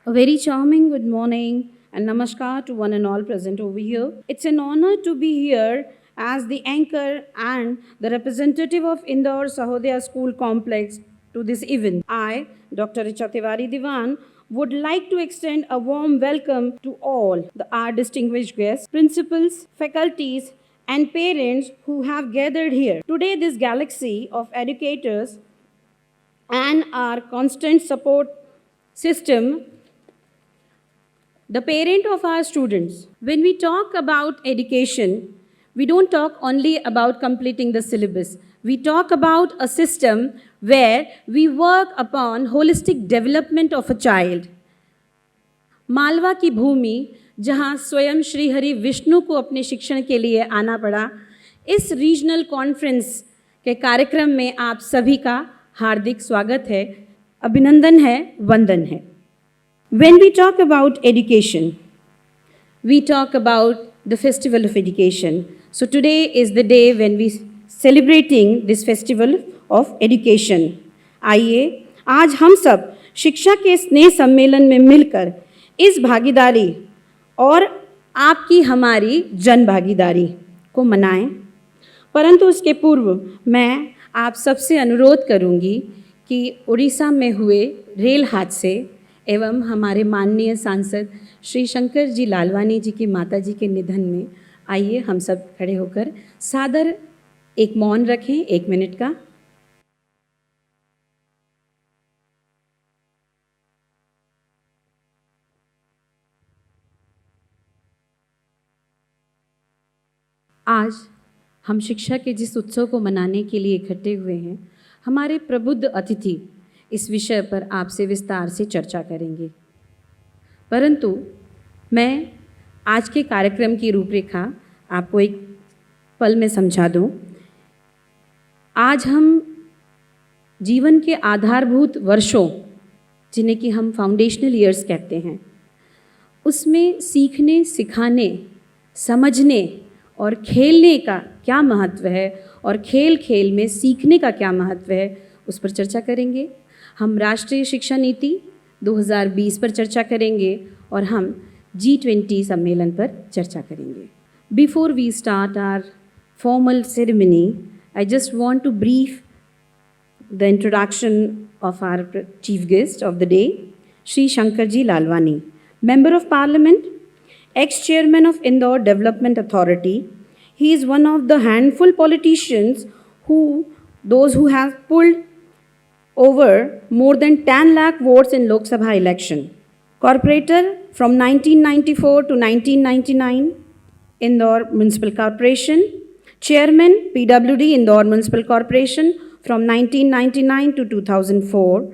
A very charming good morning and namaskar to one and all present over here. It's an honor to be here as the anchor and the representative of Indore Sahodaya School Complex to this event. I, Dr. Richa Tiwari Diwan, would like to extend a warm welcome to all our distinguished guests, principals, faculties, and parents who have gathered here. Today, this galaxy of educators and our constant support system, the parent of our students. When we talk about education, we don't talk only about completing the syllabus. We talk about a system where we work upon holistic development of a child. Malwa की भूमि जहां स्वयं श्री हरि विष्णु को अपने शिक्षण के लिए आना पड़ा, इस रीजनल कॉन्फ्रेंस के कार्यक्रम में आप सभी का हार्दिक स्वागत है, अभिनंदन है, वंदन है. When we talk about education, we talk about the festival of education. So today is the day when we celebrating this festival of education. आइए आज हम सब शिक्षा के स्नेह सम्मेलन में मिलकर इस भागीदारी और आपकी हमारी जन भागीदारी को मनाएं. परंतु उसके पूर्व मैं आप सबसे अनुरोध करूंगी कि उड़ीसा में हुए रेल हादसे एवं हमारे माननीय सांसद श्री शंकर जी लालवानी जी की माता जी के निधन में आइए हम सब खड़े होकर सादर एक मौन रखें 1 मिनट का. आज हम शिक्षा के जिस उत्सव को मनाने के लिए इकट्ठे हुए हैं, हमारे प्रबुद्ध अतिथि इस विषय पर आपसे विस्तार से चर्चा करेंगे. परंतु मैं आज के कार्यक्रम की रूपरेखा आपको एक पल में समझा दूं. आज हम जीवन के आधारभूत वर्षों, जिन्हें कि हम फाउंडेशनल ईयर्स कहते हैं, उसमें सीखने, सिखाने, समझने और खेलने का क्या महत्व है और खेल खेल में सीखने का क्या महत्व है, उस पर चर्चा करेंगे. हम राष्ट्रीय शिक्षा नीति 2020 पर चर्चा करेंगे और हम G20 सम्मेलन पर चर्चा करेंगे. Before we start our formal ceremony, I just want to brief the introduction of our chief guest of the day, Shri Shankar ji Lalwani, member of parliament, ex-chairman of Indore Development Authority. He is one of the handful politicians those who have pulled over more than 10 lakh votes in Lok Sabha election. Corporator from 1994 to 1999, Indore Municipal Corporation. Chairman, PWD, Indore Municipal Corporation from 1999 to 2004.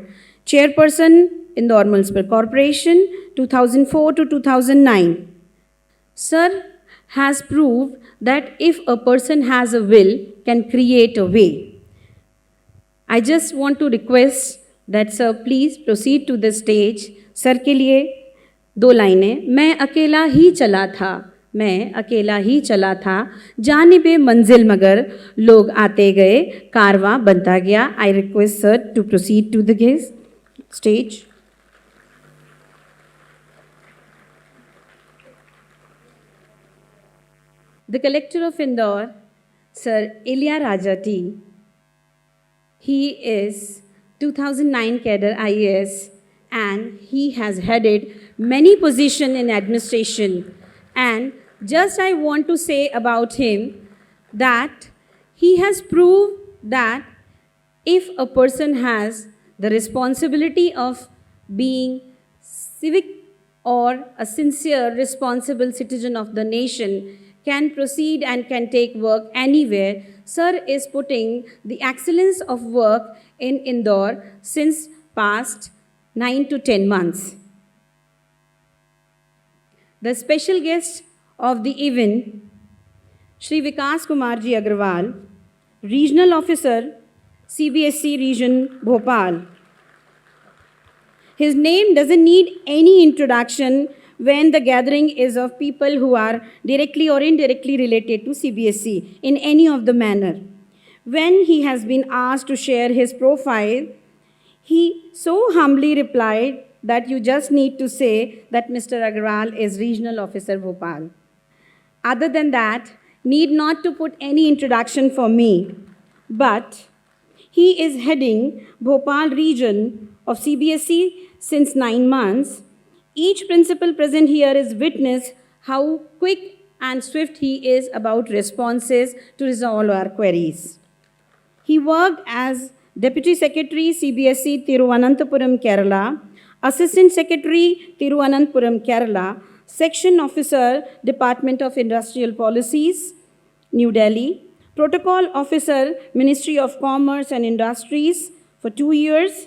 Chairperson, Indore Municipal Corporation, 2004 to 2009. Sir has proved that if a person has a will, can create a way. I just want to request that sir please proceed to the stage. Sir के लिए 2 लाइनें. मैं अकेला ही चला था, जानिबे मंजिल मगर लोग आते गए, कारवां बनता गया. I request sir to proceed to the stage. The collector of Indore, Sir Ilya Rajati, he is 2009 cadre IAS and he has headed many positions in administration. And just I want to say about him that he has proved that if a person has the responsibility of being civic or a sincere, responsible citizen of the nation, can proceed and can take work anywhere. Sir is putting the excellence of work in Indore since past 9 to 10 months. The special guest of the event, Shri Vikas Kumar Ji Agrawal, Regional Officer, CBSE Region Bhopal. His name doesn't need any introduction when the gathering is of people who are directly or indirectly related to CBSE in any of the manner. When he has been asked to share his profile, he so humbly replied that you just need to say that Mr. Agrawal is Regional Officer Bhopal. Other than that, need not to put any introduction for me, but he is heading Bhopal region of CBSE since 9 months. Each principal present here is witness how quick and swift he is about responses to resolve our queries. He worked as Deputy Secretary, CBSE, Thiruvananthapuram, Kerala, Assistant Secretary, Thiruvananthapuram, Kerala, Section Officer, Department of Industrial Policies, New Delhi, Protocol Officer, Ministry of Commerce and Industries for 2 years,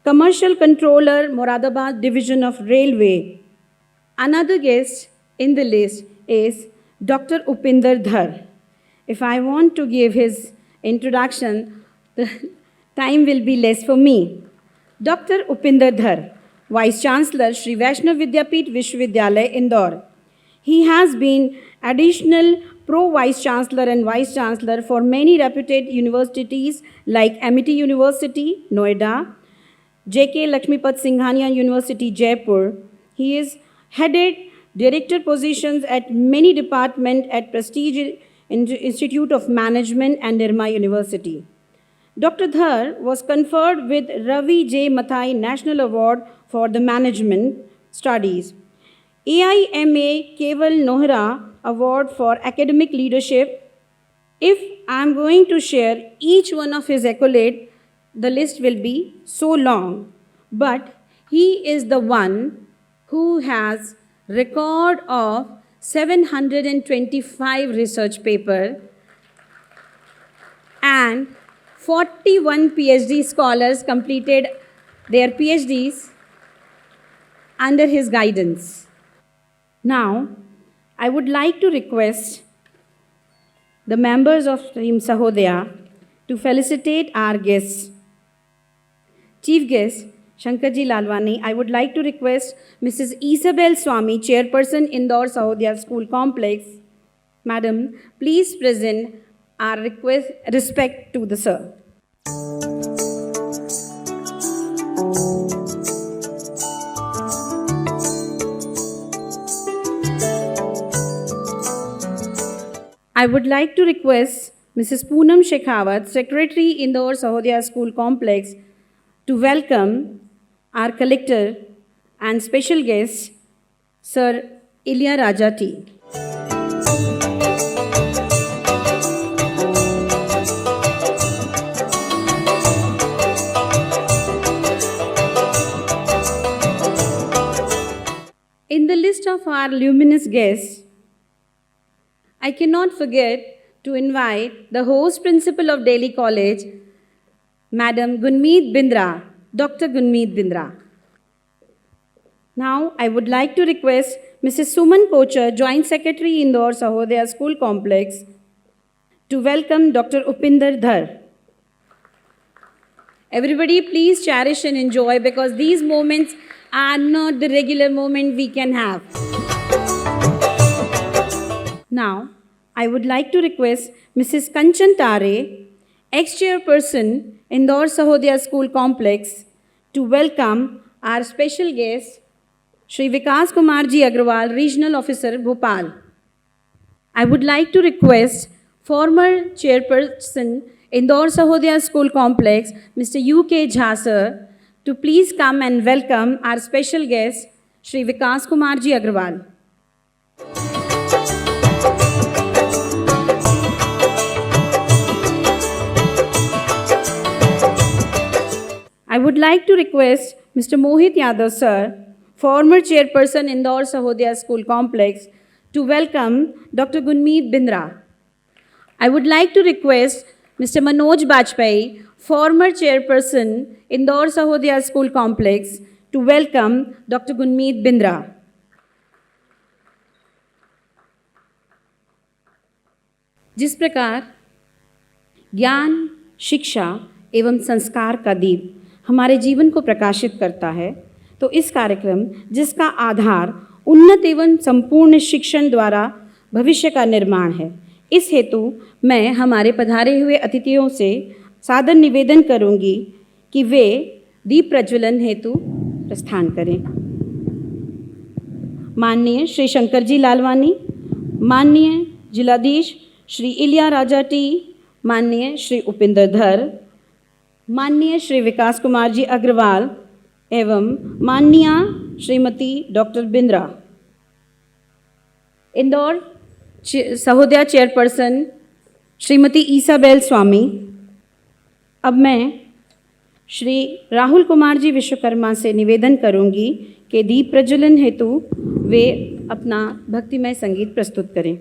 Commercial Controller, Moradabad Division of Railway. Another guest in the list is Dr. Upinder Dhar. If I want to give his introduction, the time will be less for me. Dr. Upinder Dhar, Vice Chancellor, Shri Vaishnav Vidyapeeth Vishwavidyalaya, Indore. He has been additional Pro-Vice Chancellor and Vice Chancellor for many reputed universities like Amity University, Noida, J.K. Lakshmipad Singhania University, Jaipur. He is headed director positions at many departments at prestigious Institute of Management and Nirma University. Dr. Dhar was conferred with Ravi J. Mathai National Award for the Management Studies, AIMA Keval Nohra Award for Academic Leadership. If I am going to share each one of his accolades, the list will be so long. But he is the one who has record of 725 research papers and 41 PhD scholars completed their PhDs under his guidance. Now, I would like to request the members of Team Sahodaya to felicitate our guests. Chief guest, Shankarji Lalwani, I would like to request Mrs. Isabel Swami, Chairperson, Indore Sahodaya School Complex. Madam, please present our respect to the sir. I would like to request Mrs. Poonam Shekhawat, Secretary, Indore Sahodaya School Complex, to welcome our collector and special guest, Sir Ilya Rajati. In the list of our luminous guests, I cannot forget to invite the host principal of Delhi College, Madam Gunmeet Bindra, Dr. Gunmeet Bindra. Now, I would like to request Mrs. Suman Kochar, Joint Secretary, Indore Sahodaya School Complex, to welcome Dr. Upinder Dhar. Everybody, please cherish and enjoy, because these moments are not the regular moment we can have. Now, I would like to request Mrs. Kanchan Tare, ex-chairperson, Indore Sahodaya School Complex, to welcome our special guest, Shri Vikas Kumarji Agrawal, Regional Officer, Bhopal. I would like to request former chairperson, Indore Sahodaya School Complex, Mr. U.K. Jha sir, to please come and welcome our special guest, Shri Vikas Kumarji Agrawal. I would like to request Mr. Mohit Yadav sir, former chairperson, Indore Sahodaya School Complex, to welcome Dr. Gunmeet Bindra. I would like to request Mr. Manoj Bajpayee, former chairperson, Indore Sahodaya School Complex, to welcome Dr. Gunmeet Bindra. जिस प्रकार ज्ञान, शिक्षा एवं संस्कार का दीप हमारे जीवन को प्रकाशित करता है, तो इस कार्यक्रम जिसका आधार उन्नत एवं संपूर्ण शिक्षण द्वारा भविष्य का निर्माण है, इस हेतु मैं हमारे पधारे हुए अतिथियों से सादर निवेदन करूंगी कि वे दीप प्रज्वलन हेतु प्रस्थान करें। माननीय श्री शंकर जी लालवानी, माननीय जिलाधीश श्री इलिया राजा टी, माननीय श्री उपिंदर धर, माननीय श्री विकास कुमार जी अग्रवाल एवं माननीय श्रीमती डॉक्टर बिंद्रा। इंदौर सहोदया चेयरपर्सन श्रीमती ईसाबेल स्वामी। अब मैं श्री राहुल कुमार जी विश्वकर्मा से निवेदन करूंगी कि दीप प्रज्वलन हेतु वे अपना भक्तिमय संगीत प्रस्तुत करें।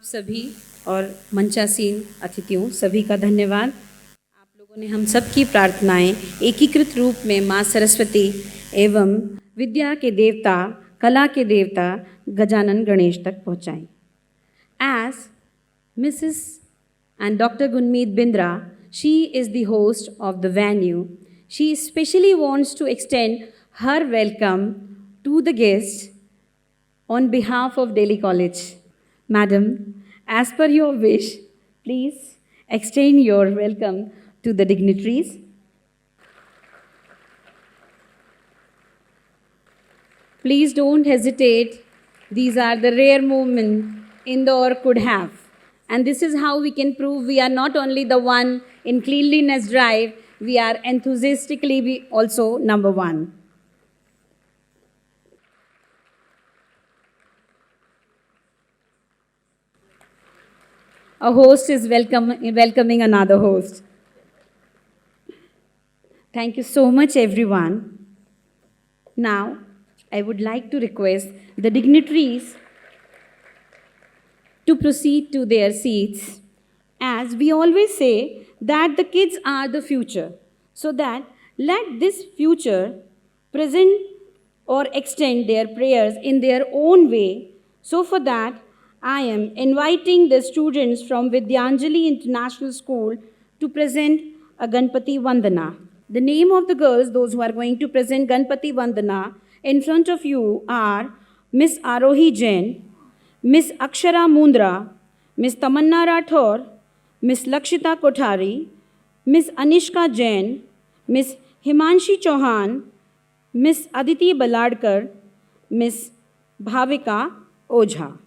सभी और मंचासीन अतिथियों सभी का धन्यवाद। आप लोगों ने हम सब की प्रार्थनाएं एकीकृत रूप में माँ सरस्वती एवं विद्या के देवता, कला के देवता गजानन गणेश तक पहुँचाई। As Mrs. and Dr. Gunmeet Bindra, she is the host of the venue. She especially wants to extend her welcome to the guests on behalf of Delhi College. Madam, as per your wish, please extend your welcome to the dignitaries. Please don't hesitate. These are the rare moments Indore could have. And this is how we can prove we are not only the one in cleanliness drive, we are enthusiastically also number one. A host is welcoming another host. Thank you so much, everyone. Now, I would like to request the dignitaries to proceed to their seats. As we always say that the kids are the future, so that let this future present or extend their prayers in their own way. So, for that, I am inviting the students from Vidyanjali International School to present a Ganpati Vandana. The name of the girls, those who are going to present Ganpati Vandana, in front of you are Miss Arohi Jain, Miss Akshara Mundra, Miss Tamanna Rathore, Miss Lakshita Kothari, Miss Anishka Jain, Miss Himanshi Chauhan, Miss Aditi Baladkar, Miss Bhavika Ojha.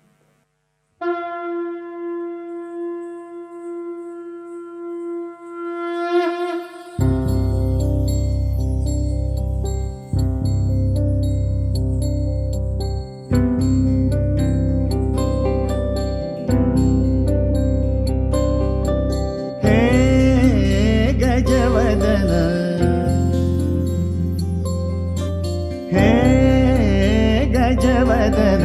गजवदन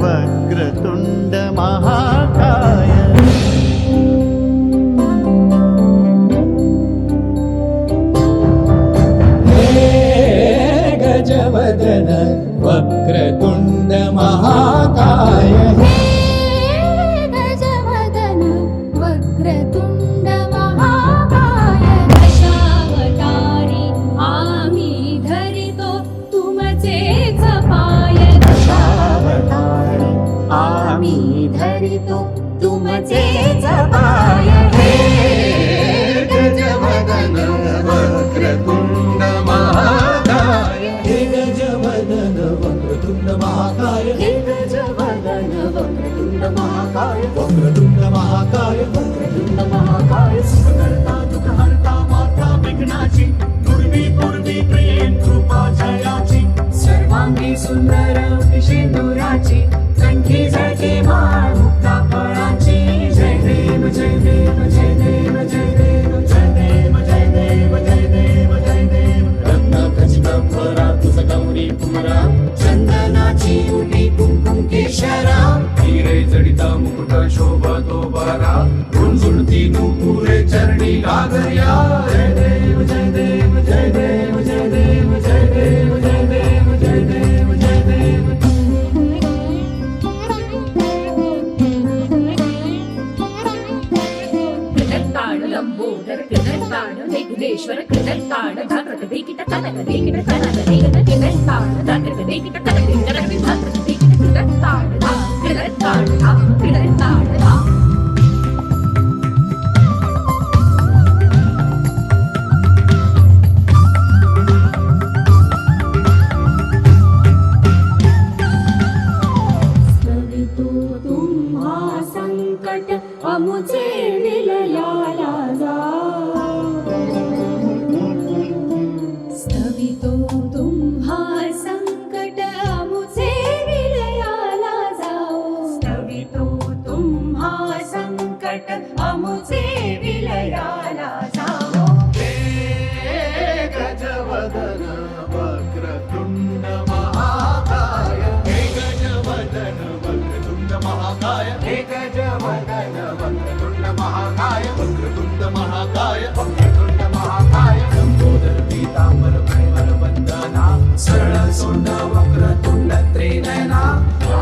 वक्रतुण्ड महाकाय गजवदन वक्रतुण्ड महाकाय गजवदन वक्रतुण्ड महाकाय दशावतारी आम्ही धरितो तुमचेच पाय दशावतारी आम्ही धरितो तुमचेच पाय हे गजवदन वक्रतुण्ड महाकाय हे गजवदन वक्रतुण्ड महाकाय हे गजवदन वक्रतुण्ड महाकाय वक्रतुण्ड महाकाय वक्रतुण्ड महाकाय सुखकर्ता दुःखहर्ता माता विघ्नाची पूर्वी पूर्वी प्रेम कृपा जयाची सर्वांगी सुंदर विशेंदुराची कंठी जळके माळ मुक्ता फळाची जय देव जय देव जय देव जय देव जय देव जय देव जय देव जय देव रत्न खचित फरा तुझ गौरी कुमरा चंदनाची उटी कुंकुम केशरा हिरे जडिता मुकुट शोभतो बरा गुणगुणती नुपुरे चरणी गागर्या जय देव जय देव जय देव जय देव जय देव जय देव जय देव जय देव कृतत्ताण लंबोदर कृतत्ताण विघ्नेश्वर कृतत्ताण धात्रक देखित कनक देखित कनक देखित कृतत्ताण धात्रक देखित कनक कनक धात्रक देखित कृतत्ताण धा कृतत्ताण धा कृतत्ताण धा स्तवितो तुम्हा संकट अमुचे विलयाला जा स्तवितो तुम्हा संकट अमुचे विलयाला जाओ स्तवितो तुम्हा संकट अमुचे विलयाला जाओ गजवदन वक्रतुण्ड महाकाय हे गजवदन वक्रतुण्ड महाकाय हे गजवदन वक्रतुण्ड महाकाय वक्रतुण्ड महाकाय वक्रतुण्ड महाकाय लंबोदर पीतांबर प्रेमर वंदना सरळ सोंड वक्रतुण्ड त्रिनयना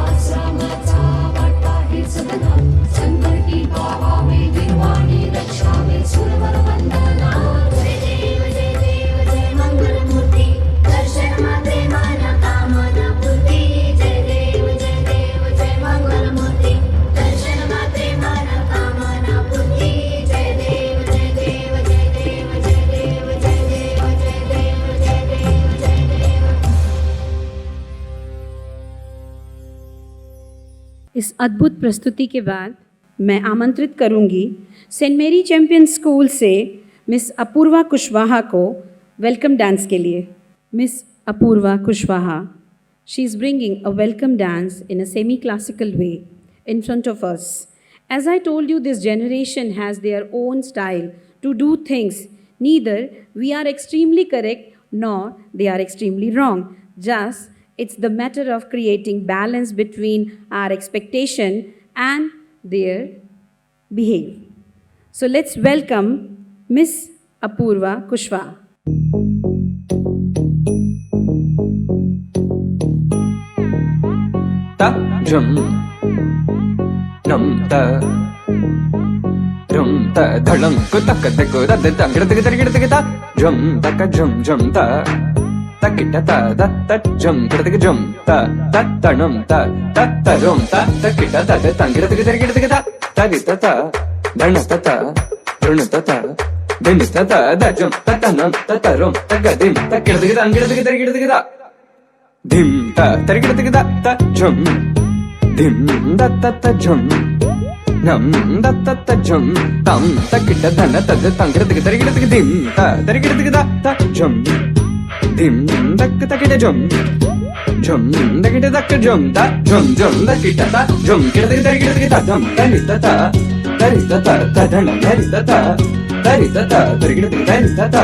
आश्रमाचा वाटा हे सदना संकटी पावावे निर्वाणी रक्षावे सुरवर वंदना जय देव जय देव जय मंगलमूर्ती दर्शन मात्रे मन कामना पूर्ती जय देव जय मंगलमूर्ती दर्शन मात्रे मन कामना पूर्ती जय देव जय देव जय देव जय देव जय देव जय देव जय देव जय देव इस अद्भुत प्रस्तुति के बाद मैं आमंत्रित करूंगी सेंट मेरी चैंपियन स्कूल से मिस अपूर्वा कुशवाहा को वेलकम डांस के लिए. Miss Apoorva Kushwaha, she is bringing a welcome dance in a semi classical way in front of us. As I told you, this generation has their own style to do things. Neither we are extremely correct nor they are extremely wrong. Just it's the matter of creating balance between our expectation and their behavior. So let's welcome Miss Apurva Kushwaha. झुम नम त झुम त धड़म को तक तक दद तंगड़ तक तक तक ता झुम तक झुम झुम त तकिट त दत झुम तक झुम त तणम त तरुम त तकिट त तंगड़ तक तक ता तरि त धण त ऋण त दिन त दजम तनम तरुम तगदिम तकिट तक तंगड़ तक ता धिम त तरिकिट तक झुम धिम दत्त झुम नम दत्त झुम तम तकिट धन तद तंगड़ तक धिम त तरिकिट तक झुम धिम दक तकिट झुम झुम तकिट तक झुम त झुम झुम तकिट त झुम किट तरिकिट तक धम तरि त धन धरि त तरि त तरिकिट तक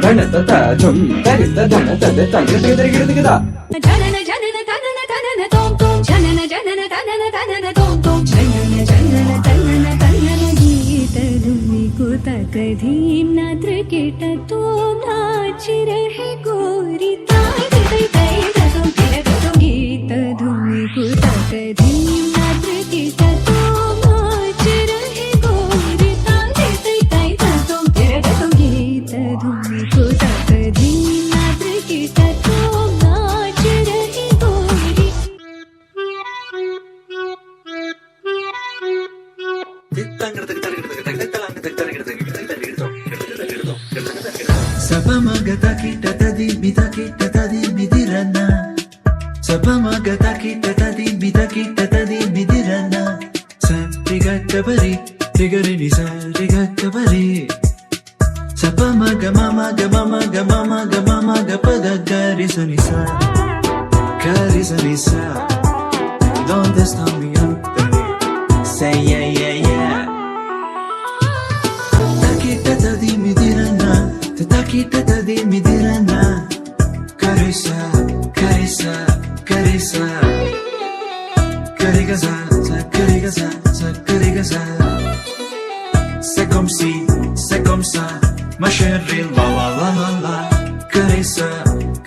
धन त झुम तरि त धन तद तंगड़ तरिकिट तक जनन जनन तनन तनन तोम तोम जनन जनन तनन तनन तोम तोम जनन जनन तनन तनन गीत धुमि कुतक धीम नाद्र कीट तोम नाच रहे गोरी ताई तै तै तोम तेरे तो गीत धुमि कुतक धीम नाद्र कीट तोम नाच रहे गोरी ताई तै तै तोम तेरे तो गीत धुमि कुतक धीम नाद्र कीट तोम नाच रहे गोरी Sapamagata kita tadi midirana. Sapamagata kita tadi midirana. Sarigata bari, rigarini sarigata bari. Sapamaga mama ga mama ga mama ga mama ga pada garisanisa. Garisanisa. ¿Dónde está mi ante? Say yeah yeah yeah. Takita tadi midirana. Takita tadi midirana. Carissa, carissa, carissa. Carigaza, carigaza, carigaza. C'est comme ça, ma chérie, la la la la la. Carissa,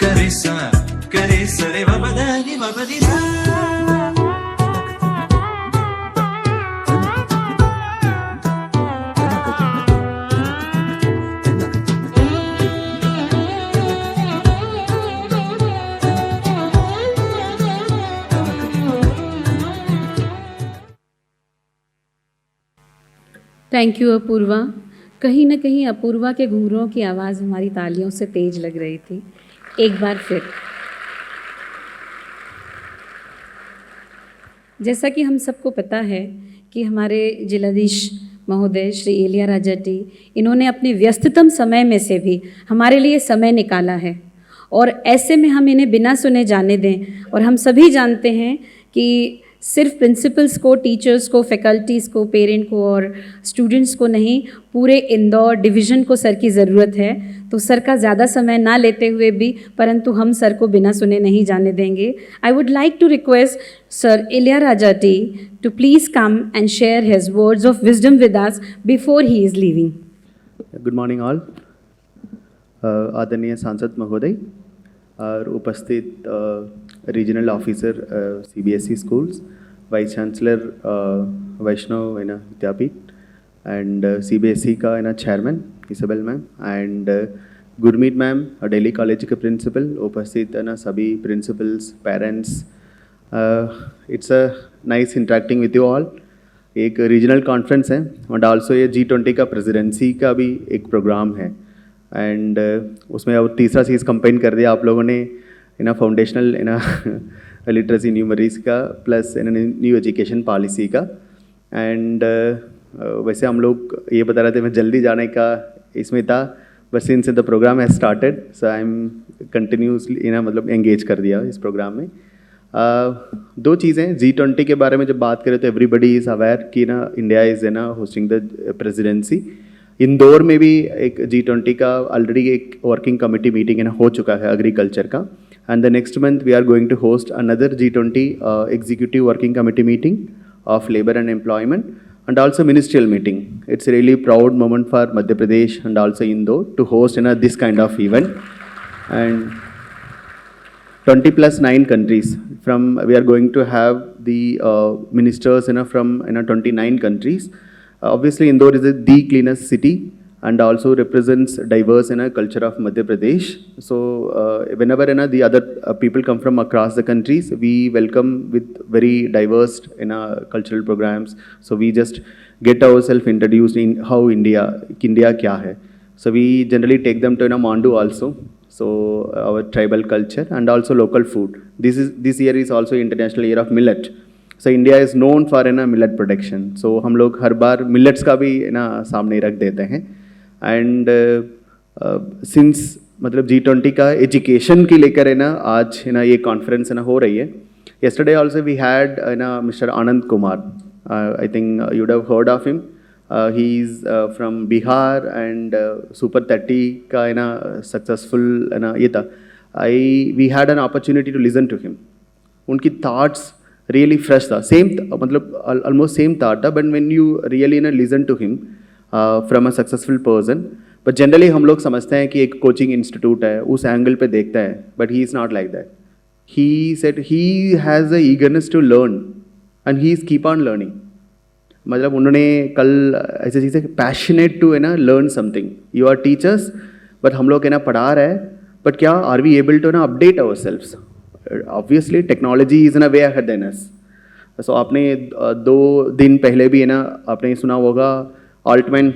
carissa, carissa, di babadani, babadisa. Thank you Apoorva. कहीं ना कहीं अपूर्वा के घूंघरों की आवाज़ हमारी तालियों से तेज लग रही थी। एक बार फिर, जैसा कि हम सबको पता है कि हमारे जिलाधीश महोदय श्री एलिया राजा टी, इन्होंने अपने व्यस्ततम समय में से भी हमारे लिए समय निकाला है और ऐसे में हम इन्हें बिना सुने जाने दें। और हम सभी जानते हैं कि सिर्फ प्रिंसिपल्स को, टीचर्स को, फैकल्टीज़ को, पेरेंट को और स्टूडेंट्स को नहीं, पूरे इंदौर डिवीज़न को सर की ज़रूरत है। तो सर का ज़्यादा समय ना लेते हुए भी परंतु हम सर को बिना सुने नहीं जाने देंगे। I would like to request sir Eliya Raja T to please come and share his words of wisdom with us before he is leaving. Good morning all. आदरणीय सांसद महोदय और उपस्थित regional officer CBSE schools, vice chancellor Vaishnav Vidyapeeth and CBSE का chairman Isabel ma'am and Gurmeet ma'am Delhi college के principal, उपस्थित सभी principals, parents, it's a nice interacting with you all. एक रीजनल कॉन्फ्रेंस है और ऑल्सो ये G20 का प्रेसिडेंसी का भी एक प्रोग्राम है एंड उसमें अब तीसरा चीज़ कंपेन कर दिया आप लोगों ने फाउंडेशनल लिटरेसी न्यूमरीज का प्लस न्यू एजुकेशन पॉलिसी का एंड वैसे हम लोग ये बता रहे थे मैं जल्दी जाने का इसमें था, but since the programme has started so I am continuously मतलब एंगेज कर दिया इस प्रोग्राम में। दो चीज़ें G20 के बारे में जब बात करें तो एवरीबडी इज़ अवेयर कि India is hosting the presidency. Indore में भी एक G20 का ऑलरेडी एक वर्किंग कमेटी मीटिंग हो चुका है एग्रीकल्चर का and the next month we are going to host another G20 executive working committee meeting of labour and employment and also ministerial meeting. It's a really proud moment for Madhya Pradesh and also Indore to host this kind of event. And 20 plus 9 countries from we are going to have the ministers from 29 countries. Obviously, Indore is the cleanest city and also represents diverse culture of Madhya Pradesh. So whenever the other people come from across the countries, we welcome with very diverse cultural programs. So we just get ourselves introduced in how India kya hai. So we generally take them to Mandu also. So our tribal culture and also local food. This year is also International Year of Millet. So India is known for millet production. So हम लोग हर बार millets का भी सामने रख देते हैं. And since मतलब G20 का education की लेकर आज ये conference हो रही है. Yesterday also we had Mr. Anand Kumar. I think you would have heard of him. He is from Bihar and Super 30 का successful ये था. We had an opportunity to listen to him. उनकी thoughts really fresh था. Same मतलब almost same thought था. But when you really listen to him from a successful person, but generally हम लोग समझते हैं कि एक coaching institute है, उस angle पे देखते हैं. But he is not like that. He said he has a eagerness to learn and he is keep on learning. मतलब उन्होंने कल ऐसे चीज़ है passionate to learn something. You are teachers but हम लोग पढ़ा रहे हैं बट क्या are we able to update our selves. Obviously technology is way ahead than us. So आपने 2 दिन पहले भी आपने सुना होगा ऑल्टमैन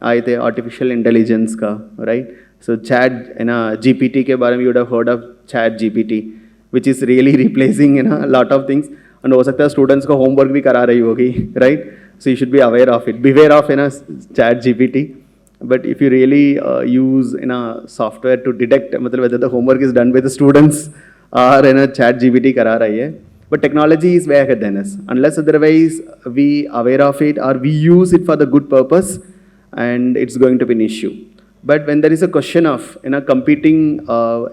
आए थे आर्टिफिशियल इंटेलिजेंस का, राइट. सो चैट GPT के बारे में you would have heard of chat GPT which is really replacing lot of things. And हो सकता है स्टूडेंट्स को होमवर्क भी करा रही होगी, right. So you should be aware of it. Beware of chat GPT. But if you really use software to detect whether the homework is done by the students or chat GPT करा रही है. But technology is way ahead than us. Unless otherwise we aware of it or we use it for the good purpose, and it's going to be an issue. But when there is a question of competing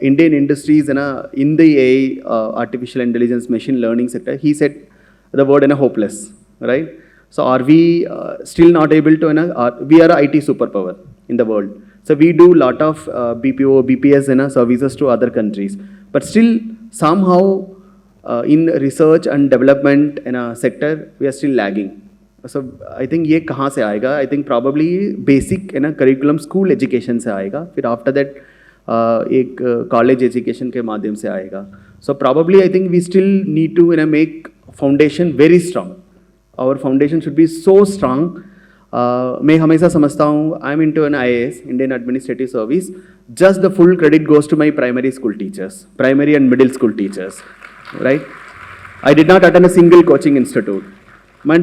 Indian industries in the AI, artificial intelligence, machine learning sector, he said the word hopeless, right? So are we still not able to, we are a IT superpower in the world. So we do lot of BPO, BPS services to other countries. But still somehow in research and development sector, we are still lagging. So I think ये कहाँ से आएगा? I think probably basic curriculum school education से आएगा. फिर after that एक college education के माध्यम से आएगा. So probably I think we still need to make foundation very strong. Our foundation should be so strong. मैं हमेशा समझता हूँ I am into an IAS, Indian Administrative Service. Just the full credit goes to my primary school teachers, primary and middle school teachers, right? I did not attend a single coaching institute. My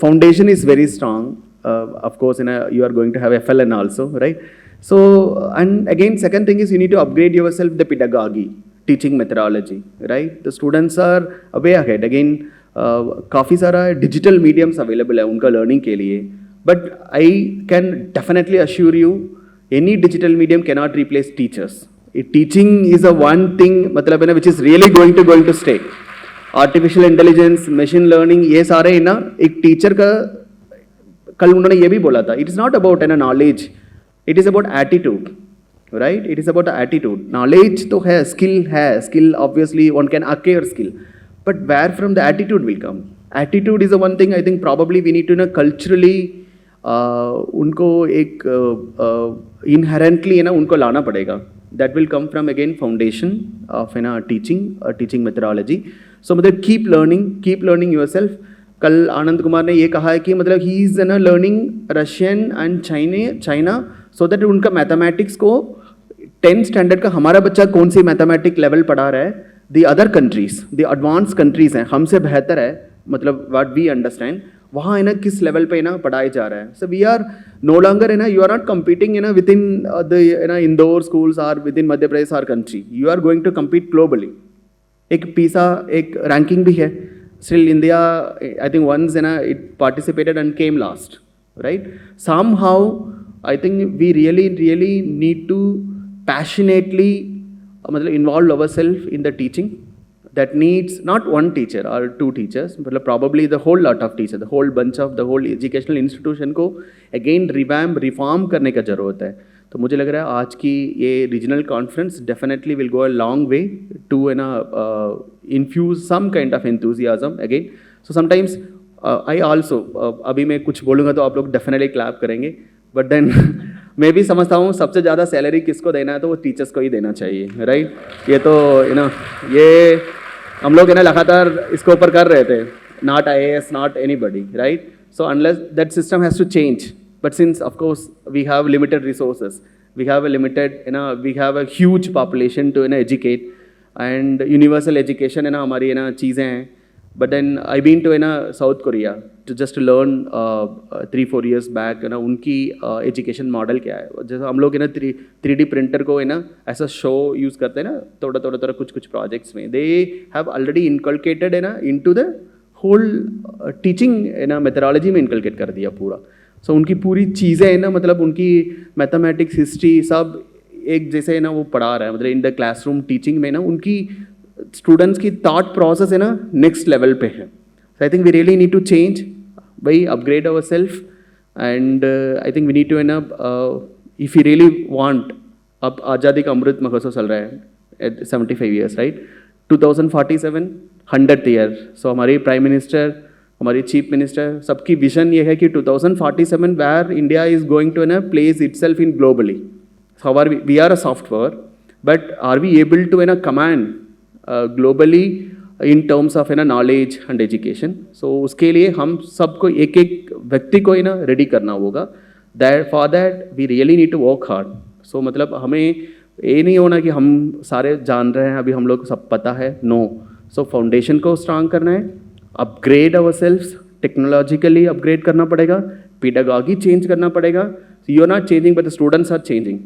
foundation is very strong. Of course, you are going to have FLN also, right? So, and again, second thing is you need to upgrade yourself the pedagogy, teaching methodology, right? The students are way ahead. Again, काफ़ी सारा digital mediums available है उनका learning के लिए. But I can definitely assure you any digital medium can not replace teachers. Teaching is a one thing मतलब which is really going to stay. Artificial intelligence, machine learning, ये सारे एक teacher का कल उन्होंने ये भी बोला था, it is not about knowledge, it is about attitude, right. It is about attitude. Knowledge तो है, skill obviously one can acquire skill. But where from the attitude will come? Attitude is the one thing I think probably we need to culturally उनको एक inherently उनको लाना पड़ेगा. That will come from again foundation of teaching methodology. So मतलब keep learning yourself. कल आनंद कुमार ने ये कहा है कि मतलब he is learning Russian and China so that उनका mathematics को 10th standard का हमारा बच्चा कौन सी mathematics level पढ़ा रहा है. The other countries, the advanced countries हैं, हमसे बेहतर है, मतलब what we understand, वहाँ किस लेवल पे पढ़ाया जा रहा है. So we are no longer you are not competing within the Indore schools or within Madhya Pradesh or country. You are going to compete globally. एक PISA एक ranking भी है. Still India, I think once it participated and came last, right? Somehow I think we really need to passionately involve ourselves in the teaching. That needs not one teacher or 2 teachers, but probably the whole lot of teachers, the whole bunch of the whole educational institution को again reform करने का ज़रूरत है. तो मुझे लग रहा है आज की ये regional conference definitely will go a long way to infuse some kind of enthusiasm again. So sometimes I also अभी मैं कुछ बोलूँगा तो आप लोग डेफिनेटली क्लैप करेंगे, बट देन मैं भी समझता हूँ सबसे ज़्यादा सैलरी किसको देना है तो वो टीचर्स को ही देना चाहिए, राइट? ये तो ये हम लोग लगातार इसके ऊपर कर रहे थे, not IAS, not anybody, right? So unless that system has to change, but since of course we have limited resources, we have a limited, we have a huge population to educate, and universal education हमारी चीज़ें हैं. But then I've been to South Korea to just learn 3-4 years back उनकी education model क्या है. जैसे हम लोग 3D printer को ऐसा show use करते हैं थोड़ा कुछ projects में. They have already inculcated into the whole teaching methodology में inculcate कर दिया पूरा. So उनकी पूरी चीज़ें मतलब उनकी मैथमेटिक्स, हिस्ट्री सब एक जैसे वो पढ़ा रहा है. मतलब इन द क्लासरूम टीचिंग में उनकी स्टूडेंट्स की थॉट प्रोसेस नेक्स्ट लेवल पे है. So I think we really need to change, भाई upgrade our self, and I think we need to if you really want. अब आज़ादी का अमृत महोत्सव चल रहा है at 75 years, right? 2047 100th year. So हमारी प्राइम मिनिस्टर, हमारी चीफ मिनिस्टर, सबकी विजन ये है कि 2047 where India is going to place itself in globally. So we are a soft power, but are we able to command globally in terms of knowledge and education? So उसके लिए हम सबको एक एक व्यक्ति को रेडी करना होगा. That for that we really need to work hard. So मतलब हमें ये नहीं होना कि हम सारे जान रहे हैं, अभी हम लोग सब पता है. नो. सो फाउंडेशन को स्ट्रांग करना है, upgrade our selfs, technologically upgrade करना पड़ेगा, पेडागॉजी चेंज करना पड़ेगा. You are not changing but the students are changing.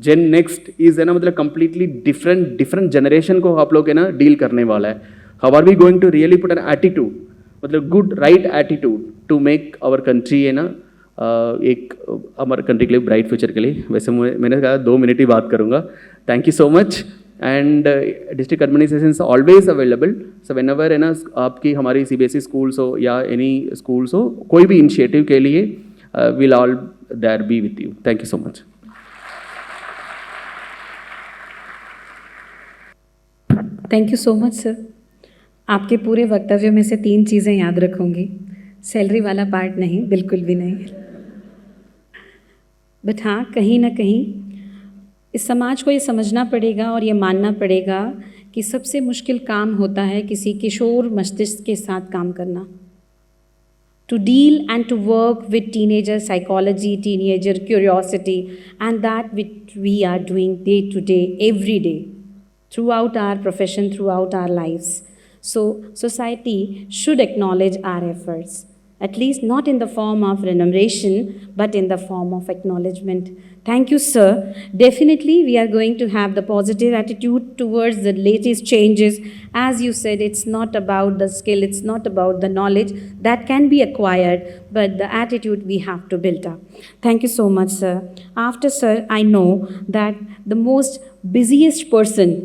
Gen next is मतलब कंप्लीटली डिफरेंट जनरेशन को आप लोग डील करने वाला है. How are we going to really put an attitude, मतलब good right attitude to make our country एक हमारे कंट्री के लिए ब्राइट फ्यूचर के लिए. वैसे मैंने कहा 2 मिनट ही बात करूँगा. Thank you so much. And district administration always available. So when ever आपकी हमारी CBSE स्कूल्स हो या एनी स्कूल्स हो, कोई भी इनिशिएटिव के लिए will all there be with you. Thank you so much. Thank you so much sir. आपके पूरे वक्तव्य में से 3 चीज़ें याद रखूँगी. सैलरी वाला पार्ट नहीं, बिल्कुल भी नहीं. बट हाँ, कहीं ना कहीं इस समाज को ये समझना पड़ेगा और ये मानना पड़ेगा कि सबसे मुश्किल काम होता है किसी किशोर मस्तिष्क के साथ काम करना. To deal and to work with teenager psychology, teenager curiosity, and that which we are doing day to day, every day, throughout our profession, throughout our lives. So society should acknowledge our efforts, at least not in the form of remuneration, but in the form of acknowledgement. Thank you, sir. Definitely, we are going to have the positive attitude towards the latest changes. As you said, it's not about the skill, it's not about the knowledge that can be acquired, but the attitude we have to build up. Thank you so much, sir. After, sir, I know that the most busiest person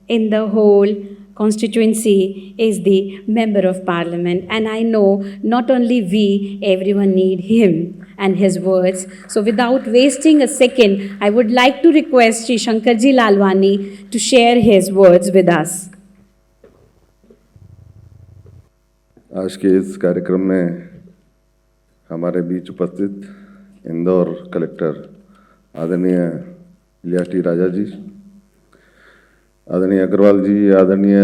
in the whole constituency is the member of parliament, and I know not only we, everyone need him and his words. So without wasting a second, I would like to request Shri Shankarji Lalwani to share his words with us. आज के इस कार्यक्रम में हमारे बीच उपस्थित Indore collector आदरणीय Ilyas T राजा जी, आदरणीय अग्रवाल जी, आदरणीय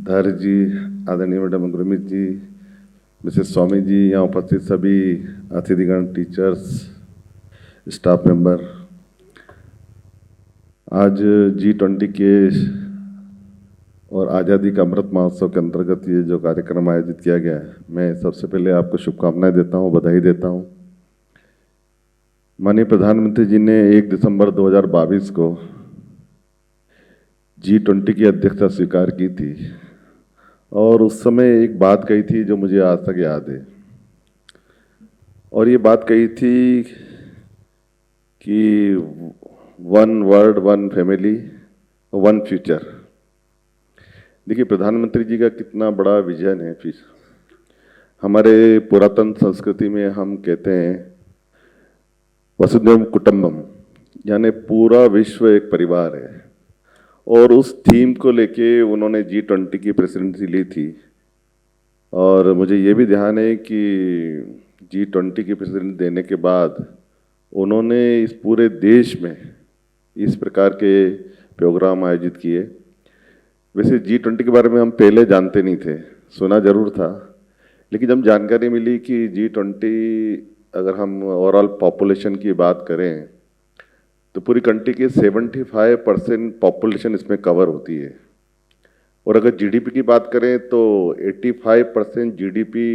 धर जी, आदरणीय मैडम गुरमीत जी, मिसेस स्वामी जी, यहाँ उपस्थित सभी अतिथिगण, टीचर्स, स्टाफ मेंबर, आज G20 के और आज़ादी का अमृत महोत्सव के अंतर्गत ये जो कार्यक्रम आयोजित किया गया है, मैं सबसे पहले आपको शुभकामनाएं देता हूँ, बधाई देता हूँ. माननीय प्रधानमंत्री जी ने 1 दिसंबर 2022 को G20 की अध्यक्षता स्वीकार की थी और उस समय एक बात कही थी जो मुझे आज तक याद है. और ये बात कही थी कि 1 वर्ल्ड, 1 फैमिली, 1 फ्यूचर. देखिए प्रधानमंत्री जी का कितना बड़ा विजन है. फिर हमारे पुरातन संस्कृति में हम कहते हैं वसुधैव कुटुंबम, यानी पूरा विश्व एक परिवार है. और उस थीम को लेके उन्होंने G20 की प्रेसिडेंसी ली थी। और मुझे ये भी ध्यान है कि G20 की प्रेसिडेंसी देने के बाद उन्होंने इस पूरे देश में इस प्रकार के प्रोग्राम आयोजित किए। वैसे G20 के बारे में हम पहले जानते नहीं थे, सुना जरूर था, लेकिन जब जानकारी मिली कि G20 अगर हम ओवरऑल पॉपुलेशन की बात करें तो पूरी कंट्री की 75% पॉपुलेशन इसमें कवर होती है। और अगर जीडीपी की बात करें तो 85% जीडीपी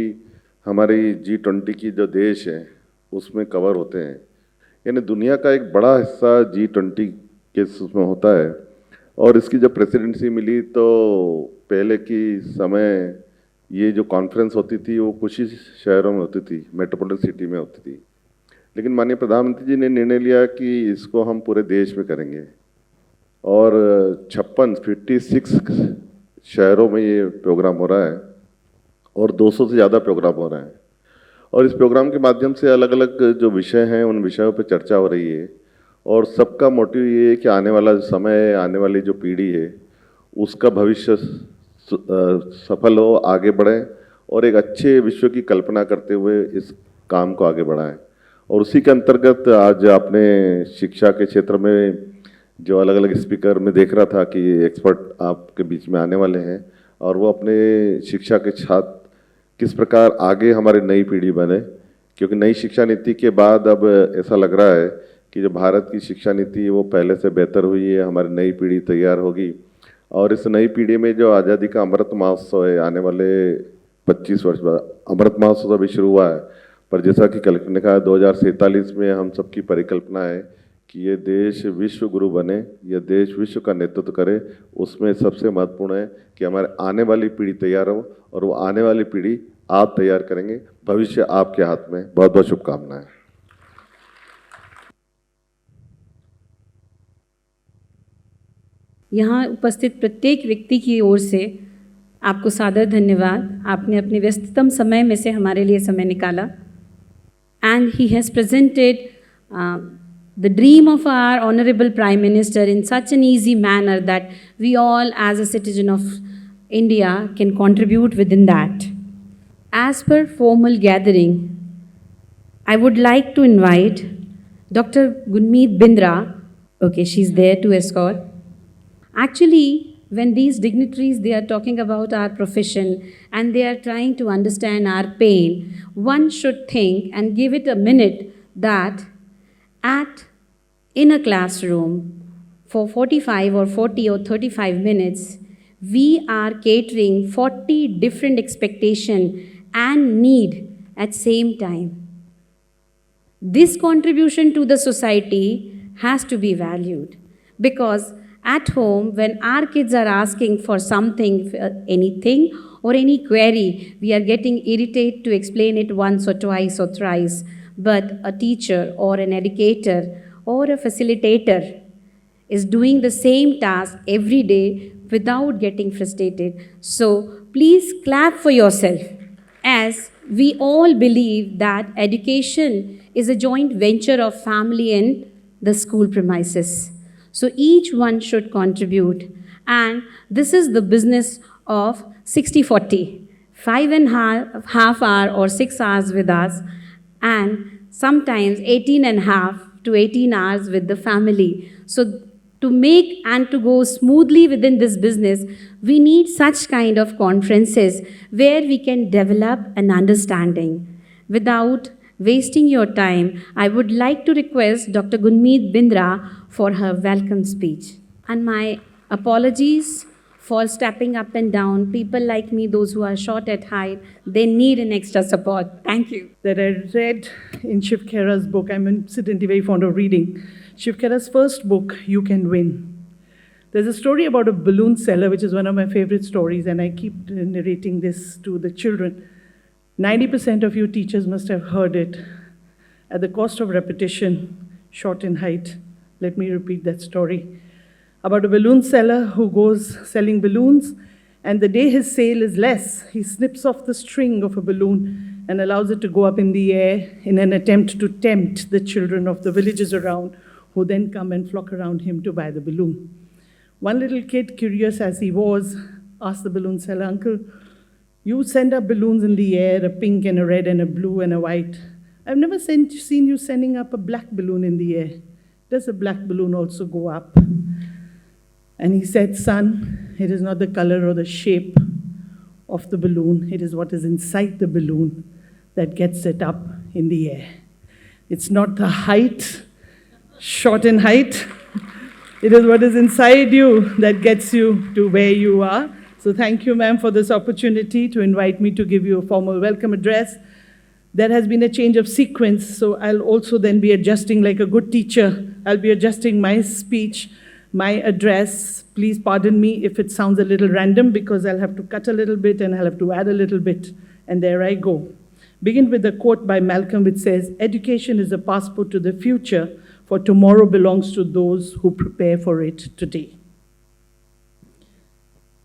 हमारी G20 की जो देश है उसमें कवर होते हैं। यानी दुनिया का एक बड़ा हिस्सा G20 के उसमें होता है। और इसकी जब प्रेसिडेंसी मिली तो पहले की समय ये जो कॉन्फ्रेंस होती थी वो कुछ ही शहरों में होती थी, मेट्रोपॉलिटन सिटी में होती थी। लेकिन माननीय प्रधानमंत्री जी ने निर्णय लिया कि इसको हम पूरे देश में करेंगे और 56 शहरों में ये प्रोग्राम हो रहा है और 200 से ज़्यादा प्रोग्राम हो रहे हैं। और इस प्रोग्राम के माध्यम से अलग अलग जो विषय हैं उन विषयों पर चर्चा हो रही है और सबका मोटिव ये है कि आने वाला समय, आने वाली जो पीढ़ी है उसका भविष्य सफल हो, आगे बढ़े और एक अच्छे विश्व की कल्पना करते हुए इस काम को आगे बढ़ाएं। और उसी के अंतर्गत आज आपने शिक्षा के क्षेत्र में जो अलग अलग स्पीकर में देख रहा था कि एक्सपर्ट आपके बीच में आने वाले हैं और वो अपने शिक्षा के छात्र किस प्रकार आगे हमारी नई पीढ़ी बने, क्योंकि नई शिक्षा नीति के बाद अब ऐसा लग रहा है कि जो भारत की शिक्षा नीति है वो पहले से बेहतर हुई है, हमारी नई पीढ़ी तैयार होगी। और इस नई पीढ़ी में जो आज़ादी का अमृत महोत्सव है, आने वाले 25 वर्ष बाद अमृत महोत्सव अभी शुरू हुआ है, पर जैसा कि कलेक्टर ने कहा 2047 में हम सबकी परिकल्पना है कि ये देश विश्व गुरु बने, ये देश विश्व का नेतृत्व करे। उसमें सबसे महत्वपूर्ण है कि हमारे आने वाली पीढ़ी तैयार हो और वो आने वाली पीढ़ी आप तैयार करेंगे, भविष्य आपके हाथ में। बहुत बहुत शुभकामनाएं। यहाँ उपस्थित प्रत्येक व्यक्ति की ओर से आपको सादर धन्यवाद। आपने अपने व्यस्ततम समय में से हमारे लिए समय निकाला। And he has presented the dream of our Honorable Prime Minister in such an easy manner that we all as a citizen of India can contribute within that. As per formal gathering, I would like to invite Dr. Gunmeet Bindra. Okay, she's there to escort. Actually, when these dignitaries, they are talking about our profession and they are trying to understand our pain, one should think and give it a minute that in a classroom for 45 or 40 or 35 minutes, we are catering 40 different expectation and need at same time. This contribution to the society has to be valued, because at home, when our kids are asking for something, anything or any query, we are getting irritated to explain it once or twice or thrice. But a teacher or an educator or a facilitator is doing the same task every day without getting frustrated. So please clap for yourself, as we all believe that education is a joint venture of family and the school premises. So each one should contribute, and this is the business of 60-40, 5.5 hours or 6 hours with us, and sometimes 18.5 to 18 hours with the family. So to make and to go smoothly within this business, we need such kind of conferences where we can develop an understanding. Without wasting your time, I would like to request Dr. Gunmeet Bindra for her welcome speech. And my apologies for stepping up and down. People like me, those who are short at height, they need an extra support. Thank you. That I read in Shiv Khera's book. I'm incidentally very fond of reading. Shiv Khera's first book, You Can Win. There's a story about a balloon seller, which is one of my favorite stories, and I keep narrating this to the children. 90% of you teachers must have heard it. At the cost of repetition, short in height, let me repeat that story. About a balloon seller who goes selling balloons, and the day his sale is less, he snips off the string of a balloon and allows it to go up in the air in an attempt to tempt the children of the villages around, who then come and flock around him to buy the balloon. One little kid, curious as he was, asked the balloon seller, "Uncle, you send up balloons in the air, a pink and a red and a blue and a white. I've never seen you sending up a black balloon in the air. Does a black balloon also go up?" And he said, "Son, it is not the color or the shape of the balloon. It is what is inside the balloon that gets it up in the air. It's not the height, short in height. It is what is inside you that gets you to where you are." So thank you, ma'am, for this opportunity to invite me to give you a formal welcome address. There has been a change of sequence, so I'll also then be adjusting like a good teacher. I'll be adjusting my speech, my address. Please pardon me if it sounds a little random, because I'll have to cut a little bit and I'll have to add a little bit, and there I go. Begin with a quote by Malcolm which says, "Education is a passport to the future, for tomorrow belongs to those who prepare for it today."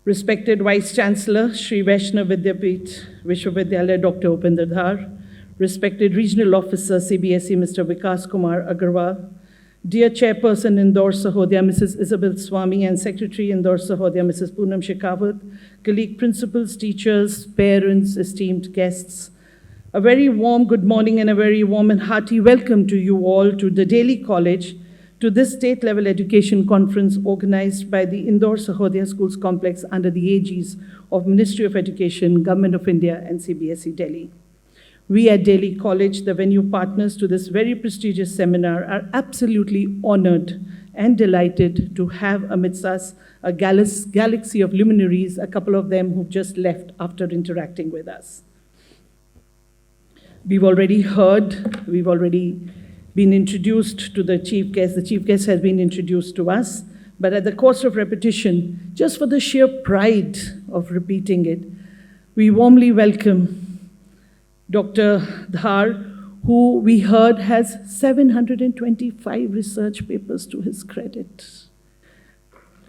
Respected Vice Chancellor, Shri VENUE-DALY Vishwavidyalaya, Dr. Upinder Dhar, respected Regional Officer, CBSE, Mr. Vikas Kumar Agarwal, dear Chairperson, Indore Sahodaya, Mrs. Isabel Swami, and Secretary, Indore Sahodaya, Mrs. Poonam Shekhawat, colleague principals, teachers, parents, esteemed guests, a very warm good morning and a very warm and hearty welcome to you all to the Delhi College, to this state-level education conference organized by the Indore Sahodaya Schools Complex under the aegis of Ministry of Education, Government of India, and CBSE Delhi. We at Delhi College, the venue partners to this very prestigious seminar, are absolutely honored and delighted to have amidst us a galaxy of luminaries, a couple of them who've just left after interacting with us. We've already been introduced to the chief guest. The chief guest has been introduced to us, but at the cost of repetition, just for the sheer pride of repeating it, we warmly welcome Dr. Dhar, who we heard has 725 research papers to his credit.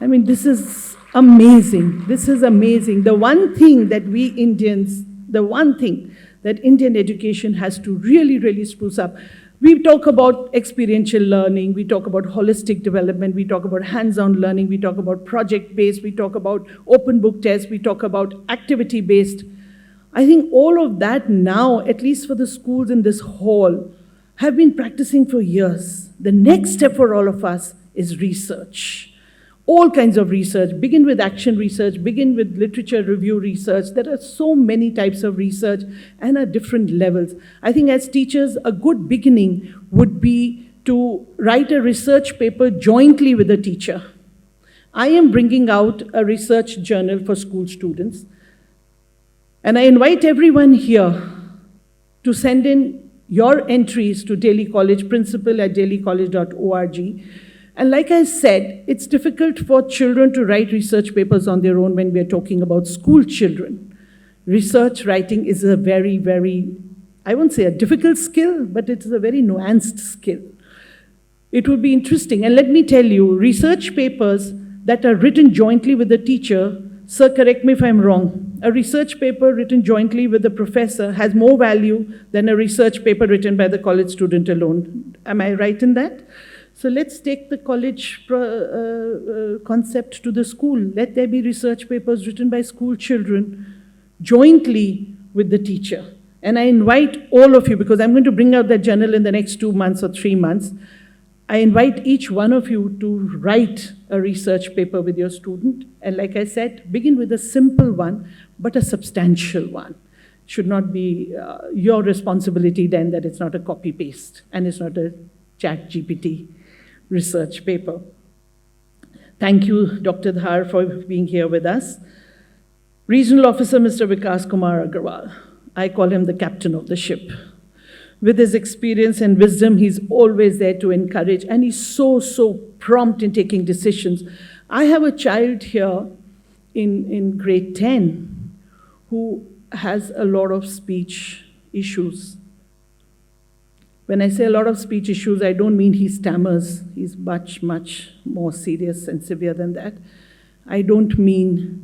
I mean, this is amazing. This is amazing. The one thing that Indian education has to really, really spruce up. We talk about experiential learning, we talk about holistic development, we talk about hands-on learning, we talk about project-based, we talk about open book tests, we talk about activity-based. I think all of that now, at least for the schools in this hall, have been practicing for years. The next step for all of us is research. All kinds of research. Begin with action research, begin with literature review research. There are so many types of research and at different levels. I think as teachers, a good beginning would be to write a research paper jointly with a teacher. I am bringing out a research journal for school students, and I invite everyone here to send in your entries to Delhi College, principal@delhicollege.org. And like I said, it's difficult for children to write research papers on their own when we're talking about school children. Research writing is a very, very, I won't say a difficult skill, but it's a very nuanced skill. It would be interesting. And let me tell you, research papers that are written jointly with the teacher, sir, correct me if I'm wrong, a research paper written jointly with the professor has more value than a research paper written by the college student alone. Am I right in that? So let's take the college concept to the school. Let there be research papers written by school children jointly with the teacher. And I invite all of you, because I'm going to bring out that journal in the next 2 months or 3 months, I invite each one of you to write a research paper with your student. And like I said, begin with a simple one, but a substantial one. It should not be your responsibility then that it's not a copy-paste and it's not a ChatGPT research paper. Thank you, Dr. Dhar, for being here with us. Regional Officer, Mr. Vikas Kumar Agarwal. I call him the captain of the ship. With his experience and wisdom, he's always there to encourage, and he's so prompt in taking decisions. I have a child here in grade 10 who has a lot of speech issues. When I say a lot of speech issues, I don't mean he stammers. He's much more serious and severe than that. I don't mean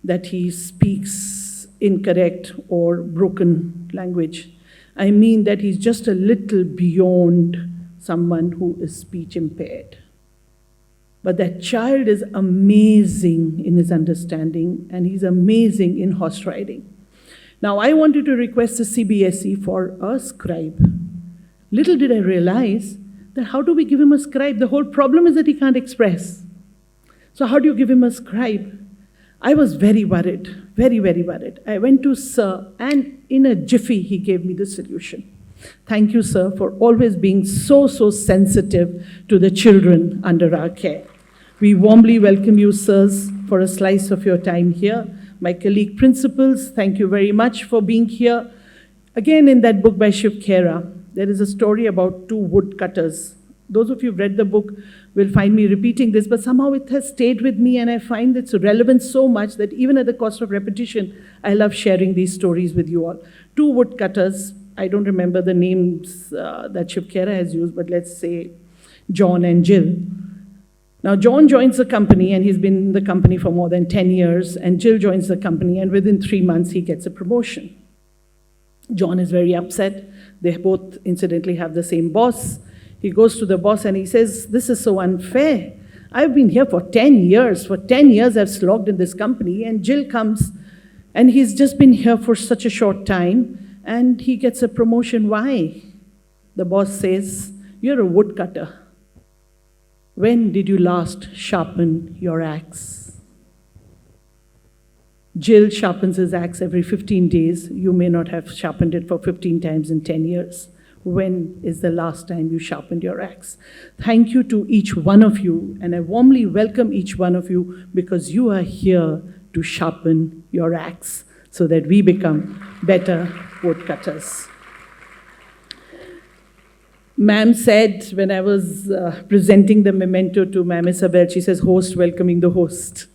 that he speaks incorrect or broken language. I mean that he's just a little beyond someone who is speech impaired. But that child is amazing in his understanding, and he's amazing in horse riding. Now, I wanted to request the CBSE for a scribe. Little did I realize that how do we give him a scribe? The whole problem is that he can't express. So how do you give him a scribe? I was very worried, very, very worried. I went to Sir, and in a jiffy, he gave me the solution. Thank you, sir, for always being so sensitive to the children under our care. We warmly welcome you, sirs, for a slice of your time here. My colleague principals, thank you very much for being here. Again, in that book by Shiv Khera, there is a story about two woodcutters. Those of you who've read the book will find me repeating this, but somehow it has stayed with me, and I find its relevance so much that even at the cost of repetition, I love sharing these stories with you all. Two woodcutters, I don't remember the names that Shiv Khera has used, but let's say John and Jill. Now, John joins the company, and he's been in the company for more than 10 years, and Jill joins the company, and within 3 months, he gets a promotion. John is very upset. They both, incidentally, have the same boss. He goes to the boss, and he says, "This is so unfair. I've been here for 10 years. For 10 years, I've slogged in this company, and Jill comes, and he's just been here for such a short time, and he gets a promotion. Why?" The boss says, "You're a woodcutter. When did you last sharpen your axe?" Jill sharpens his axe every 15 days. You may not have sharpened it for 15 times in 10 years. When is the last time you sharpened your axe? Thank you to each one of you, and I warmly welcome each one of you because you are here to sharpen your axe so that we become better woodcutters. Ma'am said when I was presenting the memento to Ma'am Isabel, she says, "Host welcoming the host."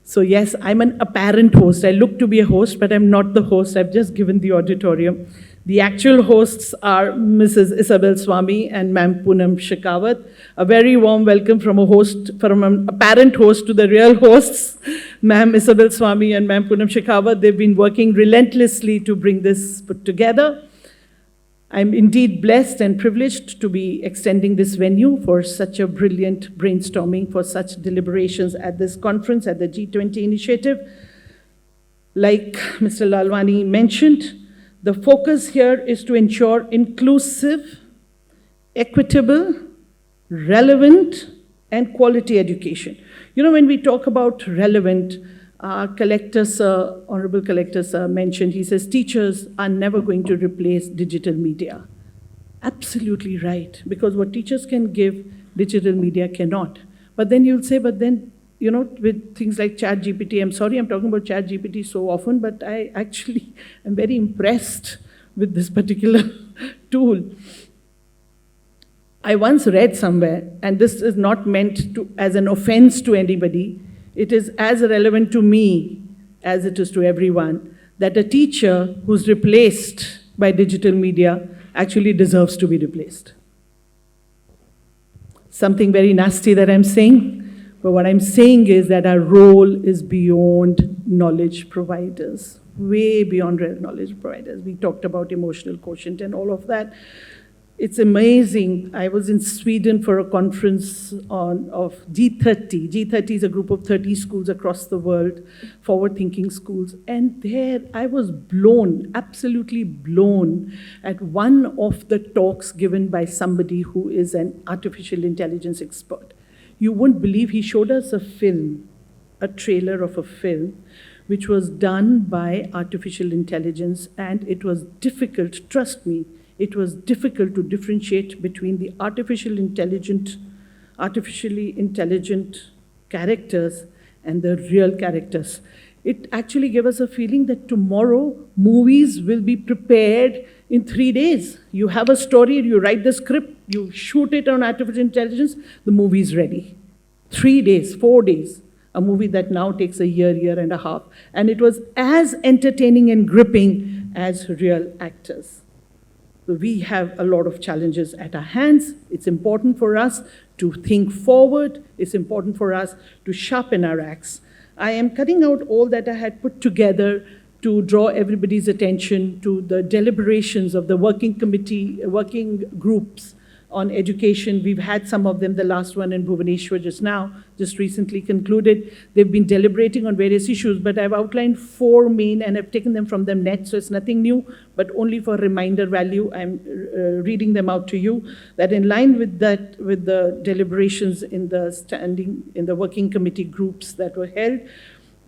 So yes, I'm an apparent host. I look to be a host, but I'm not the host. I've just given the auditorium. The actual hosts are Mrs. Isabel Swami and Ma'am Poonam Shekhawat. A very warm welcome from an apparent host to the real hosts, Ma'am Isabel Swami and Ma'am Poonam Shekhawat. They've been working relentlessly to bring this put together. I'm indeed blessed and privileged to be extending this venue for such a brilliant brainstorming, for such deliberations at this conference, at the G20 initiative. Like Mr. Lalwani mentioned, the focus here is to ensure inclusive, equitable, relevant, and quality education. You know, when we talk about relevant, Honorable Collector Sir mentioned, he says, teachers are never going to replace digital media. Absolutely right, because what teachers can give, digital media cannot. But then you'll say, but then, you know, with things like ChatGPT, I'm sorry I'm talking about ChatGPT so often, but I actually am very impressed with this particular tool. I once read somewhere, and this is not meant to as an offense to anybody, it is as relevant to me as it is to everyone, that a teacher who's replaced by digital media actually deserves to be replaced. Something very nasty that I'm saying, but what I'm saying is that our role is beyond knowledge providers, way beyond knowledge providers. We talked about emotional quotient and all of that. It's amazing. I was in Sweden for a conference of G30. G30 is a group of 30 schools across the world, forward-thinking schools. And there I was blown, absolutely blown, at one of the talks given by somebody who is an artificial intelligence expert. You wouldn't believe he showed us a film, a trailer of a film, which was done by artificial intelligence, and it was difficult, trust me, it was difficult to differentiate between the artificially intelligent characters and the real characters. It actually gave us a feeling that tomorrow movies will be prepared in 3 days. You have a story, you write the script, you shoot it on artificial intelligence, the movie is ready. 3 days, 4 days. A movie that now takes a year and a half. And it was as entertaining and gripping as real actors. So we have a lot of challenges at our hands. It's important for us to think forward. It's important for us to sharpen our axe. I am cutting out all that I had put together to draw everybody's attention to the deliberations of the working committee, working groups on education. We've had some of them, the last one in Bhubaneswar just recently concluded. They've been deliberating on various issues, but I've outlined 4 main, and I've taken them from the net, so it's nothing new, but only for reminder value. I'm reading them out to you, that in line with that, with the deliberations in the working committee groups that were held,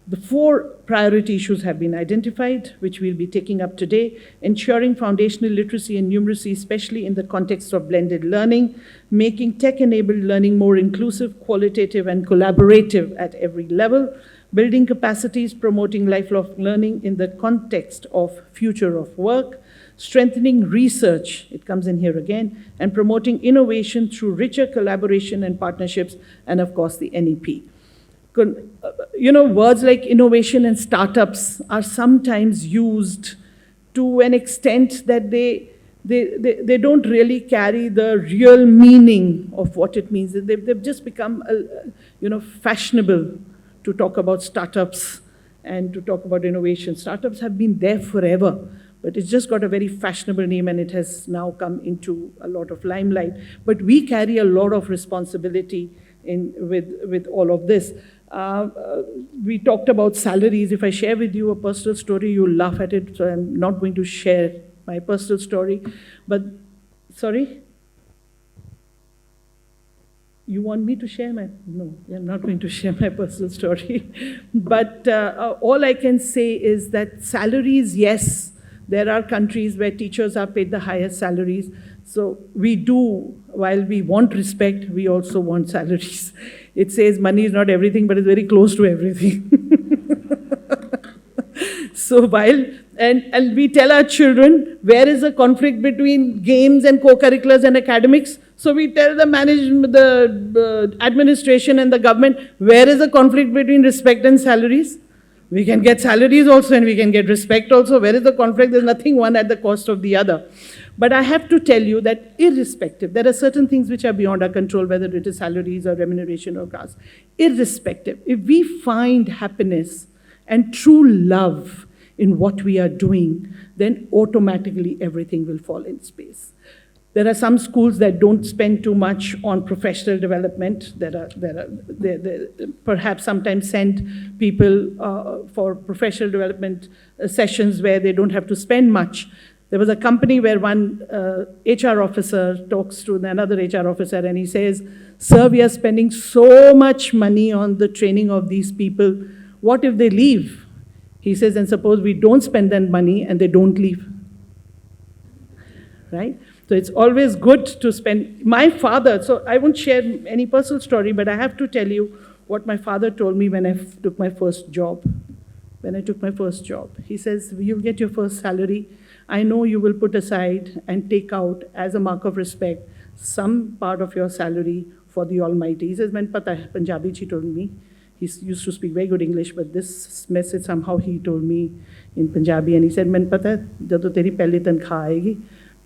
the 4 priority issues have been identified, which we'll be taking up today: ensuring foundational literacy and numeracy, especially in the context of blended learning; making tech-enabled learning more inclusive, qualitative, and collaborative at every level; building capacities, promoting lifelong learning in the context of future of work; strengthening research, it comes in here again, and promoting innovation through richer collaboration and partnerships, and of course the NEP. Words like innovation and startups are sometimes used to an extent that they don't really carry the real meaning of what it means. They've just become, fashionable to talk about startups and to talk about innovation. Startups have been there forever, but it's just got a very fashionable name, and it has now come into a lot of limelight. But we carry a lot of responsibility with all of this. We talked about salaries. If I share with you a personal story, you'll laugh at it, so I'm not going to share my personal story. But, sorry? You want me to share my, no, I'm not going to share my personal story. But all I can say is that salaries, yes, there are countries where teachers are paid the highest salaries. So we do, while we want respect, we also want salaries. It says money is not everything, but it's very close to everything. So and we tell our children, where is the conflict between games and co-curriculars and academics? So we tell the administration and the government, where is the conflict between respect and salaries? We can get salaries also and we can get respect also. Where is the conflict? There's nothing one at the cost of the other. But I have to tell you that irrespective, there are certain things which are beyond our control, whether it is salaries or remuneration or caste. Irrespective, if we find happiness and true love in what we are doing, then automatically everything will fall in space. There are some schools that don't spend too much on professional development. They perhaps sometimes send people for professional development sessions where they don't have to spend much. There was a company where one HR officer talks to another HR officer and he says, "Sir, we are spending so much money on the training of these people. What if they leave?" He says, "And suppose we don't spend that money and they don't leave?" Right? So it's always good to spend. My father, so I won't share any personal story, but I have to tell you what my father told me when I took my first job. He says, "You'll get your first salary. I know you will put aside and take out as a mark of respect some part of your salary for the Almighty." He says, "Main pata hai," Punjabi he told me. He used to speak very good English, but this message somehow he told me in Punjabi. And he said, "Main pata hai, jadon teri pehli tankha aayegi,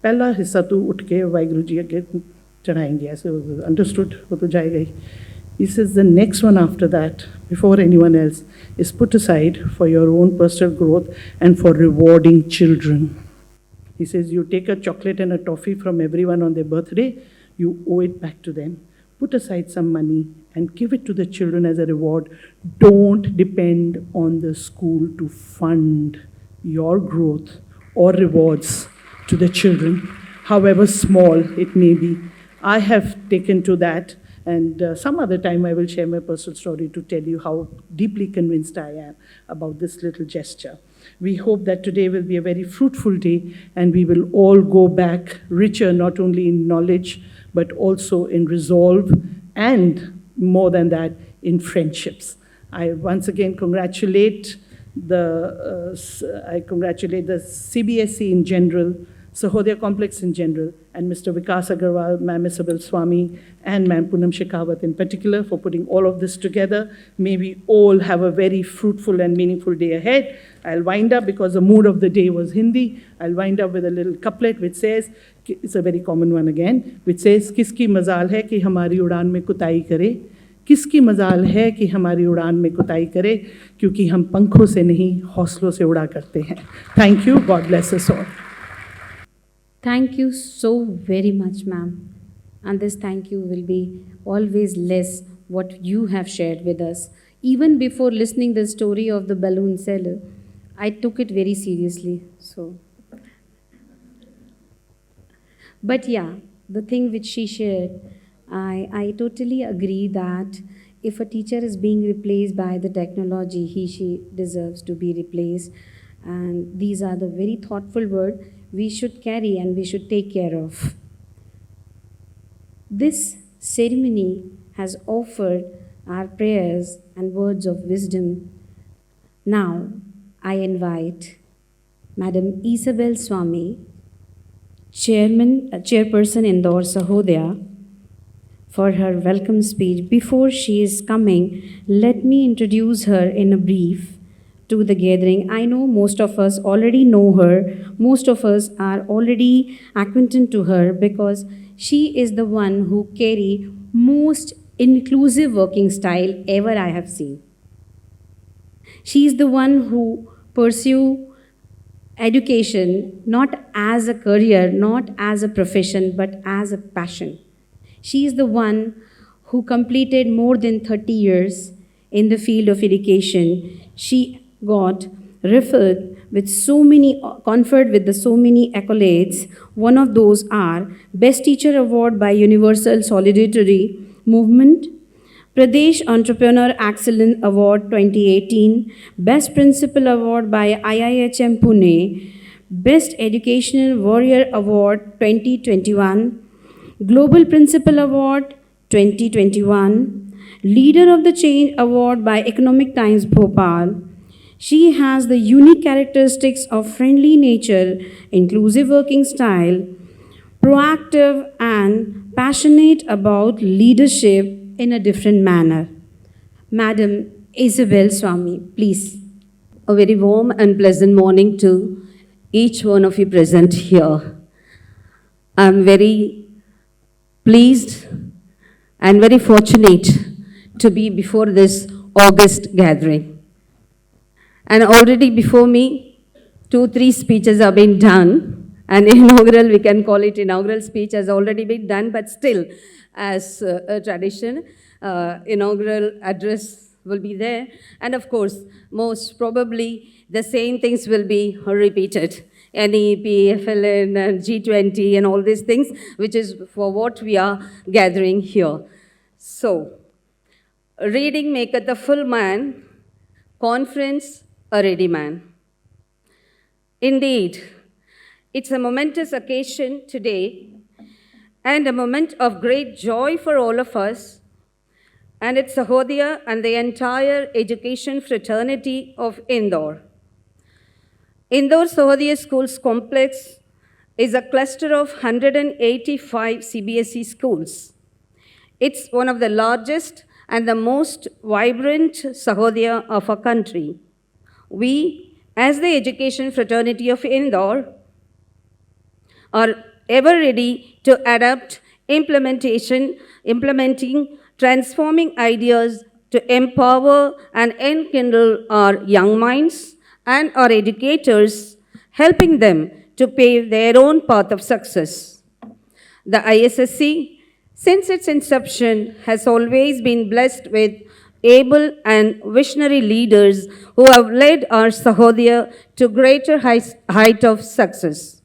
पहला हिस्सा तू उठ के वाहिगुरु जी अगे चढ़ाएंगे." ऐसे understood, वो तो जाएगा ही. He says the next one after that, before anyone else, is put aside for your own personal growth and for rewarding children. He says you take a chocolate and a toffee from everyone on their birthday, you owe it back to them. Put aside some money and give it to the children as a reward. Don't depend on the school to fund your growth or rewards to the children, however small it may be. I have taken to that, and some other time I will share my personal story to tell you how deeply convinced I am about this little gesture. We hope that today will be a very fruitful day, and we will all go back richer, not only in knowledge, but also in resolve, and more than that, in friendships. I once again congratulate the CBSE in general, Sahodaya Complex in general, and Mr. Vikas Agarwal, Ma'am Isabel Swami, and Ma'am Poonam Shekhawat in particular for putting all of this together. May we all have a very fruitful and meaningful day ahead. I'll wind up, because the mood of the day was Hindi, I'll wind up with a little couplet which says, it's a very common one again, which says, "Kiski mazal hai ki hamari udaan mein kutai kare, किसकी मजाल है कि हमारी उड़ान में कुताई करे, क्योंकि हम पंखों से नहीं हौसलों से उड़ा करते हैं." Thank you. God bless us all. Thank you so very much, ma'am. And this thank you will be always less what you have shared with us. Even before listening the story of the balloon seller, I took it very seriously. So, but yeah, the thing which she shared, I totally agree that if a teacher is being replaced by the technology, she deserves to be replaced. And these are the very thoughtful words we should carry and we should take care of. This ceremony has offered our prayers and words of wisdom. Now, I invite Madam Isabel Swami, Chairperson Indore Sahodaya, for her welcome speech. Before she is coming, let me introduce her in a brief to the gathering. I know most of us already know her. Most of us are already acquainted to her because she is the one who carry most inclusive working style ever I have seen. She is the one who pursue education not as a career, not as a profession, but as a passion. She is the one who completed more than 30 years in the field of education. She got referred with so many, conferred with the so many accolades. One of those are Best Teacher Award by Universal Solidarity Movement, Pradesh Entrepreneur Excellence Award 2018, Best Principal Award by IIHM Pune, Best Educational Warrior Award 2021, Global Principal Award 2021, Leader of the Change Award by Economic Times Bhopal. She has the unique characteristics of friendly nature, inclusive working style, proactive and passionate about leadership in a different manner. Madam Isabel Swami, please. A very warm and pleasant morning to each one of you present here. I'm very pleased and very fortunate to be before this August gathering. And already before me, 2-3 speeches have been done. And inaugural, we can call it inaugural speech has already been done, but still, as a tradition, inaugural address will be there. And of course, most probably, the same things will be repeated. NEP, FLN, and G20, and all these things, which is for what we are gathering here. So, reading maketh a full man, conference a ready man. Indeed, it's a momentous occasion today and a moment of great joy for all of us, and it's Sahodaya and the entire education fraternity of Indore. Indore Sahodaya Schools Complex is a cluster of 185 CBSE schools. It's one of the largest and the most vibrant Sahodaya of our country. We, as the education fraternity of Indore, are ever ready to adapt implementing transforming ideas to empower and enkindle our young minds and our educators, helping them to pave their own path of success. The ISSC, since its inception, has always been blessed with able and visionary leaders who have led our Sahodaya to greater height of success.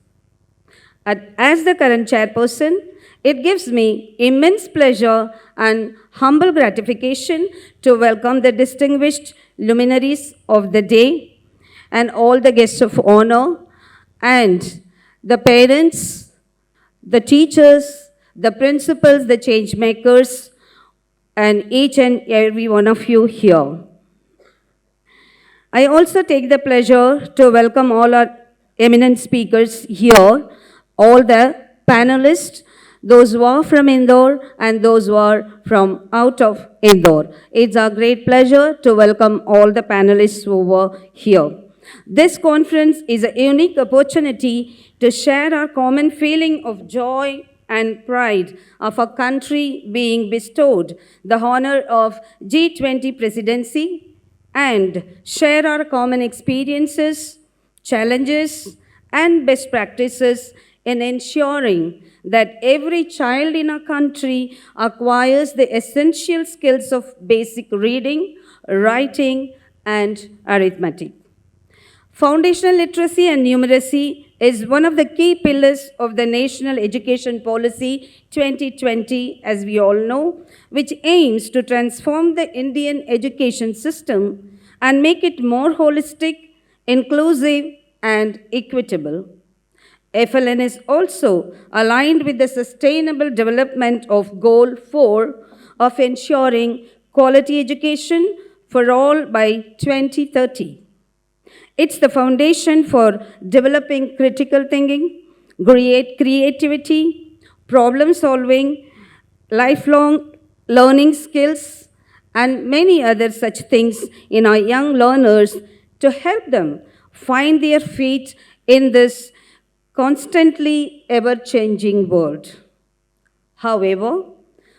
As the current chairperson, it gives me immense pleasure and humble gratification to welcome the distinguished luminaries of the day and all the guests of honor and the parents, the teachers, the principals, the change makers, and each and every one of you here. I also take the pleasure to welcome all our eminent speakers here, all the panelists, those who are from Indore and those who are from out of Indore. It's our great pleasure to welcome all the panelists who were here. This conference is a unique opportunity to share our common feeling of joy and pride of our country being bestowed the honor of G20 presidency and share our common experiences, challenges, and best practices in ensuring that every child in our country acquires the essential skills of basic reading, writing, and arithmetic. Foundational literacy and numeracy is one of the key pillars of the National Education Policy 2020, as we all know, which aims to transform the Indian education system and make it more holistic, inclusive, and equitable. FLN is also aligned with the Sustainable Development of Goal 4 of ensuring quality education for all by 2030. It's the foundation for developing critical thinking, creativity, problem solving, lifelong learning skills, and many other such things in our young learners to help them find their feet in this constantly ever changing world. However,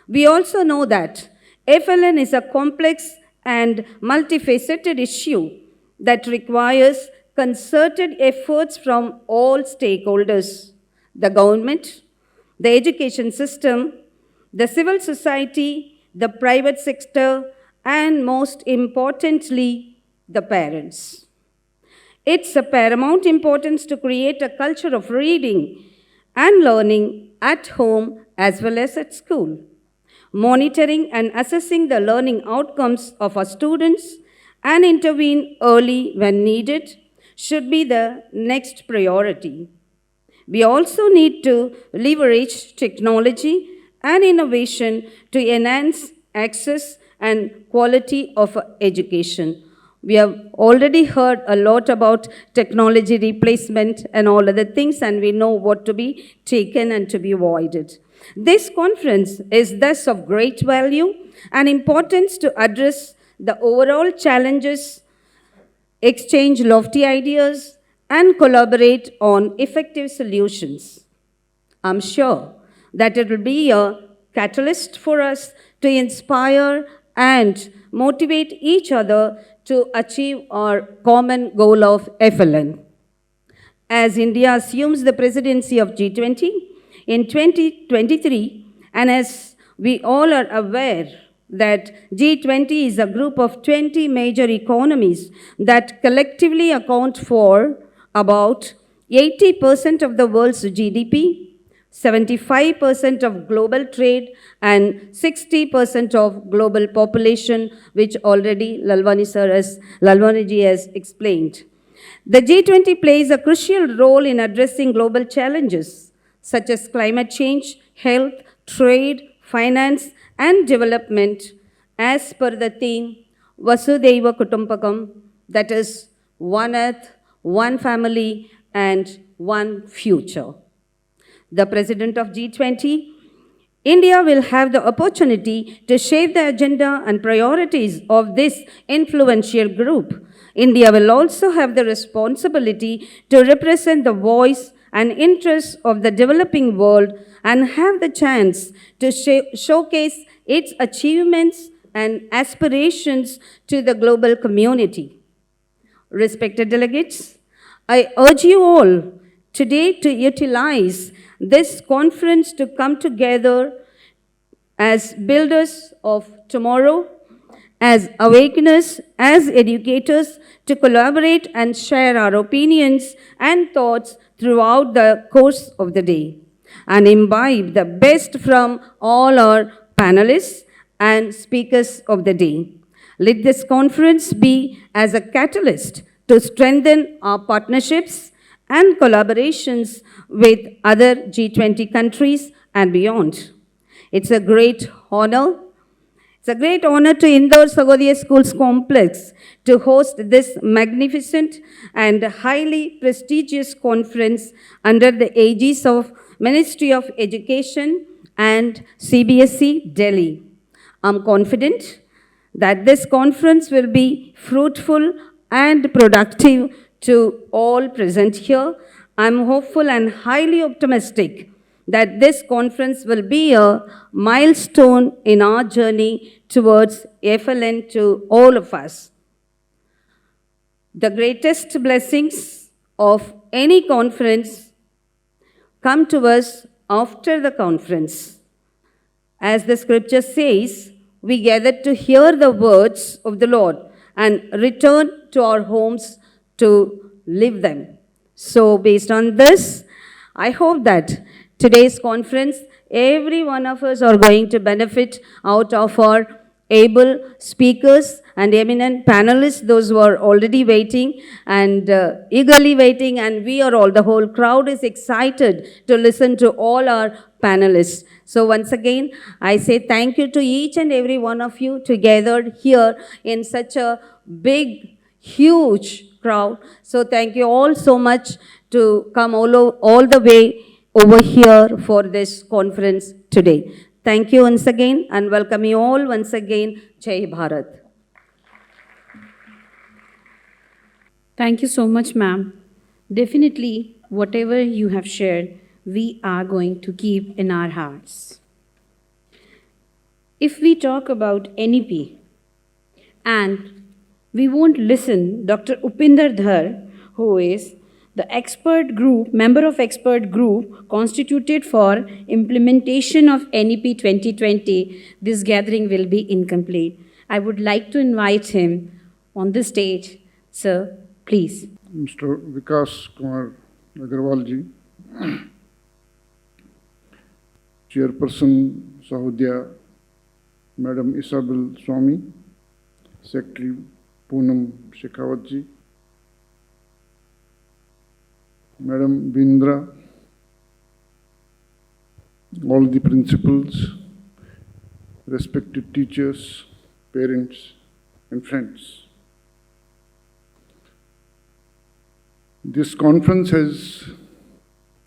we also know that FLN is a complex and multifaceted issue that requires concerted efforts from all stakeholders: the government, the education system, the civil society, the private sector, and most importantly, the parents. It's of paramount importance to create a culture of reading and learning at home as well as at school. Monitoring and assessing the learning outcomes of our students and intervene early when needed should be the next priority. We also need to leverage technology and innovation to enhance access and quality of education. We have already heard a lot about technology replacement and all other things, and we know what to be taken and to be avoided. This conference is thus of great value and importance to address the overall challenges, exchange lofty ideas, and collaborate on effective solutions. I'm sure that it will be a catalyst for us to inspire and motivate each other to achieve our common goal of FLN. As India assumes the presidency of G20 in 2023, and as we all are aware that G20 is a group of 20 major economies that collectively account for about 80% of the world's GDP, 75% of global trade, and 60% of global population, which already Lalwani ji has explained. The G20 plays a crucial role in addressing global challenges such as climate change, health, trade, finance, and development, as per the theme Vasudhaiva Kutumbakam, that is, one earth, one family, and one future. The president of G20, India will have the opportunity to shape the agenda and priorities of this influential group. India will also have the responsibility to represent the voice and interests of the developing world and have the chance to showcase its achievements and aspirations to the global community. Respected delegates, I urge you all today to utilize this conference to come together as builders of tomorrow, as awakeners, as educators, to collaborate and share our opinions and thoughts throughout the course of the day, and imbibe the best from all our panelists and speakers of the day. Let this conference be as a catalyst to strengthen our partnerships and collaborations with other G20 countries and beyond. It's a great honor. It's a great honor to Indore Sahodaya Schools Complex to host this magnificent and highly prestigious conference under the aegis of Ministry of Education and CBSE Delhi. I'm confident that this conference will be fruitful and productive to all present here. I'm hopeful and highly optimistic that this conference will be a milestone in our journey towards FLN to all of us. The greatest blessings of any conference come to us after the conference. As the scripture says, we gathered to hear the words of the Lord and return to our homes to live them. So, based on this, I hope that today's conference, every one of us are going to benefit out of our able speakers and eminent panelists, those who are already waiting and eagerly waiting, and we are all, the whole crowd is excited to listen to all our panelists. So once again, I say thank you to each and every one of you together here in such a big, huge crowd. So thank you all so much to come all the way over here for this conference today. Thank you once again and welcome you all once again. Jai Bharat. Thank you so much, ma'am. Definitely, whatever you have shared, we are going to keep in our hearts. If we talk about NEP, and we won't listen Dr. Upinder Dhar, who is the expert group, member of expert group constituted for implementation of NEP 2020, this gathering will be incomplete. I would like to invite him on the stage. Sir, please. Mr. Vikas Kumar Agarwal ji, Chairperson Sahodaya, Madam Isabel Swami, Secretary Poonam Shekhawat ji, Madam Bindra, all the principals, respected teachers, parents, and friends. This conference has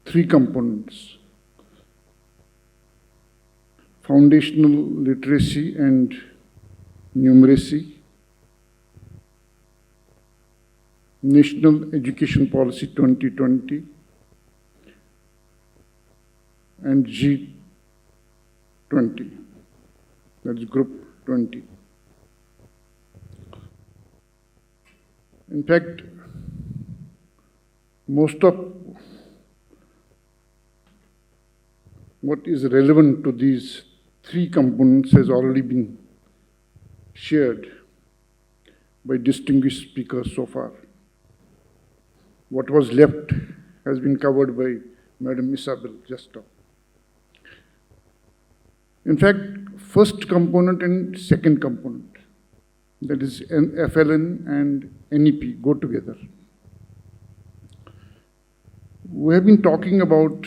three components: foundational literacy and numeracy, National Education Policy 2020, and G20, that's Group 20. In fact, most of what is relevant to these three components has already been shared by distinguished speakers so far. What was left has been covered by Madam Isabel just now. In fact, first component and second component, that is FLN and NEP, go together. We have been talking about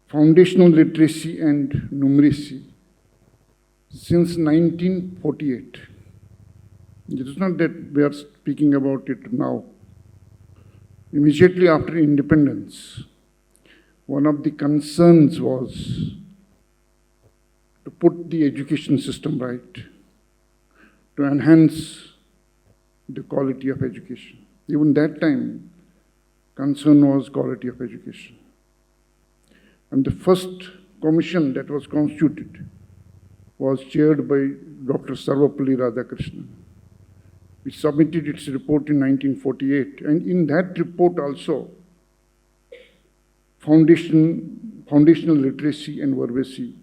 foundational literacy and numeracy since 1948. It is not that we are speaking about it now. Immediately after independence, one of the concerns was to put the education system right, to enhance the quality of education. Even that time, concern was quality of education. And the first commission that was constituted was chaired by Dr. Sarvapalli Radhakrishnan, which submitted its report in 1948. And in that report also, foundational literacy and numeracy,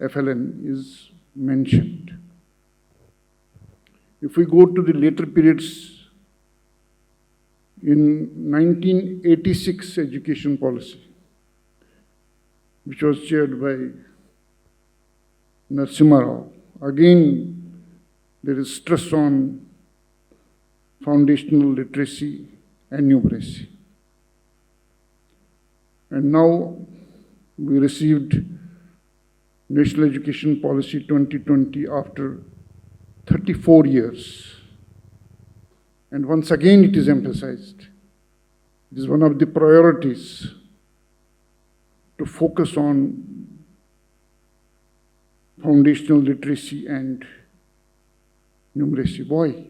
FLN, is mentioned. If we go to the later periods, in 1986 education policy, which was chaired by Narasimha Rao, again there is stress on foundational literacy and numeracy. And now we received National Education Policy 2020 after 34 years. And once again it is emphasized. It is one of the priorities to focus on foundational literacy and numeracy. Why?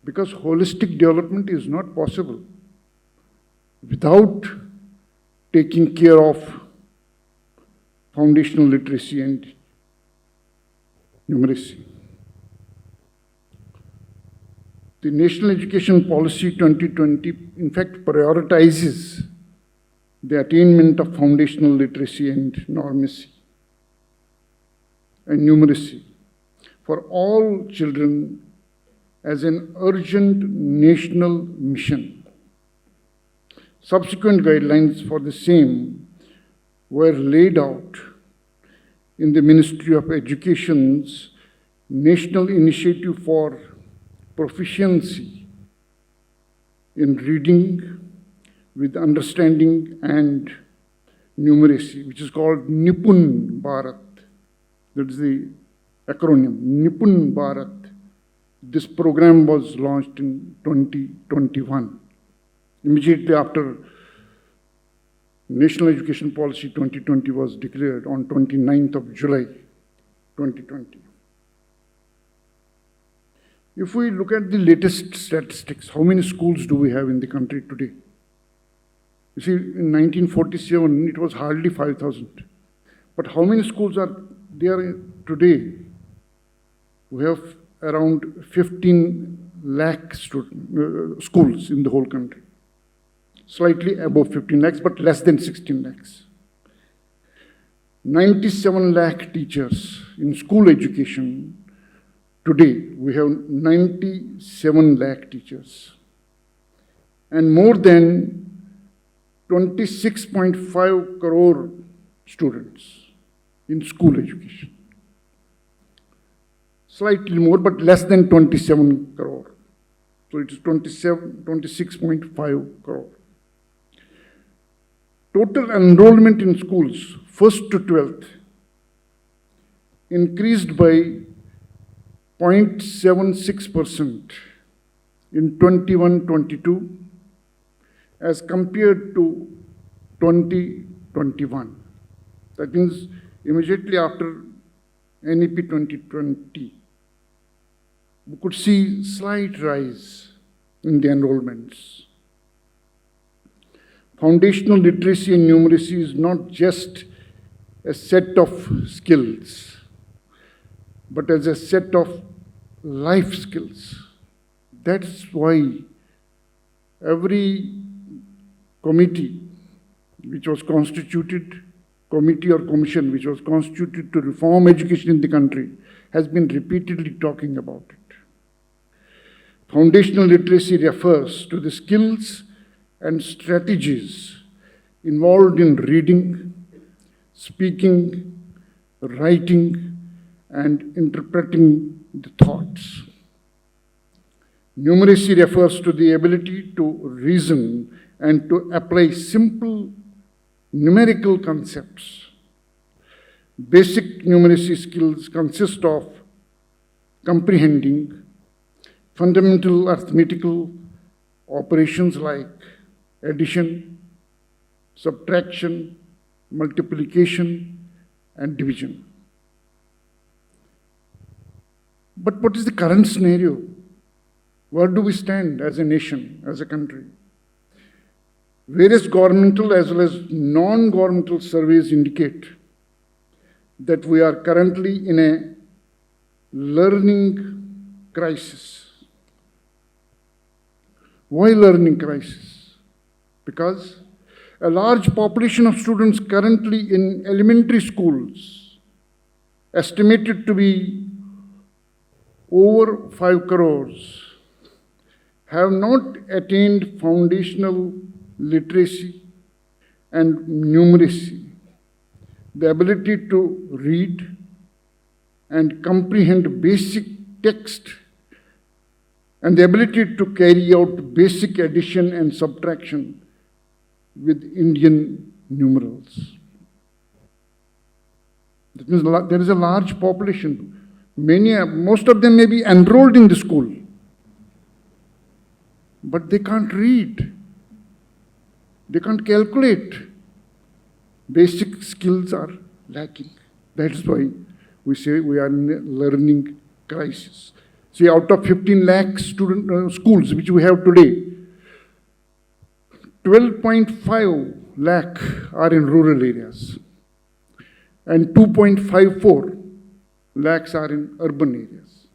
Because holistic development is not possible without taking care of foundational literacy and numeracy. The National Education Policy 2020, in fact, prioritizes the attainment of foundational literacy and normacy and numeracy for all children as an urgent national mission. Subsequent guidelines for the same were laid out in the Ministry of Education's National Initiative for Proficiency in Reading with Understanding and Numeracy, which is called Nipun Bharat. That is the acronym, Nipun Bharat. This program was launched in 2021, immediately after National Education Policy 2020 was declared on 29th of July 2020. If we look at the latest statistics, how many schools do we have in the country today? You see, in 1947, it was hardly 5,000. But how many schools are there today? We have around 15 lakh schools in the whole country. Slightly above 15 lakhs, but less than 16 lakhs. 97 lakh teachers in school education. Today, we have 97 lakh teachers. And more than 26.5 crore students in school education. Slightly more, but less than 27 crore. So it is 26.5 crore. Total enrollment in schools, 1st to 12th, increased by 0.76% in 21-22 as compared to 2021. That means immediately after NEP 2020, we could see slight rise in the enrollments. Foundational literacy and numeracy is not just a set of skills, but as a set of life skills. That's why every committee which was constituted, committee or commission which was constituted to reform education in the country has been repeatedly talking about it. Foundational literacy refers to the skills and strategies involved in reading, speaking, writing, and interpreting the thoughts. Numeracy refers to the ability to reason and to apply simple numerical concepts. Basic numeracy skills consist of comprehending fundamental arithmetical operations like addition, subtraction, multiplication, and division. But what is the current scenario? Where do we stand as a nation, as a country? Various governmental as well as non-governmental surveys indicate that we are currently in a learning crisis. Why learning crisis? Because a large population of students currently in elementary schools, estimated to be over 5 crores, have not attained foundational literacy and numeracy, the ability to read and comprehend basic text, and the ability to carry out basic addition and subtraction with Indian numerals. That means there is a large population. Most of them may be enrolled in the school, but they can't read. They can't calculate. Basic skills are lacking. That's why we say we are in a learning crisis. See, out of 15 lakh schools which we have today, 12.5 lakh are in rural areas and 2.54 lakhs are in urban areas.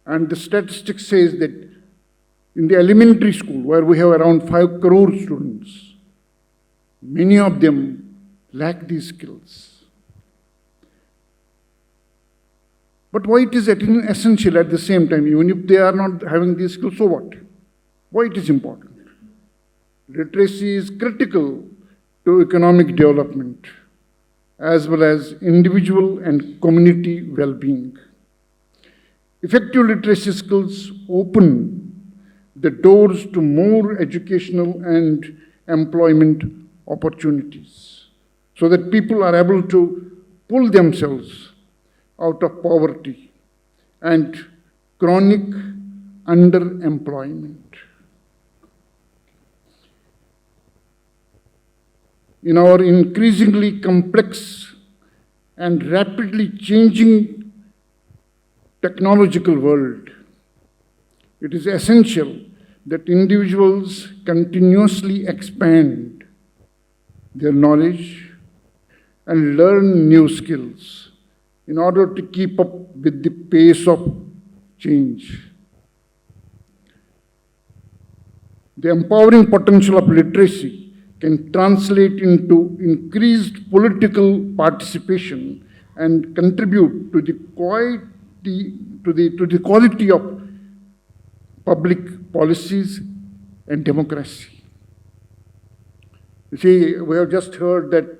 And the statistics says that in the elementary school, where we have around 5 crore students, many of them lack these skills. But why it is essential at the same time, even if they are not having these skills, so what? Why it is important? Literacy is critical to economic development as well as individual and community well-being. Effective literacy skills open the doors to more educational and employment opportunities so that people are able to pull themselves out of poverty and chronic underemployment. In our increasingly complex and rapidly changing technological world, it is essential that individuals continuously expand their knowledge and learn new skills in order to keep up with the pace of change. The empowering potential of literacy can translate into increased political participation and contribute to the quality of public policies and democracy. You see, we have just heard that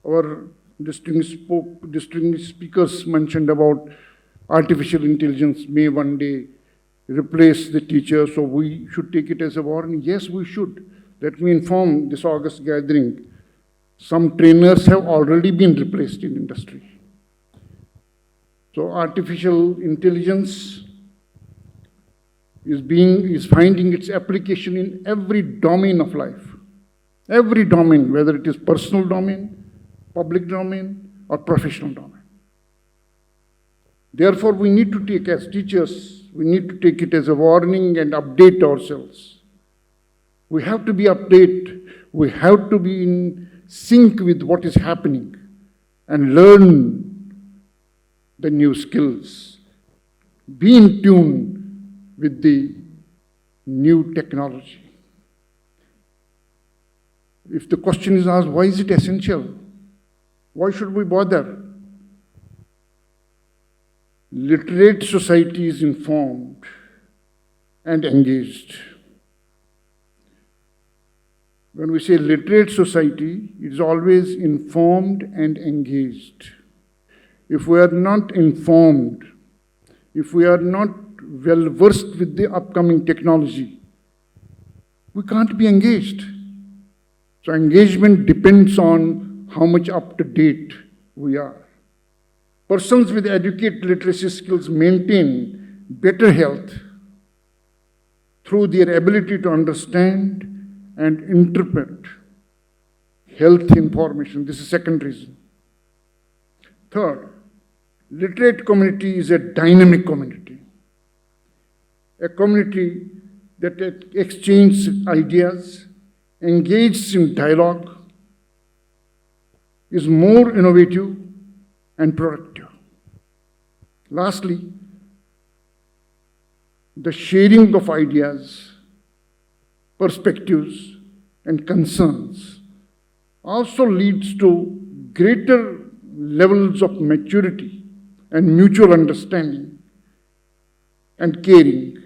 our distinguished speakers mentioned about artificial intelligence may one day replace the teacher, so we should take it as a warning. Yes, we should. Let me inform this August gathering, some trainers have already been replaced in industry. So artificial intelligence is finding its application in every domain of life. Every domain, whether it is personal domain, public domain, or professional domain. Therefore, we need to take, as teachers, we need to take it as a warning and update ourselves. We have to be updated. We have to be in sync with what is happening and learn the new skills. Be in tune with the new technology. If the question is asked, why is it essential? Why should we bother? Literate society is informed and engaged. When we say literate society, it is always informed and engaged. If we are not informed, if we are not well versed with the upcoming technology, we can't be engaged. So engagement depends on how much up to date we are. Persons with adequate literacy skills maintain better health through their ability to understand and interpret health information. This is the second reason. Third, literate community is a dynamic community. A community that exchanges ideas, engages in dialogue, is more innovative and productive. Lastly, the sharing of ideas, perspectives, and concerns also leads to greater levels of maturity and mutual understanding and caring,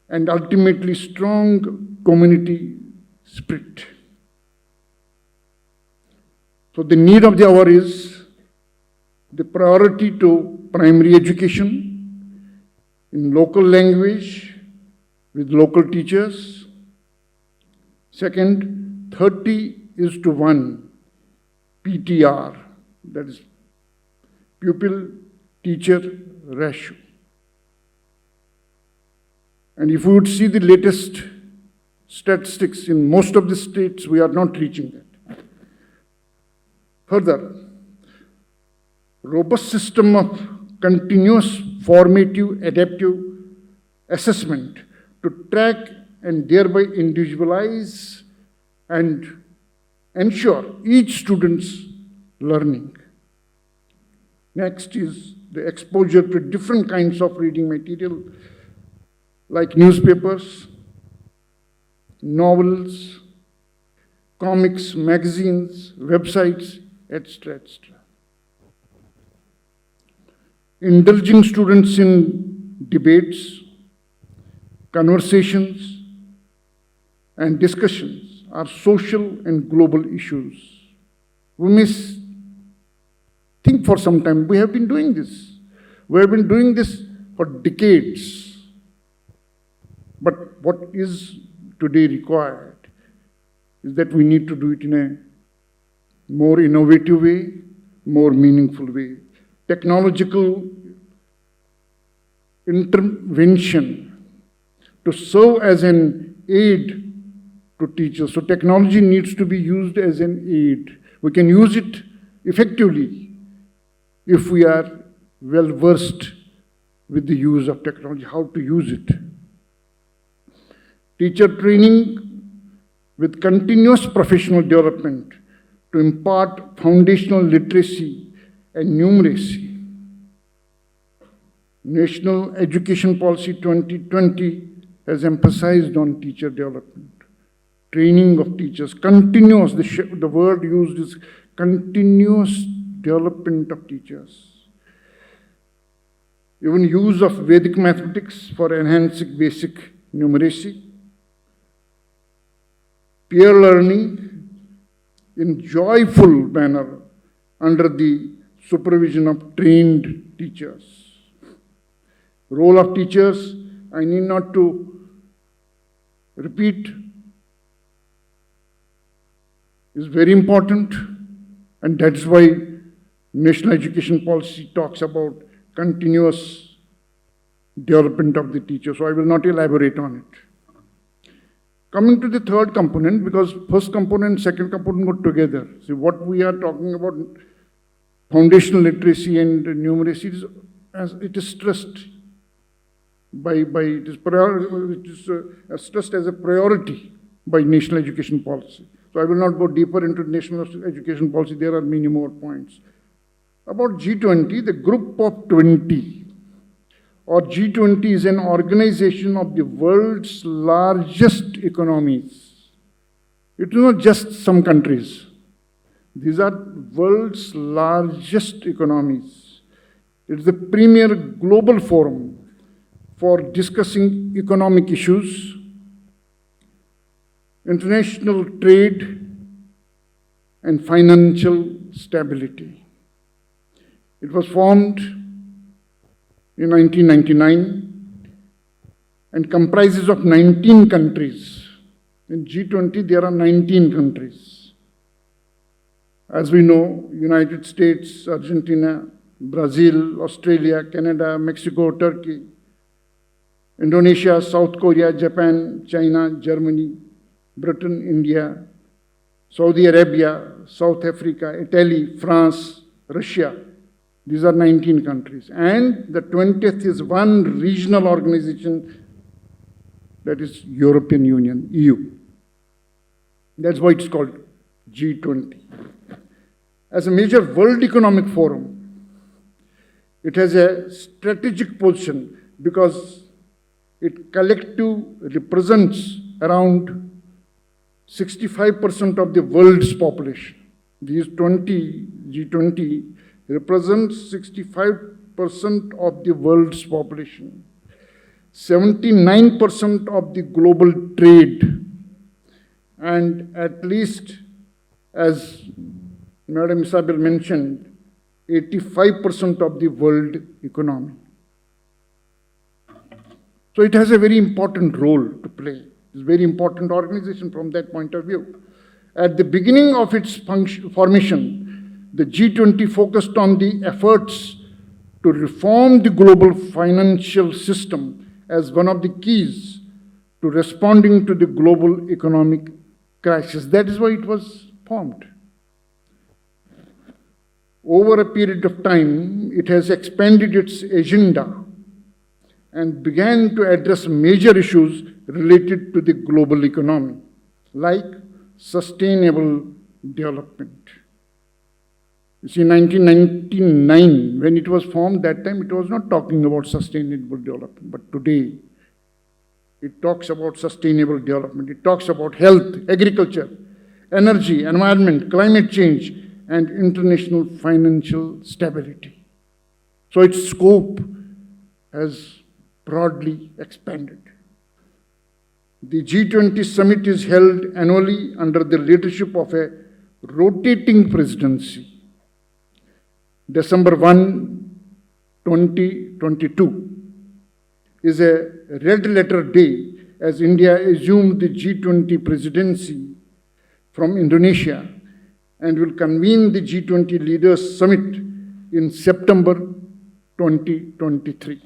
and ultimately strong community spirit. So the need of the hour is the priority to primary education in local language with local teachers. Second, 30:1 PTR, that is pupil-teacher ratio. And if we would see the latest statistics, in most of the states, we are not reaching that. Further, robust system of continuous formative adaptive assessment to track and thereby individualize and ensure each student's learning. Next is the exposure to different kinds of reading material like newspapers, novels, comics, magazines, websites, etc., etc. Indulging students in debates, conversations, and discussions are social and global issues. We may think for some time, we have been doing this. We have been doing this for decades. But what is today required is that we need to do it in a more innovative way, more meaningful way. Technological intervention to serve as an aid to teachers. So technology needs to be used as an aid. We can use it effectively if we are well versed with the use of technology, how to use it. Teacher training with continuous professional development to impart foundational literacy and numeracy. National Education Policy 2020 has emphasized on teacher development, training of teachers, continuous, the word used is continuous development of teachers. Even use of Vedic mathematics for enhancing basic numeracy. Peer learning in joyful manner under the supervision of trained teachers. Role of teachers, I need not to repeat, is very important, and that's why National Education Policy talks about continuous development of the teacher. So I will not elaborate on it. Coming to the third component, because first component and second component go together. See, what we are talking about, foundational literacy and numeracy, it is stressed stressed as a priority by National Education Policy. So I will not go deeper into National Education Policy. There are many more points. About G20, the Group of 20, or G20 is an organization of the world's largest economies. It is not just some countries. These are world's largest economies. It is the premier global forum for discussing economic issues, international trade, and financial stability. It was formed in 1999 and comprises of 19 countries. In G20, there are 19 countries. As we know, United States, Argentina, Brazil, Australia, Canada, Mexico, Turkey, Indonesia, South Korea, Japan, China, Germany, Britain, India, Saudi Arabia, South Africa, Italy, France, Russia. These are 19 countries. And the 20th is one regional organization, that is European Union, EU. That's why it's called G20. As a major world economic forum, it has a strategic position because it collectively represents around 65% of the world's population. These G20 represents 65% of the world's population, 79% of the global trade, and at least, as Madam Isabel mentioned, 85% of the world economy. So it has a very important role to play. It's a very important organization from that point of view. At the beginning of its formation, the G20 focused on the efforts to reform the global financial system as one of the keys to responding to the global economic crisis. That is why it was formed. Over a period of time, it has expanded its agenda and began to address major issues related to the global economy, like sustainable development. You see, 1999, when it was formed, that time it was not talking about sustainable development, but today It talks about sustainable development. It talks about health, agriculture, energy, environment, climate change, and international financial stability. So its scope has broadly expanded. The G20 summit is held annually under the leadership of a rotating presidency. December 1, 2022 is a red letter day as India assumed the G20 presidency from Indonesia and will convene the G20 Leaders Summit in September 2023.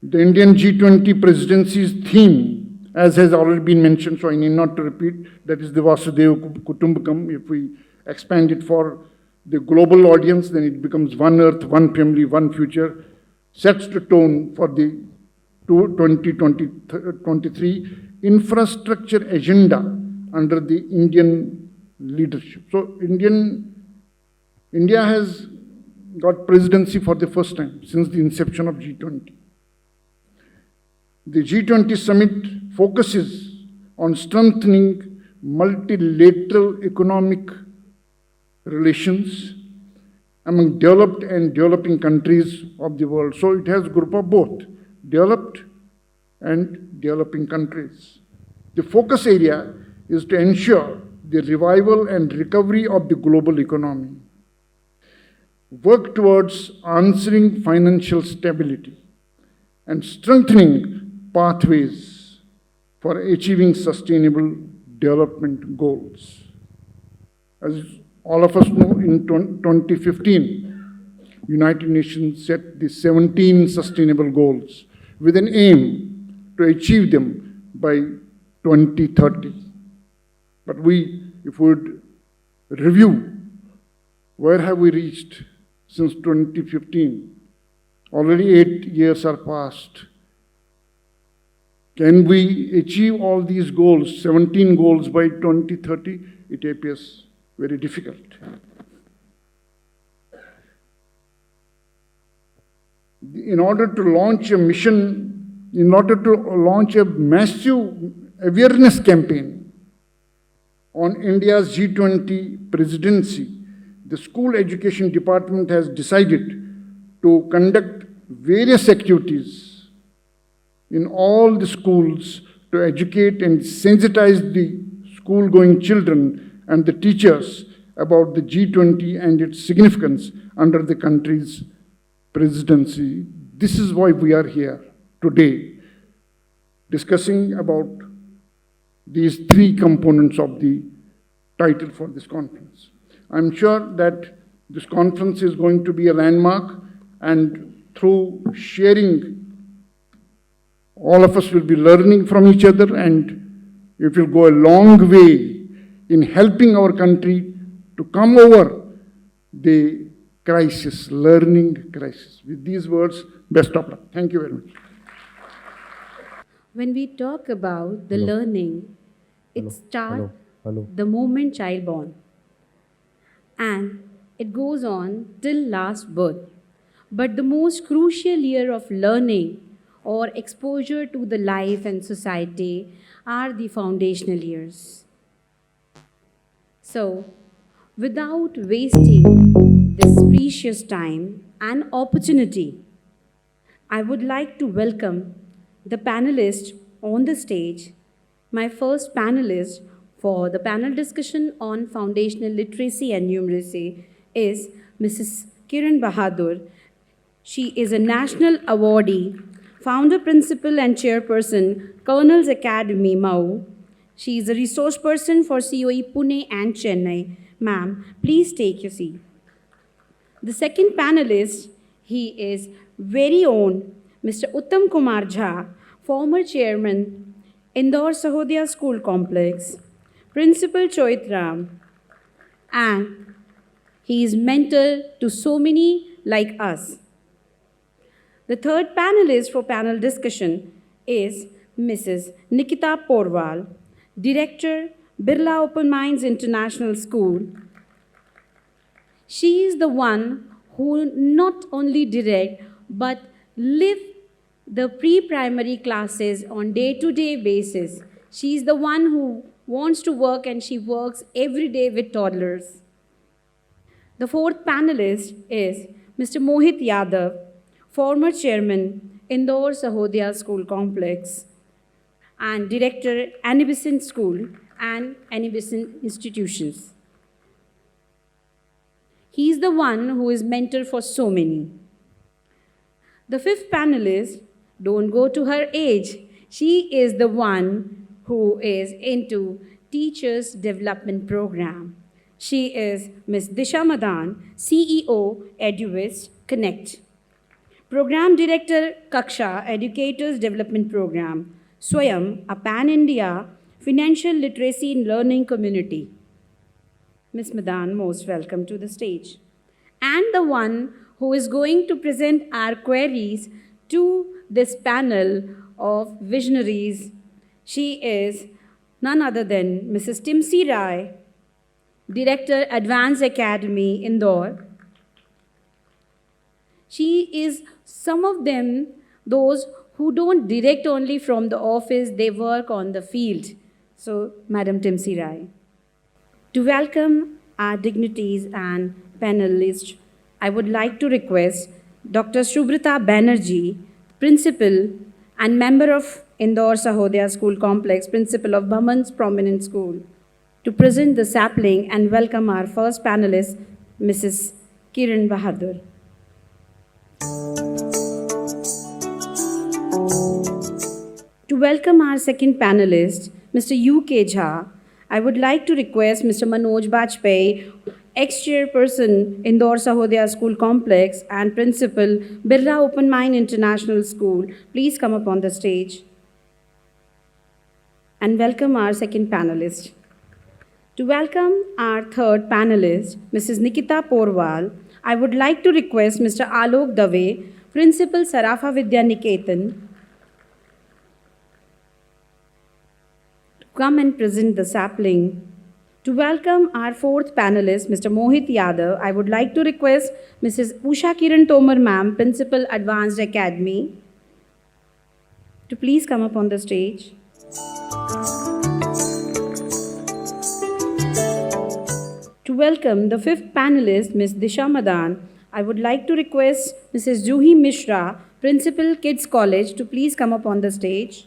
The Indian G20 presidency's theme, as has already been mentioned, so I need not to repeat, that is the Vasudhaiva Kutumbakam. If we expand it for the global audience, then it becomes one earth, one family, one future, sets the tone for the 2023 infrastructure agenda under the Indian leadership. So India has got presidency for the first time since the inception of G20. The G20 summit focuses on strengthening multilateral economic relations among developed and developing countries of the world. So it has a group of both developed and developing countries. The focus area is to ensure the revival and recovery of the global economy, work towards answering financial stability, and strengthening pathways for achieving sustainable development goals. As all of us know, in 2015, United Nations set the 17 sustainable goals with an aim to achieve them by 2030. But if we would review, where have we reached since 2015? Already 8 years are passed. Can we achieve all these goals, 17 goals by 2030? It appears very difficult. In order to launch a mission, in order to launch a massive awareness campaign on India's G20 presidency, the School Education Department has decided to conduct various activities in all the schools to educate and sensitize the school-going children and the teachers about the G20 and its significance under the country's presidency. This is why we are here today, discussing about these three components of the title for this conference. I'm sure that this conference is going to be a landmark, and through sharing, all of us will be learning from each other, and it will go a long way in helping our country to come over the crisis, learning crisis. With these words, best of luck. Thank you very much. When we talk about the learning, it starts the moment child born, and it goes on till last birth. But the most crucial year of learning or exposure to the life and society are the foundational years. So, without wasting this precious time and opportunity, I would like to welcome the panelists on the stage. My first panelist for the panel discussion on foundational literacy and numeracy is Mrs. Kiran Bahadur. She is a national awardee, founder, principal, and chairperson, Colonel's Academy, Mau. She is a resource person for COE Pune and Chennai. Ma'am, please take your seat. The second panelist, he is very own Mr. Uttam Kumar Jha, former chairman, Indore Sahodaya School Complex, Principal Choitram, and he is mentor to so many like us. The third panelist for panel discussion is Mrs. Nikita Porwal, Director, Birla Open Minds International School. She is the one who not only direct but live the pre-primary classes on day-to-day basis. She's the one who wants to work and she works every day with toddlers. The fourth panelist is Mr. Mohit Yadav, former chairman, Indore Sahodaya School Complex, and director, Anibison School and Anibison Institutions. He is the one who is mentor for so many. The fifth panelist, don't go to her age. She is the one who is into Teachers Development Program. She is Ms. Disha Madan, CEO, EduWist Connect. Program Director, Kaksha, Educators Development Program. Swayam, a pan-India financial literacy and learning community. Ms. Madan, most welcome to the stage. And the one who is going to present our queries to this panel of visionaries. She is none other than Mrs. Timsi Rai, Director, Advanced Academy, Indore. She is some of them, those who don't direct only from the office, they work on the field. So, Madam Timsi Rai. To welcome our dignitaries and panelists, I would like to request Dr. Shubhrita Banerjee, Principal and member of Indore Sahodaya School Complex, Principal of Bhaman's Prominent School, to present the sapling and welcome our first panelist, Mrs. Kiran Bahadur. To welcome our second panelist, Mr. U.K. Jha, I would like to request Mr. Manoj Bajpayee, ex-chairperson, Indore Sahodaya School Complex and Principal, Birla Open Mind International School, please come up on the stage. And welcome our second panelist. To welcome our third panelist, Mrs. Nikita Porwal, I would like to request Mr. Alok Dave, Principal, Sarafa Vidya Niketan, to come and present the sapling. To welcome our fourth panelist, Mr. Mohit Yadav, I would like to request Mrs. Usha Kiran Tomar ma'am, Principal, Advanced Academy, to please come up on the stage. To welcome the fifth panelist, Ms. Disha Madan, I would like to request Mrs. Juhi Mishra, Principal, Kids College, to please come up on the stage.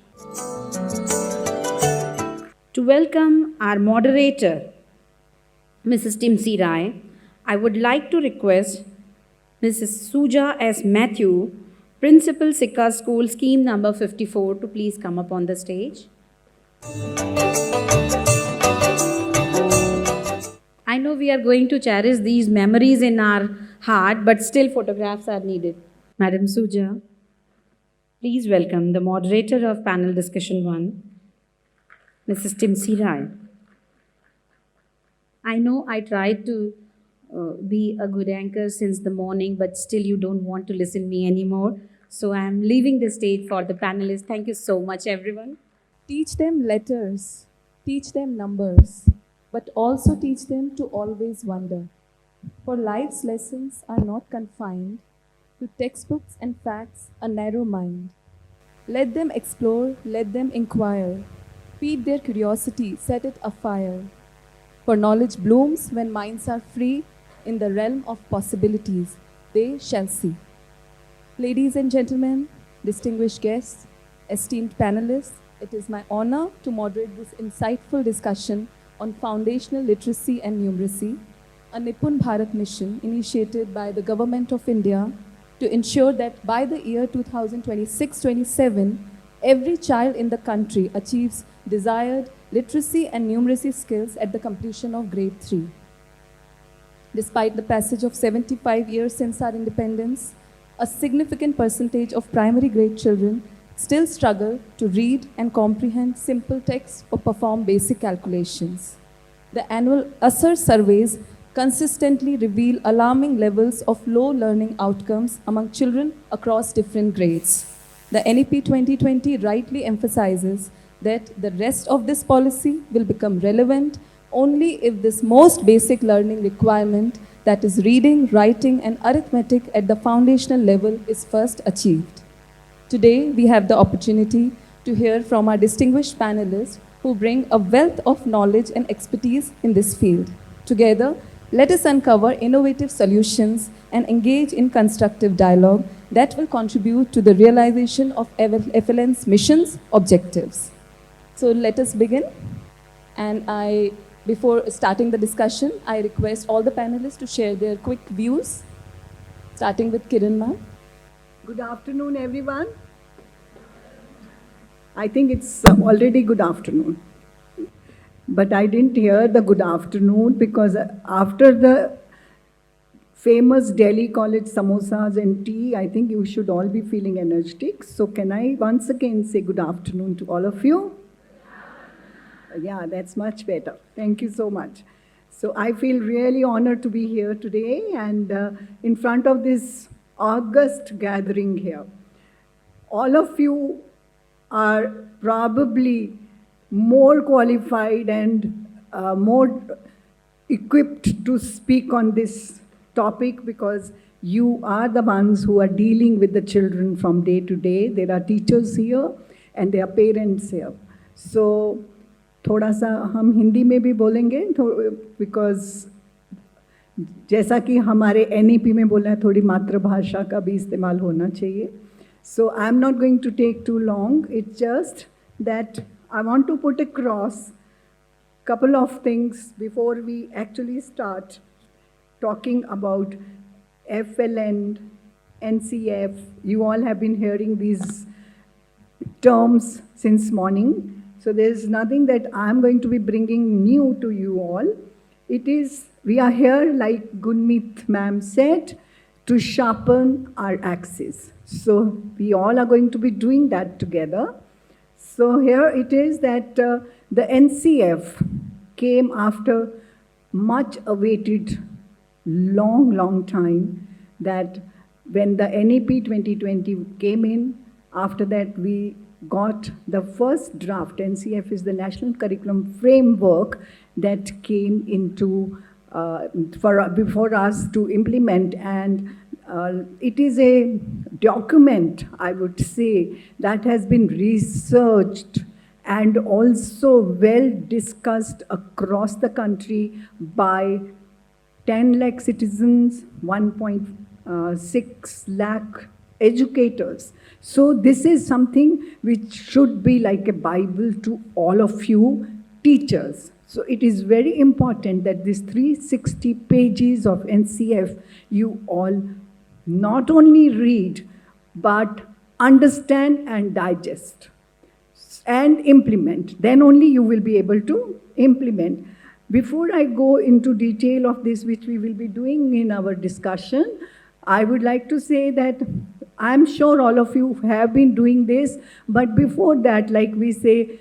To welcome our moderator, Mrs. Timsi Rai, I would like to request Mrs. Suja S. Matthew, Principal, Sikka School, Scheme number 54, to please come up on the stage. I know we are going to cherish these memories in our heart, but still photographs are needed. Madam Suja, please welcome the moderator of panel discussion 1, Mrs. Timsi Rai. I know I tried to be a good anchor since the morning, but still you don't want to listen to me anymore. So I am leaving the stage for the panelists. Thank you so much, everyone. Teach them letters, teach them numbers, but also teach them to always wonder. For life's lessons are not confined to textbooks and facts, a narrow mind. Let them explore, let them inquire. Feed their curiosity, set it afire. For knowledge blooms when minds are free in the realm of possibilities. They shall see. Ladies and gentlemen, distinguished guests, esteemed panelists, it is my honor to moderate this insightful discussion on foundational literacy and numeracy, a Nipun Bharat mission initiated by the Government of India to ensure that by the year 2026-27, every child in the country achieves desired literacy and numeracy skills at the completion of grade 3. Despite the passage of 75 years since our independence, a significant percentage of primary grade children still struggle to read and comprehend simple text or perform basic calculations. The annual ASER surveys consistently reveal alarming levels of low learning outcomes among children across different grades. The NEP 2020 rightly emphasizes that the rest of this policy will become relevant only if this most basic learning requirement, that is reading, writing, and arithmetic at the foundational level, is first achieved. Today, we have the opportunity to hear from our distinguished panelists who bring a wealth of knowledge and expertise in this field. Together, let us uncover innovative solutions and engage in constructive dialogue that will contribute to the realization of FLN's mission's objectives. So let us begin. And before starting the discussion, I request all the panelists to share their quick views, starting with Kiran ma'am. Good afternoon, everyone. I think it's already good afternoon. But I didn't hear the good afternoon because after the famous Delhi college samosas and tea, I think you should all be feeling energetic. So can I once again say good afternoon to all of you? Yeah, that's much better. Thank you so much. So I feel really honored to be here today and in front of this august gathering here. All of you are probably more qualified and more equipped to speak on this topic because you are the ones who are dealing with the children from day to day. There are teachers here and there are parents here. So थोड़ा सा हम हिंदी में भी बोलेंगे because जैसा कि हमारे NEP में बोला है थोड़ी मातृभाषा का भी इस्तेमाल होना चाहिए. So I'm not going to take too long. It's just that I want to put across a couple of things before we actually start talking about FLN, NCF. You all have been hearing these terms since morning. So there's nothing that I'm going to be bringing new to you all. We are here, like Gunmeet ma'am said, to sharpen our axes. So we all are going to be doing that together. So here it is that the NCF came after much awaited long time, that when the NEP 2020 came in, after that we got the first draft. NCF is the National Curriculum Framework that came into before us to implement, and it is a document, I would say, that has been researched and also well discussed across the country by 10 lakh citizens, 1.6 lakh educators. So this is something which should be like a Bible to all of you teachers. So it is very important that these 360 pages of NCF you all not only read, but understand and digest and implement. Then only you will be able to implement. Before I go into detail of this, which we will be doing in our discussion, I would like to say that I'm sure all of you have been doing this, but before that, like we say,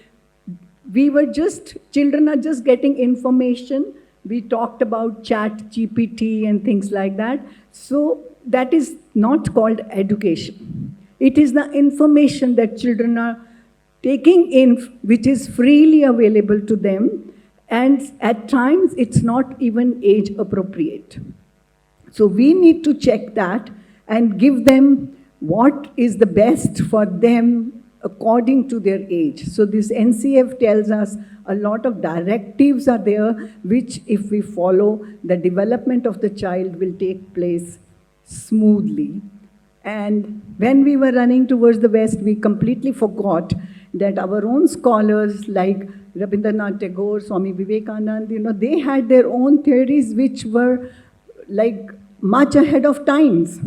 children are just getting information. We talked about ChatGPT and things like that. So that is not called education. It is the information that children are taking in, which is freely available to them. And at times, it's not even age appropriate. So we need to check that and give them what is the best for them according to their age. So this NCF tells us a lot of directives are there, which if we follow, the development of the child will take place smoothly. And when we were running towards the West, we completely forgot that our own scholars like Rabindranath Tagore, Swami Vivekananda, they had their own theories which were like much ahead of times.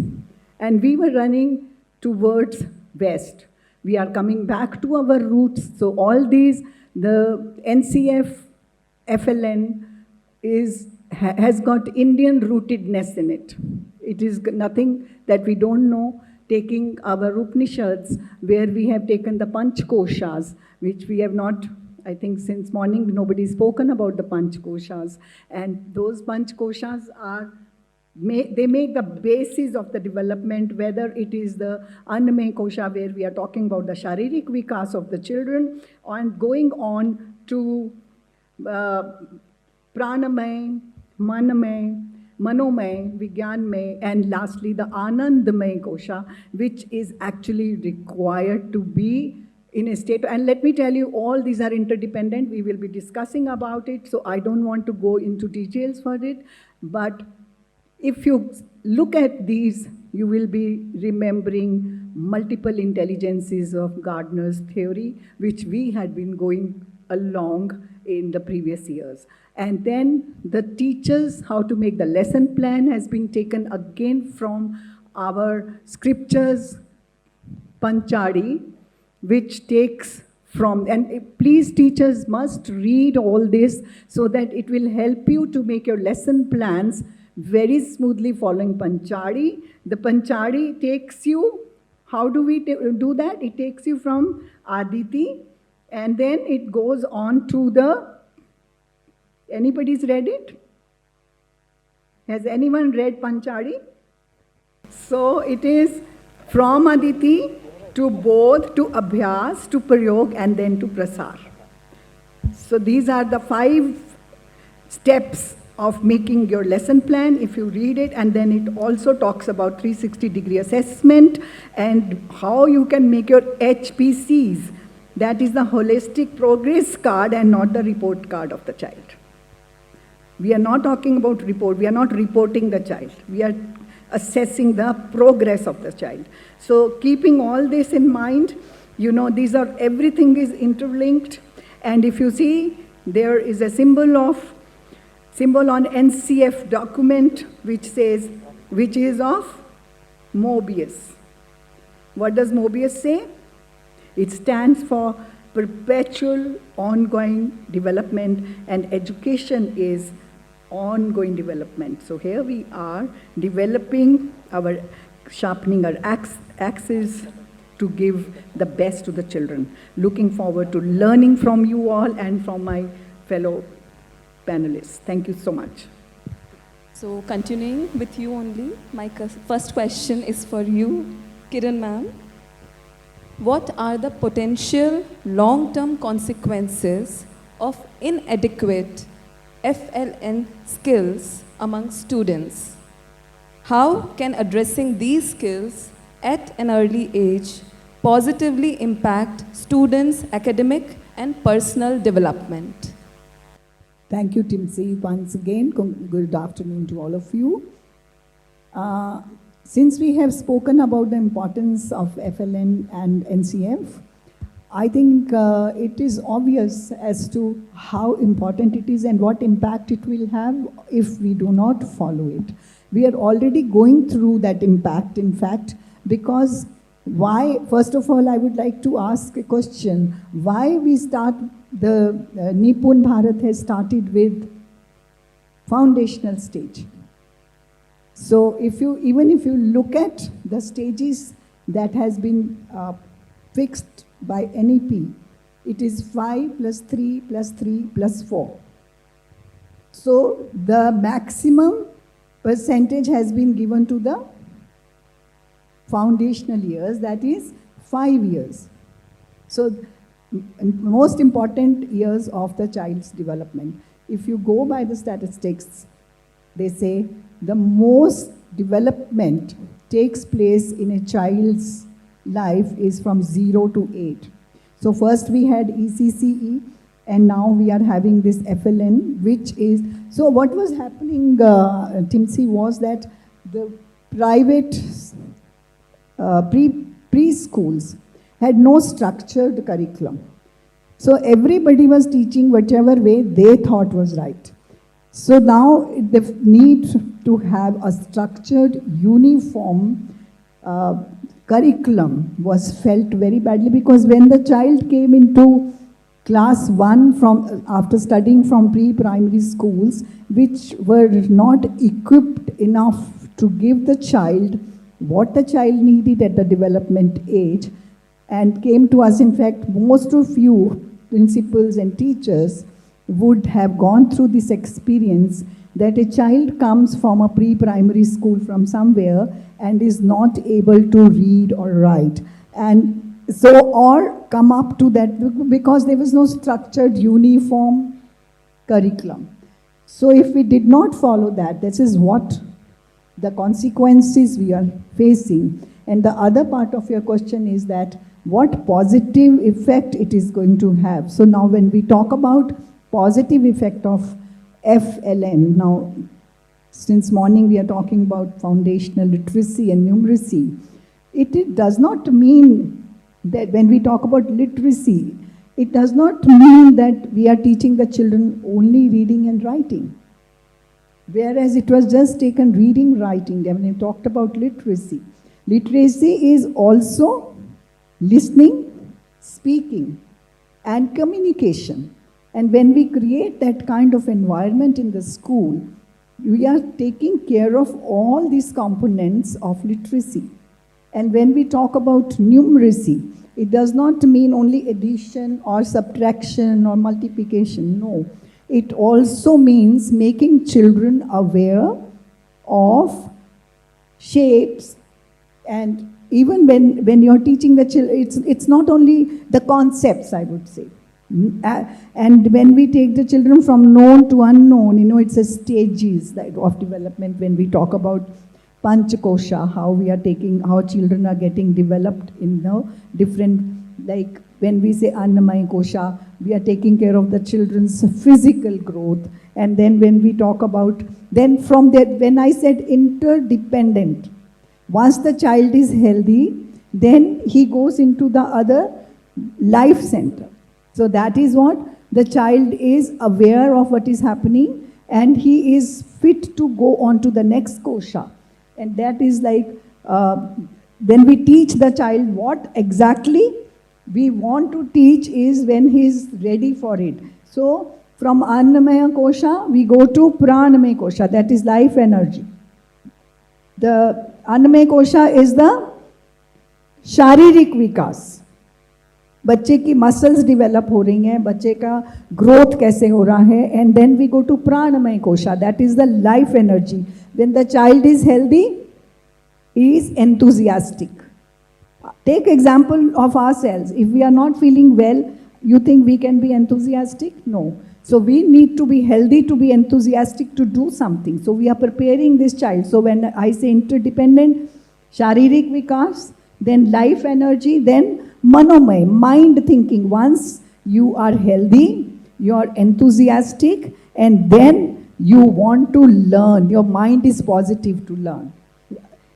And we were running towards West. We are coming back to our roots. So all these, the NCF, FLN has got Indian rootedness in it. It is nothing that we don't know. Taking our Upanishads, where we have taken the Panchkoshas, which we have not, I think since morning, nobody's spoken about the Panchkoshas. And those Panchkoshas they make the basis of the development, whether it is the Annamay Kosha, where we are talking about the Sharirik Vikas of the children, and going on to Pranamay, Manamay, Manomay, Vigyanmay, and lastly the Anandamay Kosha, which is actually required to be in a state. And let me tell you, all these are interdependent. We will be discussing about it, so I don't want to go into details for it. But if you look at these, you will be remembering multiple intelligences of Gardner's theory, which we had been going along in the previous years. And then the teachers, how to make the lesson plan has been taken again from our scriptures, Panchadi, which takes from, and please teachers must read all this so that it will help you to make your lesson plans very smoothly following Panchadi. The Panchadi takes you, how do we do that? It takes you from Aditi and then it goes on to the, anybody's read it? Has anyone read Panchadi? So it is from Aditi to Bodh, to Abhyas, to Prayog, and then to Prasar. So these are the 5 steps of making your lesson plan if you read it, and then it also talks about 360-degree assessment and how you can make your HPCs. That is the holistic progress card and not the report card of the child. We are not talking about report. We are not reporting the child. We are assessing the progress of the child. So keeping all this in mind, you know, these are, everything is interlinked. And if you see, there is a symbol on NCF document which says, which is of Mobius. What does Mobius say? It stands for perpetual ongoing development, and education is ongoing development. So here we are developing our, sharpening our axes to give the best to the children. Looking forward to learning from you all and from my fellow panelists. Thank you so much. So continuing with you only, my first question is for you, Kiran ma'am. What are the potential long-term consequences of inadequate FLN skills among students? How can addressing these skills at an early age positively impact students' academic and personal development? Thank you, Timsi. Once again, good afternoon to all of you. Since we have spoken about the importance of FLN and NCF, I think it is obvious as to how important it is and what impact it will have if we do not follow it. We are already going through that impact, in fact, because why, first of all, I would like to ask a question. Why we start, the Nipun Bharat has started with foundational stage. So even if you look at the stages that has been fixed by NEP, it is 5 plus 3 plus 3 plus 4. So the maximum percentage has been given to the foundational years, that is 5 years. So most important years of the child's development. If you go by the statistics, they say the most development takes place in a child's life is from 0 to 8. So first we had ECCE and now we are having this FLN, which is, so what was happening, Timsi, was that the private preschools had no structured curriculum. So everybody was teaching whichever way they thought was right. So now the need to have a structured, uniform curriculum was felt very badly, because when the child came into class 1 after studying from pre-primary schools, which were not equipped enough to give the child what the child needed at the development age, and came to us, in fact, most of you principals and teachers would have gone through this experience that a child comes from a pre-primary school from somewhere and is not able to read or write. And so, or come up to that because there was no structured uniform curriculum. So if we did not follow that, this is what the consequences we are facing. And the other part of your question is that what positive effect it is going to have. So now when we talk about positive effect of FLN, now since morning we are talking about foundational literacy and numeracy, it does not mean that when we talk about literacy, it does not mean that we are teaching the children only reading and writing. Whereas it was just taken reading, writing, when we talked about literacy. Literacy is also listening, speaking, and communication. And when we create that kind of environment in the school, we are taking care of all these components of literacy. And when we talk about numeracy, it does not mean only addition or subtraction or multiplication, no. It also means making children aware of shapes, and even when you're teaching the children, it's not only the concepts, I would say. And when we take the children from known to unknown, it's a stages of development. When we talk about Panchakosha, how children are getting developed in different, like when we say Annamaya Kosha, we are taking care of the children's physical growth. And then when we talk about, then from that, when I said interdependent, once the child is healthy, then he goes into the other life center. So that is what the child is aware of what is happening, and he is fit to go on to the next kosha. And that is like, when we teach the child what exactly we want to teach is when he is ready for it. So from Annamaya Kosha, we go to Pranamaya Kosha, that is life energy. The Annamaya Kosha is the Sharirik Vikas. बच्चे की muscles develop हो रही हैं, बच्चे का growth कैसे हो रहा है, and then we go to pranamaya kosha, that is the life energy. When the child is healthy, he is enthusiastic. Take example of ourselves. If we are not feeling well, you think we can be enthusiastic? No. So we need to be healthy to be enthusiastic to do something. So we are preparing this child. So when I say interdependent, sharirik vikas, then life energy, then manomay, mind thinking. Once you are healthy, you are enthusiastic, and then you want to learn. Your mind is positive to learn.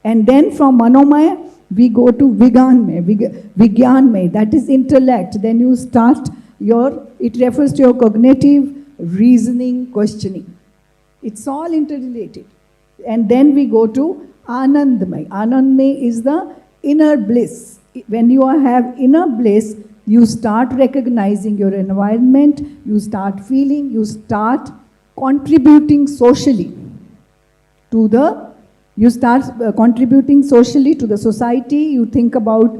And then from manomay, we go to vigyanmay, that is intellect. Then you start it refers to your cognitive, reasoning, questioning. It's all interrelated. And then we go to anandmay. Anandmay is the inner bliss. When you have inner bliss, you start recognizing your environment, you start feeling, you start contributing socially to the, society. You think about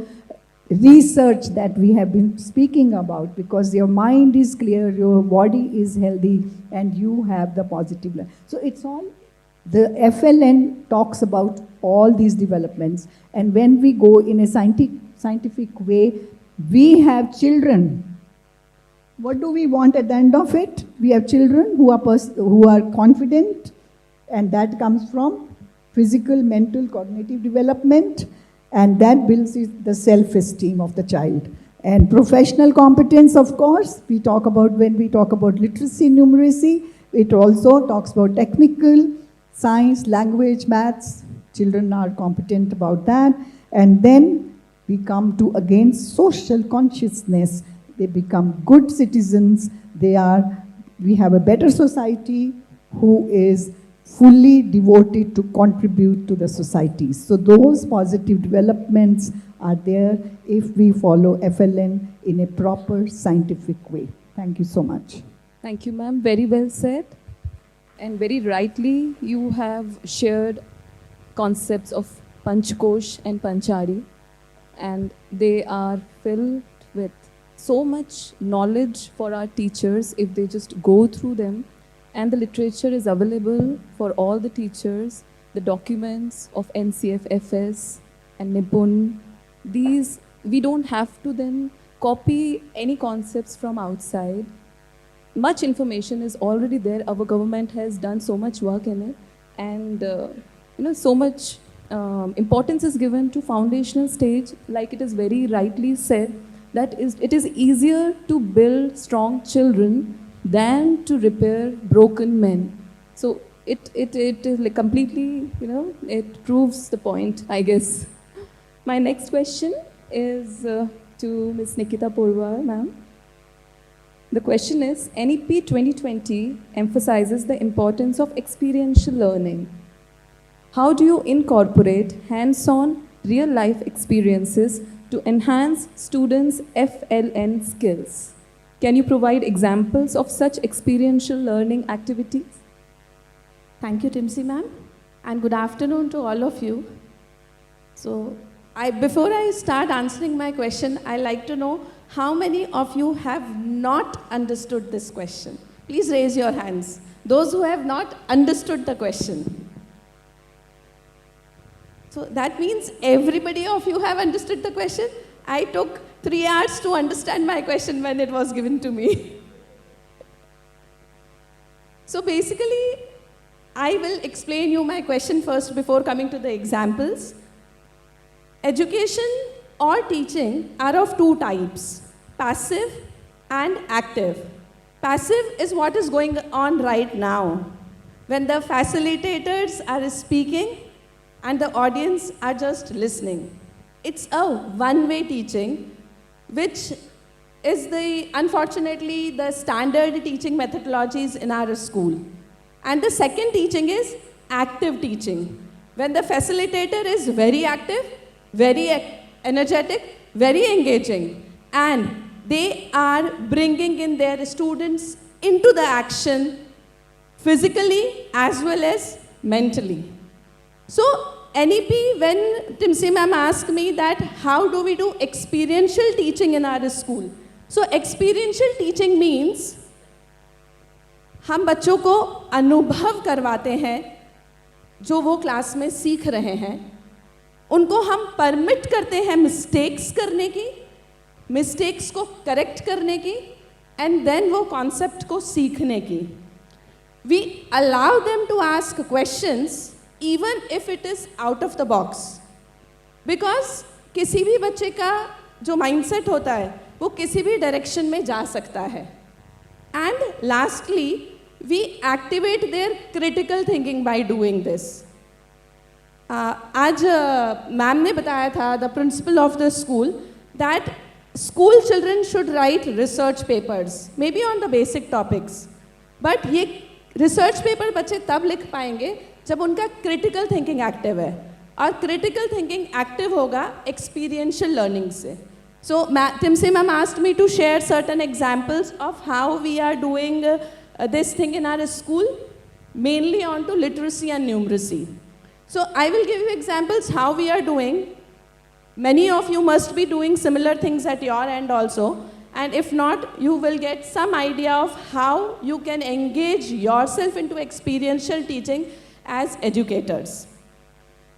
research that we have been speaking about, because your mind is clear, your body is healthy, and you have the positive life. So it's all, the FLN talks about all these developments. And when we go in a scientific way, we have children. What do we want at the end of it? We have children who are confident, and that comes from physical, mental, cognitive development, and that builds the self-esteem of the child. And professional competence, of course, when we talk about literacy, numeracy, it also talks about technical, science, language, maths. Children are competent about that. And then we come to, again, social consciousness. They become good citizens. We have a better society who is fully devoted to contribute to the society. So those positive developments are there if we follow FLN in a proper scientific way. Thank you so much. Thank you, ma'am. Very well said. And very rightly, you have shared concepts of Panchkosh and Panchari, and they are filled with so much knowledge for our teachers if they just go through them. And the literature is available for all the teachers, the documents of NCFFS and Nipun. We don't have to then copy any concepts from outside. much information is already there. Our government has done so much work in it, and so much importance is given to foundational stage. Like it is very rightly said, that it is easier to build strong children than to repair broken men. So it is like completely, it proves the point, I guess. My next question is to Ms. Nikita Purwar, ma'am. The question is, NEP 2020 emphasizes the importance of experiential learning. How do you incorporate hands-on, real-life experiences to enhance students' FLN skills? Can you provide examples of such experiential learning activities? Thank you, Timsi ma'am, and good afternoon to all of you. So, before I start answering my question, I'd like to know how many of you have not understood this question. Please raise your hands. Those who have not understood the question. So that means everybody of you have understood the question. I took 3 hours to understand my question when it was given to me. So basically, I will explain you my question first before coming to the examples. Education or teaching are of 2 types, passive and active. Passive is what is going on right now, when the facilitators are speaking and the audience are just listening. It's a one-way teaching, which is unfortunately the standard teaching methodologies in our school. And the second teaching is active teaching, when the facilitator is very active, very energetic, very engaging, and they are bringing in their students into the action physically as well as mentally. So NEP, when Timsi ma'am asked me that how do we do experiential teaching in our school? So experiential teaching means हम बच्चों को अनुभव करवाते हैं जो वो class में सीख रहे हैं, उनको हम परमिट करते हैं मिस्टेक्स करने की, मिस्टेक्स को करेक्ट करने की, एंड देन वो कॉन्सेप्ट को सीखने की. We allow them to ask questions even if it is out of the box, because किसी भी बच्चे का जो माइंडसेट होता है वो किसी भी डायरेक्शन में जा सकता है. And lastly we activate their critical thinking by doing this. आज मैम ने बताया था, the principal of the school, that school children should write research papers maybe on the basic topics, but ये research paper बच्चे तब लिख पाएंगे जब उनका क्रिटिकल थिंकिंग एक्टिव है, और क्रिटिकल थिंकिंग एक्टिव होगा एक्सपीरियंशियल लर्निंग से. So Timsi ma'am asked me to share certain examples of how we are doing this thing in our school, mainly onto literacy and numeracy. So I will give you examples how we are doing. Many of you must be doing similar things at your end also, and if not, you will get some idea of how you can engage yourself into experiential teaching as educators.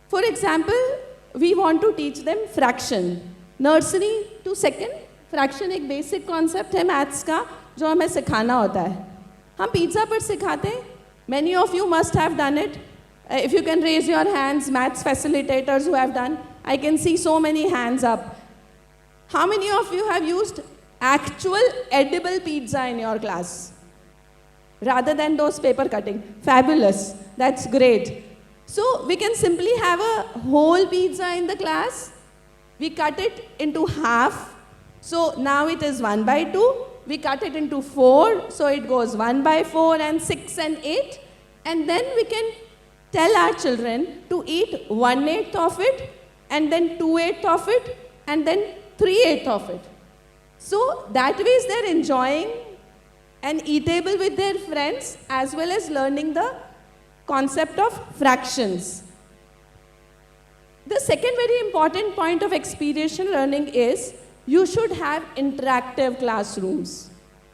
For example, we want to teach them fraction. Nursery to second fraction एक basic concept है maths का जो हमें सिखाना होता है. हम pizza पर सिखाते हैं. Many of you must have done it. If you can raise your hands, maths facilitators who have done, I can see so many hands up. How many of you have used actual edible pizza in your class rather than those paper cutting? Fabulous. That's great. So we can simply have a whole pizza in the class. We cut it into half, so now it is 1 by 2. We cut it into 4, so it goes 1 by 4 and 6 and 8. And then we can tell our children to eat 1/8 of it, and then 2/8 of it, and then 3/8 of it. So that way they're enjoying and eatable with their friends, as well as learning the concept of fractions. The second very important point of experiential learning is you should have interactive classrooms.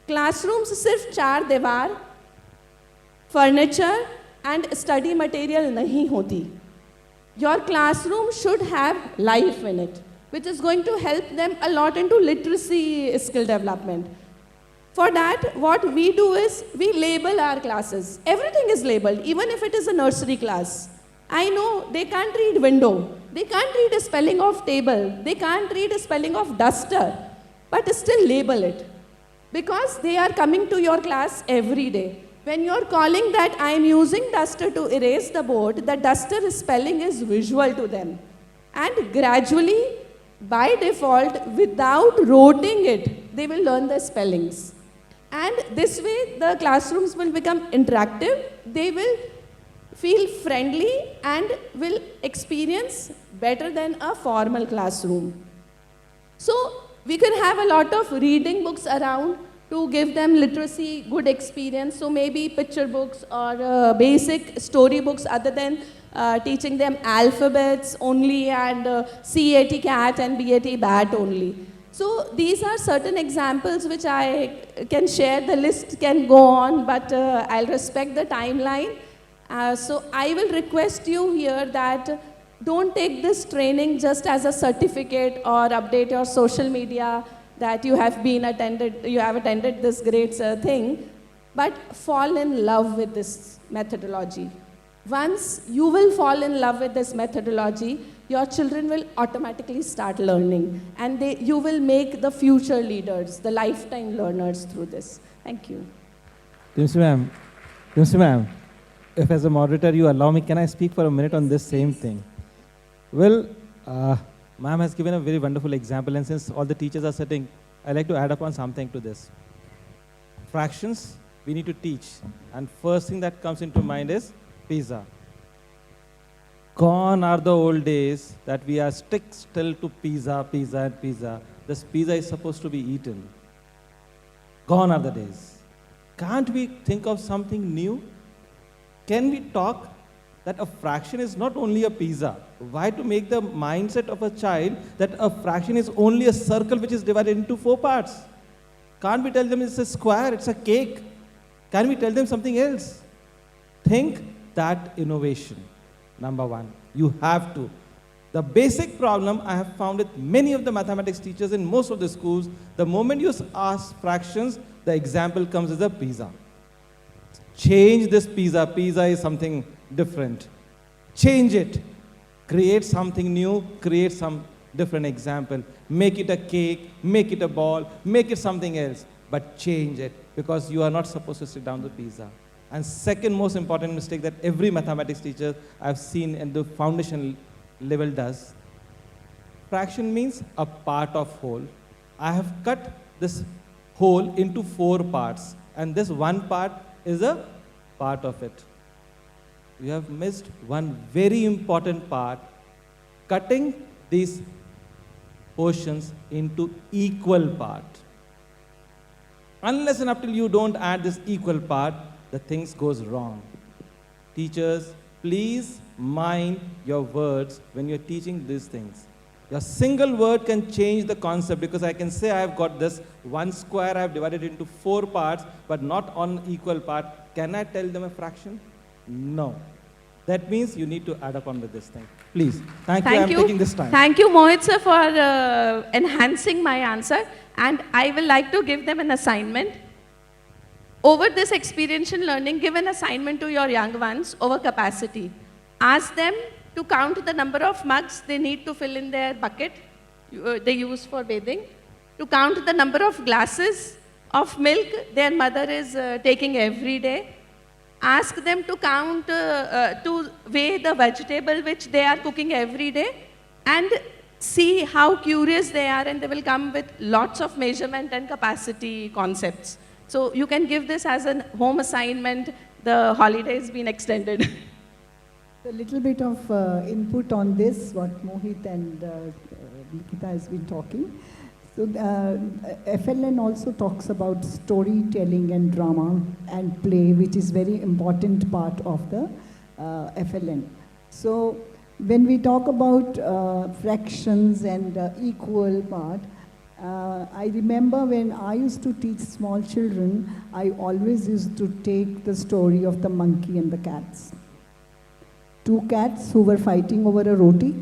Classrooms सिर्फ 4 दीवार, furniture and study material नहीं होती. Your classroom should have life in it, which is going to help them a lot into literacy skill development. For that, what we do is we label our classes. Everything is labeled, even if it is a nursery class. I know they can't read window, they can't read a spelling of table, they can't read a spelling of duster, but still label it. Because they are coming to your class every day. When you're calling that I am using duster to erase the board, the duster spelling is visual to them. And gradually, by default, without roting it, they will learn the spellings. And this way, the classrooms will become interactive, they will feel friendly and will experience better than a formal classroom. So, we can have a lot of reading books around to give them literacy, good experience. So maybe picture books or basic story books other than teaching them alphabets only and CAT cat and BAT bat only. So these are certain examples which I can share. The list can go on, but I'll respect the timeline. So I will request you here that don't take this training just as a certificate or update your social media that you have attended this great thing, but fall in love with this methodology. Once you will fall in love with this methodology, your children will automatically start learning, and you will make the future leaders, the lifetime learners through this. Thank you. Ma'am, if as a moderator you allow me, can I speak for a minute on this same thing? Well, ma'am has given a very wonderful example, and since all the teachers are sitting, I'd like to add upon something to this. Fractions, we need to teach, and first thing that comes into mind is pizza. Gone are the old days that we are still to pizza, and pizza. This pizza is supposed to be eaten. Gone are the days. Can't we think of something new? Can we talk that a fraction is not only a pizza? Why to make the mindset of a child that a fraction is only a circle which is divided into 4 parts? Can't we tell them it's a square, it's a cake? Can we tell them something else? Think that innovation. Number one, you have to. The basic problem I have found with many of the mathematics teachers in most of the schools, the moment you ask fractions, the example comes as a pizza. Change this pizza. Pizza is something different. Change it. Create something new, create some different example. Make it a cake, make it a ball, make it something else, but change it, because you are not supposed to sit down the pizza. And second most important mistake that every mathematics teacher I've seen in the foundation level does, fraction means a part of whole. I have cut this whole into 4 parts, and this one part is a part of it. You have missed one very important part, cutting these portions into equal part. Unless and until you don't add this equal part, the things goes wrong. Teachers, please mind your words when you're teaching these things. Your single word can change the concept, because I can say I have got this one square, I have divided into 4 parts, but not on equal part. Can I tell them a fraction? No. That means you need to add up on with this thing. Please. Thank you. I'm taking this time. Thank you, Mohit sir, for enhancing my answer. And I will like to give them an assignment. Over this experiential learning, give an assignment to your young ones over capacity. Ask them to count the number of mugs they need to fill in their bucket they use for bathing, to count the number of glasses of milk their mother is taking every day. Ask them to count, to weigh the vegetable which they are cooking every day, and see how curious they are, and they will come with lots of measurement and capacity concepts. So you can give this as a home assignment. The holiday has been extended. A little bit of input on this, what Mohit and Nikita has been talking. So FLN also talks about storytelling and drama and play, which is very important part of the FLN. So when we talk about fractions and equal part, I remember when I used to teach small children, I always used to take the story of the monkey and the cats. 2 cats who were fighting over a roti,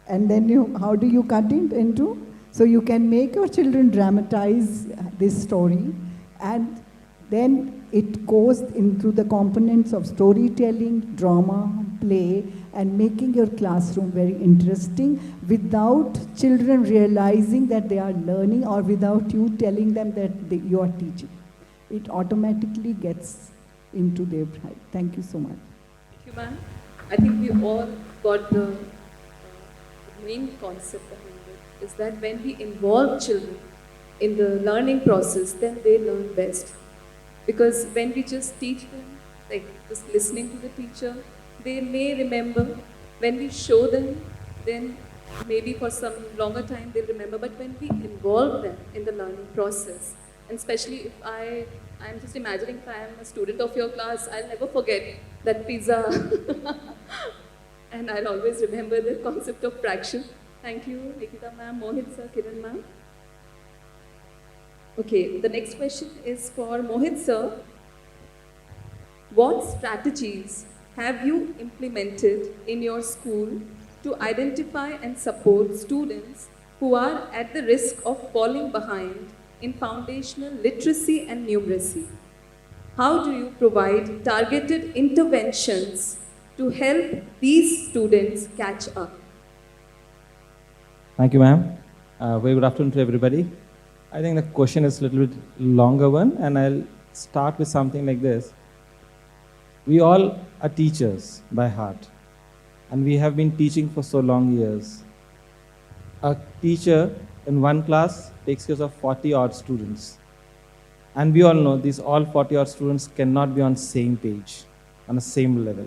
and then how do you cut it into So you can make your children dramatize this story, and then it goes into the components of storytelling, drama, play, and making your classroom very interesting without children realizing that they are learning or without you telling them that you are teaching. It automatically gets into their brain. Thank you so much. Thank you, ma'am. I think we all got the main concept behind it, is that when we involve children in the learning process, then they learn best. Because when we just teach them, like just listening to the teacher, they may remember. When we show them, then maybe for some longer time they'll remember. But when we involve them in the learning process, and especially if I'm just imagining if I am a student of your class, I'll never forget that pizza. And I'll always remember the concept of fraction. Thank you, Nikita ma'am, Mohit sir, Kiran ma'am. Okay, the next question is for Mohit sir. What strategies have you implemented in your school to identify and support students who are at the risk of falling behind in foundational literacy and numeracy? How do you provide targeted interventions to help these students catch up? Thank you, ma'am. Very good afternoon to everybody. I think the question is a little bit longer one, and I'll start with something like this. We all are teachers by heart, and we have been teaching for so long years. A teacher in one class takes care of 40 odd students. And we all know these all 40 odd students cannot be on same page, on the same level.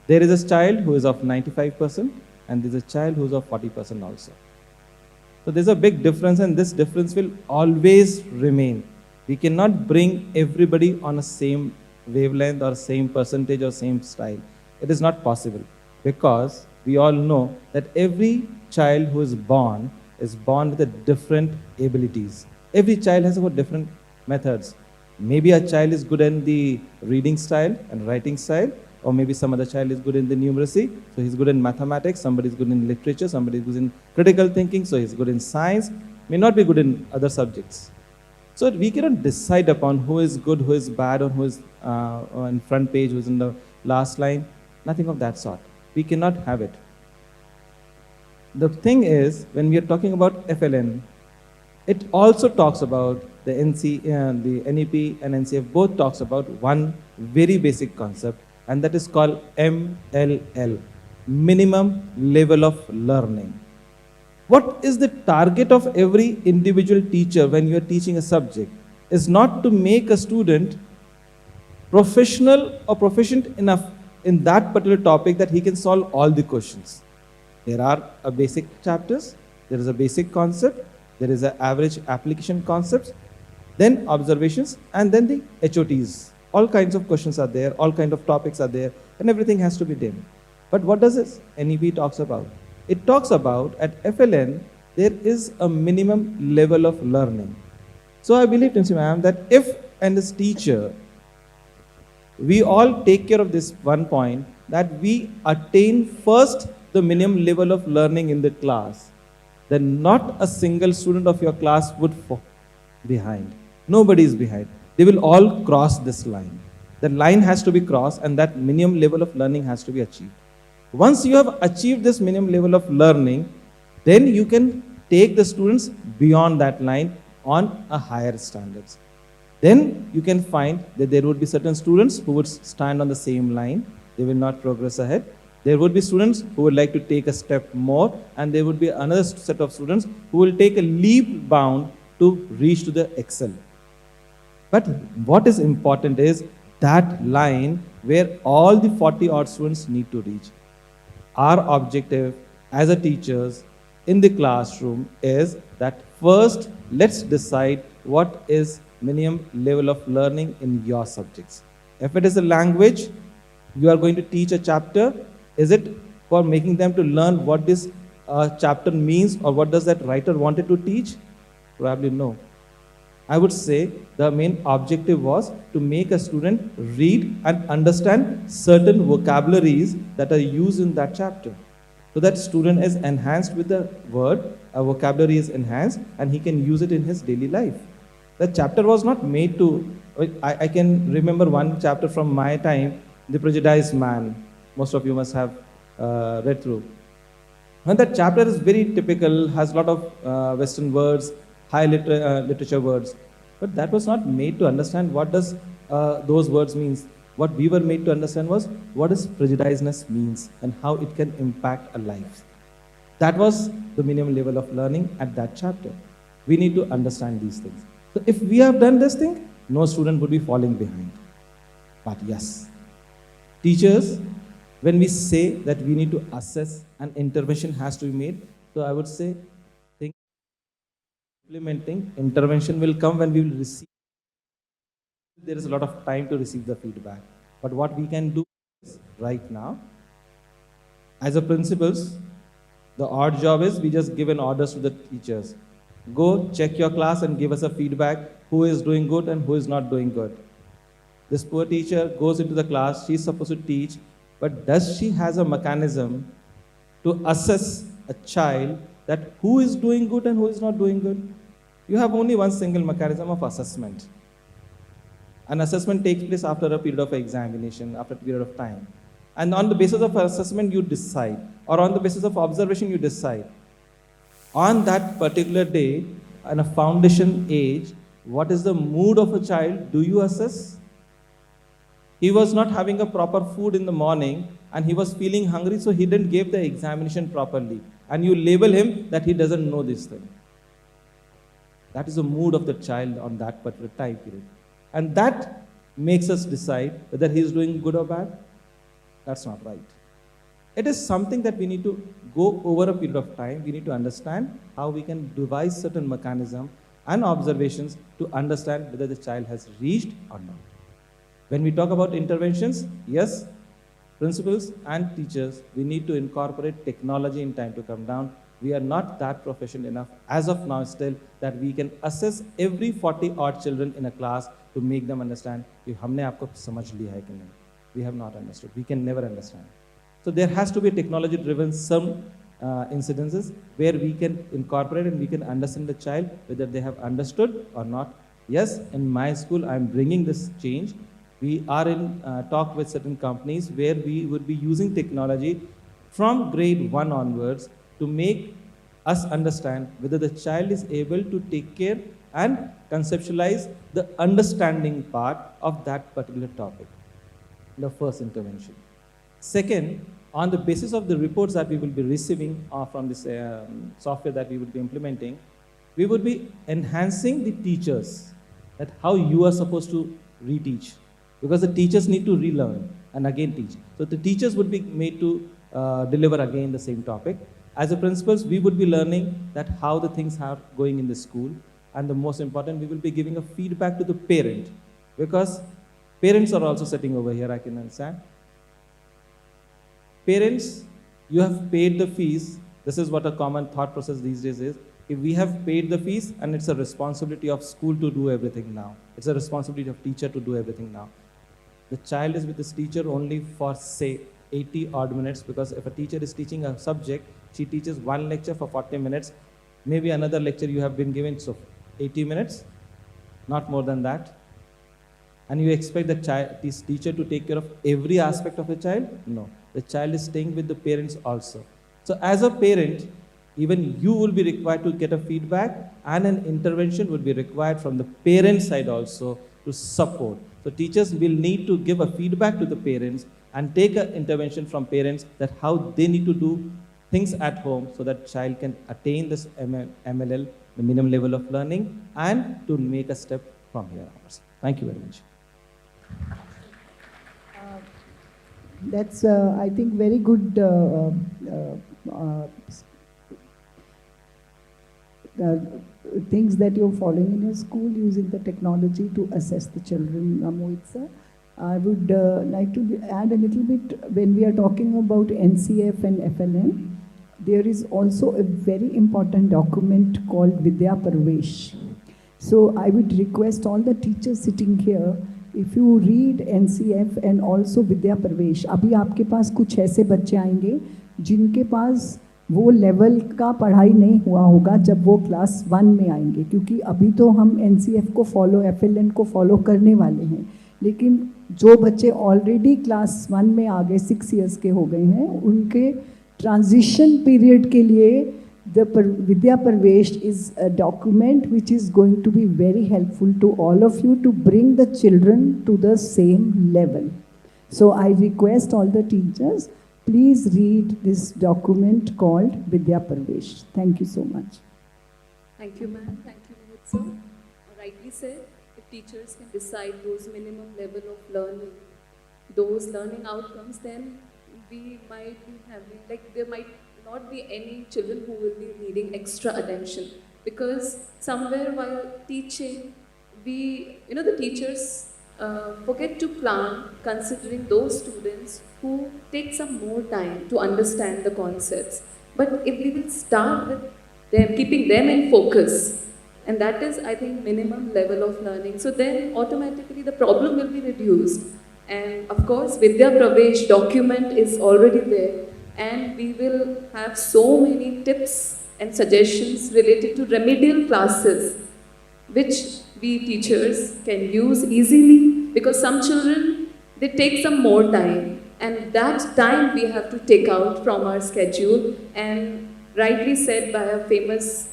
There is a child who is of 95%, and there is a child who is of 40% also. So there's a big difference, and this difference will always remain. We cannot bring everybody on a same wavelength or same percentage or same style. It is not possible, because we all know that every child who is born with a different abilities. Every child has got different methods. Maybe a child is good in the reading style and writing style, or maybe some other child is good in the numeracy, so he's good in mathematics, somebody is good in literature, somebody is good in critical thinking, so he's good in science, may not be good in other subjects. So we cannot decide upon who is good, who is bad, or who is on front page, who is in the last line, nothing of that sort. We cannot have it. The thing is, when we are talking about FLN, it also talks about the the NEP and NCF both talks about one very basic concept, and that is called MLL, minimum level of learning. What is the target of every individual teacher when you are teaching a subject? Is not to make a student professional or proficient enough in that particular topic that he can solve all the questions. There are a basic chapters, there is a basic concept, there is an average application concepts, then observations, and then the HOTs. All kinds of questions are there, all kinds of topics are there, and everything has to be done. But what does this NEP talks about? It talks about at FLN, there is a minimum level of learning. So I believe, ma'am, that if and as teacher, we all take care of this one point, that we attain first the minimum level of learning in the class, then not a single student of your class would fall behind. Nobody is behind. They will all cross this line. The line has to be crossed, and that minimum level of learning has to be achieved. Once you have achieved this minimum level of learning, then you can take the students beyond that line on a higher standards. Then you can find that there would be certain students who would stand on the same line. They will not progress ahead. There would be students who would like to take a step more, and there would be another set of students who will take a leap bound to reach to the excel. But what is important is that line where all the 40 odd students need to reach. Our objective as a teachers in the classroom is that first let's decide what is minimum level of learning in your subjects. If it is a language, you are going to teach a chapter. Is it for making them to learn what this chapter means, or what does that writer wanted to teach? Probably no. I would say the main objective was to make a student read and understand certain vocabularies that are used in that chapter. so that student is enhanced with the word, a vocabulary is enhanced, and he can use it in his daily life. The chapter was not made to, I can remember one chapter from my time, The Prejudiced Man. Most of you must have read through. And that chapter is very typical, has a lot of Western words, high literature words. But that was not made to understand what does those words means. What we were made to understand was what does prejudiceness means and how it can impact a life. That was the minimum level of learning at that chapter. We need to understand these things. So if we have done this thing, no student would be falling behind. But yes, teachers, when we say that we need to assess and intervention has to be made, so I would say, implementing intervention will come when we will receive. There is a lot of time to receive the feedback. But what we can do is right now, as a principals, the odd job is we just give an orders to the teachers. Go check your class and give us a feedback who is doing good and who is not doing good. This poor teacher goes into the class, she is supposed to teach, but does she has a mechanism to assess a child that who is doing good and who is not doing good? You have only one single mechanism of assessment. An assessment takes place after a period of examination, after a period of time. And on the basis of assessment, you decide, or on the basis of observation, you decide. On that particular day, in a foundation age, what is the mood of a child? Do you assess? He was not having a proper food in the morning and he was feeling hungry, so he didn't give the examination properly. And you label him that he doesn't know this thing. That is the mood of the child on that particular time period. And that makes us decide whether he is doing good or bad. That's not right. It is something that we need to go over a period of time. We need to understand how we can devise certain mechanism and observations to understand whether the child has reached or not. When we talk about interventions, yes, principals and teachers, we need to incorporate technology in time to come down. We are not that professional enough as of now still that we can assess every 40 odd children in a class to make them understand कि हमने आपको समझ लिया है कि नहीं. We have not understood. We can never understand. So there has to be technology driven some incidences where we can incorporate and we can understand the child whether they have understood or not. Yes, in my school I am bringing this change. We are in talk with certain companies where we would be using technology from grade 1 onwards to make us understand whether the child is able to take care and conceptualize the understanding part of that particular topic. The first intervention. Second, on the basis of the reports that we will be receiving from this software that we will be implementing, we would be enhancing the teachers, that how you are supposed to reteach. Because the teachers need to relearn and again teach. So the teachers would be made to deliver again the same topic. As a principals, we would be learning that how the things are going in the school. And the most important, we will be giving a feedback to the parent. Because parents are also sitting over here, I can understand. Parents, you have paid the fees. This is what a common thought process these days is. If we have paid the fees and it's a responsibility of school to do everything now. It's a responsibility of teacher to do everything now. The child is with this teacher only for say 80 odd minutes, because if a teacher is teaching a subject, she teaches one lecture for 40 minutes. Maybe another lecture you have been given, so 80 minutes, not more than that. And you expect this teacher to take care of every aspect of the child? No. The child is staying with the parents also. So as a parent, even you will be required to get a feedback, and an intervention would be required from the parent side also to support. So teachers will need to give a feedback to the parents and take an intervention from parents that how they need to do things at home so that child can attain this MLL, the minimum level of learning, and to make a step from here onwards. Thank you very much. That's, I think, very good things that you're following in your school, using the technology to assess the children, Mohit sir. I would like to add a little bit, when we are talking about NCF and FLN, there is also a very important document called Vidya Parvesh. So I would request all the teachers sitting here, if you read NCF and also Vidya Parvesh, अभी आपके पास कुछ ऐसे बच्चे आएंगे जिनके पास वो level का पढ़ाई नहीं हुआ होगा जब वो क्लास 1 में आएंगे, क्योंकि अभी तो हम NCF को फॉलो, FLN को फॉलो करने वाले हैं, लेकिन जो बच्चे ऑलरेडी क्लास 1 में आ गए, 6 इयर्स के हो गए हैं, उनके ट्रांजिशन पीरियड के लिए the Vidya Parvesh is a document which is going to be very helpful to all of you to bring the children to the same level. So I request all the teachers, please read this document called Vidya Parvesh. Thank you so much. Thank you, ma'am. Thank you, Mohit sir. Rightly said, if teachers can decide those minimum level of learning, those learning outcomes, then we might be having, like, there might not be any children who will be needing extra attention, because somewhere while teaching, the teachers forget to plan considering those students who take some more time to understand the concepts. But if we will start with them, keeping them in focus, and that is, I think, minimum level of learning, so then automatically the problem will be reduced. And of course, Vidya Pravesh document is already there, and we will have so many tips and suggestions related to remedial classes, which we teachers can use easily, because some children, they take some more time, and that time we have to take out from our schedule. And rightly said by a famous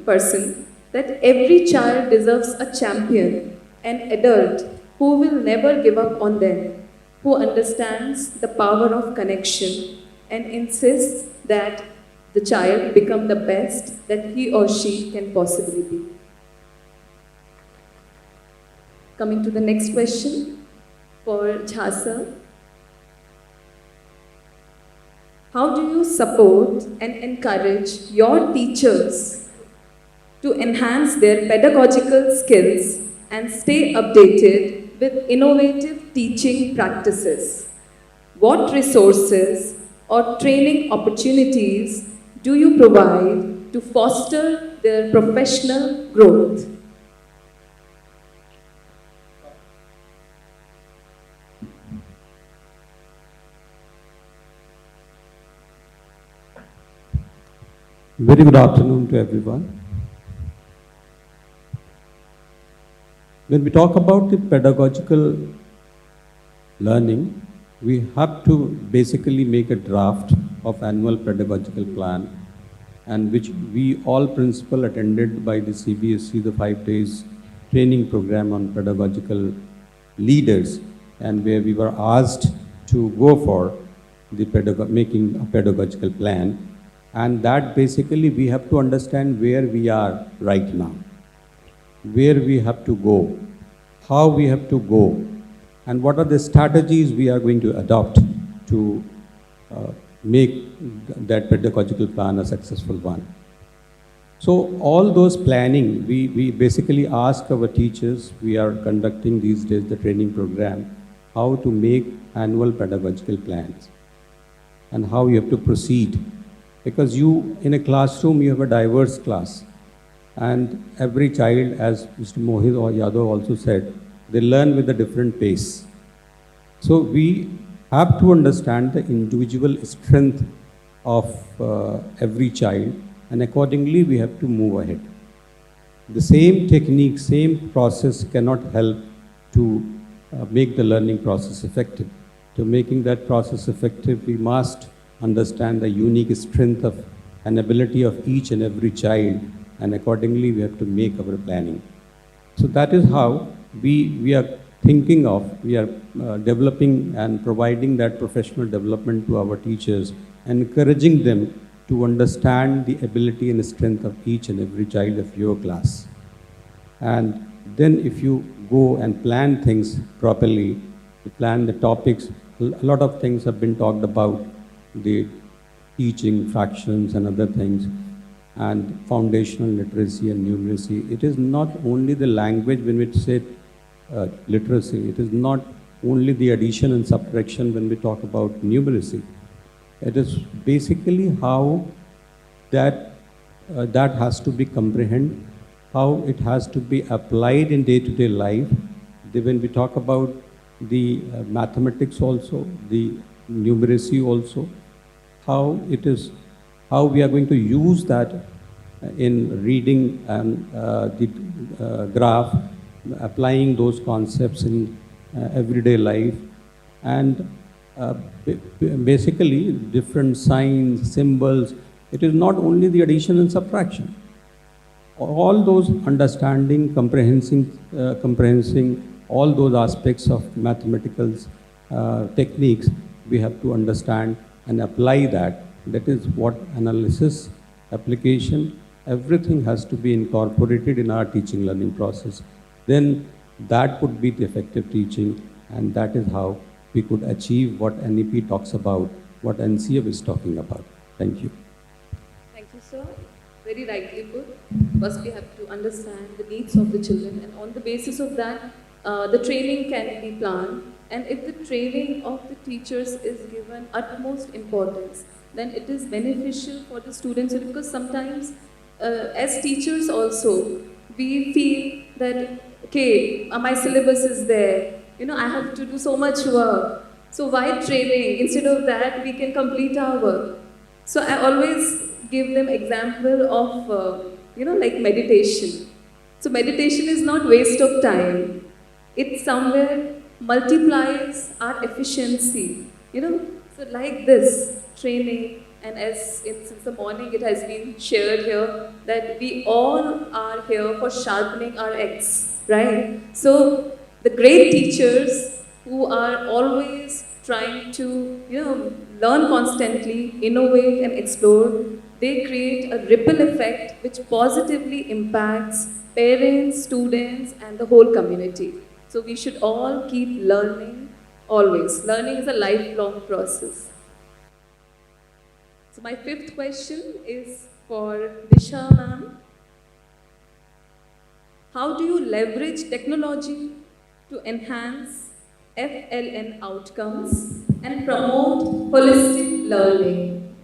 person, that every child deserves a champion, an adult who will never give up on them, who understands the power of connection and insists that the child become the best that he or she can possibly be. Coming to the next question for Jha sir. How do you support and encourage your teachers to enhance their pedagogical skills and stay updated with innovative teaching practices? What resources or training opportunities do you provide to foster their professional growth? Very good afternoon to everyone. When we talk about the pedagogical learning, we have to basically make a draft of annual pedagogical plan, and which we all principal attended by the CBSE, the 5 days training program on pedagogical leaders, and where we were asked to go for the making a pedagogical plan. And that basically we have to understand where we are right now, where we have to go, how we have to go, and what are the strategies we are going to adopt to make that pedagogical plan a successful one. So all those planning, we basically ask our teachers, we are conducting these days the training program, how to make annual pedagogical plans and how you have to proceed. Because you, in a classroom, you have a diverse class, and every child, as Mr. Mohit or Yadav also said, they learn with a different pace. So we have to understand the individual strength of every child, and accordingly we have to move ahead. The same technique, same process cannot help to make the learning process effective. To making that process effective, we must understand the unique strength of and ability of each and every child, and accordingly we have to make our planning. So that is how we are thinking of, we are developing and providing that professional development to our teachers, encouraging them to understand the ability and strength of each and every child of your class. And then if you go and plan things properly, to plan the topics, a lot of things have been talked about, the teaching, fractions and other things, and foundational literacy and numeracy. It is not only the language when we say literacy, it is not only the addition and subtraction when we talk about numeracy. It is basically how that has to be comprehended, how it has to be applied in day-to-day life. When we talk about the mathematics also, the numeracy also, how it is, how we are going to use that in reading and the graph, applying those concepts in everyday life, and basically different signs, symbols. It is not only the addition and subtraction. All those understanding, comprehending all those aspects of mathematical techniques, we have to understand and apply that. That is what analysis, application, everything has to be incorporated in our teaching learning process. Then that would be the effective teaching, and that is how we could achieve what NEP talks about, what NCF is talking about. Thank you. Thank you, sir. Very rightly put. First, we have to understand the needs of the children, and on the basis of that, the training can be planned. And if the training of the teachers is given utmost importance, then it is beneficial for the students, because sometimes as teachers also, we feel that, okay, my syllabus is there, I have to do so much work. So why training? Instead of that, we can complete our work. So I always give them example of, like meditation. So meditation is not waste of time. It somewhere multiplies our efficiency. So like this training, and since the morning it has been shared here that we all are here for sharpening our axe, right? So the great teachers who are always trying to, learn constantly, innovate and explore, they create a ripple effect which positively impacts parents, students and the whole community. So we should all keep learning always. Learning is a lifelong process. So my fifth question is for Disha ma'am. How do you leverage technology to enhance FLN outcomes and promote holistic learning?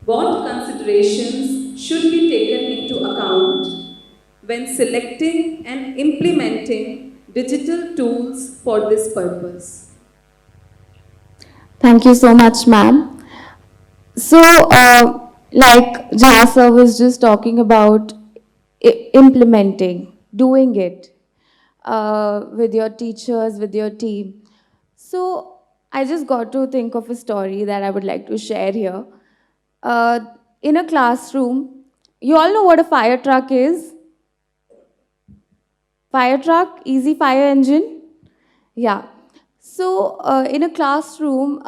What considerations should be taken into account when selecting and implementing digital tools for this purpose? Thank you so much, ma'am. So, like Jha sir was just talking about implementing, doing it with your teachers, with your team. So, I just got to think of a story that I would like to share here. In a classroom, you all know what a fire truck is? Fire truck, easy fire engine? Yeah. So, in a classroom,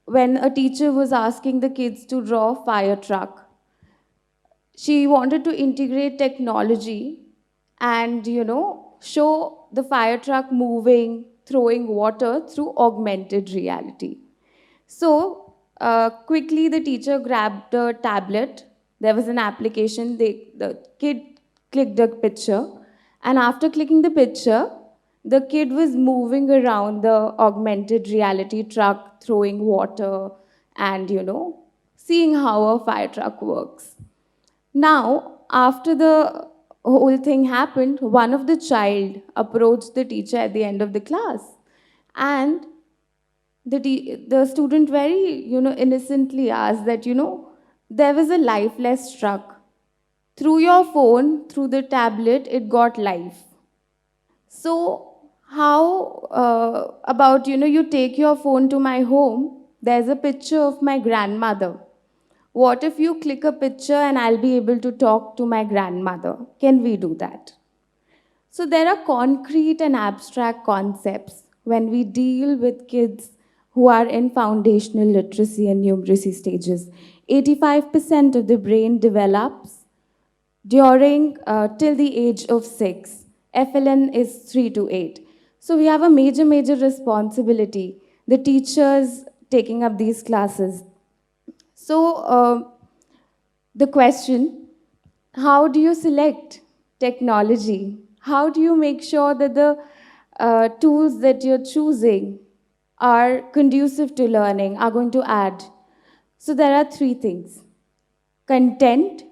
when a teacher was asking the kids to draw a fire truck, she wanted to integrate technology and, show the fire truck moving, throwing water through augmented reality. So, quickly the teacher grabbed a tablet. There was an application. The kid clicked a picture. And after clicking the picture, the kid was moving around the augmented reality truck, throwing water and, seeing how a fire truck works. Now, after the whole thing happened, one of the child approached the teacher at the end of the class. And the student very, innocently asked that, there was a lifeless truck. Through your phone, through the tablet, it got life. So, how about, you take your phone to my home, there's a picture of my grandmother. What if you click a picture and I'll be able to talk to my grandmother? Can we do that? So there are concrete and abstract concepts when we deal with kids who are in foundational literacy and numeracy stages. 85% of the brain develops during till the age of 6. FLN is 3 to 8. So we have a major responsibility, the teachers taking up these classes. So the question, how do you select technology? How do you make sure that the tools that you're choosing are conducive to learning, are going to add? So there are 3 things: content,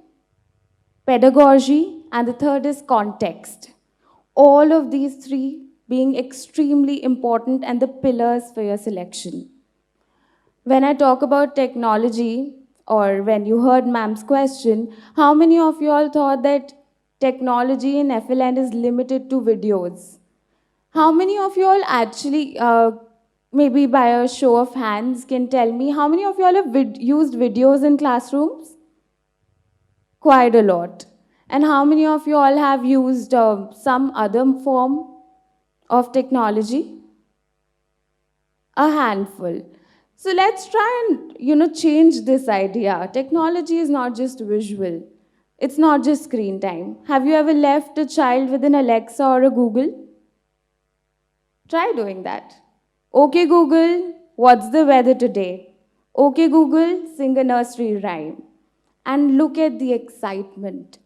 pedagogy, and the third is context. All of these 3 being extremely important and the pillars for your selection. When I talk about technology, or when you heard ma'am's question, how many of you all thought that technology in FLN is limited to videos? How many of you all actually, maybe by a show of hands, can tell me how many of you all have used videos in classrooms? Quite a lot. And how many of you all have used some other form of technology? A handful. So let's try and change this idea. Technology is not just visual. It's not just screen time. Have you ever left a child with an Alexa or a Google? Try doing that. Okay, Google, what's the weather today? Okay, Google, sing a nursery rhyme. And look at the excitement.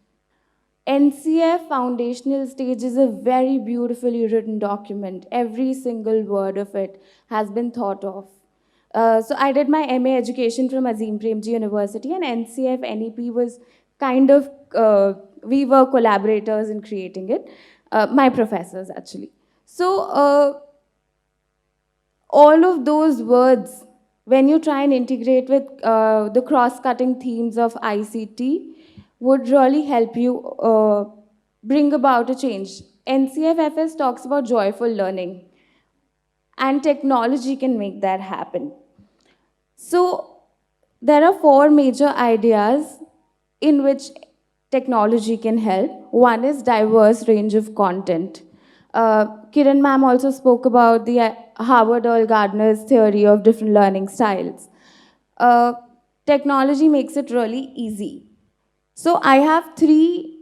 NCF Foundational Stage is a very beautifully written document. Every single word of it has been thought of. So I did my MA education from Azim Premji University, and NCF NEP was kind of, we were collaborators in creating it, my professors actually. So all of those words, when you try and integrate with the cross-cutting themes of ICT, would really help you bring about a change. NCFFS talks about joyful learning, and technology can make that happen. So there are 4 major ideas in which technology can help. One is diverse range of content. Kiran ma'am also spoke about the Howard Earl Gardner's theory of different learning styles. Technology makes it really easy. So I have 3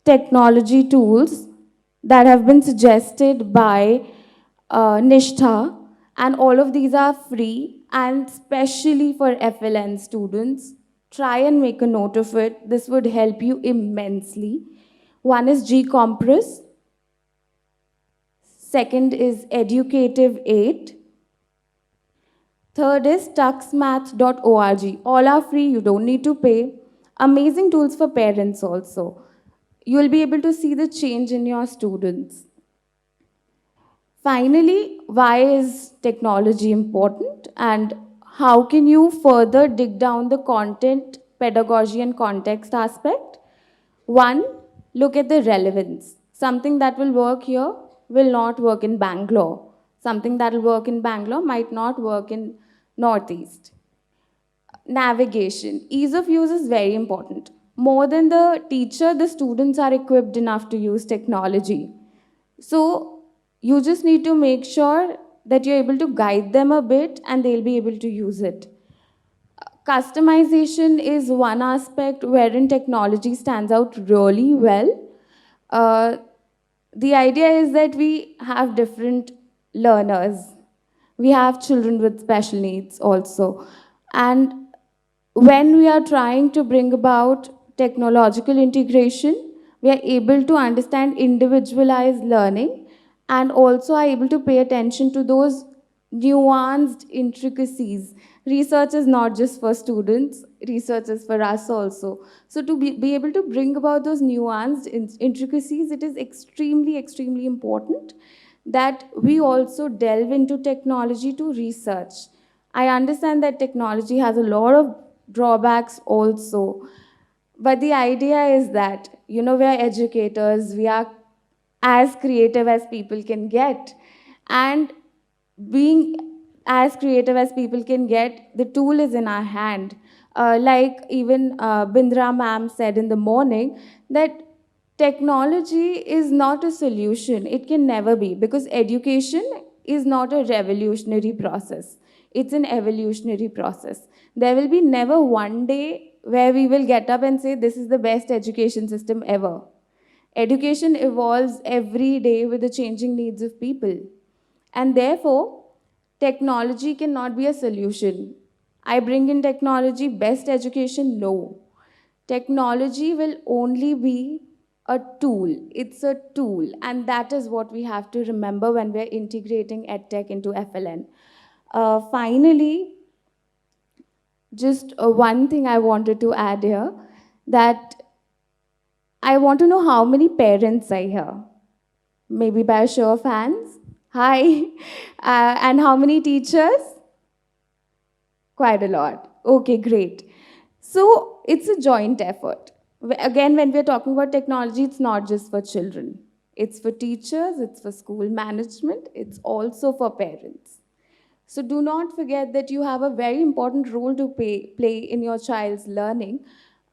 technology tools that have been suggested by Nishtha, and all of these are free and specially for FLN students. Try and make a note of it. This would help you immensely. One is G-Compress. Second is Educative 8. Third is tuxmath.org. All are free, you don't need to pay. Amazing tools for parents also. You'll be able to see the change in your students. Finally, why is technology important, and how can you further dig down the content, pedagogy, and context aspect? One, look at the relevance. Something that will work here will not work in Bangalore. Something that will work in Bangalore might not work in Northeast. Navigation. Ease of use is very important. More than the teacher, the students are equipped enough to use technology. So you just need to make sure that you're able to guide them a bit and they'll be able to use it. Customization is one aspect wherein technology stands out really well. The idea is that we have different learners. We have children with special needs also. And when we are trying to bring about technological integration, we are able to understand individualized learning and also are able to pay attention to those nuanced intricacies. Research is not just for students, research is for us also. So to be able to bring about those nuanced intricacies, it is extremely, extremely important that we also delve into technology to research. I understand that technology has a lot of drawbacks also, but the idea is that, we are educators, we are as creative as people can get. And being as creative as people can get, the tool is in our hand. Like even Bindra ma'am said in the morning, that technology is not a solution. It can never be, because education is not a revolutionary process. It's an evolutionary process. There will be never one day where we will get up and say, this is the best education system ever. Education evolves every day with the changing needs of people. And therefore, technology cannot be a solution. I bring in technology, best education, no. Technology will only be a tool. It's a tool. And that is what we have to remember when we're integrating EdTech into FLN. Finally, just one thing I wanted to add here, that I want to know how many parents are here. Maybe by a show of hands. Hi. And how many teachers? Quite a lot. Okay, great. So it's a joint effort. Again, when we're talking about technology, it's not just for children. It's for teachers, it's for school management, it's also for parents. So do not forget that you have a very important role to play in your child's learning.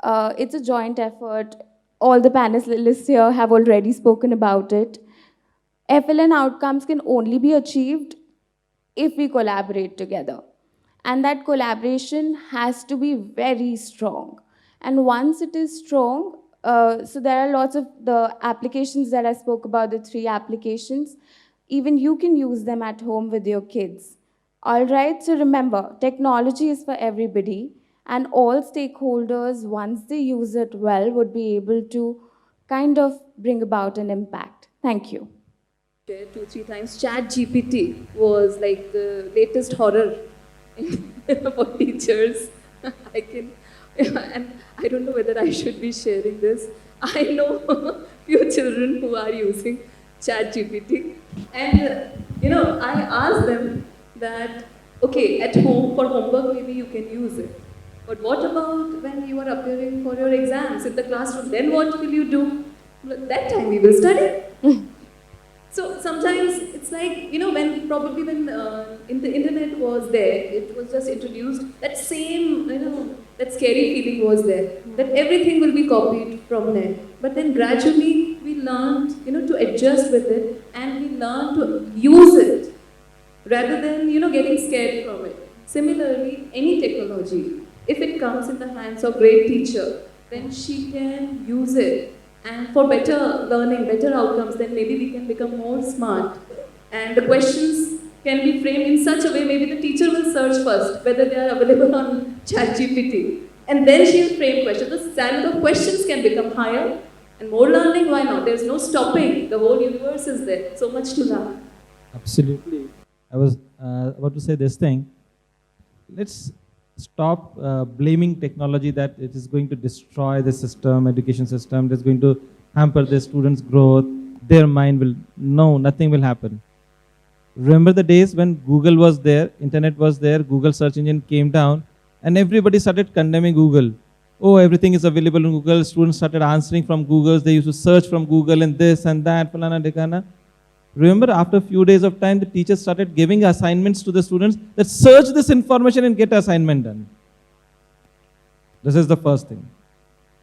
It's a joint effort. All the panelists here have already spoken about it. FLN outcomes can only be achieved if we collaborate together. And that collaboration has to be very strong. And once it is strong, so there are lots of the applications that I spoke about, the 3 applications. Even you can use them at home with your kids. All right, so remember, technology is for everybody, and all stakeholders, once they use it well, would be able to kind of bring about an impact. Thank you. Shared 2-3 times. Chat GPT was like the latest horror for teachers. I can, and I don't know whether I should be sharing this. I know few children who are using Chat GPT, and I asked them that okay, at home for homework maybe you can use it, but what about when you are appearing for your exams in the classroom? Then what will you do? That time we will study. So sometimes it's like, when in the internet was there, it was just introduced, that same, that scary feeling was there, that everything will be copied from net. But then gradually we learned, to adjust with it, and we learned to use it rather than, getting scared from it. Similarly, any technology, if it comes in the hands of great teacher, then she can use it. And for better learning, better outcomes, then maybe we can become more smart. And the questions can be framed in such a way, maybe the teacher will search first whether they are available on ChatGPT. And then she will frame questions. The standard of questions can become higher. And more learning, why not? There's no stopping. The whole universe is there. So much to learn. Absolutely. I was about to say this thing. Let's stop blaming technology that it is going to destroy the system, education system, it is going to hamper the students' growth, their mind will, no, nothing will happen. Remember the days when Google was there, internet was there, Google search engine came down, and everybody started condemning Google. Oh, everything is available on Google, students started answering from Google, they used to search from Google and this and that, falana dekana. Remember, after a few days of time, the teachers started giving assignments to the students that search this information and get assignment done. This is the first thing.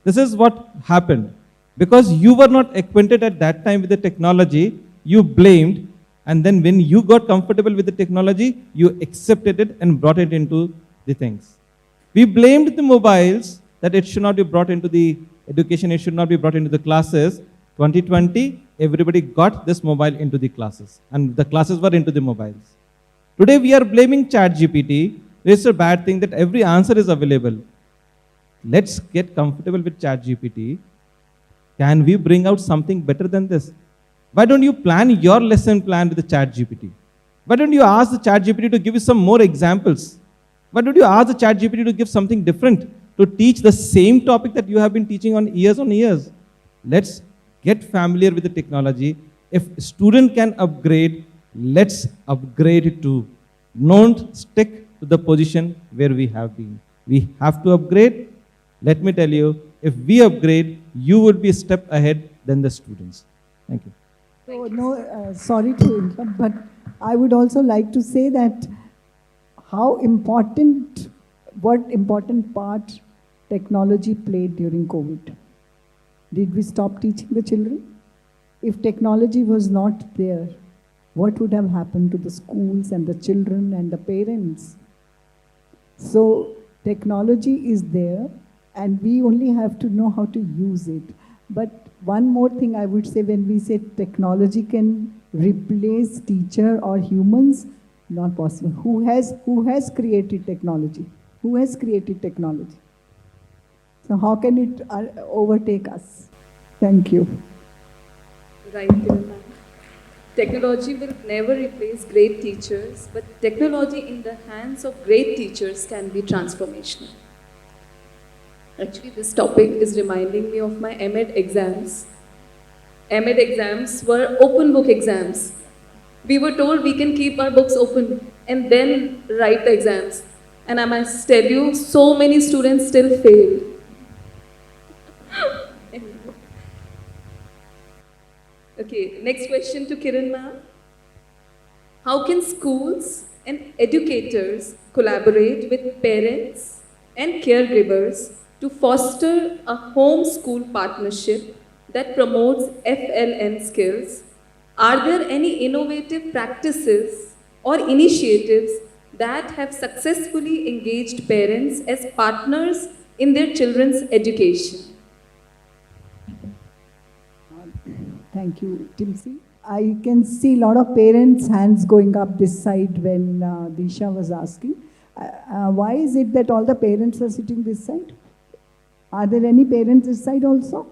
This is what happened. Because you were not acquainted at that time with the technology, you blamed, and then when you got comfortable with the technology, you accepted it and brought it into the things. We blamed the mobiles that it should not be brought into the education, it should not be brought into the classes. 2020, everybody got this mobile into the classes, and the classes were into the mobiles. Today we are blaming ChatGPT. It's a bad thing that every answer is available. Let's get comfortable with ChatGPT. Can we bring out something better than this? Why don't you plan your lesson plan with the ChatGPT? Why don't you ask the ChatGPT to give you some more examples? Why don't you ask the ChatGPT to give something different to teach the same topic that you have been teaching on years? Let's get familiar with the technology. If a student can upgrade, let's upgrade it too. Don't stick to the position where we have been. We have to upgrade. Let me tell you, if we upgrade, you would be a step ahead than the students. Thank you. So, sorry to interrupt, but I would also like to say that what important part technology played during COVID. Did we stop teaching the children? If technology was not there, what would have happened to the schools and the children and the parents? So technology is there, and we only have to know how to use it. But one more thing I would say, when we say technology can replace teacher or humans, not possible. Who has created technology? Who has created technology? So how can it overtake us? Thank you. Right, technology will never replace great teachers, but technology in the hands of great teachers can be transformational. Actually, this topic is reminding me of my MEd exams. MEd exams were open book exams. We were told we can keep our books open and then write the exams. And I must tell you, so many students still fail. Okay, next question to Kiran ma'am. How can schools and educators collaborate with parents and caregivers to foster a home-school partnership that promotes FLN skills? Are there any innovative practices or initiatives that have successfully engaged parents as partners in their children's education? Thank you, Timsi. I can see a lot of parents' hands going up this side when Disha was asking. Why is it that all the parents are sitting this side? Are there any parents this side also?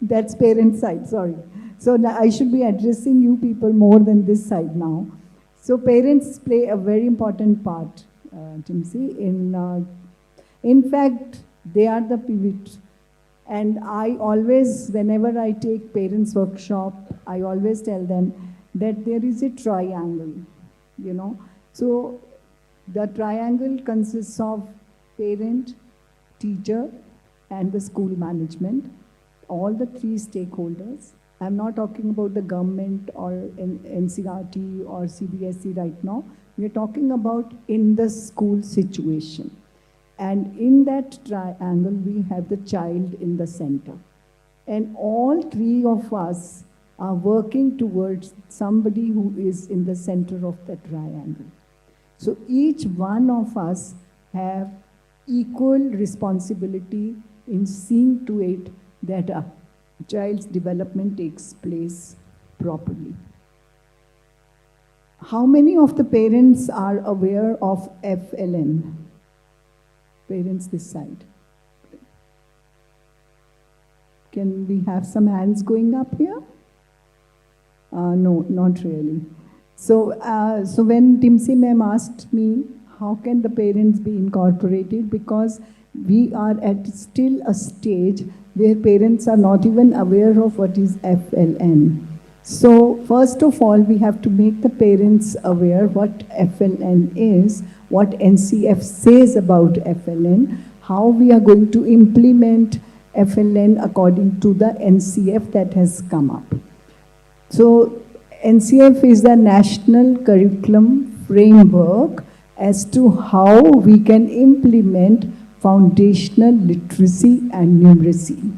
That's parent side, sorry. So I should be addressing you people more than this side now. So parents play a very important part, Timsi. In fact, they are the pivot. And I always, whenever I take parents' workshop, I always tell them that there is a triangle, you know. So the triangle consists of parent, teacher, and the school management, all the three stakeholders. I'm not talking about the government or NCRT or CBSE right now. We're talking about in the school situation. And in that triangle, we have the child in the center. And all three of us are working towards somebody who is in the center of the triangle. So each one of us have equal responsibility in seeing to it that a child's development takes place properly. How many of the parents are aware of FLN? Parents this side. Can we have some hands going up here? No, not really. So when Timsi ma'am asked me, how can the parents be incorporated? Because we are at still a stage where parents are not even aware of what is FLN. So first of all, we have to make the parents aware what FLN is, what NCF says about FLN, how we are going to implement FLN according to the NCF that has come up. So NCF is the National Curriculum Framework as to how we can implement foundational literacy and numeracy.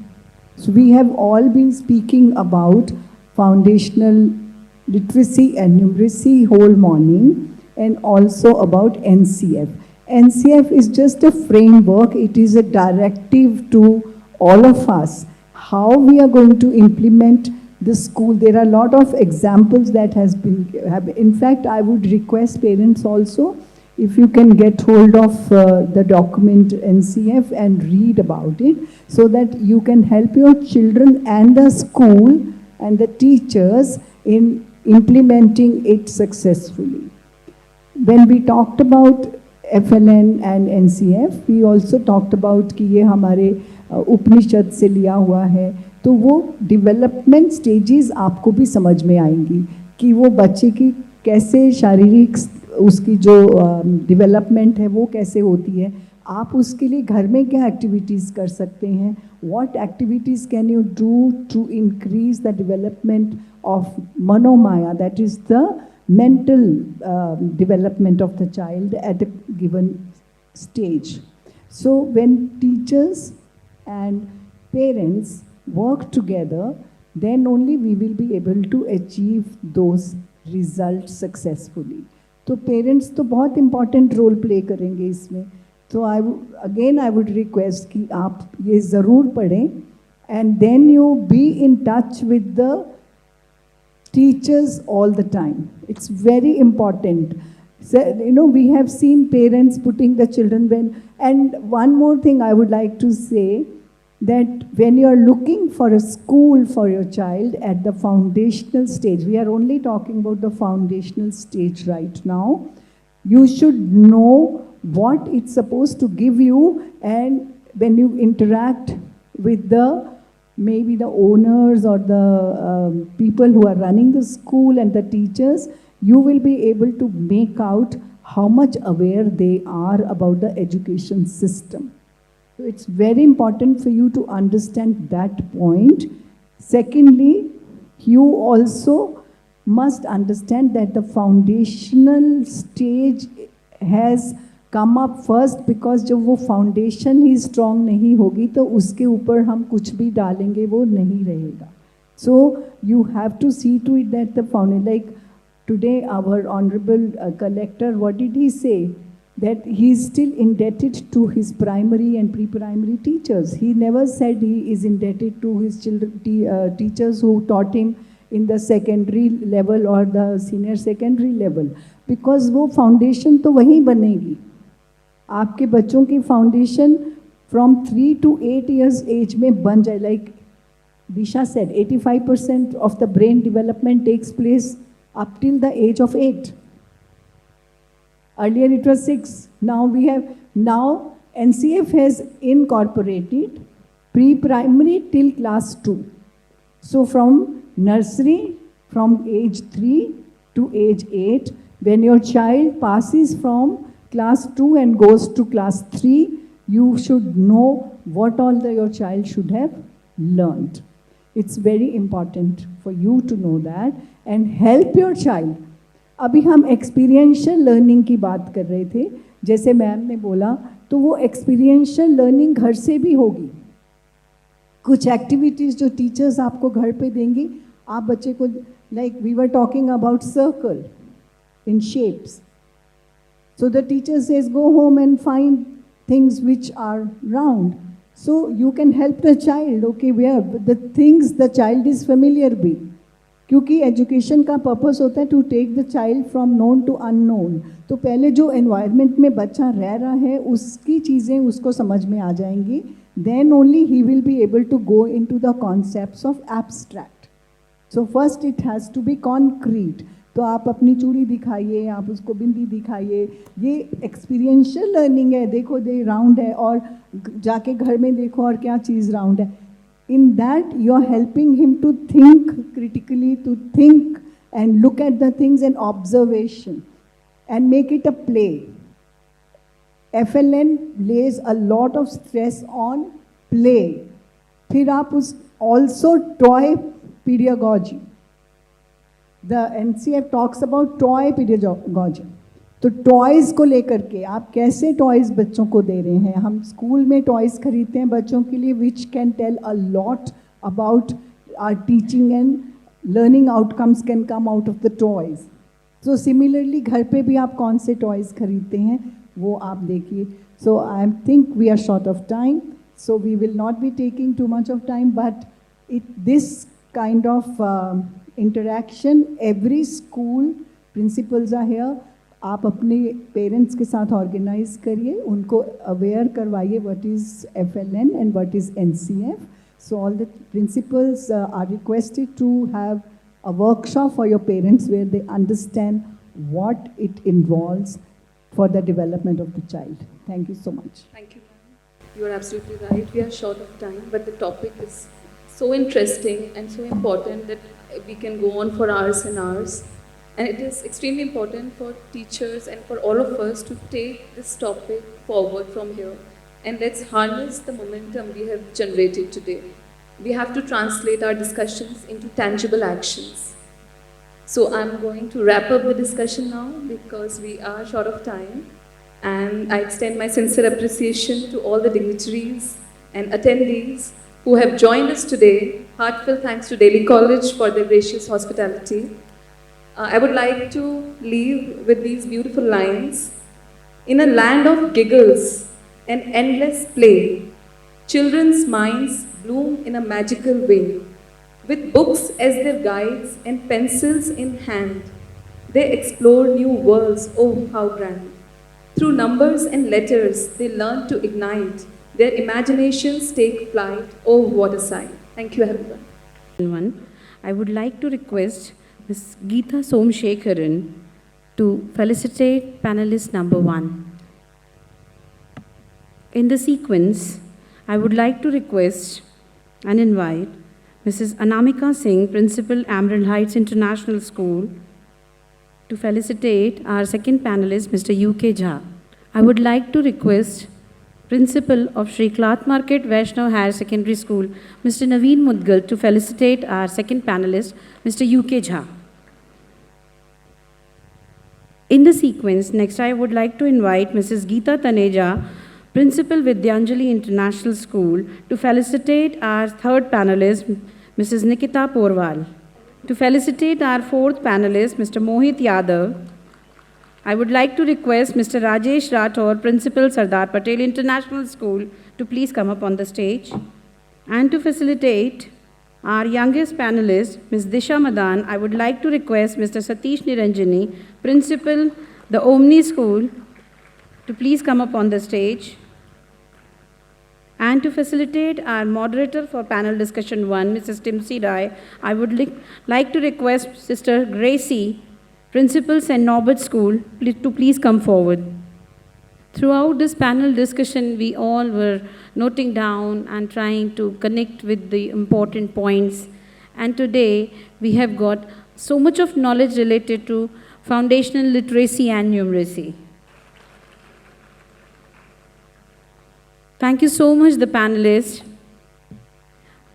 So we have all been speaking about foundational literacy and numeracy whole morning, and also about NCF. NCF is just a framework, it is a directive to all of us, how we are going to implement the school. There are a lot of examples that have. In fact, I would request parents also, if you can get hold of the document NCF and read about it, so that you can help your children and the school and the teachers in implementing it successfully. When we talked about FLN and NCF, we also talked about कि ये हमारे उपनिषद से लिया हुआ है, तो वो development stages आपको भी समझ में आएंगी कि वो बच्चे की कैसे शारीरिक उसकी जो डेवलपमेंट है वो कैसे होती है. आप उसके लिए घर में क्या एक्टिविटीज़ कर सकते हैं, what activities can you do to increase the development of manomaya, that is the mental development of the child at a given stage. So when teachers and parents work together, then only we will be able to achieve those results successfully. तो parents तो बहुत important role play करेंगे इसमें. So I would request कि आप ये ज़रूर पढ़ें, and then you be in touch with the teachers all the time. It's very important. So, we have seen parents putting the children and one more thing I would like to say, that when you are looking for a school for your child at the foundational stage, we are only talking about the foundational stage right now, you should know what it's supposed to give you, and when you interact with maybe the owners or the people who are running the school and the teachers, you will be able to make out how much aware they are about the education system. So it's very important for you to understand that point. Secondly, you also must understand that the foundational stage has come up first, because जब वो foundation ही strong नहीं होगी तो उसके ऊपर हम कुछ भी डालेंगे वो नहीं रहेगा. So you have to see to it that the foundation, like today our honorable collector, what did he say? That he is still indebted to his primary and pre-primary teachers. He never said he is indebted to his teachers who taught him in the secondary level or the senior secondary level, because वो foundation तो वहीं बनेगी. आपके बच्चों की foundation from 3 to 8 years age में बन जाए. Like Disha said, 85% of the brain development takes place up till the age of 8. Earlier it was 6. Now NCF has incorporated pre-primary till class 2. So from nursery, from age 3 to age 8, when your child passes from class 2 and goes to class 3, you should know what all your child should have learned. It's very important for you to know that and help your child. अभी हम experiential learning की बात कर रहे थे, जैसे ma'am ने बोला, तो वो एक्सपीरियंशियल लर्निंग घर से भी होगी. कुछ एक्टिविटीज़ जो टीचर्स आपको घर पे देंगी, आप बच्चे को, like we were talking about circle in shapes. So the teacher says, go home and find things which are round. So you can help the child, okay, where the things the child is familiar with. क्योंकि education का purpose होता है to take the child from known to unknown. तो पहले जो environment में बच्चा रह रहा है उसकी चीज़ें उसको समझ में आ जाएंगी. Then only he will be able to go in to the concepts of abstract. So first it has to be concrete. तो आप अपनी चूड़ी दिखाइए, आप उसको बिंदी दिखाइए, ये एक्सपीरियंशियल लर्निंग है. देखो दे राउंड है, और जाके घर में देखो और क्या चीज़ राउंड है. In that, you are helping him to think critically, to think and look at the things and observation and make it a play. FLN lays a lot of stress on play. फिर आप उस also toy pedagogy. The NCF talks about toy pedagogy. तो toys को लेकर के आप कैसे toys बच्चों को दे रहे हैं. हम स्कूल में टॉयज़ खरीदते हैं बच्चों के लिए, which can tell a lot about our teaching and learning outcomes can come out of the toys. So similarly घर पे भी आप कौन से टॉयज़ खरीदते हैं वो आप देखिए. So I think we are short of time, so we will not be taking too much of time, but this kind of interaction, every school principals are here. आप अपने पेरेंट्स के साथ ऑर्गेनाइज करिए, उनको अवेयर करवाइए what is FLN and what is NCF. So all the principals are requested to have a workshop for your parents where they understand what it involves for the development of the child. Thank you so much. Thank you, ma'am. You are absolutely right. We are short of time, but the topic is so interesting and so important that we can go on for hours and hours. And it is extremely important for teachers and for all of us to take this topic forward from here. And let's harness the momentum we have generated today. We have to translate our discussions into tangible actions. So I'm going to wrap up the discussion now because we are short of time. And I extend my sincere appreciation to all the dignitaries and attendees who have joined us today. Heartfelt thanks to Delhi College for their gracious hospitality. I would like to leave with these beautiful lines. In a land of giggles and endless play, children's minds bloom in a magical way. With books as their guides and pencils in hand, they explore new worlds, oh how grand. Through numbers and letters, they learn to ignite. Their imaginations take flight, oh what a sight. Thank you everyone. I would like to request Ms. Geeta Somshekharan to felicitate panelist number 1. In the sequence, I would like to request and invite Mrs. Anamika Singh, Principal, Emerald Heights International School, To felicitate our second panelist, Mr. U.K. Jha, I would like to request Principal of Shri Cloth Market Vaishnav Higher Secondary School, Mr. Naveen Mudgal, to felicitate our second panelist, Mr. U.K. Jha. In the sequence, next I would like to invite Mrs. Geeta Taneja, Principal Vidyanjali International School, to felicitate our third panelist, Mrs. Nikita Porwal. To felicitate our fourth panelist, Mr. Mohit Yadav, I would like to request Mr. Rajesh Rathore, Principal Sardar Patel International School, to please come up on the stage. And to facilitate our youngest panelist, Ms. Disha Madan, I would like to request Mr. Satish Niranjani, Principal, the Omni School, to please come up on the stage. And to facilitate our moderator for panel discussion 1, Mrs. Timsi Rai, I would like to request Sister Gracie, Principal St. Norbert School, to please come forward. Throughout this panel discussion, we all were noting down and trying to connect with the important points. And today, we have got so much of knowledge related to foundational literacy and numeracy. Thank you so much, the panelists.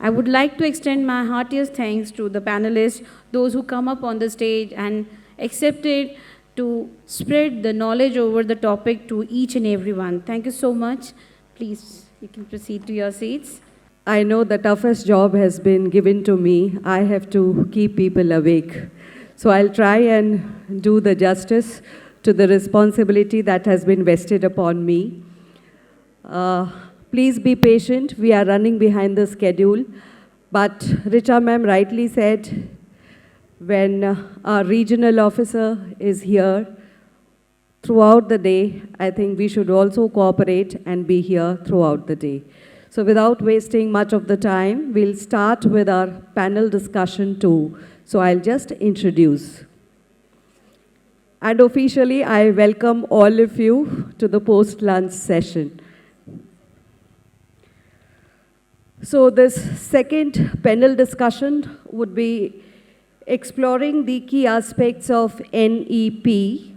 I would like to extend my heartiest thanks to the panelists, those who come up on the stage and accepted to spread the knowledge over the topic to each and everyone. Thank you so much. Please, you can proceed to your seats. I know the toughest job has been given to me. I have to keep people awake. So I'll try and do the justice to the responsibility that has been vested upon me. Please be patient. We are running behind the schedule. But Richa ma'am rightly said, when our regional officer is here throughout the day, I think we should also cooperate and be here throughout the day. So without wasting much of the time, we'll start with our panel discussion 2. So I'll just introduce. And officially, I welcome all of you to the post-lunch session. So this second panel discussion would be exploring the key aspects of NEP.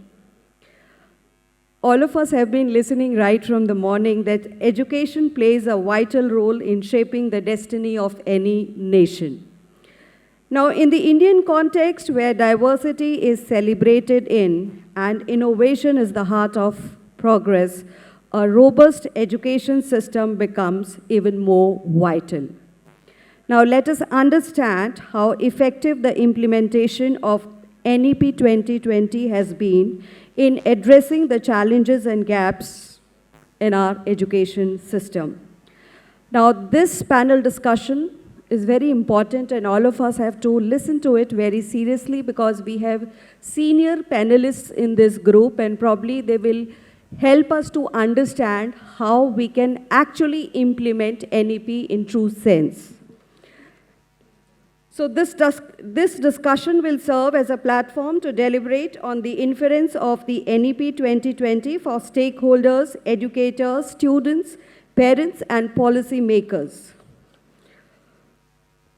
All of us have been listening right from the morning that education plays a vital role in shaping the destiny of any nation. Now, in the Indian context where diversity is celebrated in and innovation is the heart of progress, a robust education system becomes even more vital. Now, let us understand how effective the implementation of NEP 2020 has been in addressing the challenges and gaps in our education system. Now, this panel discussion is very important and all of us have to listen to it very seriously because we have senior panelists in this group and probably they will help us to understand how we can actually implement NEP in true sense. So this discussion will serve as a platform to deliberate on the inference of the NEP 2020 for stakeholders, educators, students, parents, and policy makers.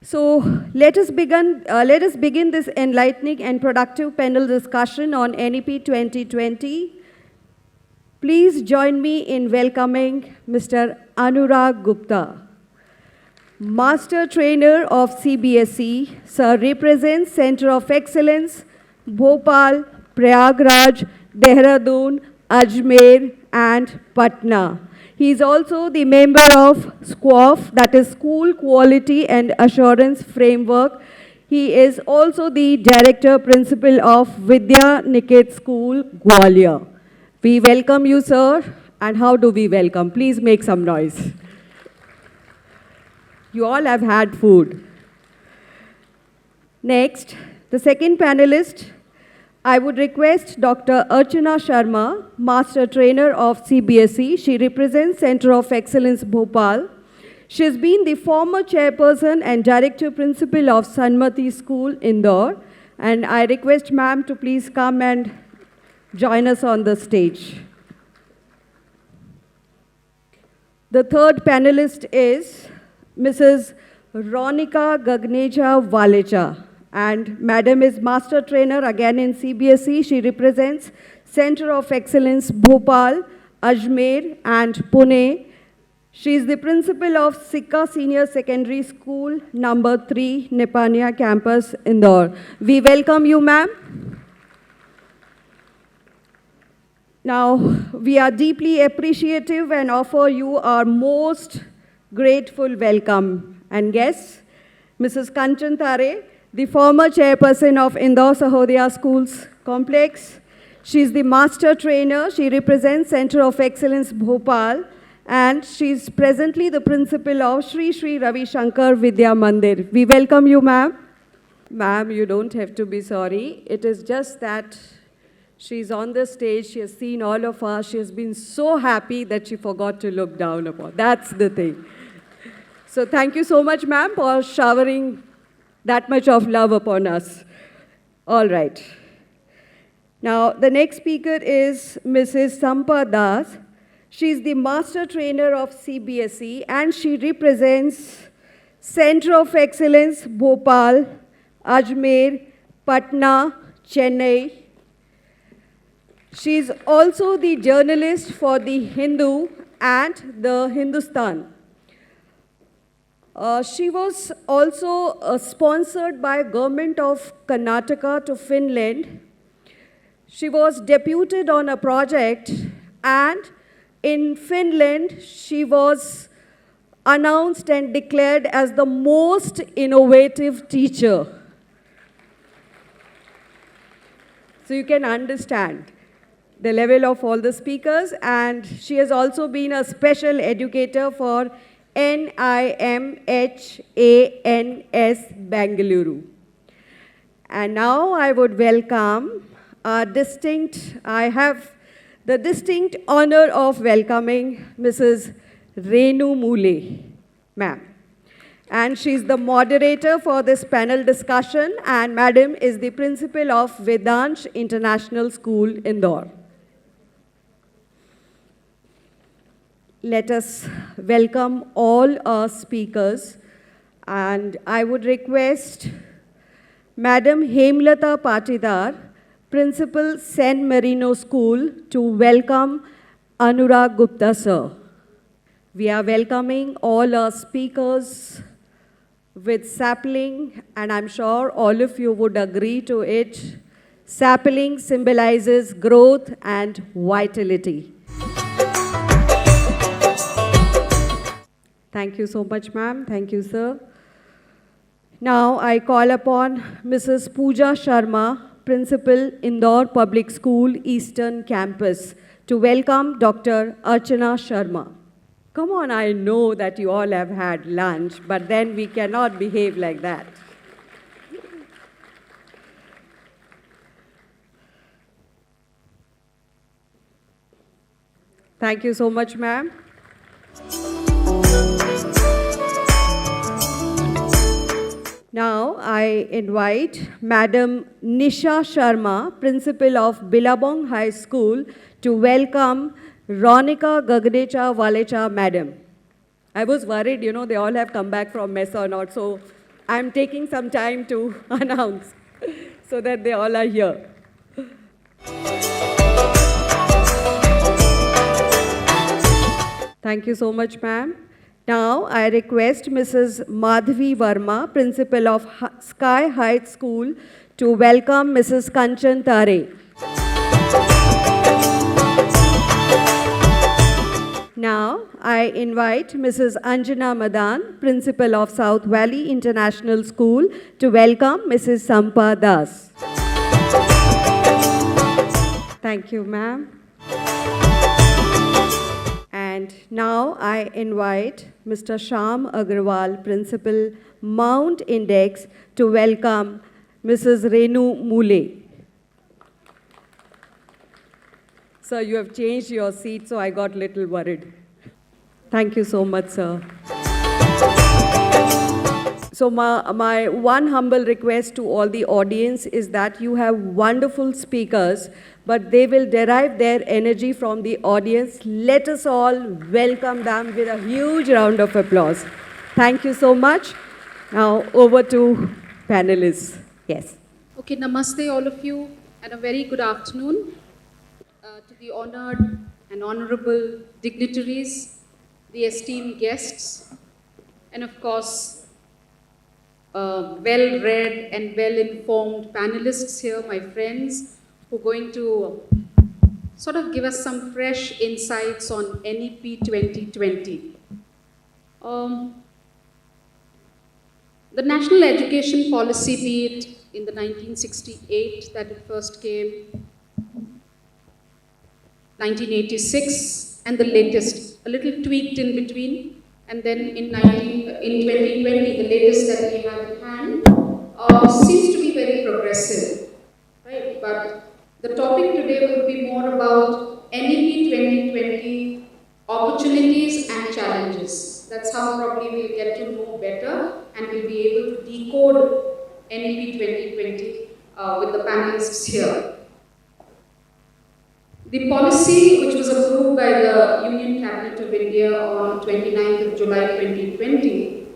So let us begin this enlightening and productive panel discussion on NEP 2020. Please join me in welcoming Mr. Anurag Gupta. Master Trainer of CBSE, Sir represents Center of Excellence, Bhopal, Prayagraj, Dehradun, Ajmer, and Patna. He is also the member of SQUAF, that is School Quality and Assurance Framework. He is also the Director Principal of Vidya Niket School, Gwalior. We welcome you, sir. And how do we welcome? Please make some noise. You all have had food. Next, the second panelist, I would request Dr. Archana Sharma, Master Trainer of CBSE. She represents Center of Excellence, Bhopal. She has been the former chairperson and director principal of Sanmati School, Indore. And I request ma'am to please come and join us on the stage. The third panelist is Mrs. Ronika Gagneja Valecha, And Madam is Master Trainer again in CBSE. She represents Center of Excellence Bhopal, Ajmer and Pune. She is the principal of Sikka Senior Secondary School, number 3, Nepania campus, Indore. We welcome you, ma'am. Now, we are deeply appreciative and offer you our most grateful welcome. And guests, Mrs. Kanchan Tare, the former chairperson of Indore Sahodaya Schools Complex. She is the master trainer. She represents Center of Excellence Bhopal, and she is presently the principal of Sri Sri Ravi Shankar Vidya Mandir. We welcome you, ma'am. Ma'am, you don't have to be sorry. It is just that she's on the stage. She has seen all of us. She has been so happy that she forgot to look down upon. That's the thing. So thank you so much, ma'am, for showering that much of love upon us. All right. Now, the next speaker is Mrs. Sampa Das. She is the master trainer of CBSE and she represents Center of Excellence Bhopal, Ajmer, Patna, Chennai. She is also the journalist for the Hindu and the Hindustan. She was also sponsored by Government of Karnataka to Finland. She was deputed on a project, and in Finland, she was announced and declared as the most innovative teacher. So you can understand the level of all the speakers, and she has also been a special educator for NIMHANS Bangalore. And now I would welcome I have the distinct honor of welcoming Mrs. VENUE-DALY, ma'am. And she's the moderator for this panel discussion, and madam is the principal of Vedansh International School, Indore. Let us welcome all our speakers, and I would request Madam Hemlata Patidar, Principal San Marino School, to welcome Anurag Gupta sir. We are welcoming all our speakers with sapling, and I'm sure all of you would agree to it. Sapling symbolizes growth and vitality. Thank you so much, ma'am. Thank you, sir. Now I call upon Mrs. Pooja Sharma, Principal, Indore Public School, Eastern Campus, to welcome Dr. Archana Sharma. Come on, I know that you all have had lunch, but then we cannot behave like that. Thank you so much, ma'am. Now I invite Madam Nisha Sharma, Principal of Billabong High School, to welcome Ronika Gagnecha Valecha, Madam. I was worried, they all have come back from mess or not, so I'm taking some time to announce so that they all are here. Thank you so much, ma'am. Now, I request Mrs. Madhavi Verma, Principal of Sky Heights School, to welcome Mrs. Kanchan Tare. Now, I invite Mrs. Anjana Madan, Principal of South Valley International School, to welcome Mrs. Sampa Das. Thank you, ma'am. And now I invite Mr. Sham Agarwal, Principal, Mount Index, to welcome Mrs. VENUE-DALY. Sir, you have changed your seat, so I got a little worried. Thank you so much, sir. So my one humble request to all the audience is that you have wonderful speakers, but they will derive their energy from the audience. Let us all welcome them with a huge round of applause. Thank you so much. Now over to panelists. Yes. Okay, namaste all of you, and a very good afternoon to the honored and honorable dignitaries, the esteemed guests, and of course, well-read and well-informed panelists here, my friends, who are going to sort of give us some fresh insights on NEP 2020. The National Education Policy, be it in the 1968 that it first came, 1986, and the latest, a little tweaked in between, and then in 2020, the latest that we have at hand, seems to be very progressive, right? But the topic today will be more about NEP 2020 opportunities and challenges. That's how probably we'll get to know better and we'll be able to decode NEP 2020 with the panelists here. The policy, which was approved by the Union Cabinet of India on 29th of July 2020,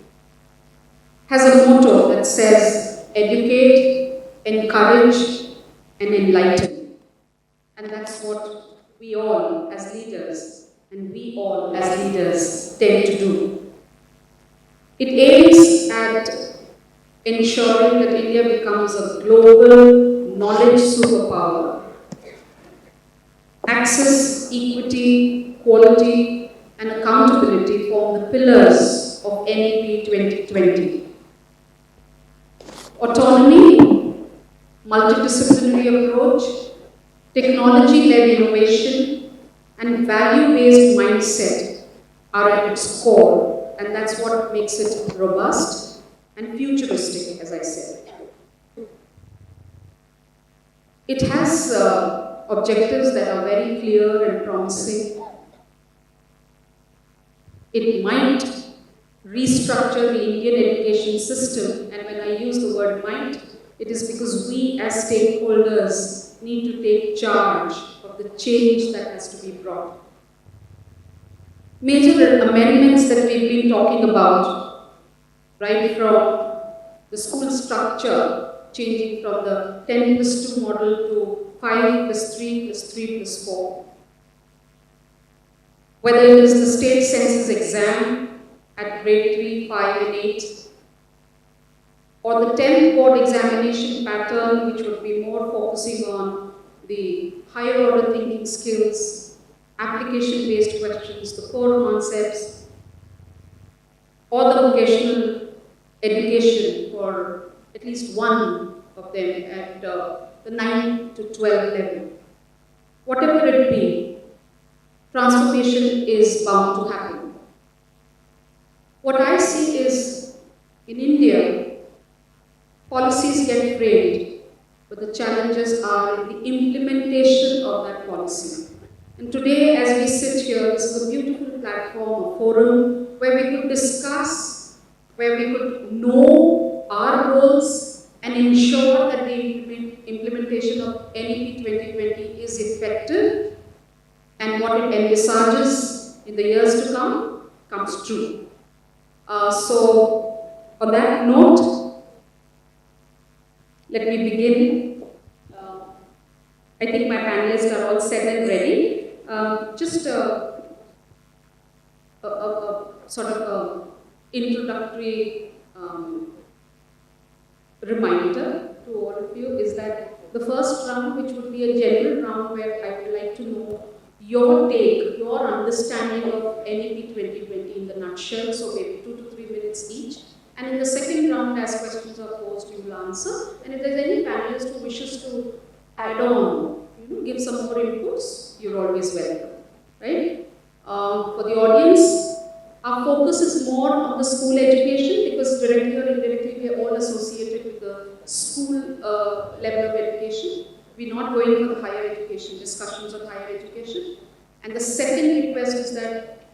has a motto that says, educate, encourage, and enlighten. And that's what we all as leaders, and we all as leaders tend to do. It aims at ensuring that India becomes a global knowledge superpower. Access, equity, quality, and accountability form the pillars of NEP 2020. Autonomy, multidisciplinary approach, technology-led innovation, and value-based mindset are at its core, and that's what makes it robust and futuristic, as I said. It has objectives that are very clear and promising. It might restructure the Indian education system, and when I use the word might, it is because we as stakeholders need to take charge of the change that has to be brought. Major amendments that we've been talking about, right from the school structure, changing from the 10+2 model to 5+3 plus 3 plus 4. Whether it is the state census exam at grade 3, 5 and 8, or the 10th board examination pattern, which would be more focusing on the higher order thinking skills, application-based questions, the core concepts, or the vocational education for at least one of them at the 9 to 12 level. Whatever it be, transformation is bound to happen. What I see is, in India, policies get framed, but the challenges are in the implementation of that policy. And today, as we sit here, this is a beautiful platform, a forum, where we could discuss, where we could know our roles and ensure that the implementation of NEP 2020 is effective and what it envisages in the years to come comes true. So, on that note, let me begin. I think my panelists are all set and ready. Just a sort of introductory reminder to all of you is that the first round, which would be a general round where I would like to know your take, your understanding of NEP 2020 in the nutshell, so maybe 2 to 3 minutes each. And in the second round, as questions are posed, you will answer. And if there's any panelist who wishes to add on, give some more inputs, you're always welcome, right? For the audience, our focus is more on the school education because directly or indirectly we are all associated with the school level of education. We're not going for the higher education, discussions on higher education. And the second request is that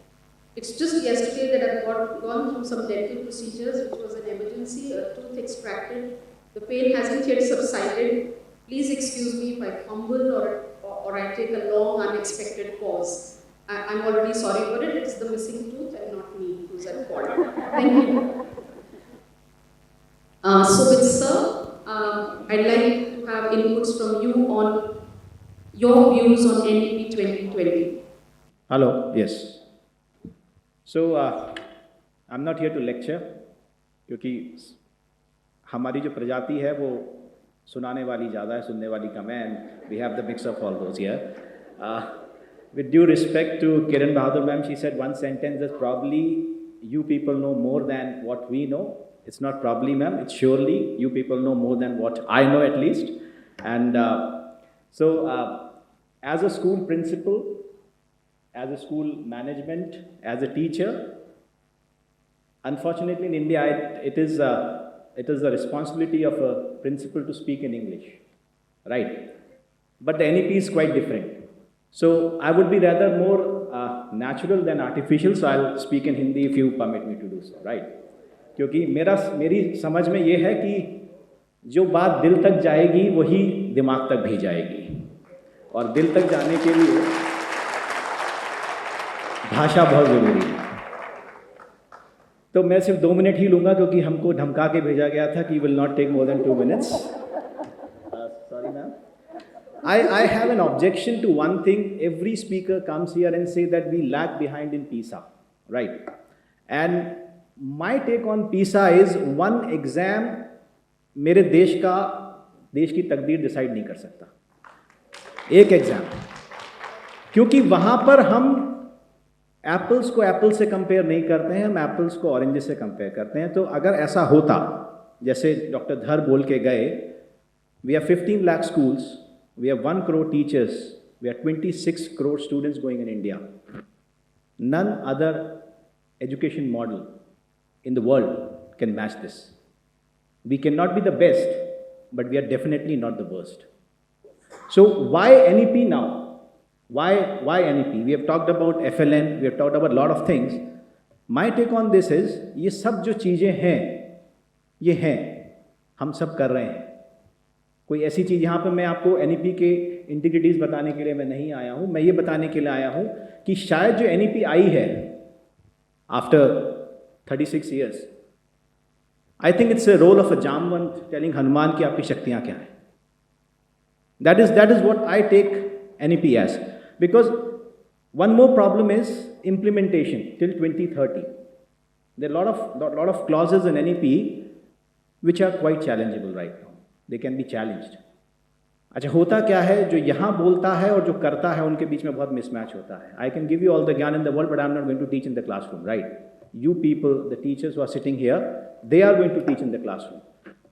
it's just yesterday that I've gone through some dental procedures, which was an emergency, a tooth extracted. The pain hasn't yet subsided. Please excuse me if I fumble or I take a long, unexpected pause. I'm already sorry for it. It's the missing tooth and not me who's at fault. Thank you. So with Sir, I'd like to have inputs from you on your views on NEP 2020. Hello, yes. So, I'm not here to lecture, क्योंकि हमारी जो प्रजाति है वो सुनाने वाली ज़्यादा है, सुनने वाली कम है, and we have the mix of all those here. With due respect to Kiran Bahadur ma'am, she said one sentence that probably you people know more than what we know. It's not probably, ma'am, it's surely you people know more than what I know at least. And as a school principal, as a school management, as a teacher, unfortunately in India it is the responsibility of a principal to speak in English, right? But the NEP is quite different. So I would be rather more natural than artificial, so I'll speak in Hindi if you permit me to do so, right? क्योंकि मेरी समझ में ये है कि जो बात दिल तक जाएगी वही दिमाग तक भी जाएगी, और दिल तक जाने के लिए भाषा बहुत ज़रूरी है। तो मैं सिर्फ 2 मिनट ही लूँगा क्योंकि हमको धमका के भेजा गया था कि will not take more than 2 minutes. Sorry ma'am. I have an objection to one thing. Every speaker comes here and say that we lag behind in PISA, right? And my take on PISA is one exam मेरे देश की तकदीर decide नहीं कर सकता, एक exam, क्योंकि वहाँ पर हम एप्पल्स को एप्पल से कंपेयर नहीं करते हैं, हम एप्पल्स को ऑरेंजेस से कंपेयर करते हैं। तो अगर ऐसा होता, जैसे डॉक्टर धर बोल के गए, we have 15 lakh schools, we have 1 crore teachers, we have 26 crore students going in India, none other education model in the world can match this. We cannot be the best, but we are definitely not the worst. So why NEP now? Why NEP? We have talked about FLN, we have talked about a lot of things. My take on this is, ये सब जो चीज़ें हैं, ये हैं, हम सब कर रहे हैं। कोई ऐसी चीज़ यहाँ पे मैं आपको NEP के इंटीग्रिटीज़ बताने के लिए मैं नहीं आया हूँ, मैं ये बताने के लिए आया हूँ कि शायद जो NEP आई है after 36 years, I think it's a role of a Jamwant telling Hanuman कि आपकी शक्तियाँ क्या हैं. That is what I take NEP as. Because one more problem is implementation till 2030. There are a lot of clauses in NEP which are quite challengeable right now. They can be challenged. अच्छा होता क्या है, जो यहाँ बोलता है और जो करता है उनके बीच में बहुत मिसमैच होता है. I can give you all the ज्ञान in the world, but I'm not going to teach in the classroom, right? You people, the teachers who are sitting here, they are going to teach in the classroom.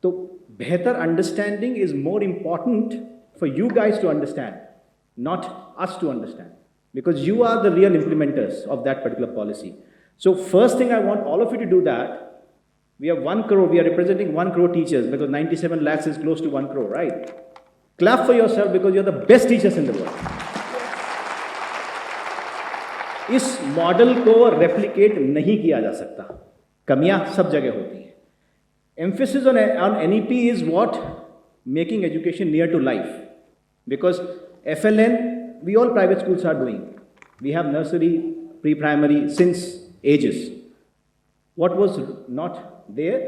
So, better understanding is more important for you guys to understand, not us to understand, because you are the real implementers of that particular policy. So, first thing I want all of you to do that. We have 1 crore, we are representing 1 crore teachers because 97 lakhs is close to 1 crore, right? Clap for yourself because you're the best teachers in the world. इस model को replicate नहीं किया जा सकता, कमियां सब जगह होती हैं. Emphasis on NEP is what making education near to life, because FLN we all private schools are doing, we have nursery, pre primary since ages. What was not there?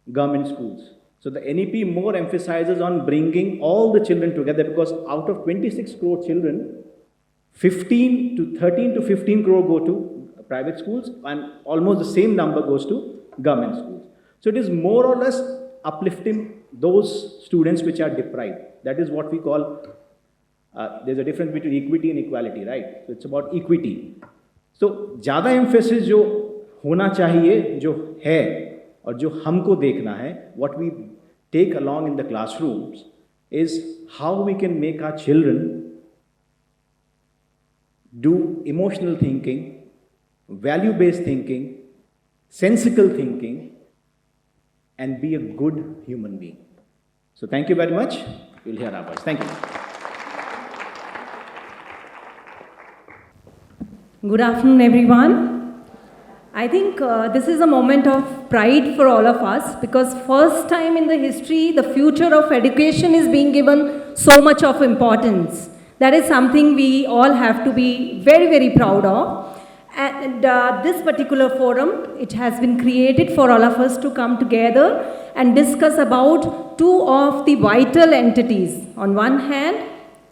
Government schools. So the NEP more emphasizes on bringing all the children together, because out of 26 crore children, 13 to 15 crore go to private schools and almost the same number goes to government schools. So it is more or less uplifting those students which are deprived. That is what we call, there's a difference between equity and equality, right? So it's about equity. So ज़्यादा emphasis जो होना चाहिए, जो है और जो हमको देखना है, what we take along in the classrooms is how we can make our children do emotional thinking, value-based thinking, sensical thinking, and be a good human being. So thank you very much. You'll hear our voice. Thank you. Good afternoon, everyone. I think this is a moment of pride for all of us, because first time in the history, the future of education is being given so much of importance. That is something we all have to be very, very proud of. And this particular forum, it has been created for all of us to come together and discuss about two of the vital entities. On one hand,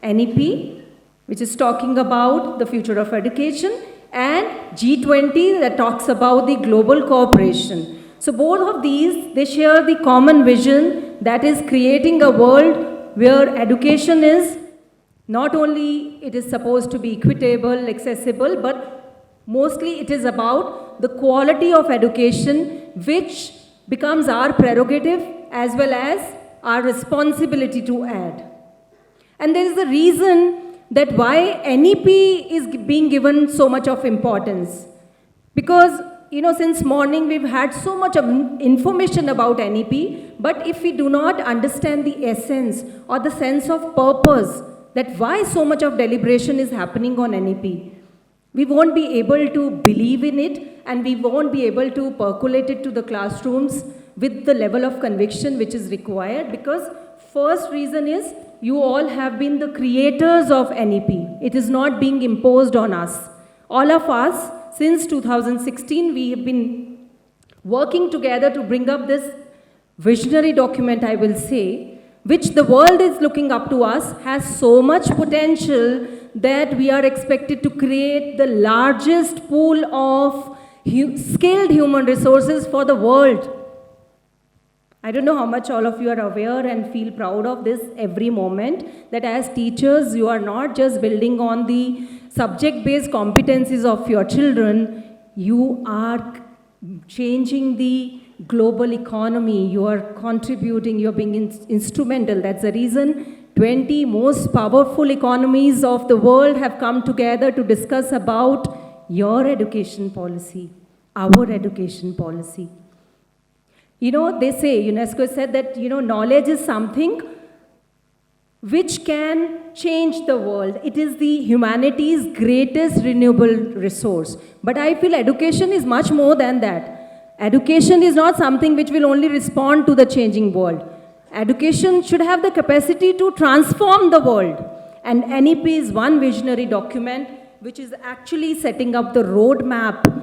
NEP, which is talking about the future of education, and G20 that talks about the global cooperation. So both of these, they share the common vision that is creating a world where education is not only it is supposed to be equitable, accessible, but mostly it is about the quality of education which becomes our prerogative as well as our responsibility to add. And there is a reason that why NEP is being given so much of importance. Because, since morning we've had so much of information about NEP, but if we do not understand the essence or the sense of purpose, that why so much of deliberation is happening on NEP, we won't be able to believe in it and we won't be able to percolate it to the classrooms with the level of conviction which is required, because first reason is you all have been the creators of NEP. It is not being imposed on us. All of us, since 2016, we have been working together to bring up this visionary document, I will say, which the world is looking up to us, has so much potential that we are expected to create the largest pool of skilled human resources for the world. I don't know how much all of you are aware and feel proud of this every moment, that as teachers, you are not just building on the subject-based competencies of your children, you are changing the global economy, you are contributing, you are being instrumental. That's the reason 20 most powerful economies of the world have come together to discuss about your education policy, our education policy. They say, UNESCO said that, knowledge is something which can change the world. It is the humanity's greatest renewable resource. But I feel education is much more than that. Education is not something which will only respond to the changing world. Education should have the capacity to transform the world. And NEP is one visionary document which is actually setting up the roadmap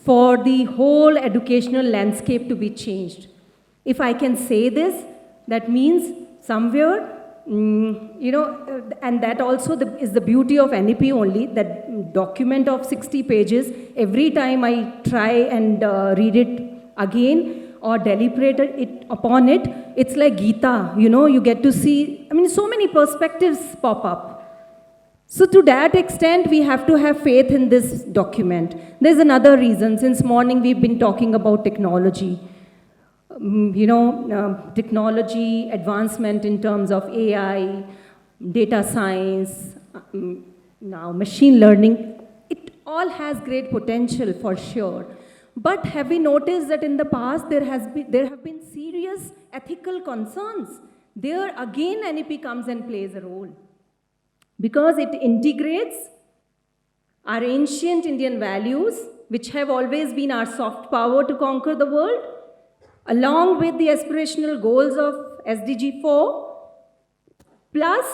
for the whole educational landscape to be changed. If I can say this, that means somewhere, and that also is the beauty of NEP only, that document of 60 pages, every time I try and read it again or deliberate upon it, it's like Gita, you get to see, so many perspectives pop up. So to that extent, we have to have faith in this document. There's another reason. Since morning, we've been talking about technology. Technology, advancement in terms of AI, data science, now machine learning. It all has great potential for sure. But have we noticed that in the past, there have been serious ethical concerns? There again, NEP comes and plays a role, because it integrates our ancient Indian values, which have always been our soft power to conquer the world, along with the aspirational goals of SDG 4, plus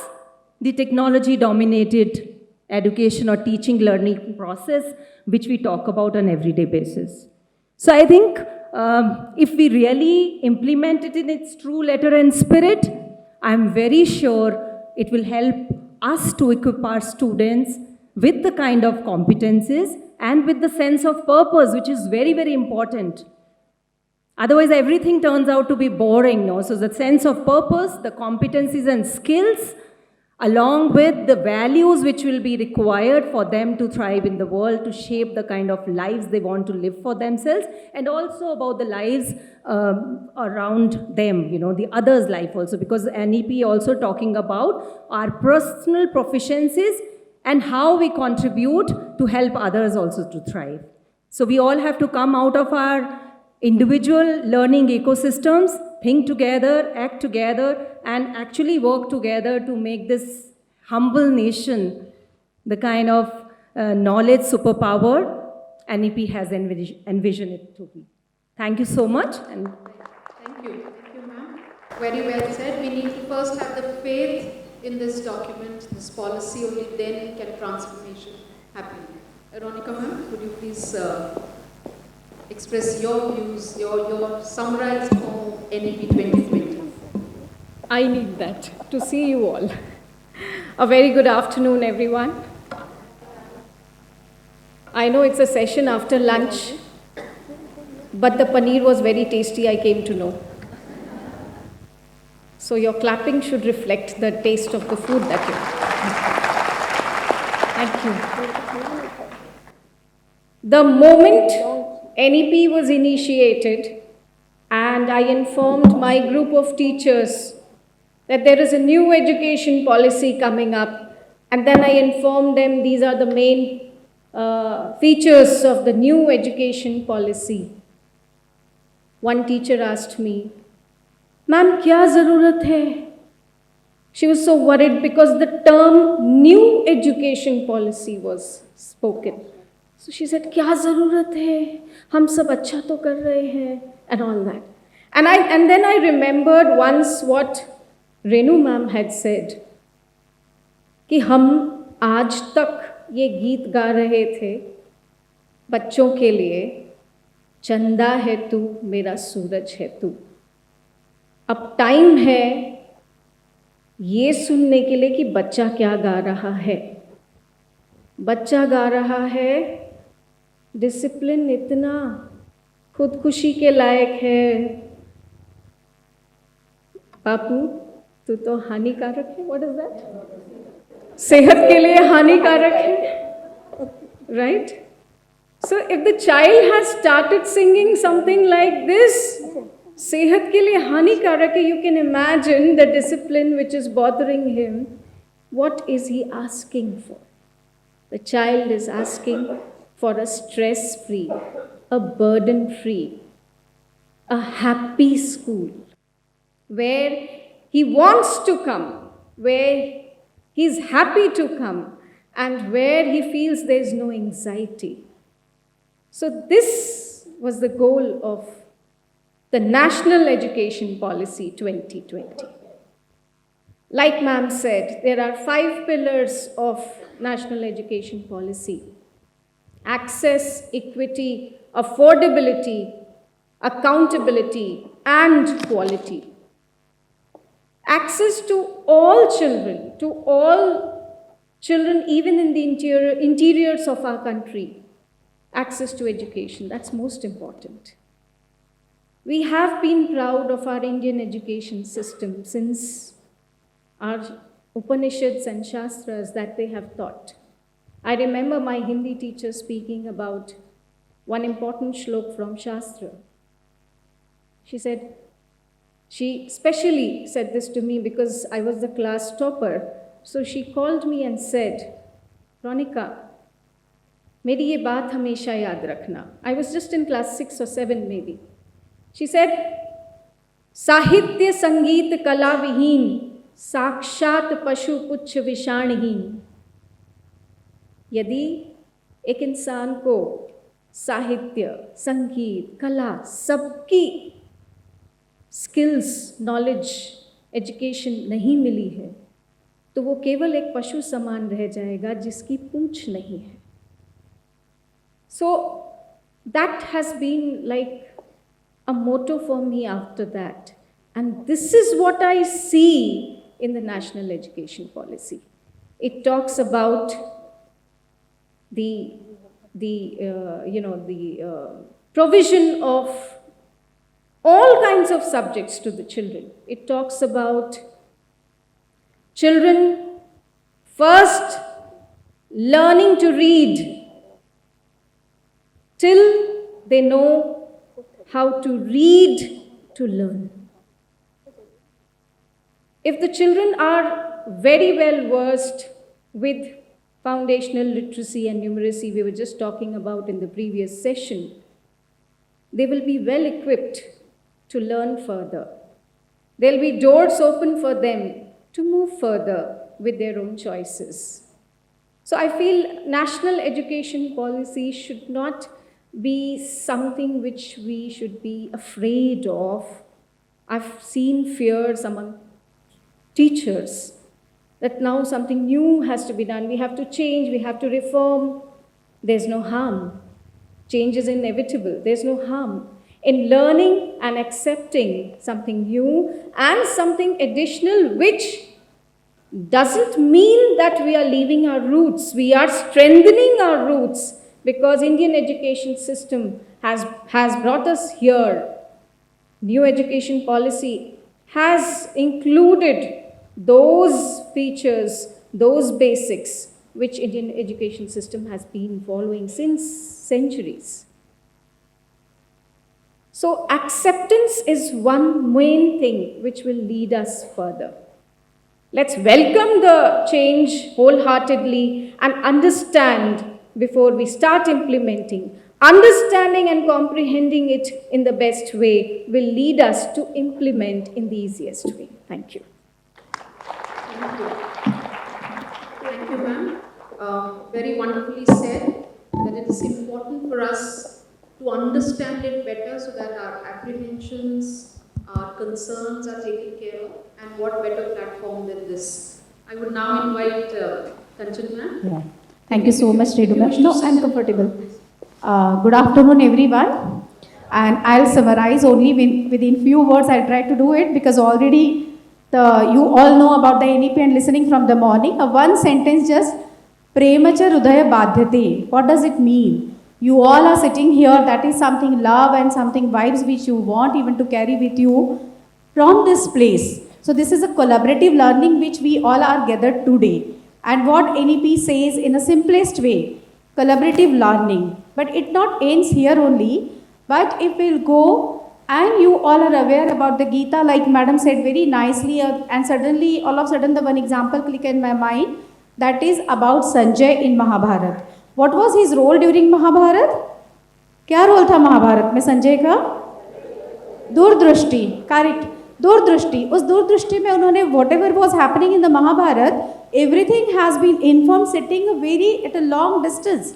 the technology-dominated education or teaching learning process, which we talk about on an everyday basis. So I think if we really implement it in its true letter and spirit, I'm very sure it will help us to equip our students with the kind of competencies and with the sense of purpose, which is very, very important. Otherwise, everything turns out to be boring, no? So the sense of purpose, the competencies and skills, along with the values which will be required for them to thrive in the world, to shape the kind of lives they want to live for themselves, and also about the lives around them, the other's life also, because NEP also talking about our personal proficiencies and how we contribute to help others also to thrive. So we all have to come out of our individual learning ecosystems, think together, act together, and actually work together to make this humble nation the kind of knowledge superpower NEP has envisioned it to be. Thank you so much. And Thank you. Thank you, ma'am. Very well said. We need to first have the faith in this document, this policy, only then can transformation happen. Veronica ma'am, could you please express your views, your summarized on NEP 2020? I need that to see you all. A very good afternoon, everyone. I know it's a session after lunch, but the paneer was very tasty, I came to know. So your clapping should reflect the taste of the food that you. Thank you. The moment NEP was initiated, and I informed my group of teachers that there is a new education policy coming up, and then I informed them these are the main features of the new education policy. One teacher asked me, "Ma'am, kya zarurat hai?" She was so worried because the term new education policy was spoken. So she said, "Kya zarurat hai? Hum sab acha to kar rahe hain," and all that. And then I remembered once what Renu ma'am had said, कि हम आज तक ये गीत गा रहे थे बच्चों के लिए, चंदा है तू मेरा सूरज है तू। अब टाइम है ये सुनने के लिए कि बच्चा क्या गा रहा है। बच्चा गा रहा है डिसिप्लिन इतना खुदकुशी के लायक है। बापू तू तो हानिकारक है, व्हाट इज दैट? सेहत के लिए हानिकारक है, right? So if the child has started singing something like this, सेहत के लिए हानिकारक है, you can imagine the discipline which is bothering him. What is he asking for? The child is asking for a stress-free, a burden-free, a happy school where he wants to come, where he's happy to come, and where he feels there's no anxiety. So this was the goal of the National Education Policy 2020. Like ma'am said, there are 5 pillars of National Education Policy: access, equity, affordability, accountability, and quality. Access to all children, even in the interiors of our country. Access to education, that's most important. We have been proud of our Indian education system since our Upanishads and Shastras that they have taught. I remember my Hindi teacher speaking about one important shlok from Shastra. She said, she specially said this to me because I was the class topper. So she called me and said, "Ronika, मेरी ये बात हमेशा याद रखना." I was just in class 6 or 7 maybe. She said, "साहित्य संगीत कला विहीन, साक्षात पशु पुच्छ विषाणहीन." यदि एक इंसान को साहित्य, संगीत, कला, सबकी स्किल्स, नॉलेज, एजुकेशन नहीं मिली है, तो वो केवल एक पशु समान रह जाएगा जिसकी पूंछ नहीं है. So that has been like a motto for me after that. And this is what I see in the National Education Policy. It talks about the provision of all kinds of subjects to the children. It talks about children first learning to read till they know how to read to learn. If the children are very well versed with foundational literacy and numeracy we were just talking about in the previous session, they will be well equipped to learn further. There'll be doors open for them to move further with their own choices. So I feel national education policy should not be something which we should be afraid of. I've seen fears among teachers that now something new has to be done. We have to change, we have to reform there's no harm. Change is inevitable, there's no harm in learning and accepting something new and something additional, which doesn't mean that we are leaving our roots. We are strengthening our roots because Indian education system has brought us here. New education policy has included those features, those basics, which Indian education system has been following since centuries. So acceptance is one main thing which will lead us further. Let's welcome the change wholeheartedly and understand before we start implementing. Understanding and comprehending it in the best way will lead us to implement in the easiest way. Thank you. Thank you. Thank you, ma'am. Very wonderfully said that it is important for us to understand it better so that our apprehensions, our concerns are taken care of, and what better platform than this. I would now invite Kanchan ma'am. Yeah. Thank you so much, Redu ma'am. No, I'm comfortable. Good afternoon, everyone. And I'll summarize only within few words. I'll try to do it because already you all know about the NEP and listening from the morning. One sentence just, Premacha Hridaya Badhyate. What does it mean? You all are sitting here, that is something love and something vibes which you want even to carry with you from this place. So this is a collaborative learning which we all are gathered today. And what NEP says in a simplest way, collaborative learning. But it not ends here only, but if we'll go and you all are aware about the Gita, like Madam said very nicely, and suddenly, all of a sudden the one example click in my mind, that is about Sanjay in Mahabharata. What was his role during Mahabharata? क्या role था महाभारत में संजय का? दूरदृष्टि, correct, दूरदृष्टि. उस दूरदृष्टि में उन्होंने whatever was happening in the Mahabharata, everything has been informed sitting very at a long distance.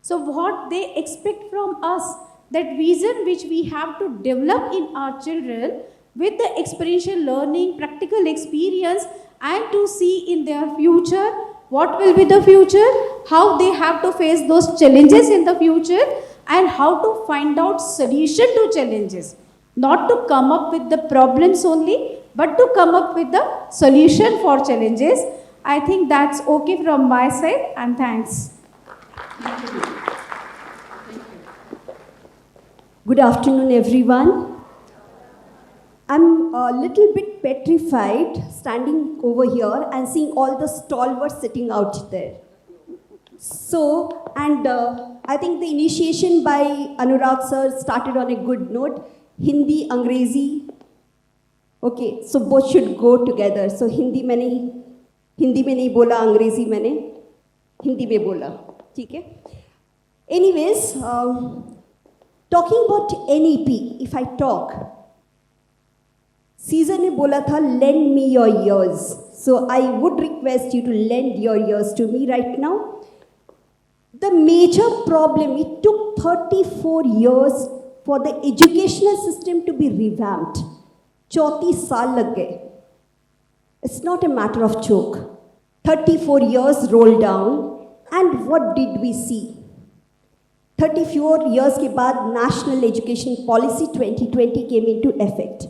So what they expect from us, that vision which we have to develop in our children with the experiential learning, practical experience, and to see in their future, what will be the future, how they have to face those challenges in the future, and how to find out solution to challenges. Not to come up with the problems only, but to come up with the solution for challenges. I think that's okay from my side, and thanks. Thank you. Good afternoon, everyone. I'm a little bit petrified standing over here and seeing all the stalwarts sitting out there. So, and I think the initiation by Anurag sir started on a good note. Hindi, Angrezi. Okay, so both should go together. So Hindi में नहीं बोला, अंग्रेजी मैंने हिंदी में बोला, ठीक है? Anyways, talking about NEP, if I talk, Caesar ने बोला था, lend me your ears. So I would request you to lend your ears to me right now. The major problem, it took 34 years for the educational system to be revamped. 34 साल लग गए. It's not a matter of joke. 34 years rolled down, and what did we see? 34 years के बाद National Education Policy 2020 came into effect.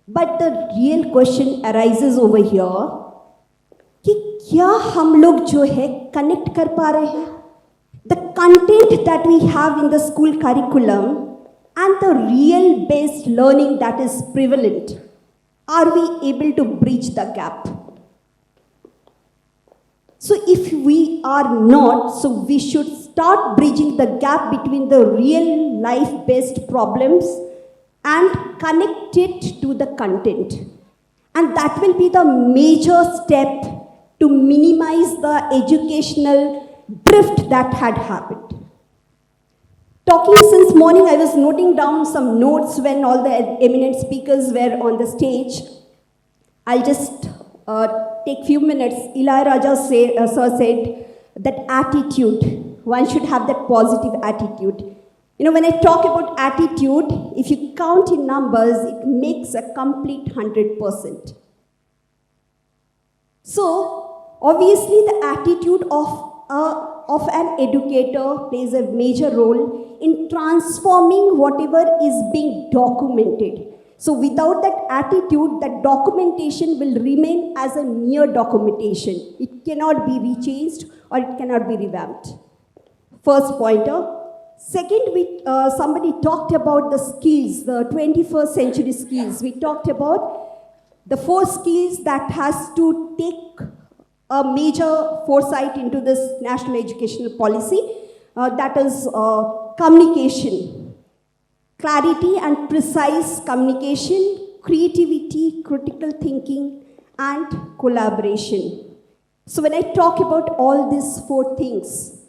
But the real question arises over here कि क्या हम लोग जो है connect कर पा रहे हैं? The content that we have in the school curriculum and the real based learning that is prevalent, are we able to bridge the gap? So if we are not, so we should start bridging the gap between the real life based problems and connect it to the content. And that will be the major step to minimize the educational drift that had happened. Talking since morning, I was noting down some notes when all the eminent speakers were on the stage. I'll just take few minutes. Ilayaraja sir said that attitude, one should have that positive attitude. You know, when I talk about attitude, if you count in numbers, it makes a complete 100%. So, obviously the attitude of a of an educator plays a major role in transforming whatever is being documented. So without that attitude, that documentation will remain as a mere documentation. It cannot be rechanged or it cannot be revamped. First pointer. Second, somebody talked about the skills, the 21st century skills. We talked about the 4 skills that has to take a major foresight into this national educational policy. That is communication, clarity and precise communication, creativity, critical thinking, and collaboration. So when I talk about all these 4 things,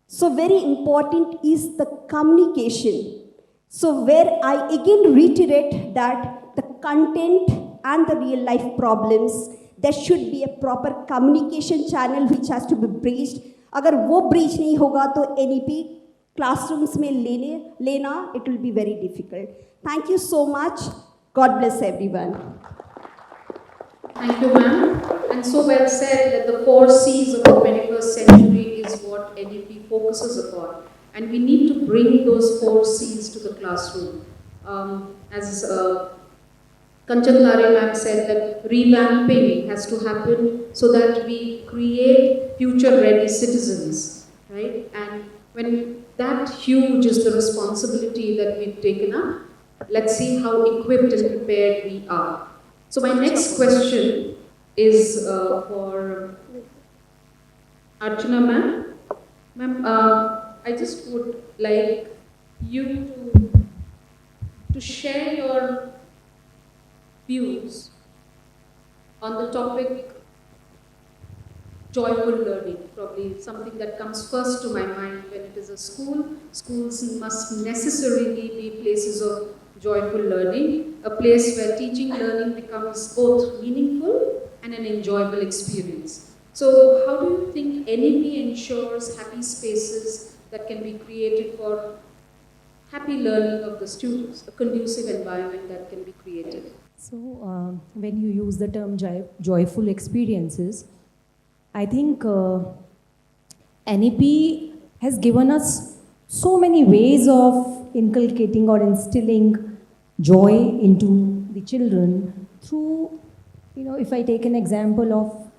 so very important is the communication. So where I again reiterate that the content and the real life problems, there should be a proper communication channel which has to be breached. अगर वो breach नहीं होगा तो NEP classrooms में लेना it will be very difficult. Thank you so much. God bless everyone. Thank you, ma'am. And so well said that the 4 C's of the 21st century is what NEP focuses upon. And we need to bring those 4 C's to the classroom. As Kanchan Tare ma'am said, that revamping has to happen so that we create future-ready citizens, right? And when that huge is the responsibility that we've taken up, let's see how equipped and prepared we are. So my next question is for Archana ma'am. Ma'am, I just would like you to share your views on the topic joyful learning, probably something that comes first to my mind when it is a school. Schools must necessarily be places of joyful learning, a place where teaching learning becomes both meaningful and an enjoyable experience. So how do you think NEP ensures happy spaces that can be created for happy learning of the students, a conducive environment that can be created? So when you use the term joyful experiences, I think NEP has given us so many ways of inculcating or instilling joy into the children through, if I take an example of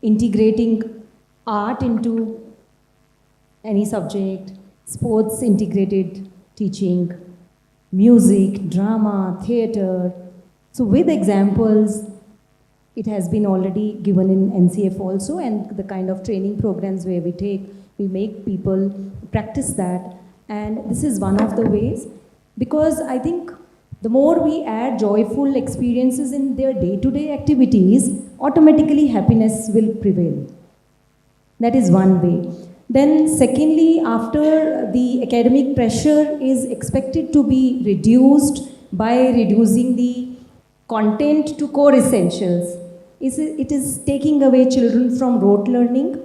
integrating art into any subject, sports integrated teaching, music, drama, theatre. So with examples, it has been already given in NCF also, and the kind of training programs where we make people practice that. And this is one of the ways, because I think the more we add joyful experiences in their day-to-day activities, automatically happiness will prevail. That is one way. Then secondly, after the academic pressure is expected to be reduced by reducing the content to core essentials, it is taking away children from rote learning,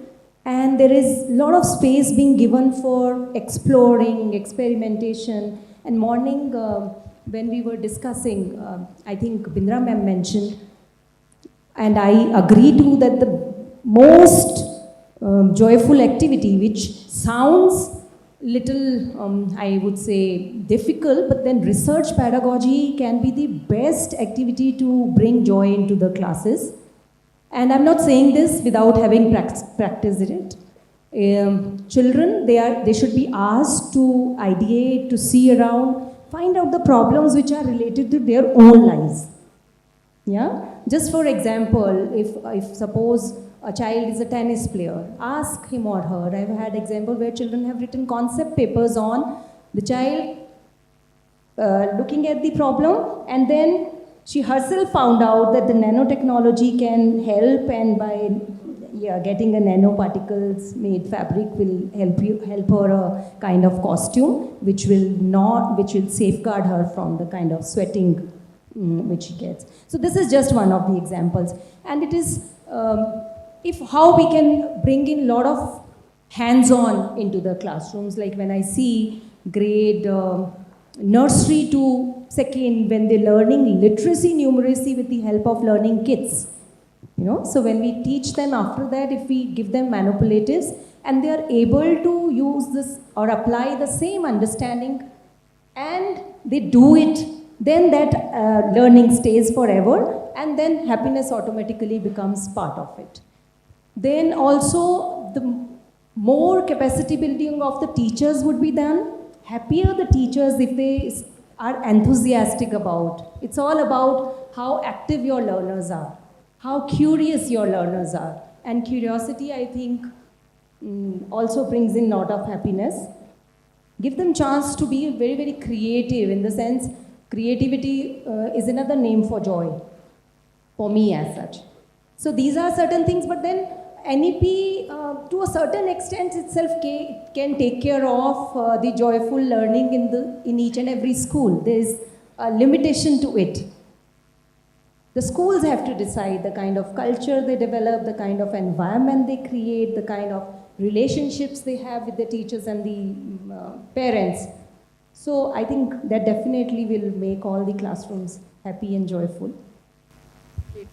and there is a lot of space being given for exploring, experimentation. And morning, when we were discussing, I think Bindra ma'am mentioned, and I agree too, that the most joyful activity, which sounds little, I would say, difficult, but then research pedagogy can be the best activity to bring joy into the classes. And I'm not saying this without having practiced it. Children, they should be asked to ideate, to see around, find out the problems which are related to their own lives. Yeah? Just for example, if suppose a child is a tennis player, ask him or her. I've had example where children have written concept papers on the child looking at the problem, and then she herself found out that the nanotechnology can help, and by getting a nanoparticles made fabric will help her a kind of costume which will safeguard her from the kind of sweating which she gets. So this is just one of the examples, and it is how we can bring in a lot of hands-on into the classrooms. Like when I see grade nursery to second, when they're learning literacy, numeracy with the help of learning kits. You know, so when we teach them after that, if we give them manipulatives and they are able to use this or apply the same understanding and they do it, then that learning stays forever and then happiness automatically becomes part of it. Then also the more capacity building of the teachers would be done. Happier the teachers if they are enthusiastic about. It's all about how active your learners are, how curious your learners are. And curiosity, I think, also brings in a lot of happiness. Give them chance to be very, very creative, in the sense creativity is another name for joy, for me as such. So these are certain things, but then NEP to a certain extent itself can take care of the joyful learning in each and every school. There is a limitation to it. The schools have to decide the kind of culture they develop, the kind of environment they create, the kind of relationships they have with the teachers and the parents. So I think that definitely will make all the classrooms happy and joyful.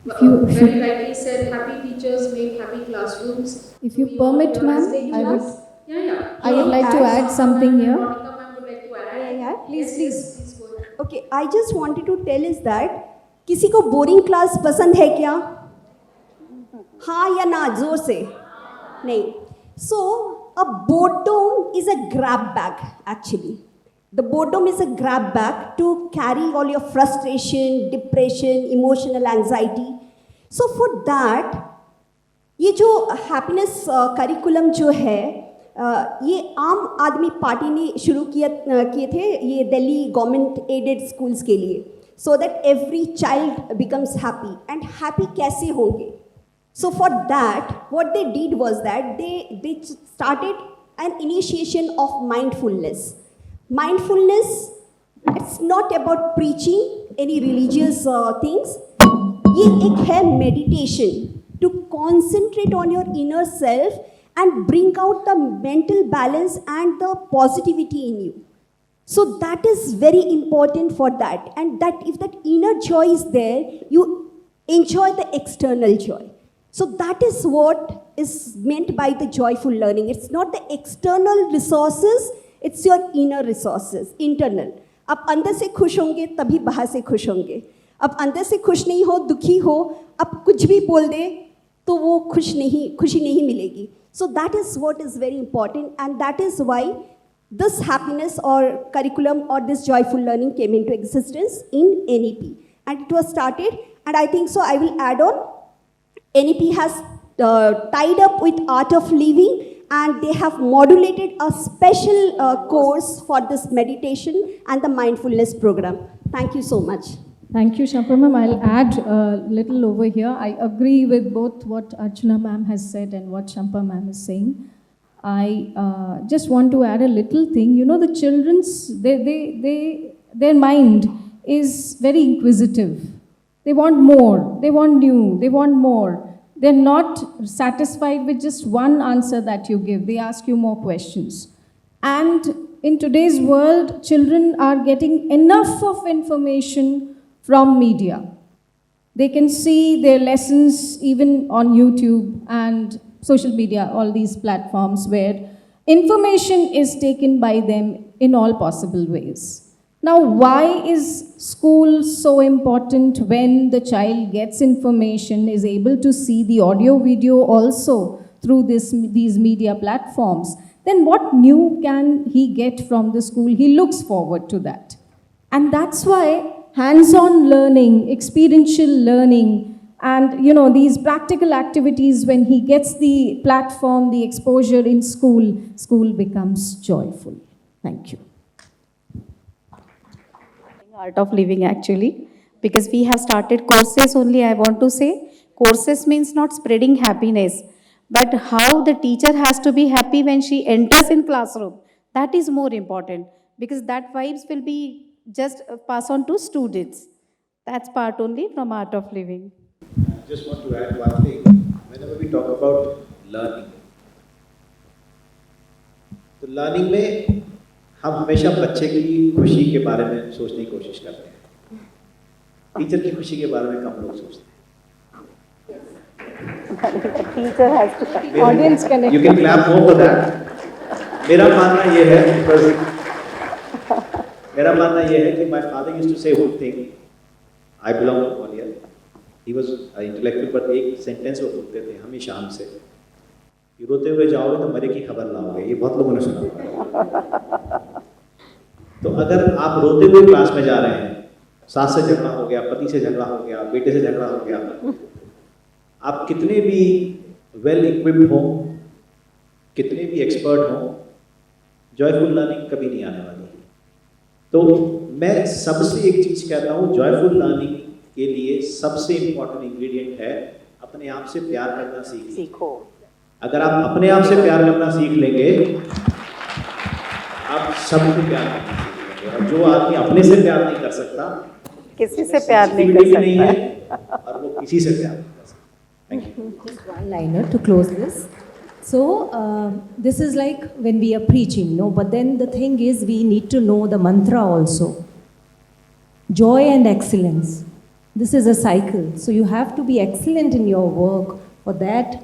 Very rightly said, happy teachers make happy classrooms. If you permit, ma'am, I would like to add something here. Please. Okay, I just wanted to tell is that किसी को boring class पसंद है क्या? हाँ या ना, जोर से नहीं. So a boredom is a grab bag actually. The boredom is a grab bag to carry all your frustration, depression, emotional anxiety. So for that, ये जो happiness curriculum जो है, ये आम आदमी पार्टी ने शुरू किए थे ये दिल्ली गवर्नमेंट एडेड स्कूल्स के लिए. So that every child becomes happy. And happy कैसे होंगे? So for that, what they did was that they started an initiation of mindfulness. Mindfulness, it's not about preaching any religious things. ये एक है meditation to concentrate on your inner self and bring out the mental balance and the positivity in you. So that is very important for that. And that if that inner joy is there, you enjoy the external joy. So that is what is meant by the joyful learning. It's not the external resources, it's your inner resources, internal. आप अंदर से खुश होंगे तभी बाहर से खुश होंगे. अब अंदर से खुश नहीं हो, दुखी हो, आप कुछ भी बोल दे तो वो खुशी नहीं मिलेगी. So that is what is very important, and that is why this happiness or curriculum or this joyful learning came into existence in NEP. And it was started, and I think so I will add on, NEP has tied up with Art of Living, and they have modulated a special course for this meditation and the mindfulness program. Thank you so much. Thank you, Shampoo ma'am. I'll add a little over here. I agree with both what Archana ma'am has said and what Shampoo ma'am is saying. I just want to add a little thing. You know, the children's, their mind is very inquisitive. They want more, they want new, they want more. They're not satisfied with just one answer that you give. They ask you more questions. And in today's world, children are getting enough of information from media. They can see their lessons even on YouTube and social media, all these platforms where information is taken by them in all possible ways. Now, why is school so important when the child gets information, is able to see the audio, video also through these media platforms? Then what new can he get from the school? He looks forward to that. And that's why hands-on learning, experiential learning, and these practical activities, when he gets the platform, the exposure in school, school becomes joyful. Thank you. Art of Living actually, because we have started courses only. I want to say courses means not spreading happiness, but how the teacher has to be happy when she enters in classroom. That is more important, because that vibes will be just pass on to students. That's part only from Art of Living. I just want to add one thing. Whenever we talk about learning, तो learning में हम हमेशा बच्चे की खुशी के बारे में सोचने की कोशिश करते हैं. टीचर की खुशी के बारे में कम लोग सोचते हैं. Teacher has to audience connect. You can clap more for that. मेरा मानना ये है because मेरा मानना ये है कि my father used to say one thing. I belong to Korea. He was intellectual, but एक सेंटेंस वो बोलते थे हमेशा हमसे कि रोते हुए जाओगे तो मरे की खबर लाओगे। ये बहुत लोगों ने सुना होगा। तो अगर आप रोते हुए क्लास में जा रहे हैं, सास से झगड़ा हो गया, पति से झगड़ा हो गया, बेटे से झगड़ा हो गया, आप कितने भी वेल इक्विप्ड हो, कितने भी एक्सपर्ट हो, जॉयफुल लर्निंग कभी नहीं आने वाली। तो मैं सबसे एक चीज कहता हूँ, जॉयफुल लर्निंग के लिए सबसे इम्पोर्टेंट इंग्रेडिएंट है अपने आप से प्यार करना सीखो। अगर आप अपने आप से प्यार करना सीख लेंगे, आप सबको प्यार करना सीख लेंगे। और जो आदमी अपने से प्यार नहीं कर सकता, किसी से प्यार नहीं कर सकता नहीं है और वो किसी से प्यार नहीं कर सकता। Thank you. Just one liner to close this. So, this is like when we are preaching, no? But then the thing is, we need to know the mantra also. Joy and excellence. This is a cycle. So, you have to be excellent in your work. For that,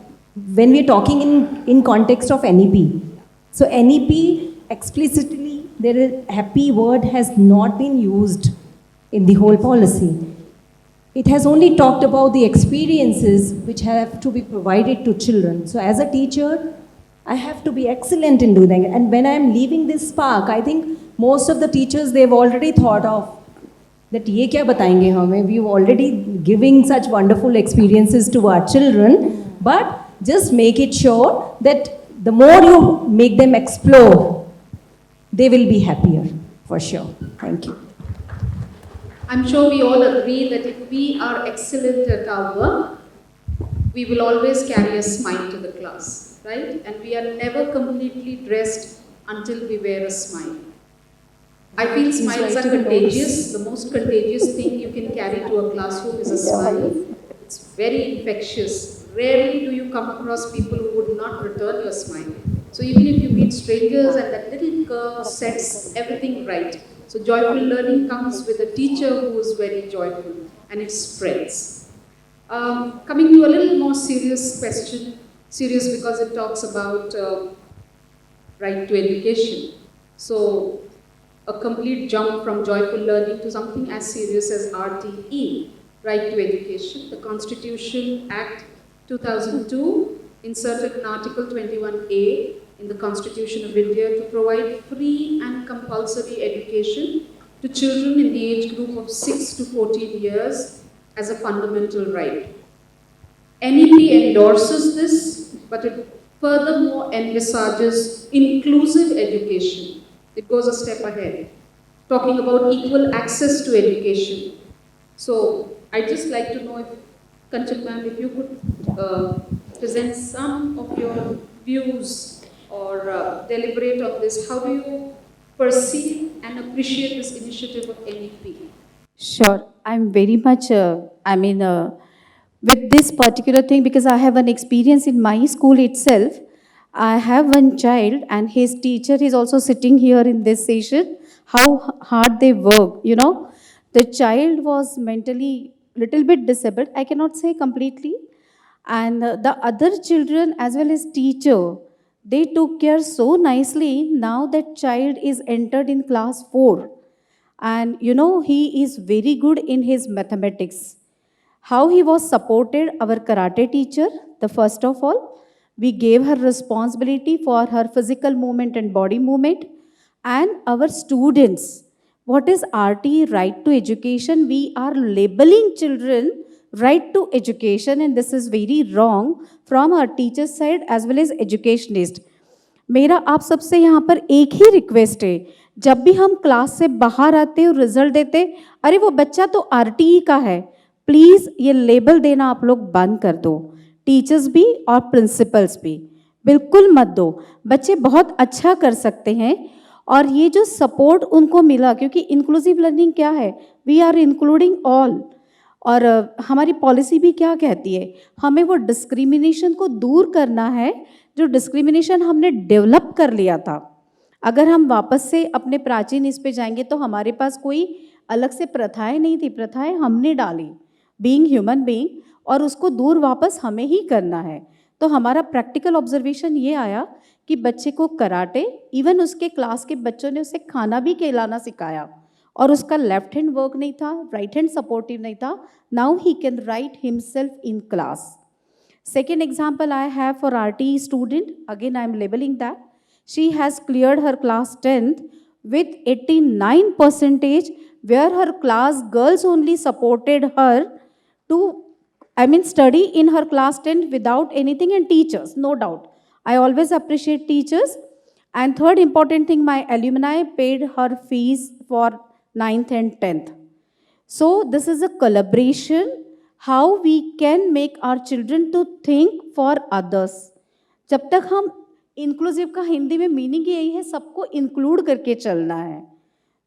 when we're talking in context of NEP. So, NEP explicitly, there is happy word has not been used in the whole policy. It has only talked about the experiences which have to be provided to children. So as a teacher, I have to be excellent in doing that. And when I am leaving this park, I think most of the teachers, they've already thought of that ye kya batayenge hame? We've already giving such wonderful experiences to our children, but just make it sure that the more you make them explore, they will be happier, for sure. Thank you. I'm sure we all agree that if we are excellent at our work, we will always carry a smile to the class, right? And we are never completely dressed until we wear a smile. I feel smiles are contagious. The most contagious thing you can carry to a classroom is a smile. It's very infectious. Rarely do you come across people who would not return your smile. So even if you meet strangers and that little curve sets everything right. So joyful learning comes with a teacher who is very joyful and it spreads. Coming to a little more serious question, serious because it talks about right to education. So a complete jump from joyful learning to something as serious as RTE, right to education. The Constitution Act 2002 inserted an Article 21A in the Constitution of India to provide free and compulsory education to children in the age group of 6 to 14 years as a fundamental right. NEP endorses this, but it furthermore envisages inclusive education. It goes a step ahead, talking about equal access to education. So I'd just like to know if, Kanchan ma'am, if you could present some of your views or deliberate on this. How do you perceive and appreciate this initiative of NEP? Sure. I'm very much, with this particular thing, because I have an experience in my school itself. I have one child and his teacher is also sitting here in this session. How hard they work, you know. The child was mentally little bit disabled. I cannot say completely. And the other children as well as teacher, they took care so nicely. Now that child is entered in class 4. And you know, he is very good in his mathematics. How he was supported, our karate teacher, the first of all, we gave her responsibility for her physical movement and body movement. And our students, what is RT, right to education? We are labeling children right to education, and this is very wrong from our teacher's side as well as educationist. मेरा आप सबसे यहाँ पर एक ही request है, जब भी हम क्लास से बाहर आते और रिजल्ट देते, अरे वो बच्चा तो RTE का है, प्लीज़ ये लेबल देना आप लोग बंद कर दो, टीचर्स भी और प्रिंसिपल्स भी, बिल्कुल मत दो। बच्चे बहुत अच्छा कर सकते हैं और ये जो सपोर्ट उनको मिला, क्योंकि इंक्लूसिव लर्निंग क्या है, वी आर इंक्लूडिंग ऑल। और हमारी पॉलिसी भी क्या कहती है, हमें वो डिस्क्रिमिनेशन को दूर करना है, जो डिस्क्रिमिनेशन हमने डेवलप कर लिया था। अगर हम वापस से अपने प्राचीन इस पे जाएंगे तो हमारे पास कोई अलग से प्रथाएं नहीं थी, प्रथाएं हमने डाली, बीइंग ह्यूमन बीइंग, और उसको दूर वापस हमें ही करना है। तो हमारा प्रैक्टिकल ऑब्जर्वेशन ये आया कि बच्चे को कराटे, इवन उसके क्लास के बच्चों ने उसे खाना भी खिलाना सिखाया, और उसका लेफ्ट हैंड वर्क नहीं था, राइट हैंड सपोर्टिव नहीं था. Now he can write himself in class. Second example I have for RTE student, again I am labeling that. She has cleared her class 10th with 89 percentage, where her class girls only supported her to, study in her class 10 without anything, and teachers, no doubt. I always appreciate teachers. And third important thing, my alumni paid her fees for 9th and 10th. So this is a collaboration, how we can make our children to think for others. जब तक हम inclusive का हिंदी में meaning यही है, सबको include करके चलना है.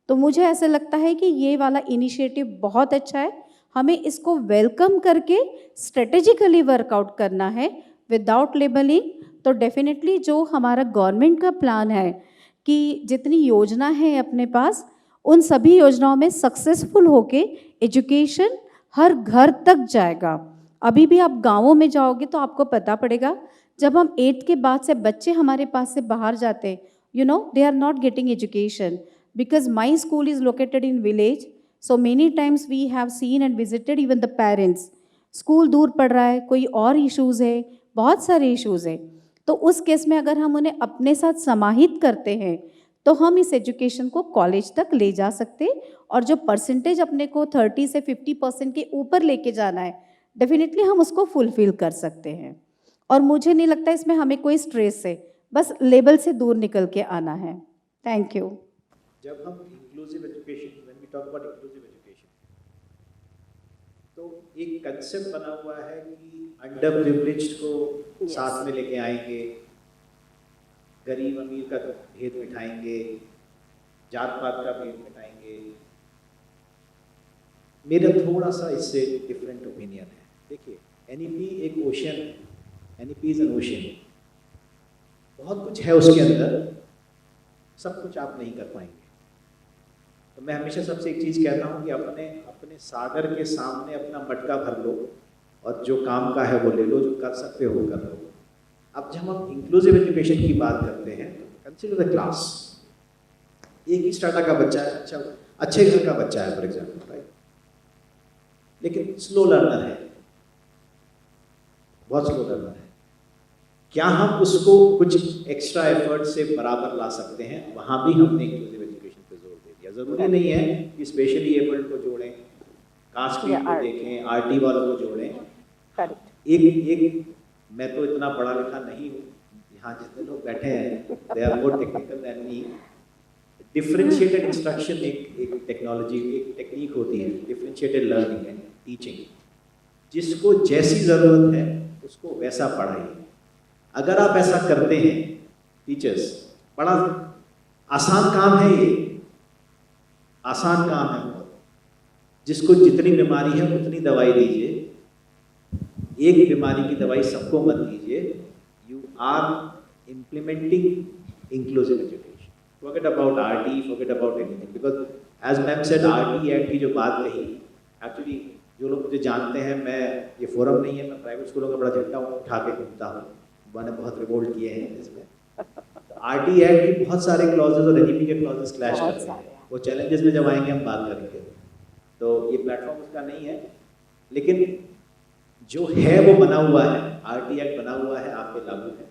तो मुझे ऐसा लगता है कि ये वाला इनिशिएटिव बहुत अच्छा है. हमें इसको वेलकम करके स्ट्रेटेजिकली वर्कआउट करना है विदाउट लेबलिंग. तो डेफिनेटली जो हमारा गवर्नमेंट का प्लान है कि जितनी योजना है अपने पास, उन सभी योजनाओं में सक्सेसफुल होके एजुकेशन हर घर तक जाएगा. अभी भी आप गांवों में जाओगे तो आपको पता पड़ेगा, जब हम 8th के बाद से बच्चे हमारे पास से बाहर जाते हैं, they are not getting education, because my school is located in village. So many times we have seen and visited even the parents. School दूर पड़ रहा है, कोई और इश्यूज़ है, बहुत सारे इश्यूज़ है. तो उस केस में अगर हम उन्हें अपने साथ समाहित करते हैं तो हम इस एजुकेशन को कॉलेज तक ले जा सकते. और जो परसेंटेज अपने को 30 से 50% के ऊपर लेके जाना है, डेफिनेटली हम उसको फुलफिल कर सकते हैं. और मुझे नहीं लगता इसमें हमें कोई स्ट्रेस है, बस लेबल से दूर निकल के आना है. Thank you. जब हम inclusive education, when we talk about inclusive education, तो एक कंसेप्ट बना हुआ है कि अंडर प्रिविलेज्ड को साथ में लेके आएंगे, गरीब अमीर का भेद मिटाएंगे, जात पात का भेद मिटाएंगे. मेरा थोड़ा सा इससे डिफरेंट ओपिनियन है. देखिए, एनईपी एक ओशन है, एनईपी इज एन ओशन. बहुत कुछ है उसके अंदर, सब कुछ आप नहीं कर पाएंगे. तो मैं हमेशा सबसे एक चीज़ कहता हूँ कि अपने सागर के सामने अपना मटका भर लो और जो काम का है वो ले लो, जो कर सकते हो वो कर लो. अब जब हम इंक्लूसिव एजुकेशन की बात करते हैं, तो कंसिडर द क्लास. एक ही स्टार्टा का बच्चा है, अच्छे घर का बच्चा है फॉर एग्जाम्पल, राइट, लेकिन स्लो लर्नर है, बहुत स्लो लर्नर है. क्या हम उसको कुछ एक्स्ट्रा एफर्ट से बराबर ला सकते हैं? वहाँ भी हमने इंक्लूसिव एजुकेशन पे जोर दे दिया. ज़रूरी नहीं है कि स्पेशली एबल्ड को जोड़ें, कास्ट को देखें, आरटी वालों को जोड़ें. एक मैं तो इतना पढ़ा लिखा नहीं हूँ, यहाँ जितने लोग बैठे हैं they are more technical than me. Differentiated instruction एक टेक्नोलॉजी, एक टेक्निक होती है, डिफरेंशिएटेड लर्निंग एंड टीचिंग. जिसको जैसी ज़रूरत है उसको वैसा पढ़ाइए. अगर आप ऐसा करते हैं टीचर्स, बड़ा आसान काम है ये, आसान काम है बहुत. जिसको जितनी बीमारी है उतनी दवाई दीजिए, एक बीमारी की दवाई सबको मत दीजिए. You are implementing inclusive education. Forget about RT, forget about anything, because as ma'am said, RT act की जो बात कही, एक्चुअली जो लोग मुझे जानते हैं, मैं ये फोरम नहीं है, मैं प्राइवेट स्कूलों का बड़ा झंडा उठा के घूमता हूँ, मैंने बहुत रिवोल्ट किए हैं इसमें. आरटी एक्ट की बहुत सारे क्लॉजेज और एनईपी के क्लॉजेज क्लैश करते हैं. वो चैलेंजेस में जब आएंगे हम बात करेंगे. तो ये प्लेटफॉर्म उसका नहीं है, लेकिन जो है वो बना हुआ है, आरटी एक्ट बना हुआ है, आप पे लागू है.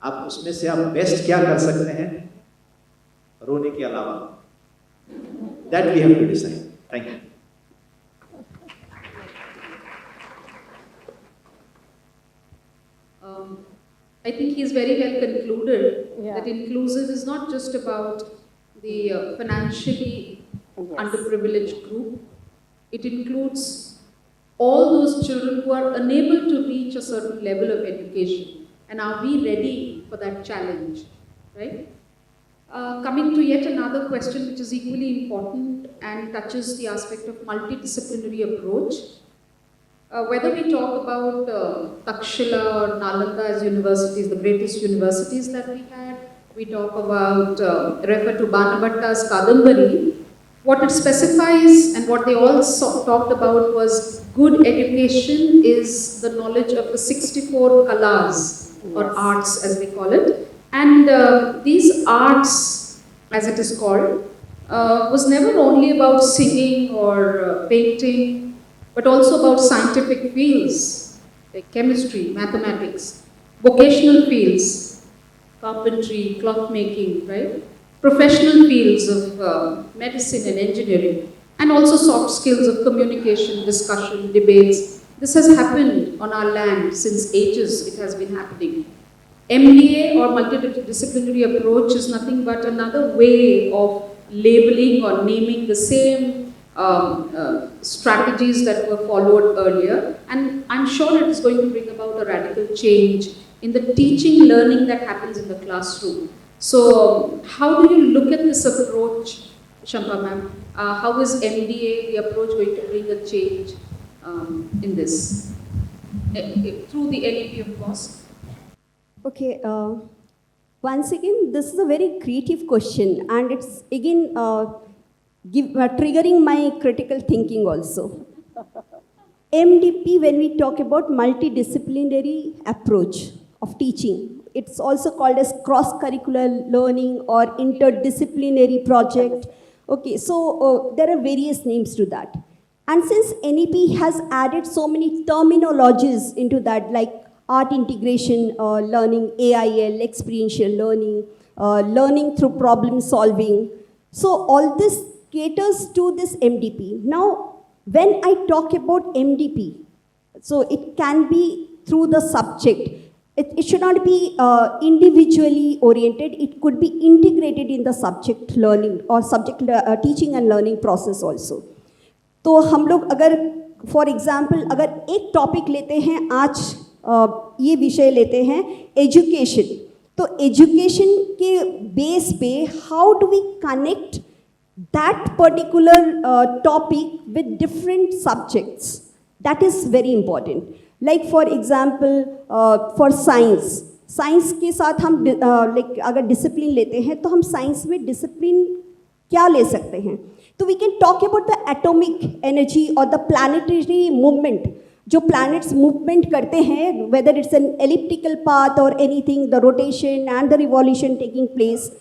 आप उसमें से आप बेस्ट क्या कर सकते हैं रोने के अलावा, that we have to decide. Thank you. I think he's very well concluded that inclusive is not just about the financially underprivileged group. It includes all those children who are unable to reach a certain level of education. And are we ready for that challenge, right? Coming to yet another question which is equally important and touches the aspect of multidisciplinary approach. Whether we talk about Takshila or Nalanda as universities, the greatest universities that we had, we talk about, refer to Banabhatta's Kadambari, What it specifies and what they all talked about was good education is the knowledge of the 64 kalas or arts as we call it. And these arts, as it is called, was never only about singing or painting, but also about scientific fields like chemistry, mathematics, vocational fields, carpentry, cloth making, right? Professional fields of medicine and engineering, and also soft skills of communication, discussion, debates. This has happened on our land since ages, it has been happening. MDA or multidisciplinary approach is nothing but another way of labeling or naming the same strategies that were followed earlier, and I'm sure it is going to bring about a radical change in the teaching learning that happens in the classroom. So how do you look at this approach, Shampa ma'am? How is MDA, the approach, going to bring a change in this? Through the NEP, of course. Okay, once again, this is a very creative question, and it's again triggering my critical thinking also. MDP, when we talk about multidisciplinary approach of teaching, it's also called as cross-curricular learning or interdisciplinary project. Okay, so there are various names to that. And since NEP has added so many terminologies into that, like art integration learning, AIL, experiential learning, learning through problem solving. So all this caters to this MDP. Now, when I talk about MDP, so it can be through the subject. It should not be individually oriented. It could be integrated in the subject learning or subject teaching and learning process also. तो हम लोग अगर for example अगर एक topic लेते हैं आज ये विषय लेते हैं एजुकेशन, तो एजुकेशन के बेस पे how do we connect that particular topic with different subjects, that is very important. Like for example for science के साथ हम लाइक अगर डिसिप्लिन लेते हैं तो हम साइंस में डिसिप्लिन क्या ले सकते हैं. तो we can talk about the atomic energy और द प्लानिटरी मूवमेंट, जो प्लैनेट्स मूवमेंट करते हैं, whether it's an elliptical path और anything, the rotation and the revolution taking place,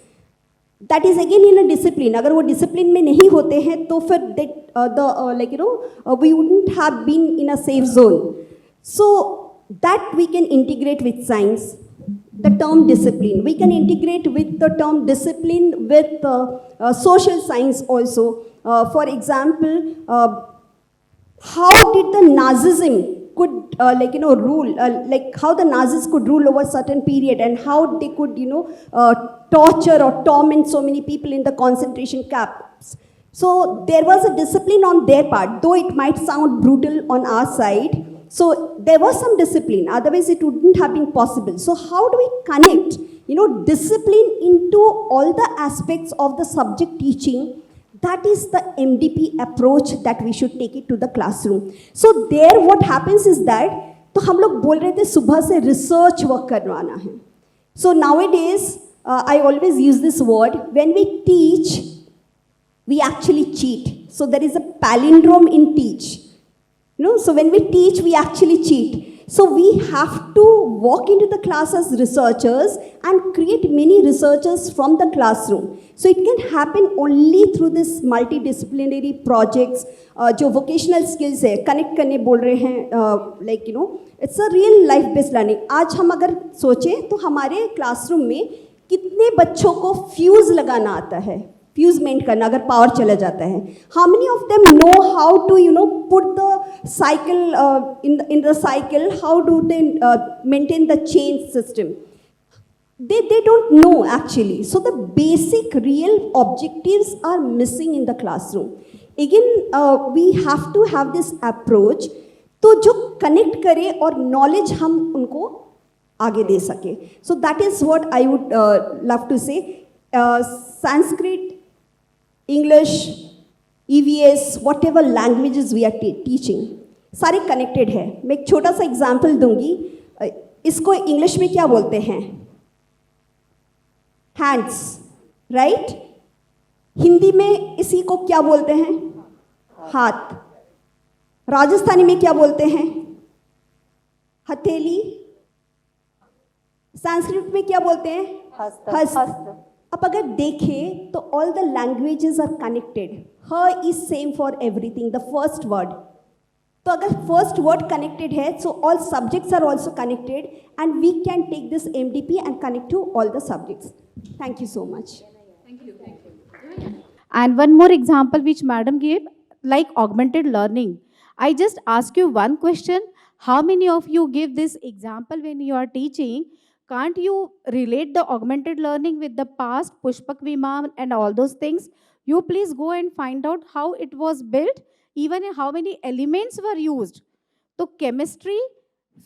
that is again in a discipline. अगर वो discipline में नहीं होते हैं तो फिर like we wouldn't have been in a safe zone. So that we can integrate with science. The term discipline, we can integrate with the term discipline with social science also. For example, how did the Nazism could rule, like how the Nazis could rule over certain period and how they could torture or torment so many people in the concentration camps. So there was a discipline on their part, though it might sound brutal on our side. So there was some discipline, otherwise it wouldn't have been possible. So how do we connect, discipline into all the aspects of the subject teaching? That is the MDP approach that we should take it to the classroom. So there what happens is that, तो हम लोग बोल रहे थे सुबह से research work करवाना है. So nowadays, I always use this word, when we teach, we actually cheat. So there is a palindrome in teach. So when we teach, we actually cheat. So we have to walk into the class as researchers and create many researchers from the classroom. So it can happen only through this multidisciplinary projects. जो vocational skills है, connect करने बोल रहे हैं, like it's a real life based learning. आज हम अगर सोचें तो हमारे classroom में कितने बच्चों को fuse लगाना आता है, फ्यूज मेंट करना अगर पावर चला जाता है. How many of them know how to put the cycle in the cycle, how do they maintain the chain system. they don't know actually. So the basic real objectives are missing in the classroom. Again, we have to have this approach तो जो connect करे और knowledge हम उनको आगे दे सके. So that is what I would love to say. Sanskrit, English, EVS, whatever languages we are teaching, सारे connected है. मैं एक छोटा सा example दूंगी. इसको इंग्लिश में क्या बोलते हैं? Hands, right? हिंदी में इसी को क्या बोलते हैं? हाथ। राजस्थानी में क्या बोलते हैं? हथेली। संस्कृत में क्या बोलते हैं? हस्त। अब अगर देखें तो all the languages are connected. ह is same for everything, the first word. तो अगर फर्स्ट वर्ड कनेक्टेड है, so all subjects are also connected and we can take this MDP and connect to all the subjects. Thank you so much. And one more example which madam gave, like augmented learning. I just ask you one question. How many of you give this example when you are teaching? Can't you relate the augmented learning with the past, Pushpak Viman and all those things? You please go and find out how it was built, even how many elements were used. तो chemistry,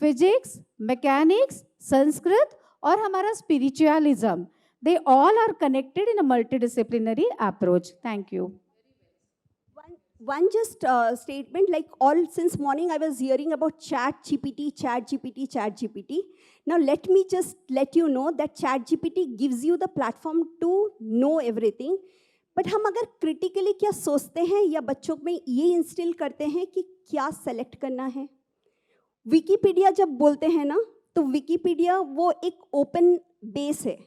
physics, mechanics, Sanskrit और हमारा spiritualism, they all are connected in a multidisciplinary approach. Thank you. One just statement, like all since morning I was hearing about ChatGPT. Now let me just let you know that ChatGPT gives you the platform to know everything. But हम अगर critically क्या सोचते हैं या बच्चों में ये instil करते हैं कि क्या सेलेक्ट करना है? विकीपीडिया जब बोलते हैं ना, तो विकीपीडिया वो एक ओपन बेस है,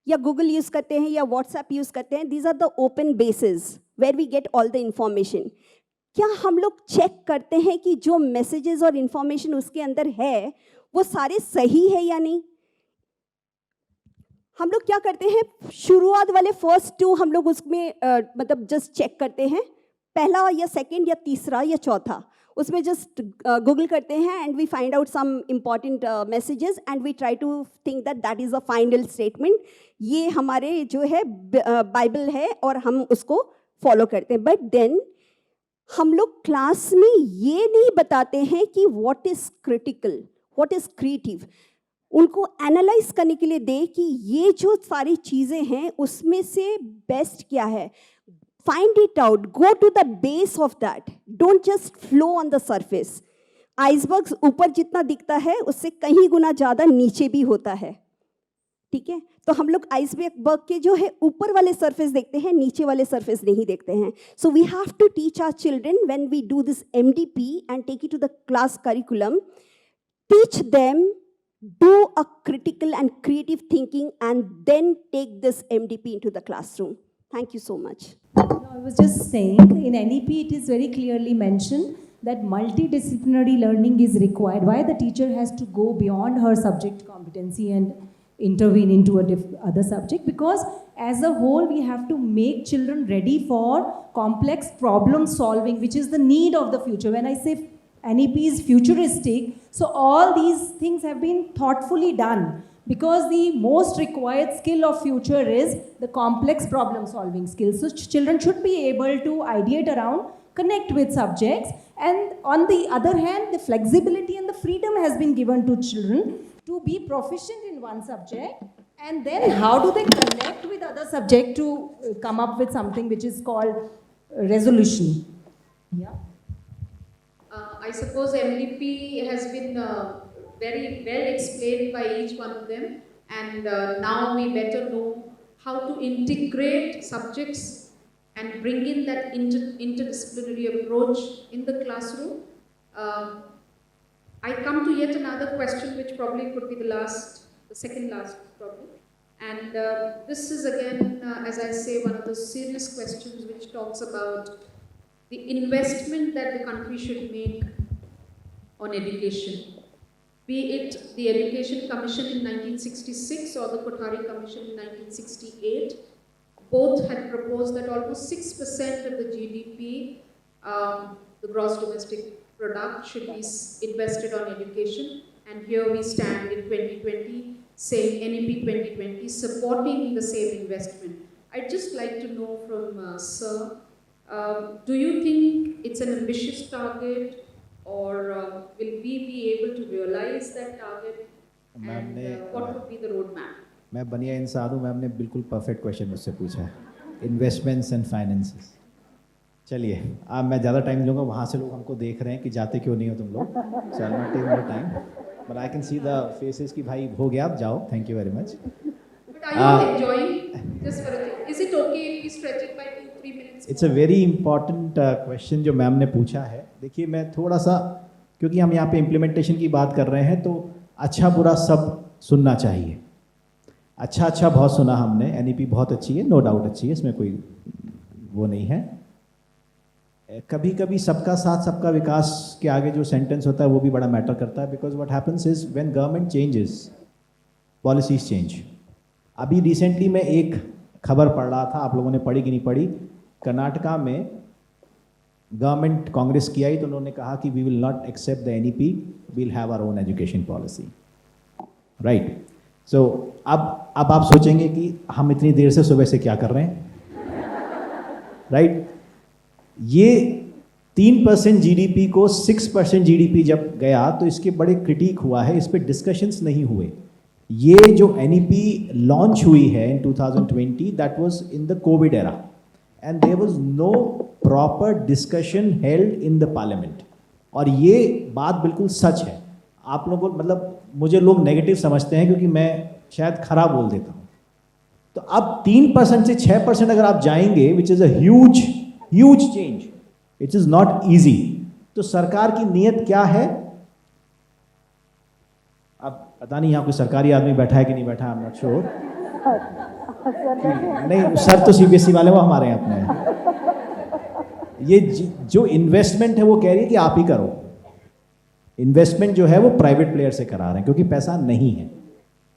या गूगल यूज़ करते हैं या व्हाट्सएप यूज़ करते हैं. These are the open basis where we get all the information. क्या हम लोग चेक करते हैं कि जो मैसेजेस और इंफॉर्मेशन उसके अंदर है वो सारे सही है या नहीं? हम लोग क्या करते हैं, शुरुआत वाले फर्स्ट 2 हम लोग उसमें मतलब जस्ट चेक करते हैं, पहला या सेकंड या तीसरा या चौथा उसमें जस्ट गूगल करते हैं and we find out some important messages and we try to think that that is a final statement. ये हमारे जो है बाइबल है और हम उसको फॉलो करते हैं. बट देन हम लोग क्लास में ये नहीं बताते हैं कि what is critical, what is creative. उनको एनालाइज करने के लिए दे कि ये जो सारी चीज़ें हैं उसमें से बेस्ट क्या है. Find it out, go to the base of that. Don't just flow on the surface. Iceberg ऊपर जितना दिखता है उससे कहीं गुना ज़्यादा नीचे भी होता है. ठीक है, तो हम लोग आइसबर्ग के जो है ऊपर वाले सरफेस देखते हैं, नीचे वाले सरफेस नहीं देखते हैं. So we have to teach our children when we do this MDP and take it to the class curriculum. Teach them do a critical and creative thinking and then take this MDP into the classroom. Thank you so much. I was just saying, in NEP it is very clearly mentioned that multidisciplinary learning is required. Why the teacher has to go beyond her subject competency and intervene into other subject? Because as a whole we have to make children ready for complex problem solving, which is the need of the future. When I say NEP is futuristic, so all these things have been thoughtfully done. Because the most required skill of future is the complex problem solving skills. So children should be able to ideate around, connect with subjects, and on the other hand, the flexibility and the freedom has been given to children to be proficient in one subject, and then how do they connect with other subject to come up with something which is called resolution. Yeah. I suppose MDP has been very well explained by each one of them, and now we better know how to integrate subjects and bring in that interdisciplinary approach in the classroom. I come to yet another question which probably could be the second last probably, and this is again, as I say, one of the serious questions which talks about the investment that the country should make on education. Be it the Education Commission in 1966 or the Kothari Commission in 1968, both had proposed that almost 6% of the GDP, the gross domestic product, should be invested on education. And here we stand in 2020 saying NEP 2020 supporting the same investment. I'd just like to know from Sir, do you think it's an ambitious target, or will we be able to realize that target, and what would be the roadmap? मैं बनिया इंसान हूँ, ma'am ने बिल्कुल perfect question मुझसे पूछा है. Investments and finances. चलिए, अब मैं ज़्यादा टाइम लूँगा. वहाँ से लोग हमको देख रहे हैं कि जाते क्यों नहीं हो तुम लोग. So I will not take more time, but I can see the faces कि भाई हो गया, आप जाओ. Thank you very much. But are you enjoying? Just for a is it okay if we stretch it by 2-3 minutes? It's a very important question जो ma'am ने पूछा है. देखिए मैं थोड़ा सा, क्योंकि हम यहाँ पे इम्प्लीमेंटेशन की बात कर रहे हैं, तो अच्छा बुरा सब सुनना चाहिए. अच्छा बहुत सुना हमने, NEP बहुत अच्छी है, नो डाउट अच्छी है, इसमें कोई वो नहीं है. कभी कभी सबका साथ सबका विकास के आगे जो सेंटेंस होता है वो भी बड़ा मैटर करता है, because what happens is when government changes, policies change. अभी रिसेंटली मैं एक खबर पढ़ रहा था, आप लोगों ने पढ़ी कि नहीं पढ़ी, कर्नाटका में गवर्नमेंट कांग्रेस की आई तो उन्होंने कहा कि we will not accept the NEP, we will have our own education policy. Right. So अब आप सोचेंगे कि हम इतनी देर से सुबह से क्या कर रहे हैं. राइट. ये 3% GDP को 6% GDP जब गया तो इसके बड़े क्रिटिक हुआ है, इस पर डिस्कशंस नहीं हुए. ये जो NEP लॉन्च हुई है in 2020, that was in the covid era and there was no proper discussion held in the parliament. और ये बात बिल्कुल सच है. आप लोगों को, मतलब मुझे लोग नेगेटिव समझते हैं क्योंकि मैं शायद खराब बोल देता हूँ. तो अब 3% से 6% अगर आप जाएंगे, which is a huge change, it is not easy. तो सरकार की नीयत क्या है? अब पता नहीं यहाँ कोई सरकारी आदमी बैठा है कि नहीं बैठा, आई एम नॉट श्योर. नहीं, सर तो CBSE वाले वो हमारे यहाँ अपने. ये जो इन्वेस्टमेंट है वो कह रही है कि आप ही करो. इन्वेस्टमेंट जो है वो प्राइवेट प्लेयर से करा रहे हैं क्योंकि पैसा नहीं है.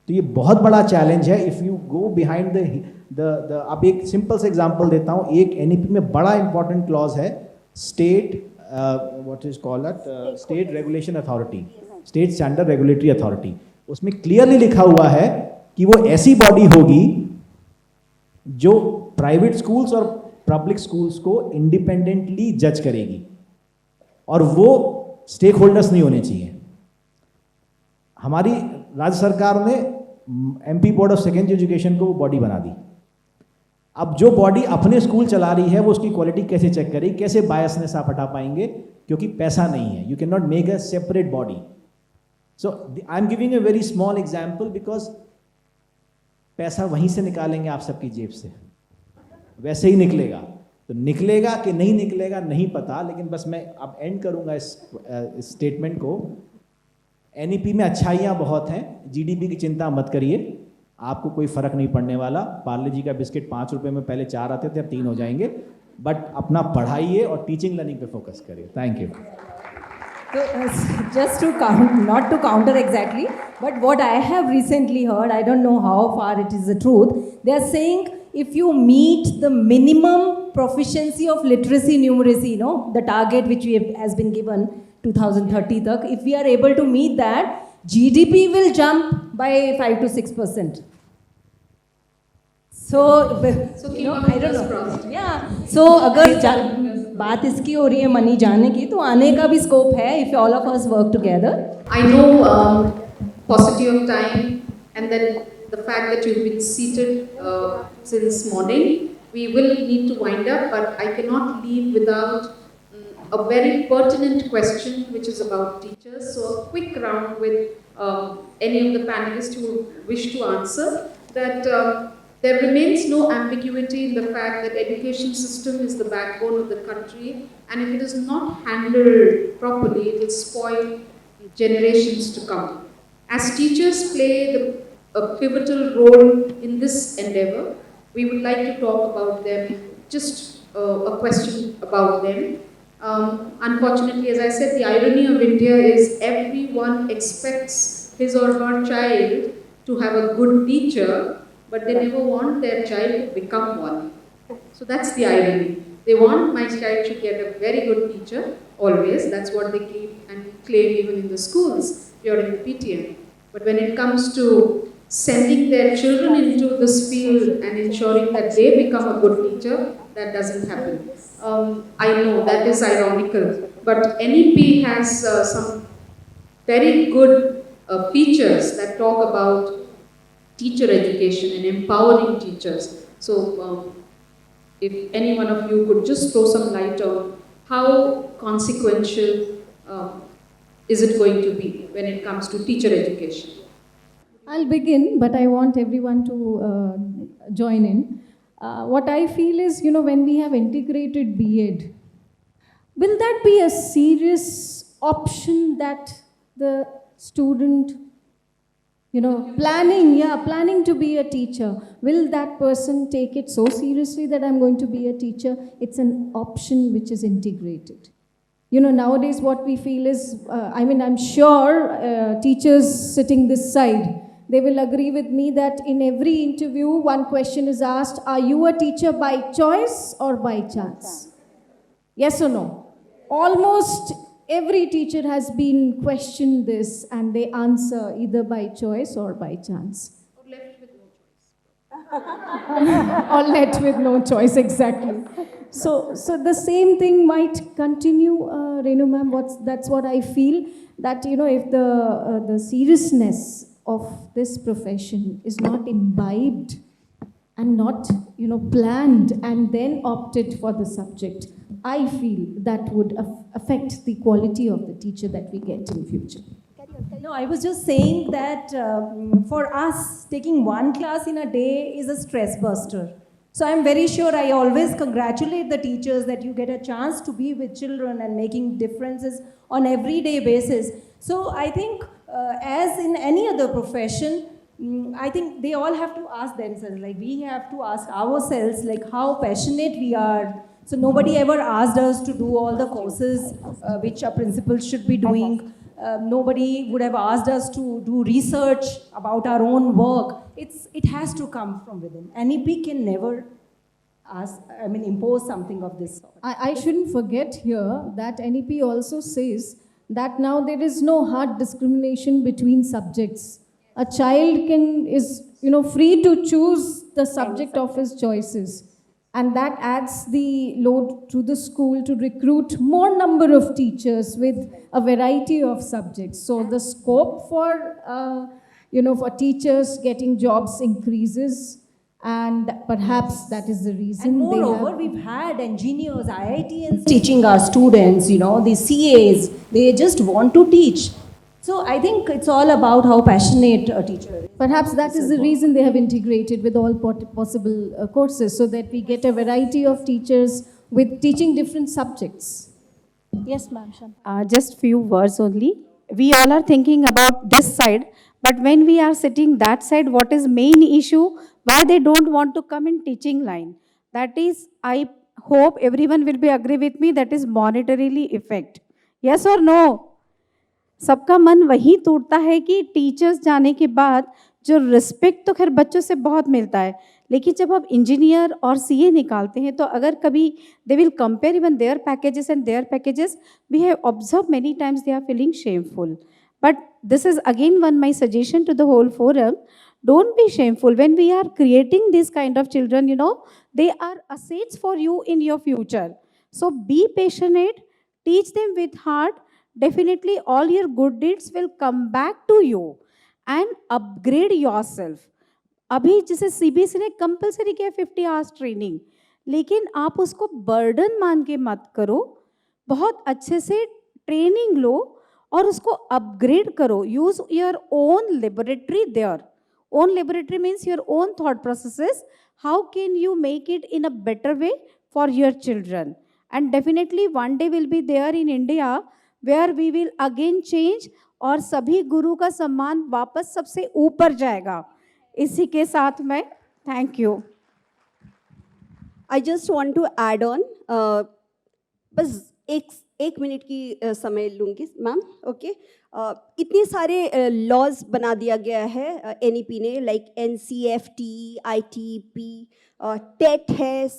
तो ये बहुत बड़ा चैलेंज है. If you go behind the अब एक सिंपल से एग्जांपल देता हूँ. एक NEP में बड़ा इंपॉर्टेंट क्लॉज है state, what is called that, state regulation authority, state standard regulatory authority. उसमें क्लियरली लिखा हुआ है कि वो ऐसी बॉडी होगी जो प्राइवेट स्कूल्स और पब्लिक स्कूल्स को इंडिपेंडेंटली जज करेगी और वो स्टेक होल्डर्स नहीं होने चाहिए. हमारी राज्य सरकार ने MP board of secondary education को वो बॉडी बना दी. अब जो बॉडी अपने स्कूल चला रही है वो उसकी क्वालिटी कैसे चेक करेगी, कैसे बायसनेस आप हटा पाएंगे, क्योंकि पैसा नहीं है. You can not make a separate body. So I am giving a very small example because पैसा वहीं से निकालेंगे आप सबकी जेब से, वैसे ही निकलेगा. तो निकलेगा कि नहीं निकलेगा नहीं पता, लेकिन बस मैं अब एंड करूंगा इस स्टेटमेंट को. NEP में अच्छाइयाँ बहुत हैं. GDP की चिंता मत करिए, आपको कोई फ़र्क नहीं पड़ने वाला. पार्ले जी का बिस्किट 5 रुपये में पहले 4 आते थे, अब 3 हो जाएंगे. बट अपना पढ़ाइए और टीचिंग लर्निंग पे फोकस करिए. Thank you. So, just to not to counter exactly, but what I have recently heard, I don't know how far it is the truth, they are saying if you meet the minimum proficiency of literacy, numeracy, the target which has been given 2030 tak, if we are able to meet that, GDP will jump by 5 to 6%. So I don't know. Yeah. So अगर बात इसकी हो रही है money जाने की, तो आने का भी स्कोप है if all of us work together. I know paucity of time and then the fact that you've been seated since morning, we will need to wind up, but I cannot leave without a very pertinent question which is about teachers. So a quick round with any of the panelists who wish to answer that there remains no ambiguity in the fact that education system is the backbone of the country, and if it is not handled properly, it will spoil generations to come. As teachers play a pivotal role in this endeavor, we would like to talk about them, just a question about them. Unfortunately, as I said, the irony of India is everyone expects his or her child to have a good teacher, but they never want their child to become one. So that's the irony. They want my child to get a very good teacher, always. That's what they keep and claim even in the schools during the PTM. But when it comes to sending their children into this field and ensuring that they become a good teacher, that doesn't happen. I know that is ironical, but NEP has some very good features that talk about teacher education and empowering teachers. So if any one of you could just throw some light on how consequential is it going to be when it comes to teacher education? I'll begin, but I want everyone to join in. what I feel is, when we have integrated B.Ed, will that be a serious option that the student, planning to be a teacher, will that person take it so seriously that I'm going to be a teacher? It's an option which is integrated. Nowadays what we feel is, I'm sure teachers sitting this side, they will agree with me that in every interview, one question is asked, are you a teacher by choice or by chance? Yes or no? Almost every teacher has been questioned this and they answer either by choice or by chance. Or left with no choice, exactly. So the same thing might continue, Renu ma'am. That's what I feel, that if the seriousness of this profession is not imbibed and not planned and then opted for the subject, I feel that would affect the quality of the teacher that we get in future. No, I was just saying that for us, taking one class in a day is a stress buster. So I'm very sure, I always congratulate the teachers that you get a chance to be with children and making differences on everyday basis. So I think as in any other profession, I think they all have to ask themselves, like we have to ask ourselves, like how passionate we are. So nobody ever asked us to do all the courses which a principal should be doing. Nobody would have asked us to do research about our own work. It has to come from within. NEP can never impose something of this sort. I shouldn't forget here that NEP also says that now there is no hard discrimination between subjects. A child is free to choose the subject of his choices. And that adds the load to the school to recruit more number of teachers with a variety of subjects. So the scope for, for teachers getting jobs increases, and perhaps that is the reason. And moreover, we've had engineers, IITians teaching our students, the CAs, they just want to teach. So I think it's all about how passionate a teacher is. Perhaps that is the reason they have integrated with all possible courses, so that we get a variety of teachers with teaching different subjects. Yes, ma'am. Just few words only. We all are thinking about this side, but when we are sitting that side, what is main issue? Why they don't want to come in teaching line? That is, I hope everyone will be agree with me, that is monetarily effect. Yes or no? सबका मन वही टूटता है कि teachers जाने के बाद जो रिस्पेक्ट तो खैर बच्चों से बहुत मिलता है, लेकिन जब आप इंजीनियर और सीए निकालते हैं तो अगर कभी they will compare even their packages and their packages, we have observe many times they are feeling shameful. But this is again one my suggestion to the whole forum. Don't be shameful. When we are creating this kind of children, they are assets for you in your future. So be passionate, teach them with heart. Definitely all your good deeds will come back to you and upgrade yourself. अभी जैसे CBSE ने compulsory किया 50 hours training, लेकिन आप उसको burden मान के मत करो. बहुत अच्छे से ट्रेनिंग लो और उसको अपग्रेड करो. Use your own laboratory there. Own laboratory means your own thought processes. How can you make it in a better way for your children? And definitely one day will be there in India where we will again change और सभी गुरु का सम्मान वापस सबसे ऊपर जाएगा. इसी के साथ मैं thank you. I just want to add on. बस एक मिनट की समय लूँगी मैम. ओके. इतने सारे लॉज बना दिया गया है एनईपी ने, लाइक NCFT, ITP, टेट है,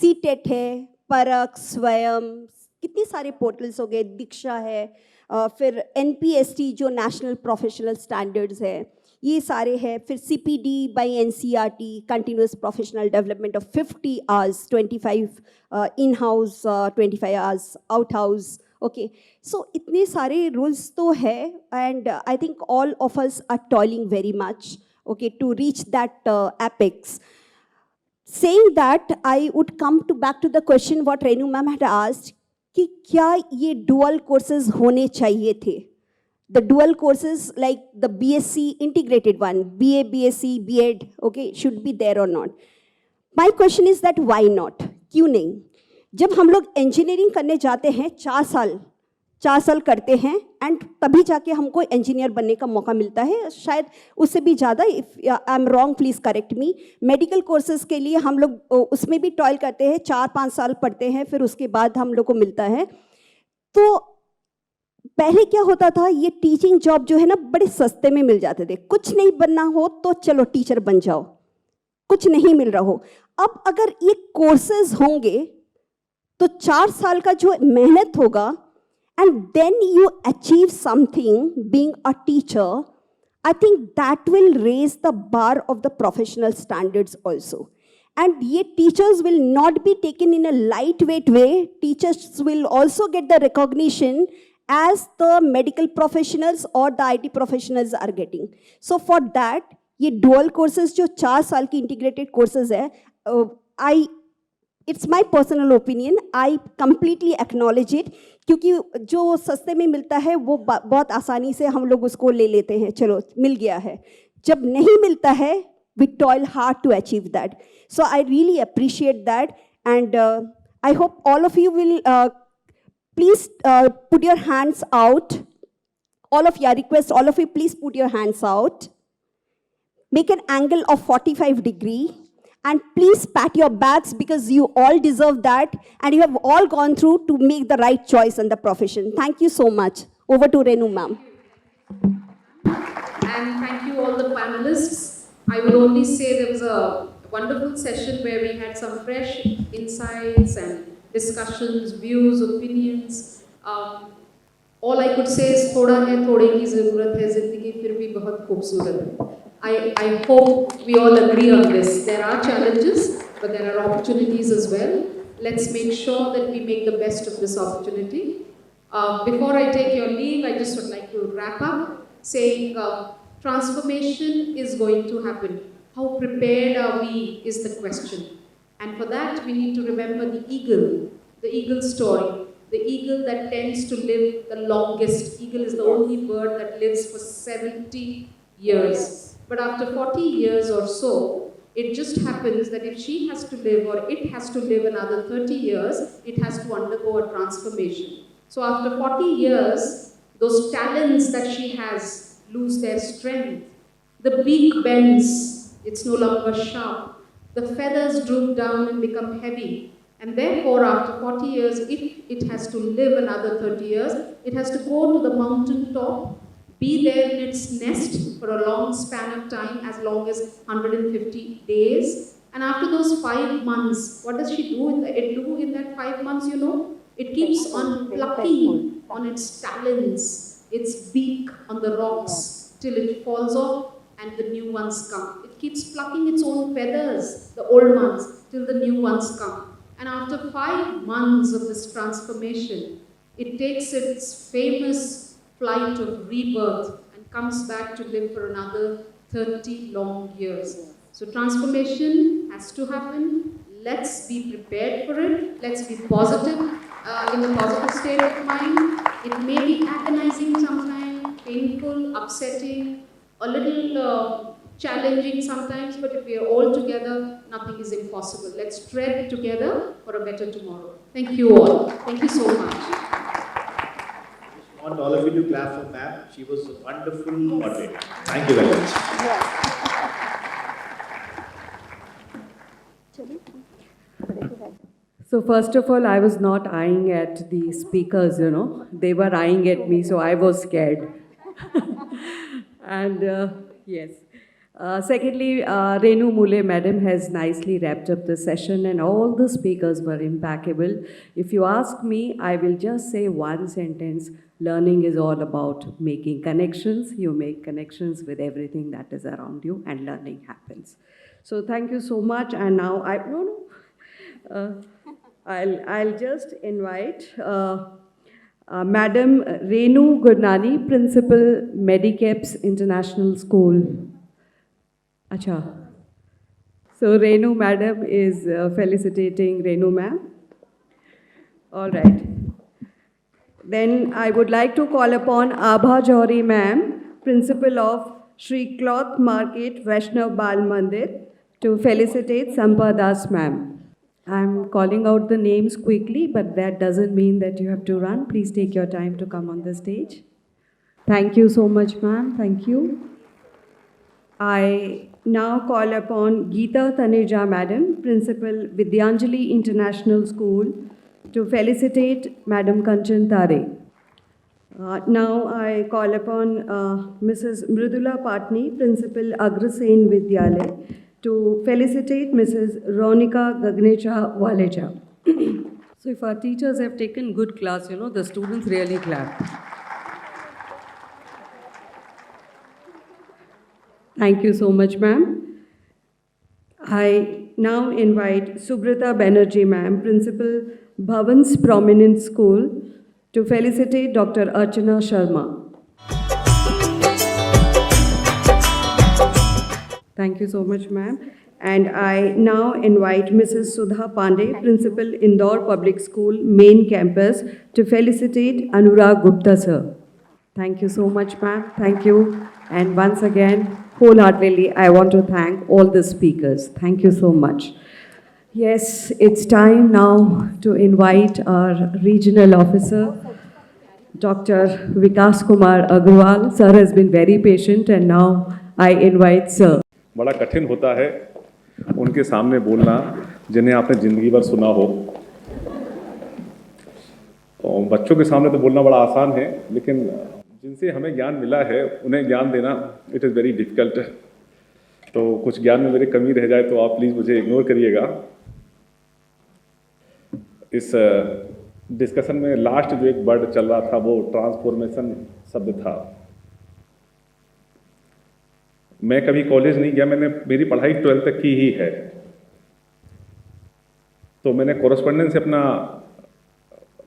CTET है, परख, स्वयं, कितने सारे पोर्टल्स हो गए, दीक्षा है, फिर NPST जो नेशनल प्रोफेशनल स्टैंडर्ड्स है, ये सारे हैं. फिर CPD by NCERT, continuous professional development of 50 hours, 25 in house, 25 hours out house. Okay, so इतने सारे rules तो है, and I think all of us are toiling very much, okay, to reach that apex. Saying that, I would come back to the question what Renu ma'am had asked, कि क्या ये dual courses होने चाहिए थे? The dual courses like the BSc integrated one, BA, BSc, B.Ed, okay, should be there or not? My question is that why not, क्यों नहीं? जब हम लोग इंजीनियरिंग करने जाते हैं 4 साल करते हैं एंड तभी जाके हमको इंजीनियर बनने का मौका मिलता है, शायद उससे भी ज़्यादा, if I am wrong please correct me. Medical courses के लिए हम लोग उसमें भी टॉयल करते हैं, 4-5 साल पढ़ते हैं, फिर उसके बाद हम लोग को मिलता है। तो पहले क्या होता था, ये टीचिंग जॉब जो है ना बड़े सस्ते में मिल जाते थे। कुछ नहीं बनना हो तो चलो टीचर बन जाओ, कुछ नहीं मिल रहा हो। अब अगर ये कोर्सेज होंगे तो 4 साल का जो मेहनत होगा and then you achieve something being a teacher, I think that will raise the bar of the professional standards also. And ye teachers will not be taken in a lightweight way. Teachers will also get the recognition as the medical professionals or the IT professionals are getting. So for that, ye dual courses जो 4 साल की integrated courses है, it's my personal opinion, I completely acknowledge it, क्योंकि जो सस्ते में मिलता है वो बहुत आसानी से हम लोग उसको ले लेते हैं, चलो मिल गया है। जब नहीं मिलता है, we toil hard to achieve that. So I really appreciate that, and I hope all of you will please put your hands out. All of you, I request all of you, please put your hands out. Make an angle of 45 degrees. And please pat your backs, because you all deserve that, and you have all gone through to make the right choice in the profession. Thank you so much. Over to Renu ma'am. And thank you all the panelists. I will only say there was a wonderful session where we had some fresh insights and discussions, views, opinions. All I could say is थोड़ा है, थोड़े की ज़रूरत है, ज़िंदगी फिर भी बहुत खूबसूरत है. I hope we all agree on this. There are challenges, but there are opportunities as well. Let's make sure that we make the best of this opportunity. Before I take your leave, I just would like to wrap up saying transformation is going to happen. How prepared are we is the question. And for that, we need to remember the eagle story. The eagle that tends to live the longest. Eagle is the only bird that lives for 70 years. But after 40 years or so, it just happens that if she has to live or it has to live another 30 years, it has to undergo a transformation. So after 40 years, those talons that she has lose their strength. The beak bends, it's no longer sharp. The feathers droop down and become heavy. And therefore, after 40 years, if it has to live another 30 years, it has to go to the mountain top, be there in its nest for a long span of time, as long as 150 days. And after those 5 months, what does she do in that 5 months, you know? It keeps on plucking on its talons, its beak on the rocks, till it falls off and the new ones come. It keeps plucking its own feathers, the old ones, till the new ones come. And after 5 months of this transformation, it takes its famous flight of rebirth and comes back to live for another 30 long years. So transformation has to happen. Let's be prepared for it. Let's be positive, in a positive state of mind. It may be agonizing sometimes, painful, upsetting, a little challenging sometimes, but if we are all together, nothing is impossible. Let's tread together for a better tomorrow. Thank you all. Thank you so much. I want all of you to clap for ma'am. She was a wonderful moderator. Thank you very much. So first of all, I was not eyeing at the speakers, you know. They were eyeing at me, so I was scared. And yes. Secondly, Renu Mule madam has nicely wrapped up the session, and all the speakers were impeccable. If you ask me, I will just say one sentence. Learning is all about making connections. You make connections with everything that is around you, and learning happens. So thank you so much. And now I'll just invite Madam Renu Gurnani, Principal, Medicaps International School. Acha. So Renu Madam is felicitating Renu Ma'am. All right. Then I would like to call upon Abha Johri Ma'am, Principal of Shri Cloth Market Vaishnav Bal Mandir, to felicitate Sampa Das ma'am. I'm calling out the names quickly, but that doesn't mean that you have to run. Please take your time to come on the stage. Thank you so much, ma'am. Thank you. I now call upon Geeta Taneja Madam, Principal, Vidyanjali International School, to felicitate Madam Kanchan Tare. Now I call upon Mrs. Mridula Patni, Principal, Agrasen Vidyalaya, to felicitate Mrs. Ronika Gagnecha Waleja. So if our teachers have taken good class, the students really clap. Thank you so much, ma'am. I now invite Subrata Banerjee, ma'am, Principal, Bhavan's Prominent School, to felicitate Dr. Archana Sharma. Thank you so much, ma'am. And I now invite Mrs. Sudha Pandey, Principal, Indore Public School, Main Campus, to felicitate Anurag Gupta, sir. Thank you so much, ma'am. Thank you. And once again, wholeheartedly, I want to thank all the speakers. Thank you so much. Yes, it's time now to invite our regional officer, Dr. Vikas Kumar Agrawal. Sir has been very patient, and now I invite sir. बड़ा कठिन होता है उनके सामने बोलना जिन्हें आपने ज़िंदगी भर सुना हो। तो बच्चों के सामने तो बोलना बड़ा आसान है, लेकिन जिनसे हमें ज्ञान मिला है उन्हें ज्ञान देना इट इज़ वेरी डिफ़िकल्ट। तो कुछ ज्ञान में मेरी कमी रह जाए तो आप प्लीज़ मुझे इग्नोर करिएगा। इस डिस्कशन में लास्ट जो एक वर्ड चल रहा था वो ट्रांसफॉर्मेशन शब्द था। मैं कभी कॉलेज नहीं गया, मेरी पढ़ाई 12th तक की ही है। तो मैंने कॉरेस्पॉन्डेंस से अपना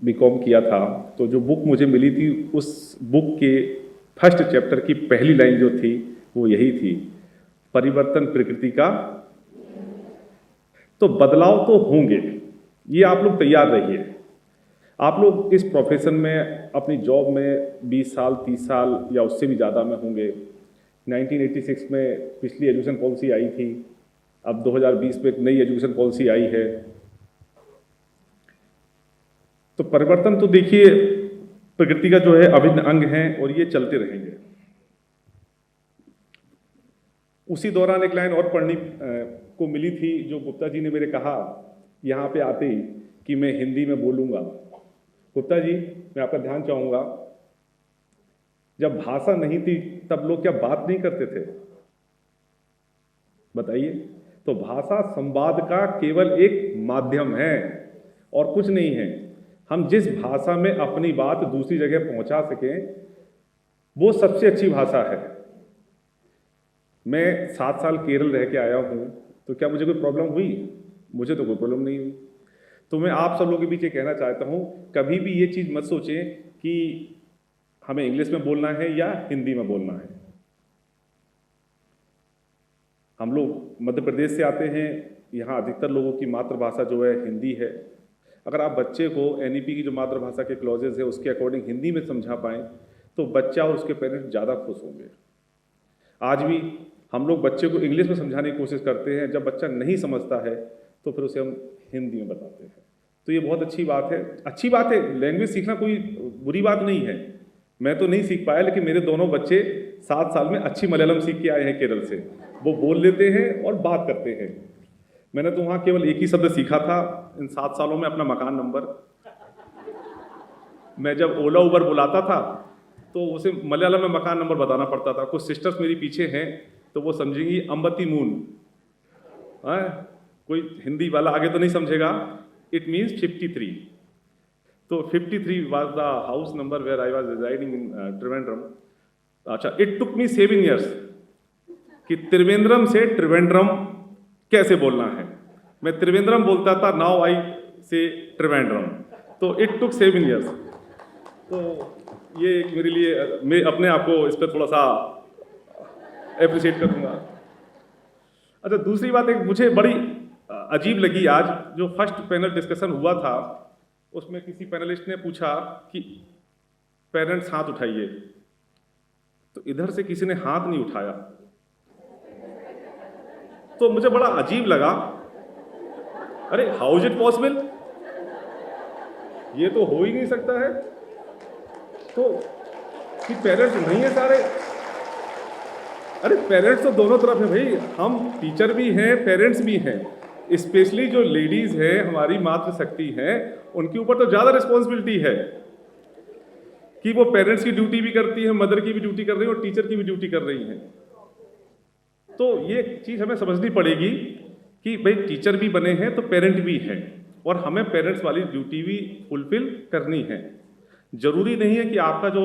बीकॉम किया था। तो जो बुक मुझे मिली थी उस बुक के फर्स्ट चैप्टर की पहली लाइन जो थी वो यही थी, परिवर्तन प्रकृति का। तो बदलाव तो होंगे, ये आप लोग तैयार रहिए। आप लोग इस प्रोफेशन में अपनी जॉब में 20 साल 30 साल या उससे भी ज़्यादा में होंगे। 1986 में पिछली एजुकेशन पॉलिसी आई थी, अब 2020 में एक नई एजुकेशन पॉलिसी आई है। तो परिवर्तन तो देखिए प्रकृति का जो है अभिन्न अंग है और ये चलते रहेंगे। उसी दौरान एक लाइन और पढ़नी को मिली थी जो गुप्ता जी ने मेरे कहा यहाँ पे आते ही कि मैं हिंदी में बोलूँगा। गुप्ता जी, मैं आपका ध्यान चाहूँगा, जब भाषा नहीं थी तब लोग क्या बात नहीं करते थे? बताइए। तो भाषा संवाद का केवल एक माध्यम है और कुछ नहीं है। हम जिस भाषा में अपनी बात दूसरी जगह पहुंचा सकें वो सबसे अच्छी भाषा है। मैं 7 साल केरल रह के आया हूँ, तो क्या मुझे कोई प्रॉब्लम हुई? मुझे तो कोई प्रॉब्लम नहीं हुई। तो मैं आप सब लोगों के बीच ये कहना चाहता हूँ, कभी भी ये चीज़ मत सोचें कि हमें इंग्लिश में बोलना है या हिंदी में बोलना है। हम लोग मध्य प्रदेश से आते हैं, यहाँ अधिकतर लोगों की मातृभाषा जो है हिंदी है। अगर आप बच्चे को एनईपी की जो मातृभाषा के क्लॉजेज है उसके अकॉर्डिंग हिंदी में समझा पाएँ तो बच्चा और उसके पेरेंट्स ज़्यादा खुश होंगे। आज भी हम लोग बच्चे को इंग्लिश में समझाने की कोशिश करते हैं, जब बच्चा नहीं समझता है तो फिर उसे हम हिंदी में बताते हैं। तो ये बहुत अच्छी बात है। अच्छी बात है, लैंग्वेज सीखना कोई बुरी बात नहीं है। मैं तो नहीं सीख पाया, लेकिन मेरे दोनों बच्चे 7 साल में अच्छी मलयालम सीख के आए हैं केरल से। वो बोल लेते हैं और बात करते हैं। मैंने तो वहाँ केवल एक ही शब्द सीखा था इन 7 सालों में, अपना मकान नंबर। मैं जब ओला उबर बुलाता था तो उसे मलयालम में मकान नंबर बताना पड़ता था। कुछ सिस्टर्स मेरी पीछे हैं तो वो समझेंगी अम्बती मून। कोई हिंदी वाला आगे तो नहीं समझेगा। It means 53। तो 53 was the house number where I was residing in Trivandrum. अच्छा, it took me 7 years कि त्रिवेंद्रम से त्रिवेंद्रम कैसे बोलना है। मैं त्रिवेंद्रम बोलता था, नाउ आई से त्रिवेंद्रम। तो it took 7 years। तो ये मेरे लिए, मैं अपने आप को इस पर थोड़ा सा एप्रिशिएट करूँगा। अच्छा, दूसरी बात एक मुझे बड़ी अजीब लगी आज, जो फर्स्ट पैनल डिस्कशन हुआ था उसमें किसी पैनलिस्ट ने पूछा कि पेरेंट्स हाथ उठाइए, तो इधर से किसी ने हाथ नहीं उठाया। तो मुझे बड़ा अजीब लगा, अरे हाउ इज इट पॉसिबल, ये तो हो ही नहीं सकता है। तो कि पेरेंट्स नहीं है सारे, अरे पेरेंट्स तो दोनों तरफ है भाई, हम टीचर भी हैं, पेरेंट्स भी हैं। स्पेशली जो लेडीज़ हैं, हमारी मातृशक्ति हैं, उनके ऊपर तो ज़्यादा रिस्पॉन्सिबिलिटी है कि वो पेरेंट्स की ड्यूटी भी करती है, मदर की भी ड्यूटी कर रही है और टीचर की भी ड्यूटी कर रही हैं। तो ये चीज़ हमें समझनी पड़ेगी कि भाई टीचर भी बने हैं तो पेरेंट भी हैं, और हमें पेरेंट्स वाली ड्यूटी भी फुलफिल करनी है। जरूरी नहीं है कि आपका जो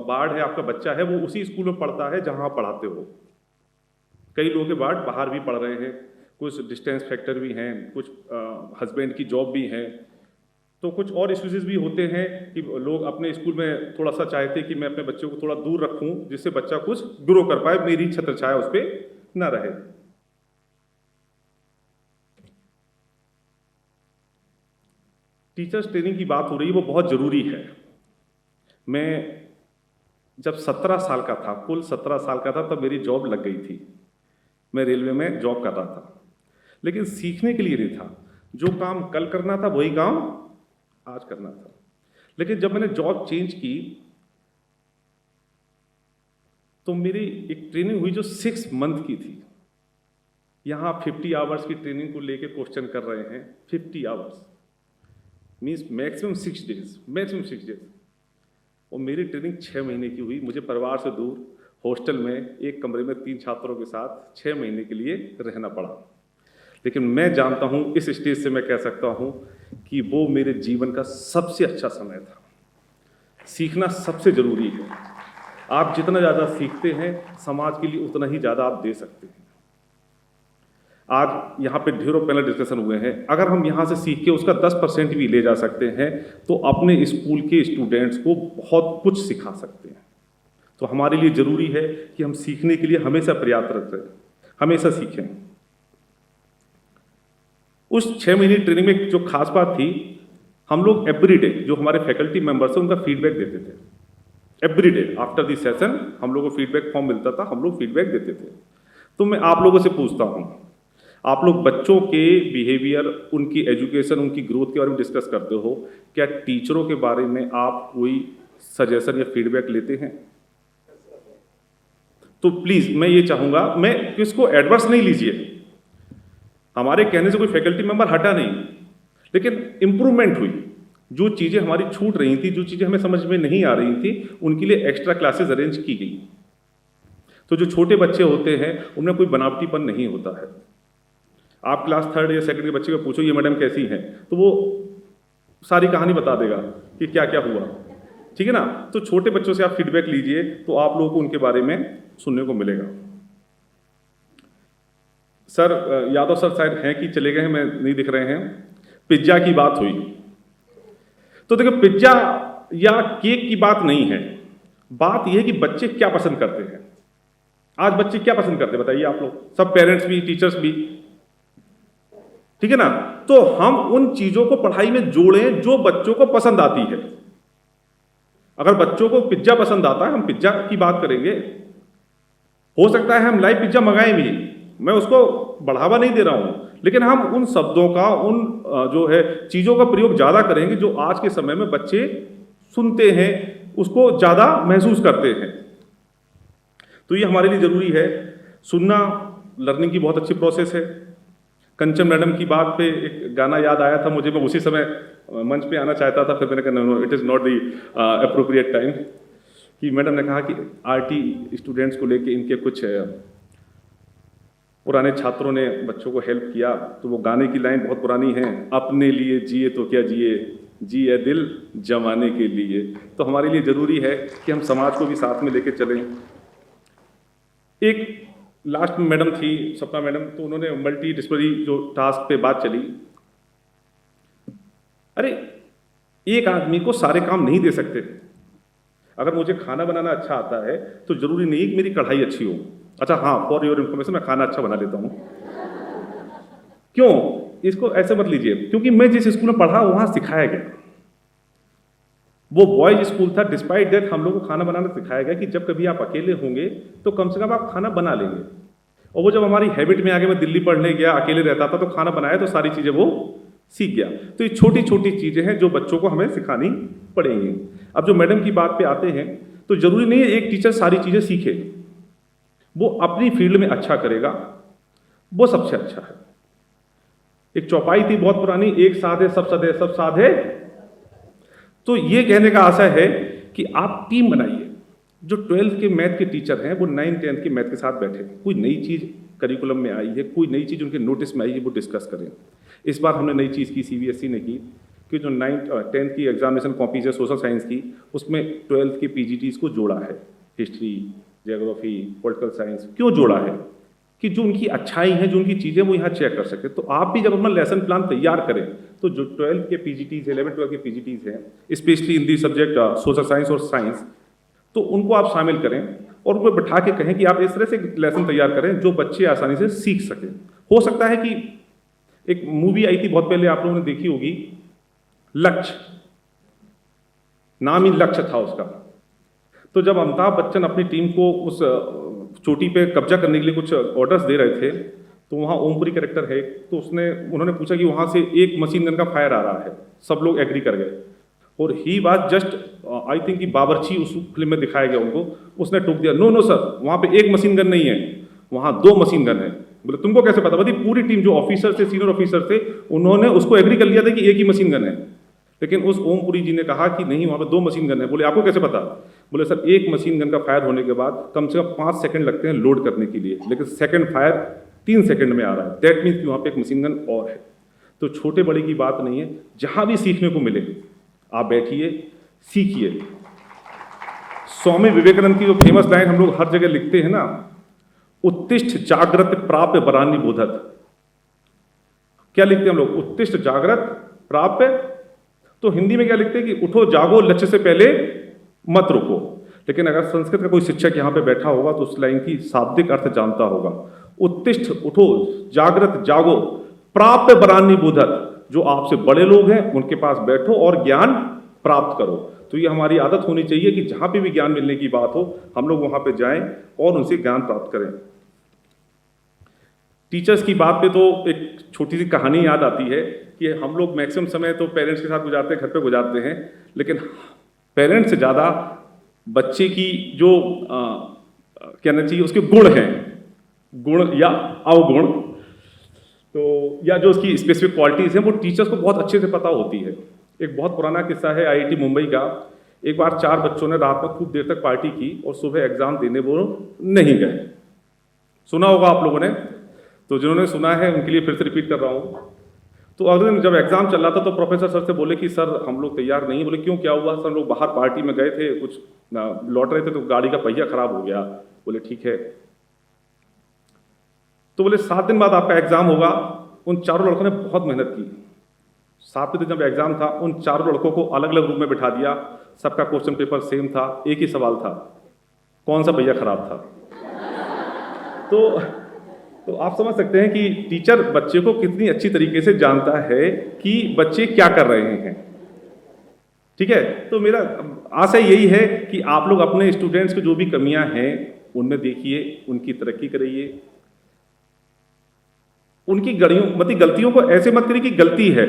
वार्ड है, आपका बच्चा है, वो उसी स्कूल में पढ़ता है जहाँ आप पढ़ाते हो। कई लोगों के वार्ड बाहर भी पढ़ रहे हैं, कुछ डिस्टेंस फैक्टर भी हैं, कुछ हस्बैंड की जॉब भी है, तो कुछ और इश्यूज भी होते हैं कि लोग अपने स्कूल में थोड़ा सा चाहते हैं कि मैं अपने बच्चों को थोड़ा दूर रखूं, जिससे बच्चा कुछ ग्रो कर पाए, मेरी छत्र छाया उस पर ना रहे। टीचर्स ट्रेनिंग की बात हो रही है, वो बहुत ज़रूरी है। मैं जब 17 साल का था, कुल 17 साल का था, तब मेरी जॉब लग गई थी। मैं रेलवे में जॉब कर रहा था, लेकिन सीखने के लिए नहीं था। जो काम कल करना था वही काम आज करना था। लेकिन जब मैंने जॉब चेंज की तो मेरी एक ट्रेनिंग हुई जो 6 मंथ की थी। यहाँ 50 आवर्स की ट्रेनिंग को लेके क्वेश्चन कर रहे हैं। 50 hours means maximum 6 days, maximum 6 days. और मेरी ट्रेनिंग 6 महीने की हुई। मुझे परिवार से दूर हॉस्टल में एक कमरे में 3 छात्रों के साथ 6 महीने के लिए रहना पड़ा। लेकिन मैं जानता हूँ, इस स्टेज से मैं कह सकता हूँ कि वो मेरे जीवन का सबसे अच्छा समय था। सीखना सबसे ज़रूरी है। आप जितना ज़्यादा सीखते हैं, समाज के लिए उतना ही ज़्यादा आप दे सकते हैं। आज यहाँ पे ढेरों पैनल डिस्कशन हुए हैं। अगर हम यहाँ से सीख के उसका 10% भी ले जा सकते हैं तो अपने स्कूल के स्टूडेंट्स को बहुत कुछ सिखा सकते हैं। तो हमारे लिए ज़रूरी है कि हम सीखने के लिए हमेशा प्रयासरत रहें, हमेशा सीखें। उस 6 महीने ट्रेनिंग में जो खास बात थी, हम लोग एवरीडे जो हमारे फैकल्टी मेंबर्स हैं उनका फीडबैक देते थे। एवरीडे आफ्टर द सेशन हम लोगों को फीडबैक फॉर्म मिलता था, हम लोग फीडबैक देते थे। तो मैं आप लोगों से पूछता हूँ, आप लोग बच्चों के बिहेवियर, उनकी एजुकेशन, उनकी ग्रोथ के बारे में डिस्कस करते हो, क्या टीचरों के बारे में आप कोई सजेशन या फीडबैक लेते हैं? तो प्लीज़ मैं ये चाहूँगा, मैं किसको एडवर्स नहीं लीजिए, हमारे कहने से कोई फैकल्टी मेंबर हटा नहीं, लेकिन इम्प्रूवमेंट हुई। जो चीज़ें हमारी छूट रही थी, जो चीज़ें हमें समझ में नहीं आ रही थी, उनके लिए एक्स्ट्रा क्लासेस अरेंज की गई। तो जो छोटे बच्चे होते हैं उनमें कोई बनावटीपन नहीं होता है। आप क्लास 3rd या 2nd के बच्चे को पूछो ये मैडम कैसी हैं, तो वो सारी कहानी बता देगा कि क्या क्या हुआ, ठीक है ना। तो छोटे बच्चों से आप फीडबैक लीजिए तो आप लोगों को उनके बारे में सुनने को मिलेगा। सर यादव सर शायद हैं कि चले गए हैं, मैं नहीं दिख रहे हैं। पिज्ज़ा की बात हुई, तो देखो पिज्ज़ा या केक की बात नहीं है, बात यह है कि बच्चे क्या पसंद करते हैं। आज बच्चे क्या पसंद करते हैं बताइए आप लोग, सब पेरेंट्स भी, टीचर्स भी, ठीक है ना। तो हम उन चीजों को पढ़ाई में जोड़ें जो बच्चों को पसंद आती है। अगर बच्चों को पिज्जा पसंद आता है, हम पिज्जा की बात करेंगे। हो सकता है हम लाइव पिज्जा मंगाएं भी, मैं उसको बढ़ावा नहीं दे रहा हूं, लेकिन हम उन शब्दों का, उन जो है चीजों का प्रयोग ज्यादा करेंगे जो आज के समय में बच्चे सुनते हैं, उसको ज्यादा महसूस करते हैं। तो ये हमारे लिए जरूरी है। सुनना लर्निंग की बहुत अच्छी प्रोसेस है। कंचन मैडम की बात पे एक गाना याद आया था मुझे, मैं उसी समय मंच पे आना चाहता था, फिर मैंने कहा no, it is not the appropriate time. कि मैडम ने कहा कि आरटी स्टूडेंट्स को लेके इनके कुछ पुराने छात्रों ने बच्चों को हेल्प किया, तो वो गाने की लाइन बहुत पुरानी है, अपने लिए जिए तो क्या जिए, जिए दिल जमाने के लिए। तो हमारे लिए ज़रूरी है कि हम समाज को भी साथ में लेके चलें। एक लास्ट में मैडम थी सपना मैडम, तो उन्होंने मल्टी डिस्पलिनरी जो टास्क पे बात चली। अरे एक आदमी को सारे काम नहीं दे सकते। अगर मुझे खाना बनाना अच्छा आता है तो जरूरी नहीं कि मेरी कढ़ाई अच्छी हो। अच्छा हाँ, फॉर योर इन्फॉर्मेशन, मैं खाना अच्छा बना लेता हूँ। क्यों? इसको ऐसे मत लीजिए, क्योंकि मैं जिस स्कूल में पढ़ा वहाँ सिखाया गया, वो बॉयज स्कूल था। डिस्पाइट दैट हम लोग को खाना बनाना सिखाया गया कि जब कभी आप अकेले होंगे तो कम से कम आप खाना बना लेंगे। और वो जब हमारी हैबिट में आगे, मैं दिल्ली पढ़ने गया, अकेले रहता था, तो खाना बनाया तो सारी चीज़ें वो सीख गया। तो ये छोटी छोटी चीज़ें हैं जो बच्चों को हमें सिखानी पड़ेंगी। अब जो मैडम की बात पे आते हैं, तो ज़रूरी नहीं है एक टीचर सारी चीज़ें सीखे, वो अपनी फील्ड में अच्छा करेगा, वो सबसे अच्छा है। एक चौपाई थी बहुत पुरानी, एक साधे सब सधे सब साधे। तो ये कहने का आशा है कि आप टीम बनाइए। जो 12th के मैथ के टीचर हैं वो 9th 10th के मैथ के साथ बैठे, कोई नई चीज़ करिकुलम में आई है, कोई नई चीज़ उनके नोटिस में आई है, वो डिस्कस करें। इस बार हमने नई चीज़ की, CBSE ने की, कि जो 9th 10th की एग्जामिनेशन कॉपीज है सोशल साइंस की, उसमें 12th के PGTs को जोड़ा है। हिस्ट्री, ज्योग्राफी, पॉलिटिकल साइंस क्यों जोड़ा है? कि जो उनकी अच्छाई है, जो उनकी चीज़ें, वो यहाँ चेक कर सके। तो आप भी जब अपना लेसन प्लान तैयार करें, तो जो 12th के PGTs, 11th 12th के PGTs हैं, specially in the subject social science और साइंस, तो उनको आप शामिल करें और उनको बिठा के कहें कि आप इस तरह से लेसन तैयार करें जो बच्चे आसानी से सीख सकें। हो सकता है कि एक मूवी आई थी बहुत पहले, आप लोगों ने देखी होगी, लक्ष्य, नाम ही लक्ष्य था उसका। तो जब अमिताभ बच्चन अपनी टीम को उस चोटी पे कब्जा करने के लिए कुछ ऑर्डर्स दे रहे थे, तो वहाँ ओमपुरी कैरेक्टर है, तो उन्होंने पूछा कि वहाँ से एक मशीन गन का फायर आ रहा है, सब लोग एग्री कर गए। और he was just I think कि बावर्ची उस फिल्म में दिखाया गया उनको, उसने टोक दिया, नो नो सर, वहाँ पे एक मशीन गन नहीं है, वहाँ 2 मशीन गन है। बोले तुमको कैसे पता? बोली पूरी टीम जो ऑफिसर थे, सीनियर ऑफिसर थे, उन्होंने उसको एग्री कर लिया था कि एक ही मशीन गन है। लेकिन उस ओमपुरी जी ने कहा कि नहीं, वहाँ पे 2 मशीन गन है। बोले आपको कैसे पता? बोले सर, एक मशीन गन का फायर होने के बाद कम से कम 5 सेकंड लगते हैं लोड करने के लिए, लेकिन सेकंड फायर 3 सेकंड में आ रहा है। दैट मीन्स कि वहाँ पे एक मशीन गन और है। तो छोटे बड़े की बात नहीं है, जहाँ भी सीखने को मिले आप बैठिए, सीखिए। स्वामी विवेकानंद की जो फेमस लाइन हम लोग हर जगह लिखते हैं ना, उत्तिष्ठ जागृत प्राप्य वरान्य बोधत। क्या लिखते हैं हम लोग? उत्तिष्ठ जागृत प्राप्य। तो हिंदी में क्या लिखते हैं कि उठो जागो, लक्ष्य से पहले मत रुको। लेकिन अगर संस्कृत का कोई शिक्षक यहाँ पे बैठा होगा तो उस लाइन की शाब्दिक अर्थ जानता होगा। उत्तिष्ठ, उठो, जागृत, जागो, प्राप्य वरान्य बोधत। जो आपसे बड़े लोग हैं उनके पास बैठो और ज्ञान प्राप्त करो। तो ये हमारी आदत होनी चाहिए कि जहाँ पे भी ज्ञान मिलने की बात हो, हम लोग वहाँ पे जाएं और उनसे ज्ञान प्राप्त करें। टीचर्स की बात पे तो एक छोटी सी कहानी याद आती है कि हम लोग मैक्सिमम समय तो पेरेंट्स के साथ गुजारते हैं, घर पे गुजारते हैं, लेकिन पेरेंट्स से ज़्यादा बच्चे की जो कहना चाहिए उसके गुण हैं, गुण या अवगुण, तो या जो उसकी स्पेसिफिक क्वालिटीज़ हैं, वो टीचर्स को बहुत अच्छे से पता होती है। एक बहुत पुराना किस्सा है IIT मुंबई का। एक बार 4 बच्चों ने रात में खूब देर तक पार्टी की और सुबह एग्जाम देने वो नहीं गए। सुना होगा आप लोगों ने, तो जिन्होंने सुना है उनके लिए फिर से रिपीट कर रहा हूँ। तो अगले दिन जब एग्जाम चल रहा था तो प्रोफेसर सर से बोले कि सर हम लोग तैयार नहीं। बोले क्यों, क्या हुआ? सर लोग बाहर पार्टी में गए थे, कुछ लौट रहे थे तो गाड़ी का पहिया खराब हो गया। बोले ठीक है। तो बोले 7 दिन बाद आपका एग्जाम होगा। उन चारों लड़कों ने बहुत मेहनत की। 7वें दिन जब एग्जाम था, उन चारों लड़कों को अलग अलग रूम में बिठा दिया। सबका क्वेश्चन पेपर सेम था, एक ही सवाल था, कौन सा पहिया खराब था? तो आप समझ सकते हैं कि टीचर बच्चे को कितनी अच्छी तरीके से जानता है कि बच्चे क्या कर रहे हैं। ठीक है, तो मेरा आशा यही है कि आप लोग अपने स्टूडेंट्स की जो भी कमियां हैं उनमें देखिए, उनकी तरक्की कराइए। उनकी गलतियों को ऐसे मत करिए कि गलती है।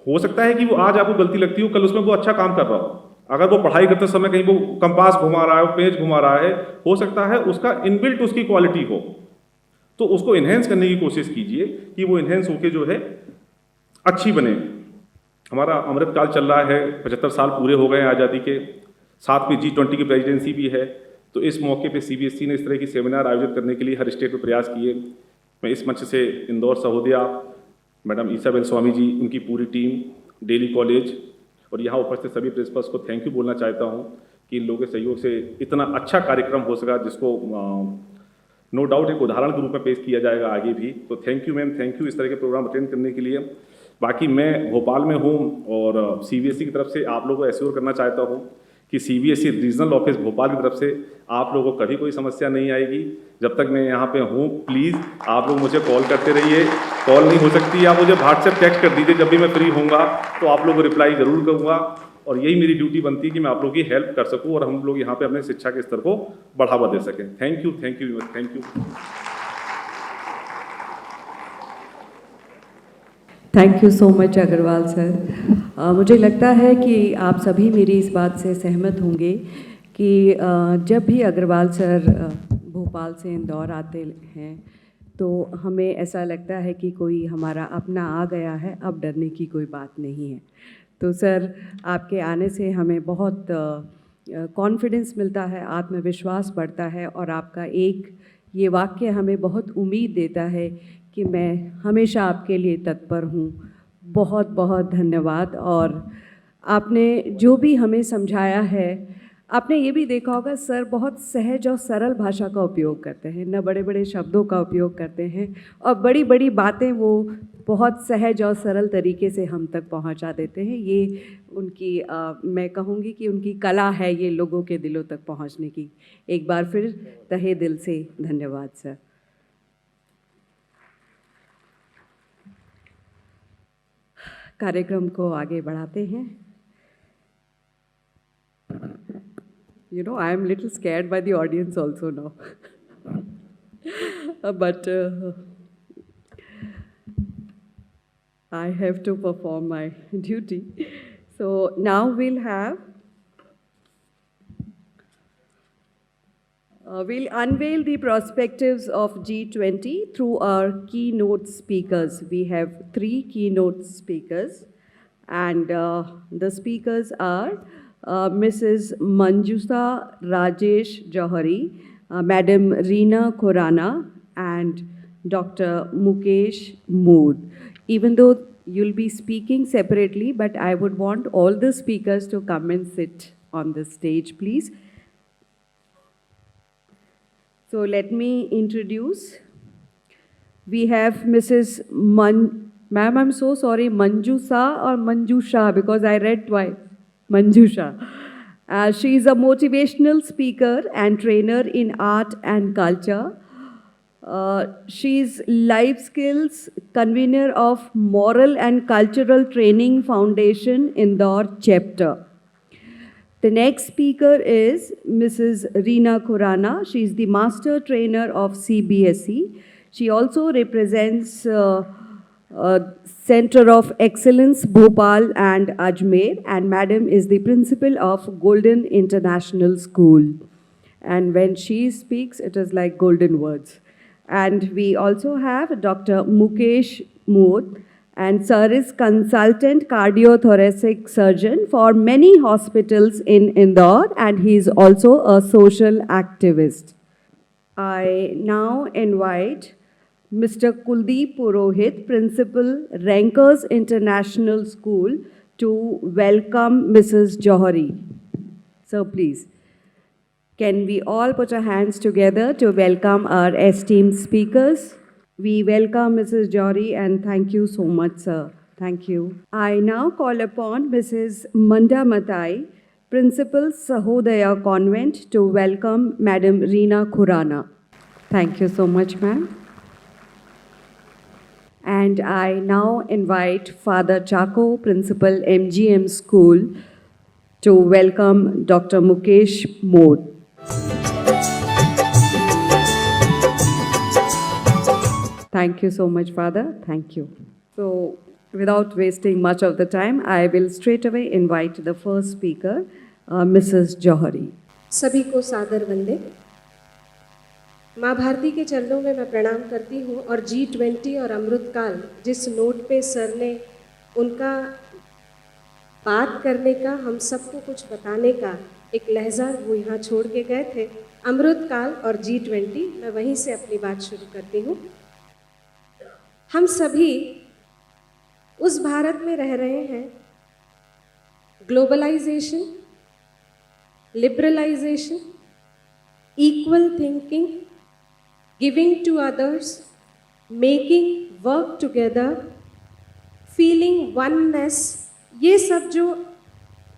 हो सकता है कि वो आज आपको गलती लगती हो, कल उसमें वो अच्छा काम कर रहा हो। अगर वो पढ़ाई करते समय कहीं वो कंपास घुमा रहा है, पेज घुमा रहा है, हो सकता है उसका इनबिल्ट उसकी क्वालिटी हो, तो उसको इन्हेंस करने की कोशिश कीजिए कि वो इन्हेंस होके जो है अच्छी बने। हमारा अमृतकाल चल रहा है, 75 साल पूरे हो गए हैं आज़ादी के, साथ में G20 की प्रेसिडेंसी भी है। तो इस मौके पे CBSE ने इस तरह की सेमिनार आयोजित करने के लिए हर स्टेट में प्रयास किए। मैं इस मंच से इंदौर सहोदया, मैडम ईसाबेल स्वामी जी, उनकी पूरी टीम, डेली कॉलेज और यहाँ उपस्थित सभी प्रिंसिपल्स को थैंक यू बोलना चाहता हूँ कि इन लोगों के सहयोग से इतना अच्छा कार्यक्रम हो सका, जिसको नो डाउट एक उदाहरण के रूप में पेश किया जाएगा आगे भी। तो thank you ma'am, thank you इस तरह के प्रोग्राम अटेंड करने के लिए। बाकी मैं भोपाल में हूँ और CBSE की तरफ से आप लोगों को एश्योर करना चाहता हूँ कि CBSE रीजनल ऑफिस भोपाल की तरफ से आप लोगों को कभी कोई समस्या नहीं आएगी। जब तक मैं यहाँ पे हूँ, प्लीज़ आप लोग मुझे कॉल करते रहिए। कॉल नहीं हो सकती, आप मुझे व्हाट्सएप टेक्स्ट कर दीजिए, जब भी मैं फ्री होऊंगा तो आप लोगों को रिप्लाई ज़रूर करूँगा। और यही मेरी ड्यूटी बनती है कि मैं आप लोगों की हेल्प कर सकूं और हम लोग यहाँ पे अपने शिक्षा के स्तर को बढ़ावा दे सकें। Thank you thank you. Thank you so much Agarwal sir. मुझे लगता है कि आप सभी मेरी इस बात से सहमत होंगे कि जब भी अग्रवाल सर भोपाल से इंदौर आते हैं तो हमें ऐसा लगता है कि कोई हमारा अपना आ गया है, अब डरने की कोई बात नहीं है। तो सर आपके आने से हमें बहुत कॉन्फिडेंस मिलता है, आत्मविश्वास बढ़ता है और आपका एक ये वाक्य हमें बहुत उम्मीद देता है कि मैं हमेशा आपके लिए तत्पर हूँ। बहुत बहुत धन्यवाद। और आपने जो भी हमें समझाया है, आपने ये भी देखा होगा सर बहुत सहज और सरल भाषा का उपयोग करते हैं, न बड़े बड़े शब्दों का उपयोग करते हैं और बड़ी बड़ी बातें वो बहुत सहज और सरल तरीके से हम तक पहुंचा देते हैं। ये उनकी मैं कहूँगी कि उनकी कला है ये लोगों के दिलों तक पहुंचने की। एक बार फिर तहे दिल से धन्यवाद सर। कार्यक्रम को आगे बढ़ाते हैं। You know, I am a little scared by the audience also now. But I have to perform my duty. So now we'll have, we'll unveil the perspectives of G20 through our keynote speakers. We have 3 keynote speakers, and the speakers are Mrs. Manjusa Rajesh Johari, Madam Reena Khurana, and Dr. Mukesh Mood. Even though you'll be speaking separately, but I would want all the speakers to come and sit on the stage, please. So let me introduce. We have Mrs. Ma'am, I'm so sorry, Manjusa or Manjusha, because I read twice. Manjusha. She is a motivational speaker and trainer in art and culture. She is life skills convener of Moral and Cultural Training Foundation Indore chapter. The next speaker is Mrs. Reena Khurana. She is the master trainer of CBSE. She also represents Center of Excellence, Bhopal and Ajmer, and Madam is the principal of Golden International School. And when she speaks, it is like golden words. And we also have Dr. Mukesh Mood, and sir is consultant cardiothoracic surgeon for many hospitals in Indore, and he is also a social activist. I now invite Mr. Kuldeep Purohit, Principal, Rankers International School, to welcome Mrs. Johari. So please, can we all put our hands together to welcome our esteemed speakers? We welcome Mrs. Johari and thank you so much, sir. Thank you. I now call upon Mrs. Manda Matai, Principal, Sahodaya Convent, to welcome Madam Reena Khurana. Thank you so much, ma'am. And I now invite Father Chaco, Principal, MGM School, to welcome Dr. Mukesh Mood. Thank you so much, Father. Thank you. So, without wasting much of the time, I will straight away invite the first speaker, Mrs. Johari. सभी को सादर वंदे। माँ भारती के चरणों में मैं प्रणाम करती हूँ और G20 और अमृतकाल जिस नोट पे सर ने उनका बात करने का, हम सबको कुछ बताने का एक लहजा वो यहाँ छोड़ के गए थे, अमृतकाल और G20, मैं वहीं से अपनी बात शुरू करती हूँ। हम सभी उस भारत में रह रहे हैं, globalisation, liberalisation, equal thinking, giving to others, making work together, feeling oneness, ये सब जो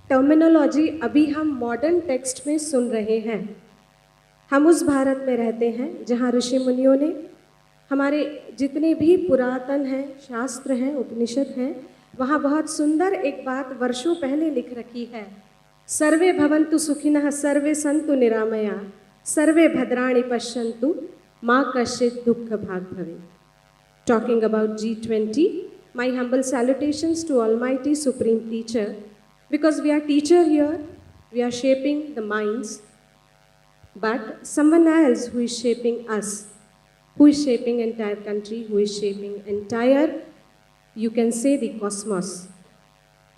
टर्मिनोलॉजी अभी हम मॉडर्न टेक्स्ट में सुन रहे हैं, हम उस भारत में रहते हैं जहाँ ऋषि मुनियों ने, हमारे जितने भी पुरातन हैं, शास्त्र हैं, उपनिषद हैं, वहाँ बहुत सुंदर एक बात वर्षों पहले लिख रखी है, सर्वे भवन्तु सुखिनः सर्वे सन्तु निरामया सर्वे भद्राणि पश्यन्तु मा कश्चित् दुःख भाग् भवेत्. Talking about G20, my humble salutations to Almighty Supreme Teacher, because we are teacher here, we are shaping the minds, but someone else who is shaping us, who is shaping entire country, who is shaping entire, you can say, the cosmos.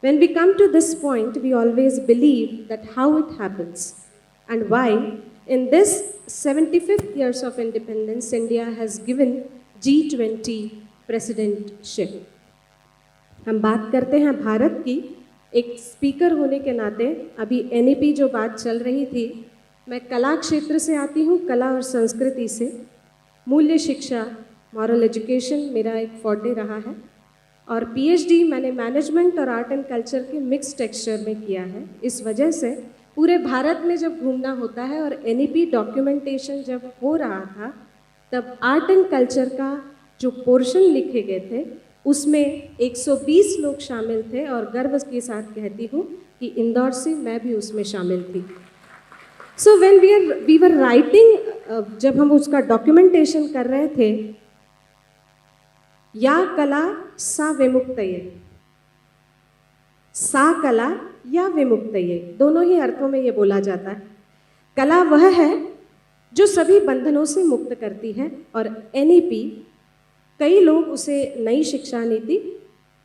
When we come to this point, we always believe that how it happens and why in this 75th years of independence, India has given G20 presidentship. हम बात करते हैं भारत की. एक speaker होने के नाते अभी NEP जो बात चल रही थी, मैं कला क्षेत्र से आती हूँ, कला और संस्कृति से. मूल्य शिक्षा, मॉरल एजुकेशन मेरा एक फॉर्टे रहा है और PhD मैंने मैनेजमेंट और आर्ट एंड कल्चर के मिक्स टेक्सचर में किया है. इस वजह से पूरे भारत में जब घूमना होता है और NEP डॉक्यूमेंटेशन जब हो रहा था, तब आर्ट एंड कल्चर का जो पोर्शन लिखे गए थे उसमें 120 लोग शामिल थे और गर्व के साथ कहती हूँ कि इंदौर से मैं भी उसमें शामिल थी. So when we were writing, जब हम उसका डॉक्यूमेंटेशन कर रहे थे, या कला सा विमुक्तये, सा कला या विमुक्तये, दोनों ही अर्थों में ये बोला जाता है. कला वह है जो सभी बंधनों से मुक्त करती है और NEP, कई लोग उसे नई शिक्षा नीति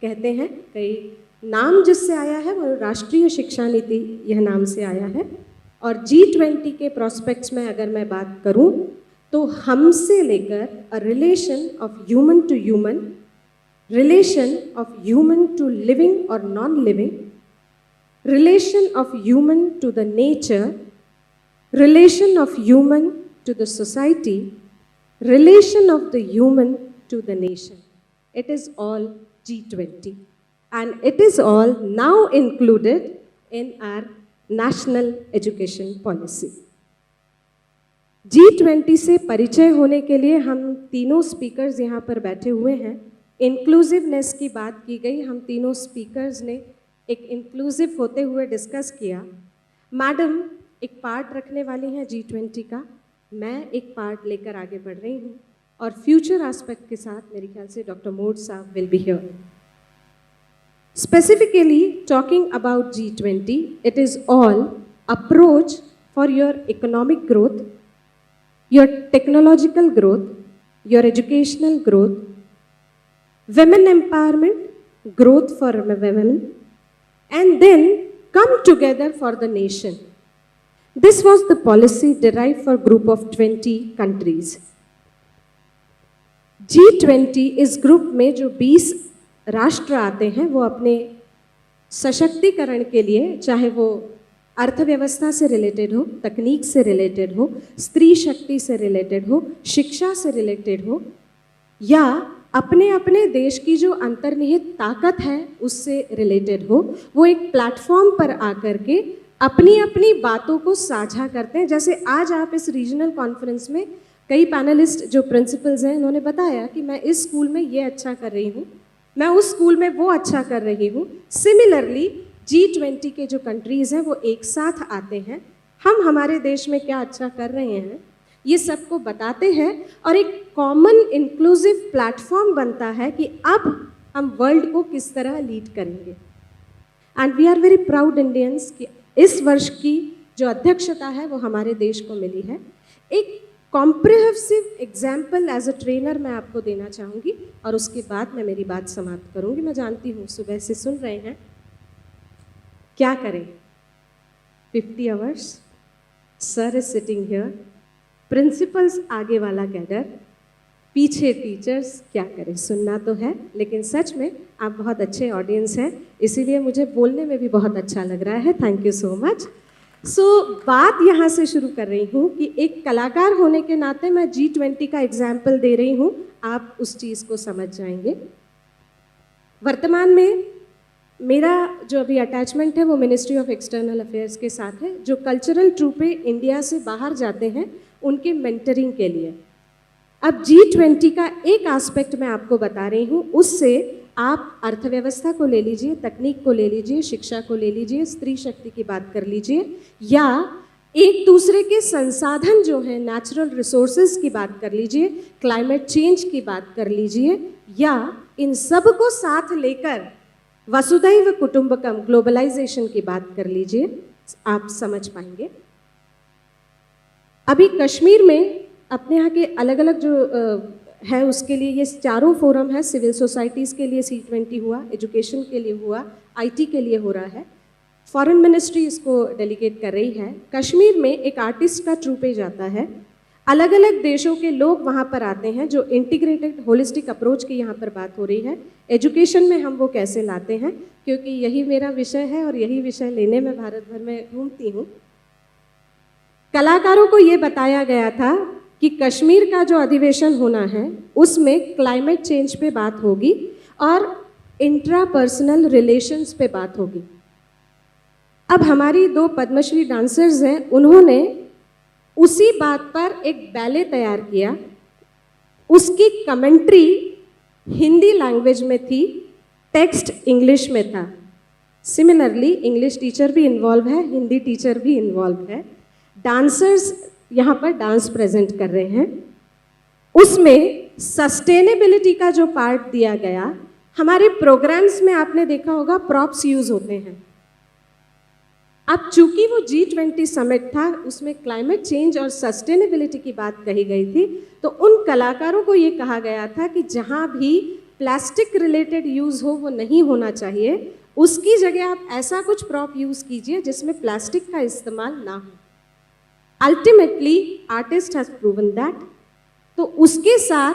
कहते हैं, कई नाम जिससे आया है वो राष्ट्रीय शिक्षा नीति यह नाम से आया है. और G20 के प्रोस्पेक्ट्स में अगर मैं बात करूं तो हमसे लेकर a relation of human to human, relation of human to living और non living, relation of human to the nature, relation of human to the society, relation of the human to the nation. It is all G20 and it is all now included in our national education policy. G20 से परिचय होने के लिए हम तीनों speakers यहाँ पर बैठे हुए हैं. इंक्लूसिवनेस की बात की गई, हम तीनों स्पीकर्स ने एक इंक्लूसिव होते हुए डिस्कस किया. मैडम एक पार्ट रखने वाली हैं G20 का, मैं एक पार्ट लेकर आगे बढ़ रही हूँ और फ्यूचर एस्पेक्ट के साथ मेरे ख्याल से डॉक्टर मोड साहब will be here. Specifically talking about G20, it is all approach for your economic growth, your technological growth, your educational growth, women empowerment, growth for women, and then come together for the nation. This was the policy derived for group of 20 countries. G20 इस group में जो 20 राष्ट्र आते हैं वो अपने सशक्तिकरण के लिए, चाहे वो अर्थव्यवस्था से रिलेटेड हो, तकनीक से रिलेटेड हो, स्त्री शक्ति से रिलेटेड हो, शिक्षा से रिलेटेड हो, या अपने अपने देश की जो अंतर्निहित ताकत है उससे रिलेटेड हो, वो एक प्लेटफॉर्म पर आकर के अपनी अपनी बातों को साझा करते हैं. जैसे आज आप इस रीजनल कॉन्फ्रेंस में कई पैनलिस्ट जो प्रिंसिपल्स हैं, उन्होंने बताया कि मैं इस स्कूल में ये अच्छा कर रही हूँ, मैं उस स्कूल में वो अच्छा कर रही हूँ. सिमिलरली G20 के जो कंट्रीज़ हैं वो एक साथ आते हैं, हम हमारे देश में क्या अच्छा कर रहे हैं ये सबको बताते हैं और एक कॉमन इंक्लूसिव प्लेटफॉर्म बनता है कि अब हम वर्ल्ड को किस तरह लीड करेंगे. And we are very proud Indians कि इस वर्ष की जो अध्यक्षता है वो हमारे देश को मिली है. एक comprehensive example as a trainer मैं आपको देना चाहूँगी और उसके बाद मैं मेरी बात समाप्त करूँगी. मैं जानती हूँ सुबह से सुन रहे हैं, क्या करें, 50 hours, sir is sitting here, principles आगे वाला कैडर, पीछे टीचर्स, क्या करें, सुनना तो है. लेकिन सच में आप बहुत अच्छे ऑडियंस हैं, इसीलिए मुझे बोलने में भी बहुत अच्छा लग रहा है. Thank you so much. So बात यहाँ से शुरू कर रही हूँ कि एक कलाकार होने के नाते मैं G20 का एग्जाम्पल दे रही हूँ, आप उस चीज़ को समझ जाएंगे. वर्तमान में मेरा जो अभी अटैचमेंट है वो मिनिस्ट्री ऑफ एक्सटर्नल अफेयर्स के साथ है, जो कल्चरल ट्रूपे इंडिया से बाहर जाते हैं उनके मेंटरिंग के लिए. अब G20 का एक एस्पेक्ट मैं आपको बता रही हूँ, उससे आप अर्थव्यवस्था को ले लीजिए, तकनीक को ले लीजिए, शिक्षा को ले लीजिए, स्त्री शक्ति की बात कर लीजिए, या एक दूसरे के संसाधन जो हैं नेचुरल रिसोर्सेज की बात कर लीजिए, क्लाइमेट चेंज की बात कर लीजिए, या इन सब को साथ लेकर वसुधैव कुटुंबकम ग्लोबलाइजेशन की बात कर लीजिए, आप समझ पाएंगे। अभी कश्मीर में अपने यहाँ के अलग अलग जो है उसके लिए ये चारों फोरम है, सिविल सोसाइटीज़ के लिए C20 हुआ, एजुकेशन के लिए हुआ, IT के लिए हो रहा है, फॉरेन मिनिस्ट्री इसको डेलीगेट कर रही है। कश्मीर में एक आर्टिस्ट का ट्रूपेज आता है, अलग अलग देशों के लोग वहाँ पर आते हैं, जो इंटीग्रेटेड होलिस्टिक अप्रोच की यहाँ पर बात हो रही है। एजुकेशन में हम वो कैसे लाते हैं, क्योंकि यही मेरा विषय है और यही विषय लेने में भारत भर में घूमती हूँ। कलाकारों को ये बताया गया था कि कश्मीर का जो अधिवेशन होना है उसमें क्लाइमेट चेंज पे बात होगी और इंट्रापर्सनल रिलेशंस पे बात होगी। अब हमारी 2 पद्मश्री डांसर्स हैं, उन्होंने उसी बात पर एक बैले तैयार किया, उसकी कमेंट्री हिंदी लैंग्वेज में थी, टेक्स्ट इंग्लिश में था। सिमिलरली इंग्लिश टीचर भी इन्वॉल्व है, हिंदी टीचर भी इन्वॉल्व है, डांसर्स यहाँ पर डांस प्रेजेंट कर रहे हैं। उसमें सस्टेनेबिलिटी का जो पार्ट दिया गया, हमारे प्रोग्राम्स में आपने देखा होगा प्रॉप्स यूज होते हैं। अब चूंकि वो G20 समिट था, उसमें क्लाइमेट चेंज और सस्टेनेबिलिटी की बात कही गई थी, तो उन कलाकारों को ये कहा गया था कि जहाँ भी प्लास्टिक रिलेटेड यूज हो वो नहीं होना चाहिए, उसकी जगह आप ऐसा कुछ प्रॉप यूज कीजिए जिसमें प्लास्टिक का इस्तेमाल ना हो। Ultimately artist has proven that. तो उसके साथ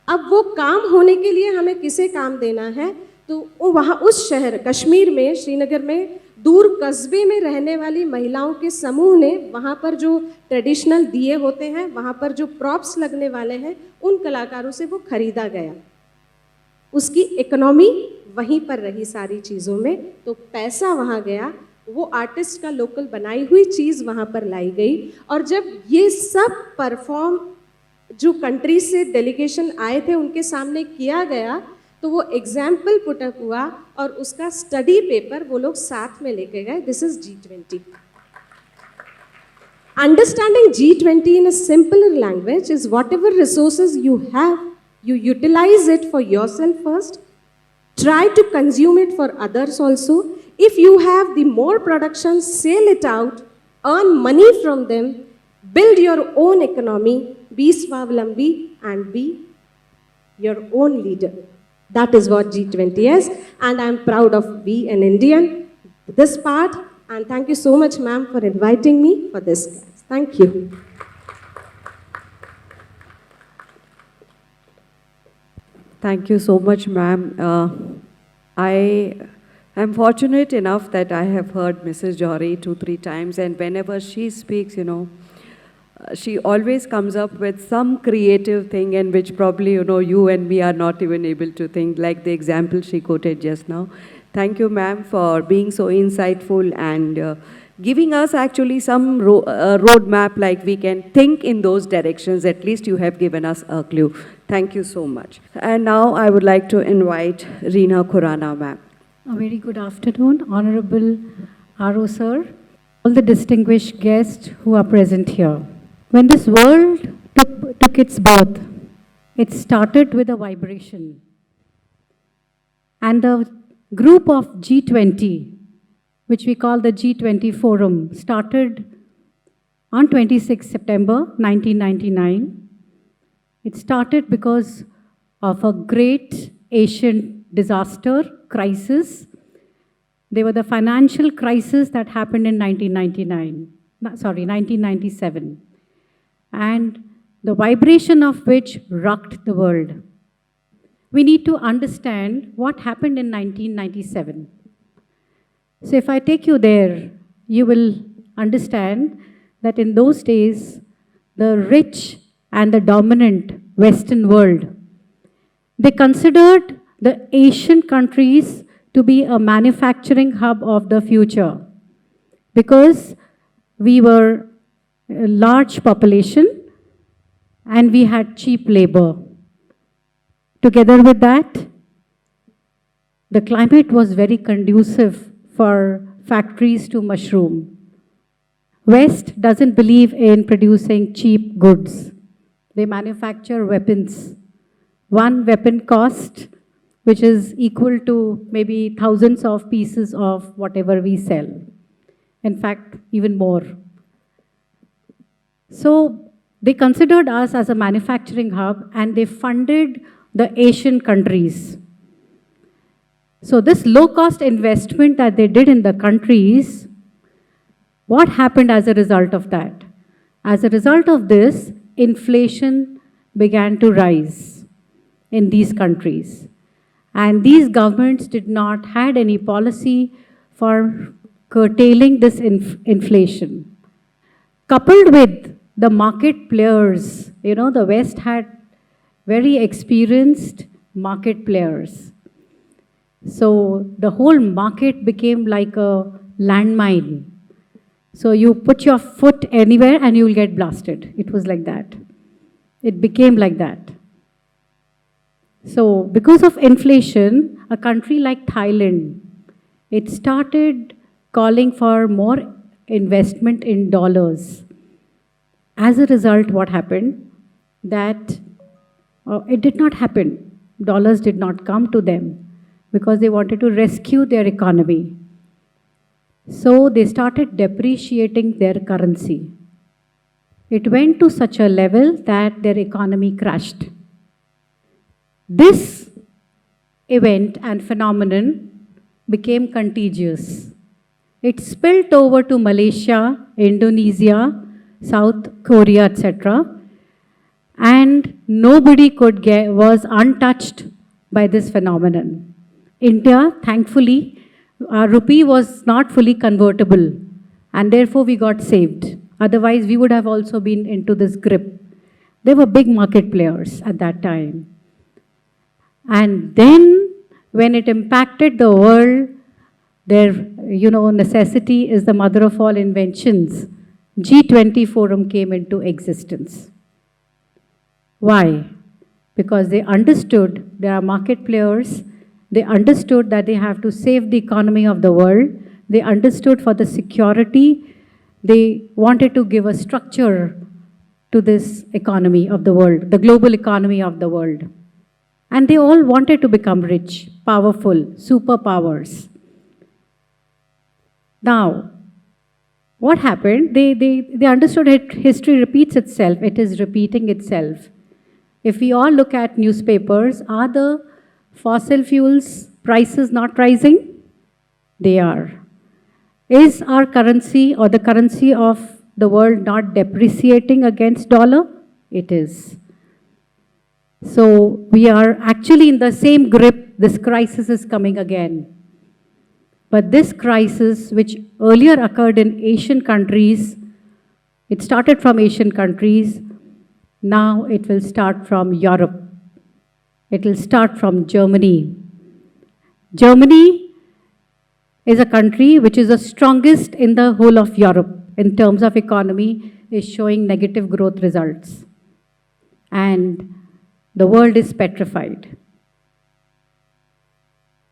अब वो काम होने के लिए हमें किसे काम देना है, तो वहाँ उस शहर कश्मीर में, श्रीनगर में दूर कस्बे में रहने वाली महिलाओं के समूह ने वहाँ पर जो ट्रेडिशनल दिए होते हैं, वहाँ पर जो प्रॉप्स लगने वाले हैं, उन कलाकारों से वो खरीदा गया। उसकी इकोनॉमी वहीं पर रही सारी चीज़ों में, तो पैसा वहाँ गया, वो आर्टिस्ट का लोकल बनाई हुई चीज़ वहाँ पर लाई गई। और जब ये सब परफॉर्म जो कंट्री से डेलीगेशन आए थे उनके सामने किया गया, तो वो एग्जाम्पल पुटअप हुआ और उसका स्टडी पेपर वो लोग साथ में लेके गए। This is G20। Understanding G20 in a simpler language is whatever resources you have, you utilize it for yourself first, try to consume it for others also. If you have the more production, sell it out, earn money from them, build your own economy, be swavalambi and be your own leader. That is what G20 is, and I'm proud of being an Indian, this part, and thank you so much, ma'am, for inviting me for this class. Thank you. Thank you so much, ma'am. I am fortunate enough that I have heard Mrs. Johari 2-3 times, and whenever she speaks, she always comes up with some creative thing in which probably, you and me are not even able to think, like the example she quoted just now. Thank you, ma'am, for being so insightful and giving us actually some roadmap, like we can think in those directions. At least you have given us a clue. Thank you so much. And now I would like to invite Reena Khurana, ma'am. A very good afternoon, Honorable R.O. Sir, all the distinguished guests who are present here. When this world took its birth, it started with a vibration. And the group of G20, which we call the G20 Forum, started on 26 September 1999. It started because of a great Asian disaster, crisis. They were the financial crisis that happened in 1997. And the vibration of which rocked the world. We need to understand what happened in 1997. So if I take you there, you will understand that in those days, the rich and the dominant Western world, they considered the Asian countries to be a manufacturing hub of the future because we were a large population and we had cheap labor. Together with that, the climate was very conducive for factories to mushroom. West doesn't believe in producing cheap goods. They manufacture weapons. One weapon cost, which is equal to maybe thousands of pieces of whatever we sell. In fact, even more. So they considered us as a manufacturing hub and they funded the Asian countries. So this low-cost investment that they did in the countries, what happened as a result of that? As a result of this, inflation began to rise in these countries. And these governments did not had any policy for curtailing this inflation. Coupled with the market players, the West had very experienced market players. So the whole market became like a landmine. So you put your foot anywhere and you will get blasted. It was like that. It became like that. So because of inflation, a country like Thailand, it started calling for more investment in dollars. As a result, what happened? That it did not happen. Dollars did not come to them because they wanted to rescue their economy. So they started depreciating their currency. It went to such a level that their economy crashed. This event and phenomenon became contagious. It spilled over to Malaysia, Indonesia, South Korea, etc. And nobody was untouched by this phenomenon. India, thankfully, our rupee was not fully convertible and therefore we got saved. Otherwise, we would have also been into this grip. They were big market players at that time. And then when it impacted the world, their necessity is the mother of all inventions. G20 forum came into existence. Why? Because they understood there are market players. They understood that they have to save the economy of the world. They understood for the security, they wanted to give a structure to this economy of the world, the global economy of the world. And they all wanted to become rich, powerful, superpowers. Now, what happened? They understood that history repeats itself. It is repeating itself. If we all look at newspapers, are the fossil fuels prices not rising? They are. Is our currency or the currency of the world not depreciating against dollar? It is. So we are actually in the same grip. This crisis is coming again. But this crisis, which earlier occurred in Asian countries, it started from Asian countries. Now it will start from Europe. It will start from Germany. Germany is a country which is the strongest in the whole of Europe in terms of economy, is showing negative growth results. And the world is petrified.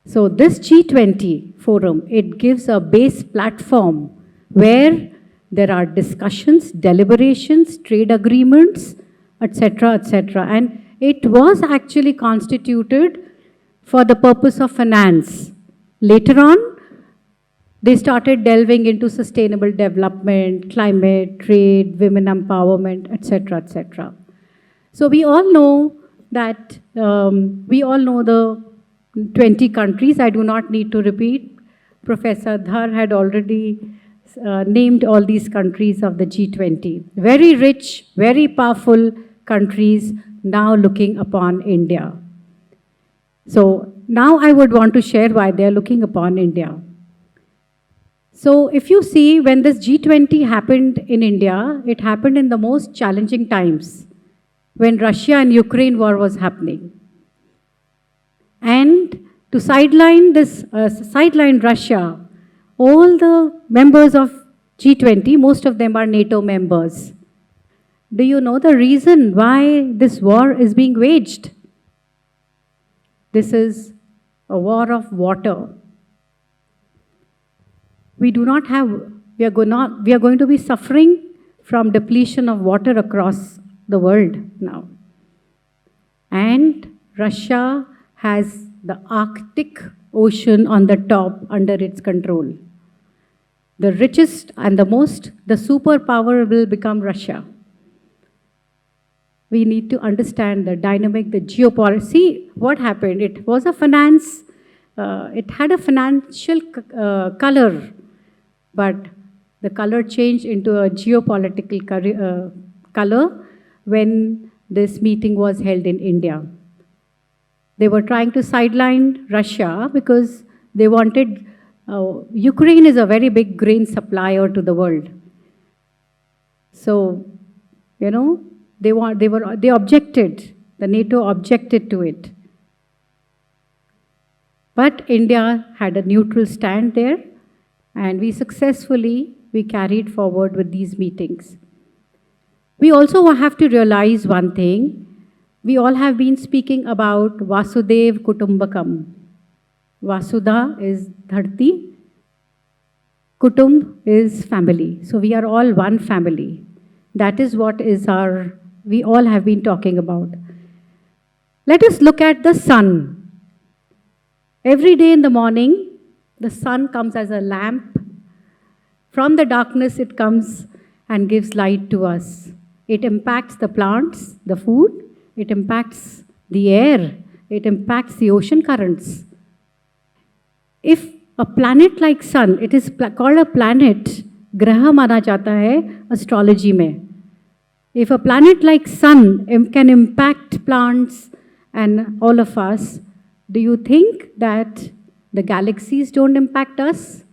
So this G20 forum, it gives a base platform where there are discussions, deliberations, trade agreements, etc., etc. And it was actually constituted for the purpose of finance. Later on, they started delving into sustainable development, climate, trade, women empowerment, etc., etc. So we all know that, the 20 countries. I do not need to repeat. Professor Dhar had already named all these countries of the G20. Very rich, very powerful countries now looking upon India. So now I would want to share why they are looking upon India. So if you see, when this G20 happened in India, it happened in the most challenging times, when Russia and Ukraine war was happening. And to sideline Russia, all the members of G20, most of them are NATO members. Do you know the reason why this war is being waged? This is a war of water. We are going to be suffering from depletion of water across the world now. And Russia has the Arctic Ocean on the top under its control. The richest and the superpower will become Russia. We need to understand the dynamic, the geopolitics. See what happened. It had a financial color, but the color changed into a geopolitical color when this meeting was held in India. They were trying to sideline Russia because they wanted, Ukraine is a very big grain supplier to the world. So, they objected, the NATO objected to it. But India had a neutral stand there, and we carried forward with these meetings. We also have to realize one thing. We all have been speaking about Vasudev Kutumbakam. Vasudha is Dharti, Kutumb is family. So we are all one family. That is what we all have been talking about. Let us look at the sun. Every day in the morning, the sun comes as a lamp. From the darkness, it comes and gives light to us. It impacts the plants, the food. It impacts the air. It impacts the ocean currents. If a planet like sun, it is called a planet, graha माना जाता है astrology में. If a planet like sun can impact plants and all of us, do you think that the galaxies don't impact us?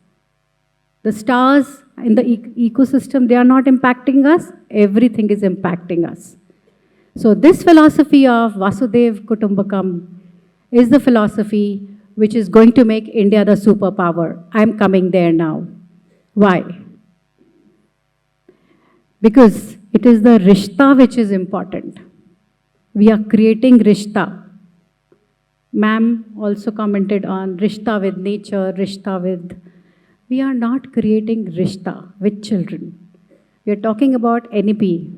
The stars in the ecosystem, they are not impacting us. Everything is impacting us. So this philosophy of Vasudev Kutumbakam is the philosophy which is going to make India the superpower. I'm coming there now. Why? Because it is the rishta which is important. We are creating rishta. Ma'am also commented on rishta with nature, rishta with... We are not creating rishta with children. We are talking about NEP.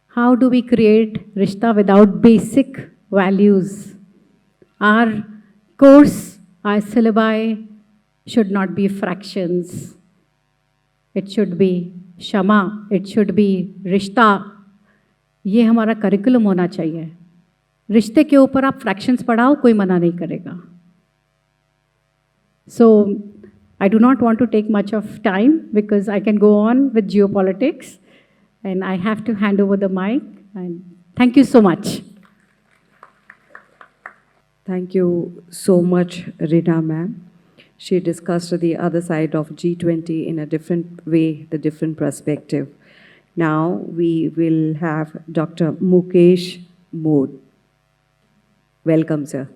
How do we create rishta without basic values? Our course, our syllabi should not be fractions. It should be shama. It should be rishta. ये हमारा curriculum होना चाहिए. रिश्ते के ऊपर आप fractions पढ़ाओ, कोई मना नहीं करेगा. So, I do not want to take much of time because I can go on with geopolitics. And I have to hand over the mic. And thank you so much. Thank you so much, Rina ma'am. She discussed the other side of G20 in a different way, the different perspective. Now we will have Dr. Mukesh Mode. Welcome, sir.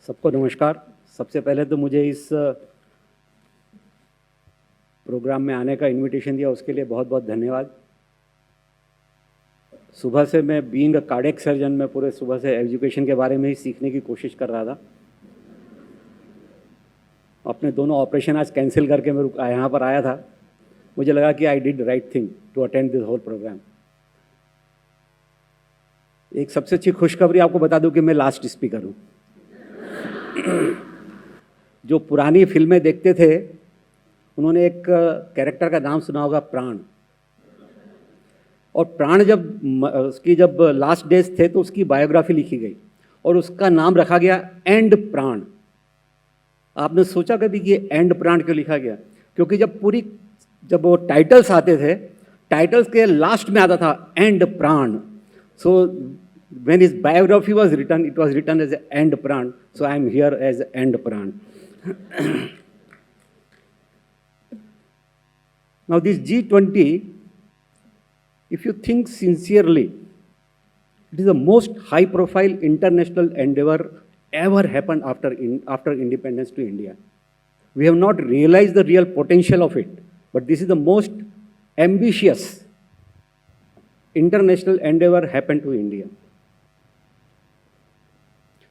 सबको नमस्कार. सबसे पहले तो मुझे इस programme में आने का इनविटेशन दिया उसके लिए बहुत बहुत धन्यवाद. सुबह से मैं बीइंग अ कार्डियक सर्जन में पूरे सुबह से एजुकेशन के बारे में ही सीखने की कोशिश कर रहा था. अपने दोनों ऑपरेशन आज कैंसिल करके मैं यहाँ पर आया था. मुझे लगा कि I did right thing to attend this whole programme. एक सबसे अच्छी खुशखबरी आपको बता दूं कि मैं लास्ट स्पीकर हूँ. जो पुरानी फिल्में देखते थे उन्होंने एक कैरेक्टर का नाम सुना होगा, प्राण. और प्राण जब लास्ट डेज थे तो उसकी बायोग्राफी लिखी गई और उसका नाम रखा गया एंड प्राण. आपने सोचा कभी कि ये एंड प्राण क्यों लिखा गया? क्योंकि जब वो टाइटल्स आते थे, टाइटल्स के लास्ट में आता था एंड प्राण. सो when his biography was written, it was written as end Pran. So I am here as end Pran. Now this G20, if you think sincerely, it is the most high-profile international endeavor ever happened after independence to India. We have not realized the real potential of it, but this is the most ambitious international endeavor happened to India.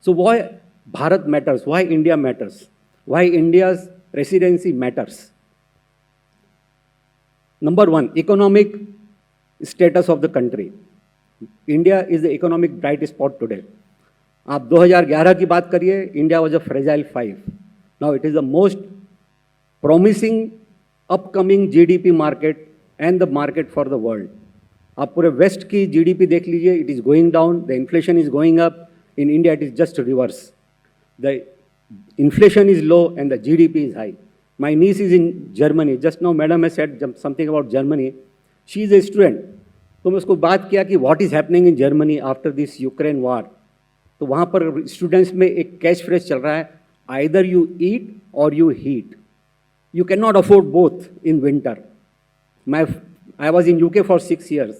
So why Bharat matters? Why India matters? Why India's presidency matters? Number one, economic status of the country. India is the economic bright spot today. आप 2011 की बात करिए, India was a fragile 5. Now it is the most promising upcoming GDP market and the market for the world. आप पूरे waste की GDP देख लीजिए, it is going down, the inflation is going up. In India, it is just reverse. The inflation is low and the GDP is high. My niece is in Germany. Just now, madam has said something about Germany. She is a student. तो मैं उसको बात किया कि what is happening in Germany after this Ukraine war. तो वहाँ पर students में एक कैच फ्रेज चल रहा है, either you eat or you heat. You cannot afford both in winter. I was in UK for 6 years.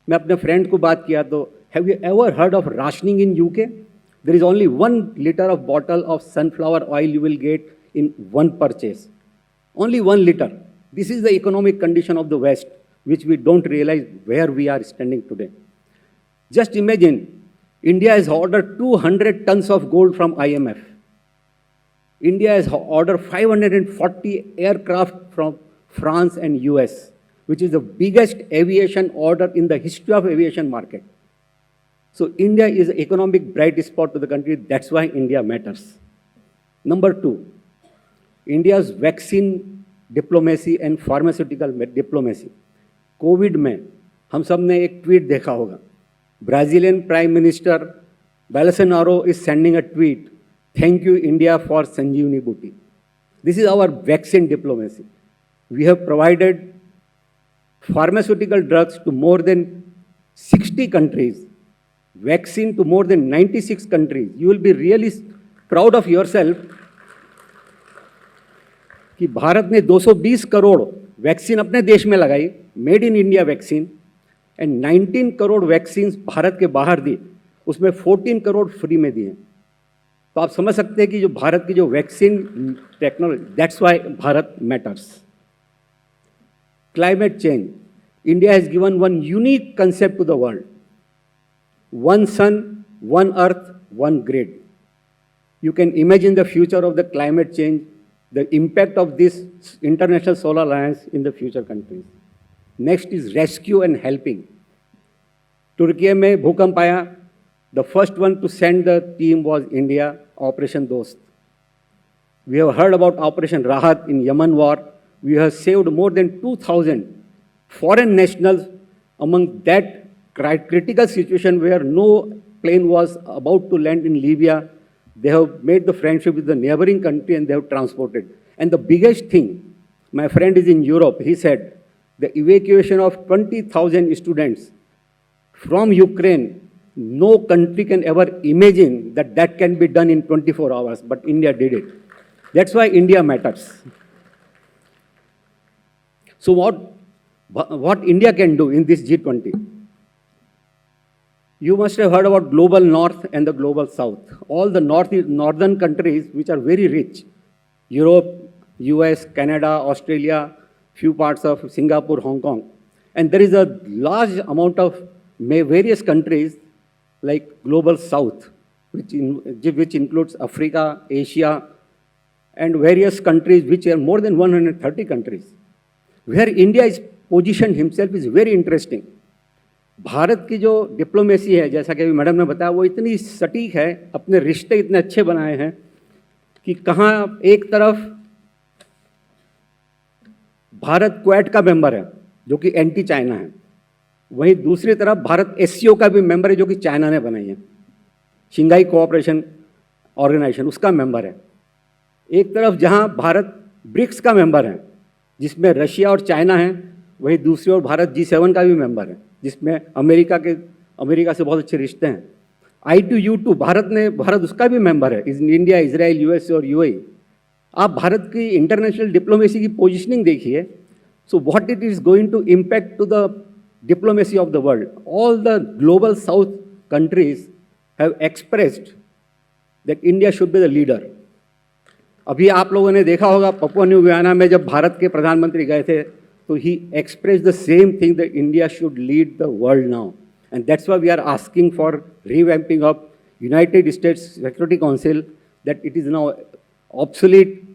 मैं अपने friend को बात किया तो have you ever heard of rationing in UK? There is only 1 liter of bottle of sunflower oil you will get in one purchase. Only 1 liter. This is the economic condition of the West, which we don't realize where we are standing today. Just imagine, India has ordered 200 tons of gold from IMF. India has ordered 540 aircraft from France and US, which is the biggest aviation order in the history of aviation market. So India is an economic bright spot to the country. That's why India matters. Number 2, India's vaccine diplomacy and pharmaceutical diplomacy. Covid में हम सब ने एक tweet देखा होगा. Brazilian Prime Minister Bolsonaro is sending a tweet, "Thank you India for Sanjeevani Booty." This is our vaccine diplomacy. We have provided pharmaceutical drugs to more than 60 countries, vaccine to more than 96 countries. You will be really proud of yourself कि भारत ने 220 crore vaccine अपने देश में लगाई, made in India vaccine, and 19 crore vaccine Bharat के बाहर दी, उसमें 14 crore free में दिए. तो आप समझ सकते हैं कि जो भारत की जो vaccine technology, that's why Bharat matters. Climate change. India has given one unique concept to the world. One sun, one earth, one grid. You can imagine the future of the climate change, the impact of this International Solar Alliance in the future countries. Next is rescue and helping. Turkey में भूकंप आया. The first one to send the team was India, Operation Dost. We have heard about Operation Rahat in Yemen war. We have saved more than 2,000 foreign nationals among that critical situation where no plane was about to land in Libya. They have made the friendship with the neighboring country and they have transported. And the biggest thing, my friend is in Europe, he said, the evacuation of 20,000 students from Ukraine, no country can ever imagine that that can be done in 24 hours, but India did it. That's why India matters. So what India can do in this G20? You must have heard about global north and the global south. All the northern countries which are very rich, Europe, US, Canada, Australia, few parts of Singapore, Hong Kong. And there is a large amount of various countries like global south, which includes Africa, Asia, and various countries which are more than 130 countries. Where India is positioned himself is very interesting. Bharat की जो diplomacy है, जैसा कि अभी madam ने बताया, वो इतनी सटीक है, अपने रिश्ते इतने अच्छे बनाए हैं कि कहाँ एक तरफ भारत क्वेट का मेंबर है जो कि एंटी चाइना है, वहीं दूसरी तरफ भारत एससीओ का भी मेंबर है जो कि चाइना ने बनाई है, शंघाई कोऑपरेशन ऑर्गेनाइजेशन उसका मेंबर है. एक तरफ जहाँ भारत ब्रिक्स का मेंबर है जिसमें रशिया और चाइना है, वहीं दूसरी ओर भारत G7 का भी मेंबर है जिसमें अमेरिका से बहुत अच्छे रिश्ते हैं. I2U2 भारत उसका भी मेंबर है, इंडिया, इजराइल, यूएस और यूएई. आप भारत की इंटरनेशनल डिप्लोमेसी की पोजीशनिंग देखिए. So what it is going to impact to the diplomacy of the world. All the global south countries have expressed that India should be the leader. अभी आप लोगों ने देखा होगा पपुआ न्यू गियाना में जब भारत के प्रधानमंत्री गए थे तो ही express the same thing that India should lead the world now. And that's why we are asking for revamping of United States Security Council that it is now obsolete.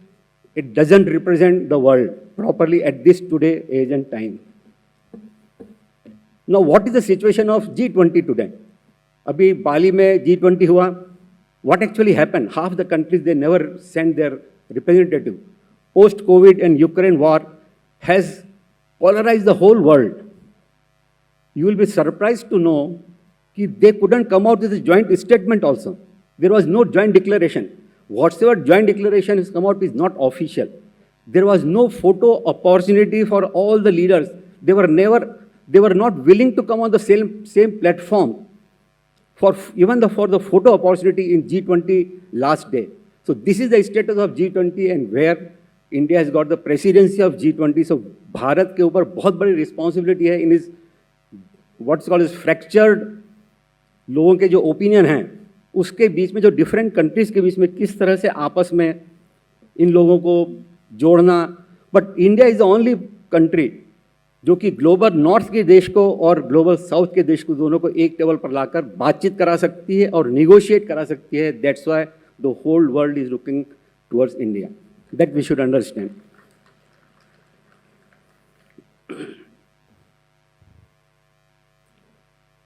It doesn't represent the world properly at this today age and time. Now, what is the situation of G20 today? Abhi Bali mein G20 hua. What actually happened? Half the countries, they never sent their representative. Post-COVID and Ukraine war has polarized the whole world. You will be surprised to know that they couldn't come out with a joint statement also. There was no joint declaration. Whatsoever joint declaration has come out is not official. There was no photo opportunity for all the leaders. They were not willing to come on the same platform for the photo opportunity in G20 last day. So this is the status of G20 and where India has got the presidency of G20. So Bharat के ऊपर बहुत बड़ी responsibility है in his what's called as fractured लोगों के जो opinion हैं उसके बीच में जो different countries के बीच में किस तरह से आपस में इन लोगों को जोड़ना. But India is the only country जो कि ग्लोबल नॉर्थ के देश को और ग्लोबल साउथ के देश को दोनों को एक टेबल पर लाकर बातचीत करा सकती है और निगोशिएट करा सकती है. That's why the whole world is looking towards India. That we should understand.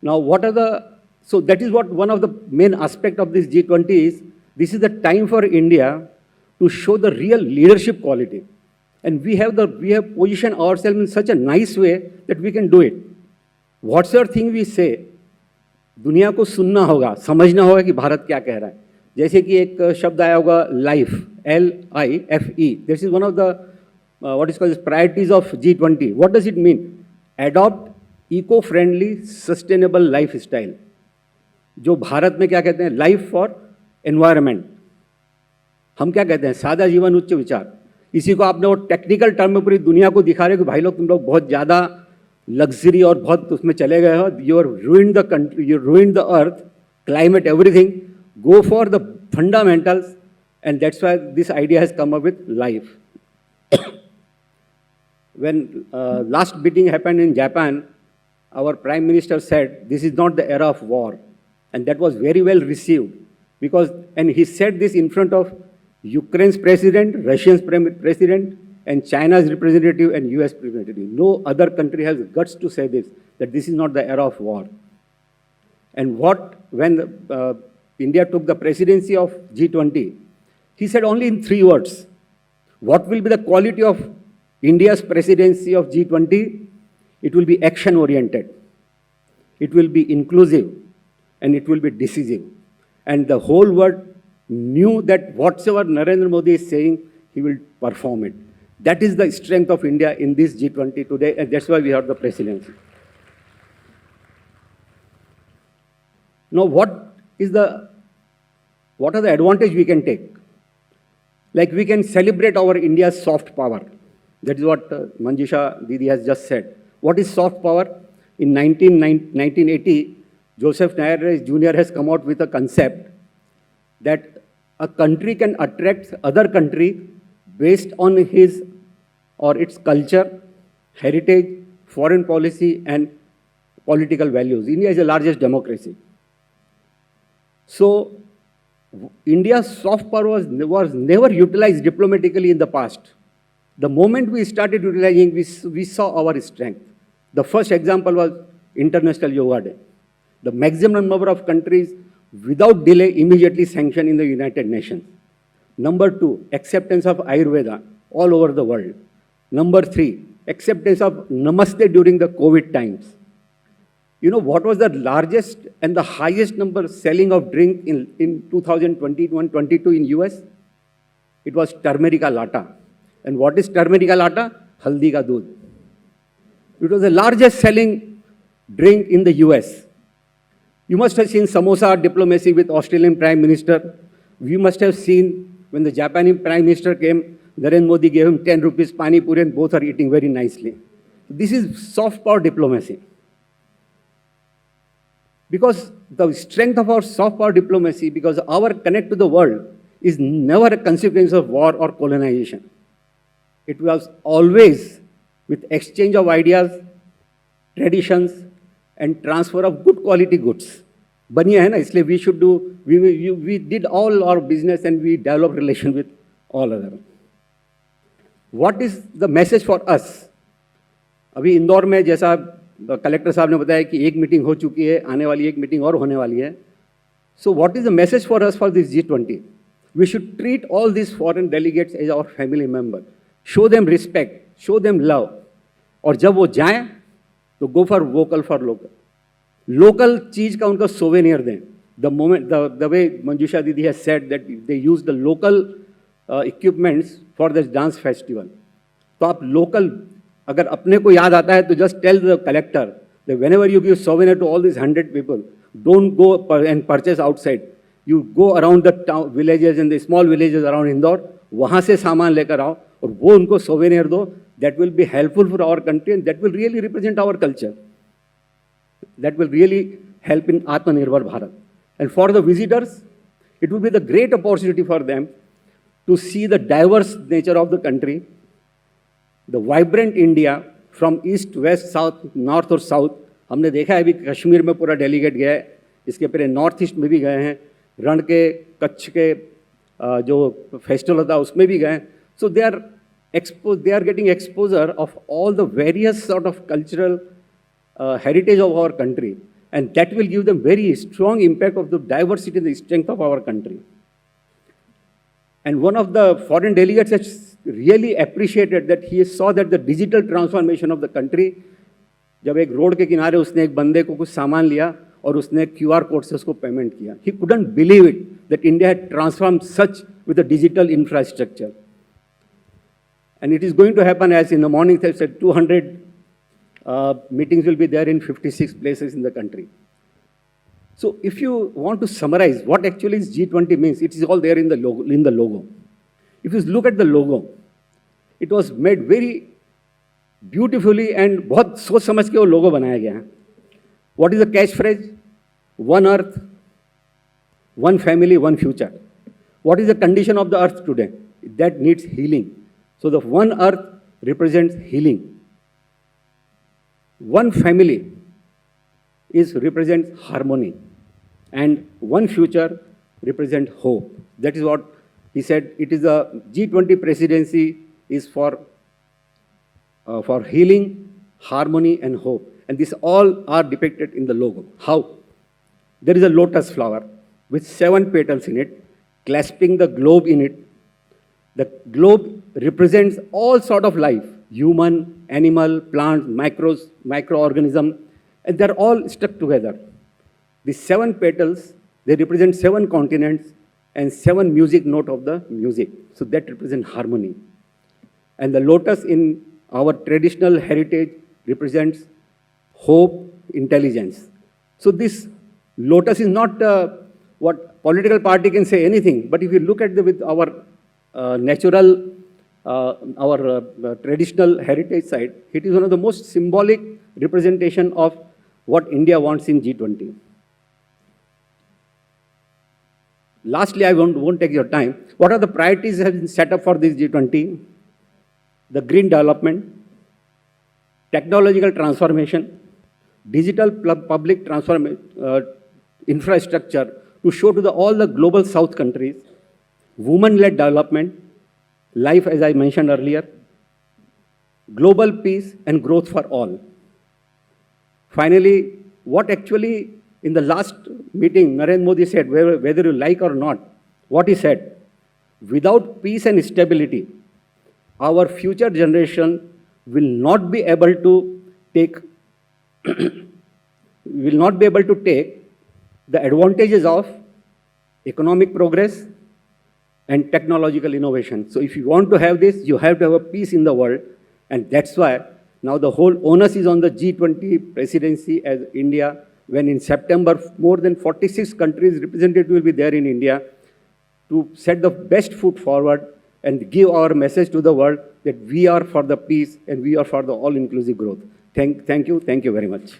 Now what are the so that is what one of the main aspect of this G20 is. This is the time for India to show the real leadership quality. And we have positioned ourselves in such a nice way that we can do it. Whatsoever thing we say, दुनिया को सुनना होगा, समझना होगा कि भारत क्या कह रहा है. जैसे कि एक शब्द आया होगा life, LIFE. This is one of the what is called priorities of G20. What does it mean? Adopt eco-friendly, sustainable lifestyle. जो भारत में क्या कहते हैं, लाइफ फॉर एनवायरनमेंट. हम क्या कहते हैं, सादा जीवन उच्च विचार. इसी को आपने वो टेक्निकल टर्म में पूरी दुनिया को दिखा रहे हो कि भाई लोग तुम लोग बहुत ज़्यादा लग्जरी और बहुत उसमें चले गए हो. You are ruined the country, you ruined the earth, climate, everything. Go for the fundamentals and that's why this idea has come up with life. When last meeting happened in Japan, our Prime Minister said, this is not the era of war. And that was very well received. And he said this in front of Ukraine's president, Russia's president, and China's representative and US representative. No other country has guts to say this, that this is not the era of war. And when India took the presidency of G20, he said only in 3 words, what will be the quality of India's presidency of G20? It will be action-oriented, it will be inclusive, and it will be decisive. And the whole world knew that whatsoever Narendra Modi is saying, he will perform it. That is the strength of India in this G20 today, and that's why we have the presidency. Now, what are the advantages we can take? Like we can celebrate our India's soft power. That is what Manjusha Didi has just said. What is soft power? In 1980, Joseph Nair Jr. has come out with a concept that a country can attract other country based on his or its culture, heritage, foreign policy, and political values. India is the largest democracy. So India's soft power was never utilized diplomatically in the past. The moment we started utilizing, we saw our strength. The first example was International Yoga Day. The maximum number of countries without delay immediately sanctioned in the United Nations. Number 2, acceptance of Ayurveda all over the world. Number 3, acceptance of Namaste during the COVID times. You know what was the largest and the highest number selling of drink in 2021-22 in US? It was turmerica latte. And what is turmerica latte? Haldi ka doodh. It was the largest selling drink in the US. You must have seen samosa diplomacy with Australian Prime Minister. You must have seen when the Japanese Prime Minister came, Narendra Modi gave him 10 rupees pani puri and both are eating very nicely. This is soft power diplomacy. Because the strength of our soft power diplomacy, because our connect to the world is never a consequence of war or colonization. It was always with exchange of ideas, traditions, and transfer of good quality goods. बनिया है ना, इसलिए we should do, we did all our business and we develop relation with all other. What is the message for us? अभी इंदौर में जैसा collector साहब ने बताया कि एक मीटिंग हो चुकी है, आने वाली एक मीटिंग और होने वाली है. So what is the message for us for this G20? We should treat all these foreign delegates as our family member. Show them respect, show them love. और जब वो जाएं तो go for vocal for local. Local चीज का उनको souvenir दें. The way Manjusha Didi has said that they use the local equipments for this dance festival. तो आप local, अगर अपने को याद आता है तो just tell the collector that whenever you give souvenir to all these 100 people, don't go and purchase outside. You go around the town, villages and the small villages around Indore, वहाँ से सामान लेकर आओ और वो उनको souvenir दो. That will be helpful for our country and that will really represent our culture. That will really help in Atmanirbhar Bharat. And for the visitors, it will be the great opportunity for them to see the diverse nature of the country, the vibrant India from east, west, south, north और south. हमने देखा है अभी कश्मीर में पूरा delegate गया है, इसके पहले नॉर्थ ईस्ट में भी गए हैं, रण के कच्छ के जो फेस्टिवल होता है उसमें भी गए हैं. So they are getting exposure of all the various sort of cultural heritage of our country, and that will give them very strong impact of the diversity and the strength of our country. And one of the foreign delegates has really appreciated that he saw that the digital transformation of the country. जब एक road के किनारे उसने एक बंदे को कुछ सामान लिया और उसने QR कोड से उसको पेमेंट किया. He couldn't believe it that India had transformed such with a digital infrastructure. And it is going to happen as in the morning they said 200 meetings will be there in 56 places in the country. So if you want to summarize what actually is G20 means, it is all there in the logo. If you look at the logo, it was made very beautifully and बहुत सोच समझ के वो लोगो बनाया गया है. What is the catch phrase? One earth, one family, one future. What is the condition of the earth today? That needs healing. So the one earth represents healing. One family represents harmony, and one future represents hope. That is what he said. It is a G20 presidency is for healing, harmony, and hope. And these all are depicted in the logo. How? There is a lotus flower with 7 petals in it, clasping the globe in it. The globe represents all sort of life, human, animal, plant, microorganism, and they're all stuck together. The 7 petals, they represent 7 continents and 7 music note of the music. So that represents harmony. And the lotus in our traditional heritage represents hope, intelligence. So this lotus is not what political party can say anything, but if you look at with our natural, our traditional heritage side, it is one of the most symbolic representation of what India wants in G20. Lastly, I won't take your time. What are the priorities that have been set up for this G20? The green development, technological transformation, digital public infrastructure to show to all the global south countries, women-led development, life as I mentioned earlier, global peace and growth for all. Finally, what actually in the last meeting Narendra Modi said, whether you like or not, what he said, without peace and stability, our future generation will not be able to take the advantages of economic progress and technological innovation. So if you want to have this, you have to have a peace in the world, and that's why now the whole onus is on the G20 presidency as India, when in September more than 46 countries represented will be there in India to set the best foot forward and give our message to the world that we are for the peace and we are for the all-inclusive growth. Thank you very much.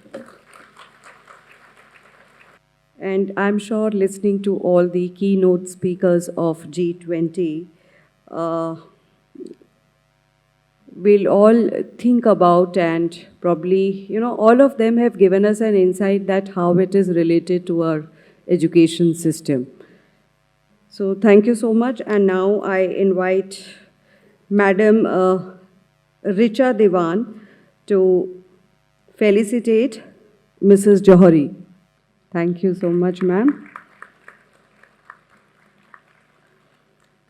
And I'm sure listening to all the keynote speakers of G20, we'll all think about, and probably, all of them have given us an insight that how it is related to our education system. So thank you so much. And now I invite Madam Richa Devan to felicitate Mrs. Johari. Thank you so much, ma'am.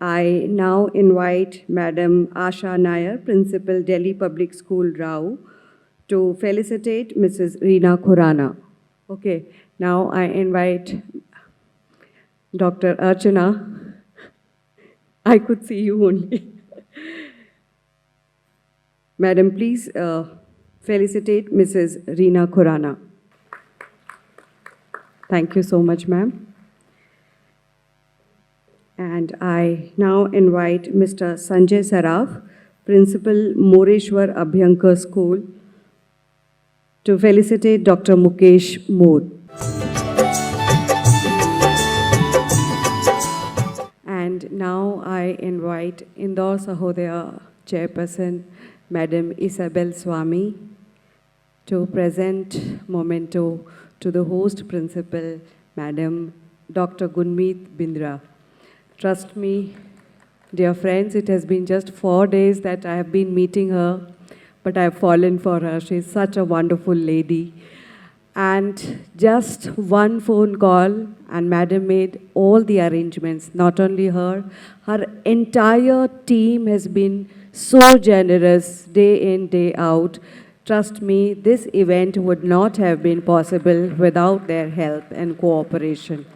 I now invite Madam Asha Nair, Principal, Delhi Public School, Rao, to felicitate Mrs. Reena Khurana. Okay, now I invite Dr. Archana. I could see you only. Madam, please felicitate Mrs. Reena Khurana. Thank you so much, ma'am. And I now invite Mr. Sanjay Saraf, Principal, Moreshwar Abhyankar School, to felicitate Dr. Mukesh Moore. And now I invite Indore Sahodaya Chairperson, Madam Isabel Swami, to present memento to the host principal, Madam Dr. Gunmeet Bindra. Trust me, dear friends, it has been just 4 days that I have been meeting her, but I have fallen for her. She is such a wonderful lady. And just one phone call, and Madam made all the arrangements. Not only her entire team has been so generous day in, day out. Trust me, this event would not have been possible without their help and cooperation.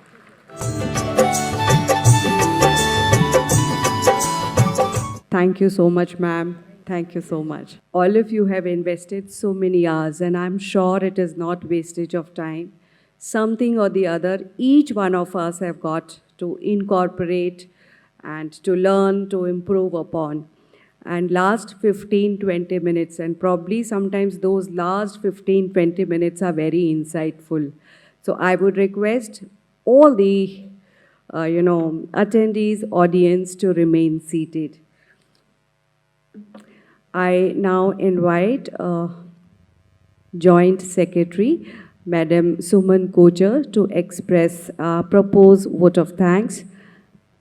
Thank you so much, ma'am. Thank you so much. All of you have invested so many hours, and I'm sure it is not wastage of time. Something or the other, each one of us have got to incorporate and to learn, to improve upon. And last 15-20 minutes, and probably sometimes those last 15-20 minutes are very insightful. So I would request all the attendees, audience to remain seated. I now invite Joint Secretary, Madam Suman Kocher, to express proposed vote of thanks.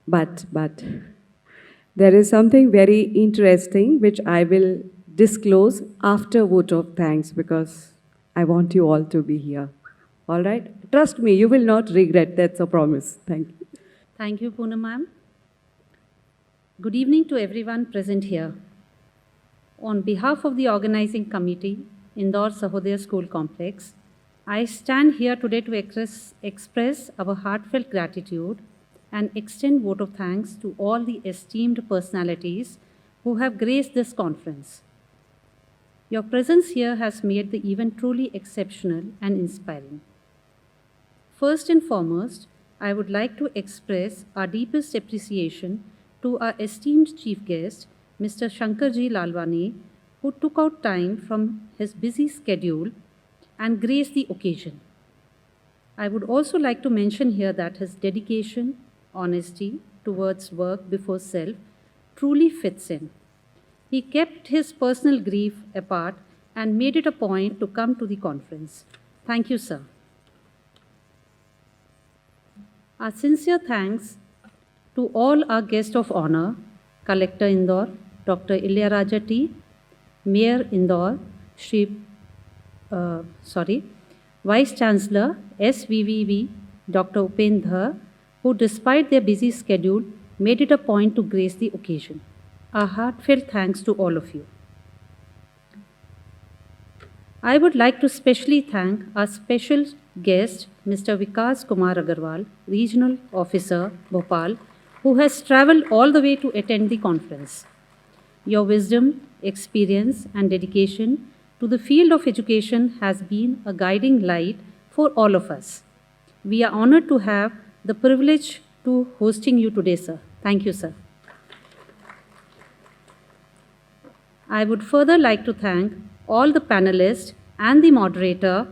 But there is something very interesting which I will disclose after vote of thanks, because I want you all to be here. All right? Trust me, you will not regret. That's a promise. Thank you. Thank you, Poonam ma'am. Good evening to everyone present here. On behalf of the organizing committee, Indore Sahodaya School Complex, I stand here today to express our heartfelt gratitude and extend vote of thanks to all the esteemed personalities who have graced this conference. Your presence here has made the event truly exceptional and inspiring. First and foremost, I would like to express our deepest appreciation to our esteemed chief guest, Mr. Shankarji Lalwani, who took out time from his busy schedule and graced the occasion. I would also like to mention here that his dedication, honesty towards work before self truly fits in. He kept his personal grief apart and made it a point to come to the conference. Thank you, sir. Our sincere thanks to all our guests of honor, Collector Indore, Dr. Ilyaraja T, Mayor Indore, Vice Chancellor SVVV, Dr. Upendra, who despite their busy schedule made it a point to grace the occasion. A heartfelt thanks to all of you. I would like to specially thank our special guest, Mr. Vikas Kumar Agarwal, Regional Officer, Bhopal, who has travelled all the way to attend the conference. Your wisdom, experience, and dedication to the field of education has been a guiding light for all of us. We are honored to have the privilege to hosting you today, sir. Thank you, sir. I would further like to thank all the panelists and the moderator,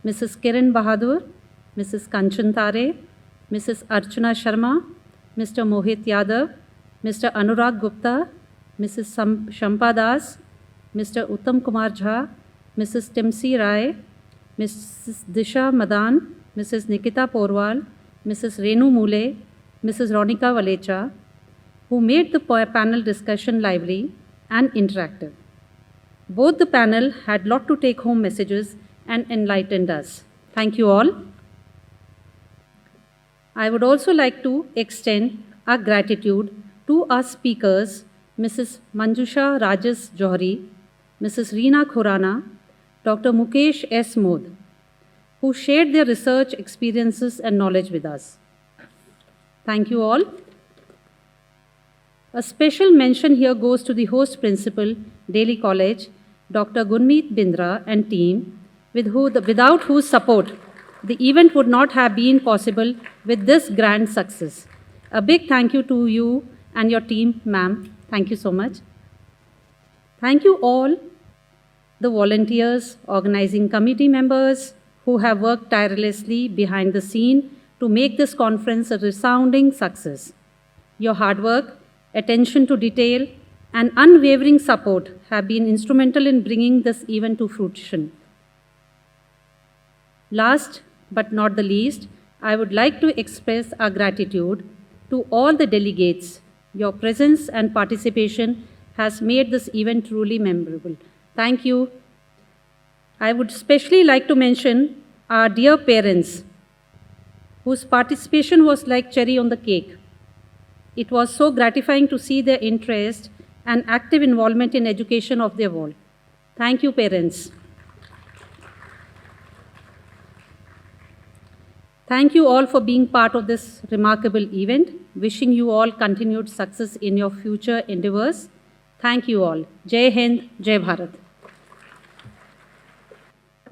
Mrs. Kiran Bahadur, Mrs. Kanchan Tare, Mrs. Archana Sharma, Mr. Mohit Yadav, Mr. Anurag Gupta, Mrs. Shampa Das, Mr. Uttam Kumar Jha, Mrs. Timsi Rai, Mrs. Disha Madan, Mrs. Nikita Porwal, Mrs. Renu Mule, Mrs. Ronika Valecha, who made the panel discussion lively and interactive. Both the panel had lot to take home messages and enlightened us. Thank you all. I would also like to extend our gratitude to our speakers, Mrs. Manjusha Rajas Johri, Mrs. Reena Khurana, Dr. Mukesh S. Modh, who shared their research experiences and knowledge with us. Thank you all. A special mention here goes to the host principal, Daly College, Dr. Gunmeet Bindra and team, without whose support the event would not have been possible with this grand success. A big thank you to you and your team, ma'am. Thank you so much. Thank you all, the volunteers, organizing committee members who have worked tirelessly behind the scene to make this conference a resounding success. Your hard work, attention to detail, and unwavering support have been instrumental in bringing this event to fruition. Last but not the least, I would like to express our gratitude to all the delegates. Your presence and participation has made this event truly memorable. Thank you. I would especially like to mention our dear parents, whose participation was like cherry on the cake. It was so gratifying to see their interest and active involvement in education of their world. Thank you, parents. Thank you all for being part of this remarkable event. Wishing you all continued success in your future endeavors. Thank you all. Jai Hind, Jai Bharat.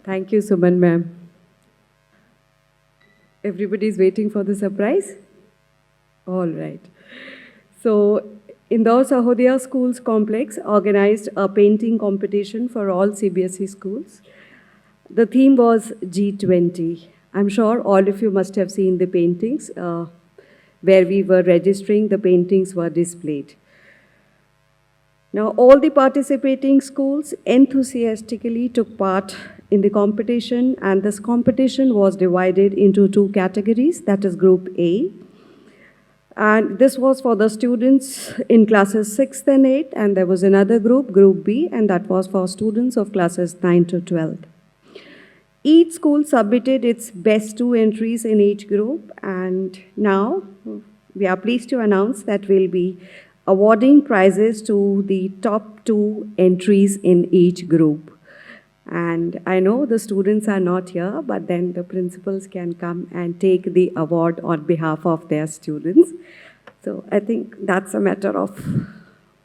Thank you, Suman ma'am. Everybody's waiting for the surprise? All right. So, Indore Sahodaya Schools Complex organized a painting competition for all CBSE schools. The theme was G20. I'm sure all of you must have seen the paintings where we were registering, the paintings were displayed. Now, all the participating schools enthusiastically took part in the competition, and this competition was divided into two categories, that is Group A. And this was for the students in classes 6th and 8th, and there was another group, Group B, and that was for students of classes 9 to 12. Each school submitted its best 2 entries in each group, and now we are pleased to announce that we'll be awarding prizes to the top 2 entries in each group. And I know the students are not here, but then the principals can come and take the award on behalf of their students. So I think that's a matter of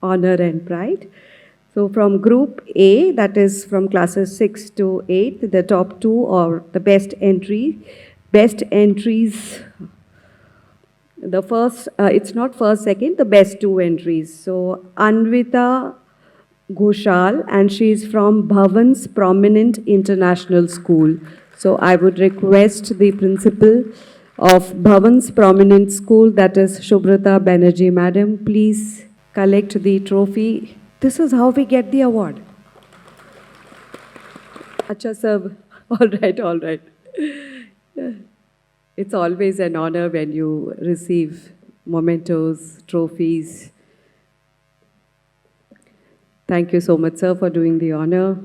honor and pride. So from Group A, that is from classes 6 to 8, the top 2 or the best entries, the first, it's not first, second, the best 2 entries. So Anvita Ghoshal, and she is from Bhavan's Prominent International School. So I would request the principal of Bhavan's Prominent School, that is Shubhrata Banerjee Madam, please collect the trophy. This is how we get the award. Acha sir, all right. It's always an honor when you receive mementos, trophies. Thank you so much, sir, for doing the honor.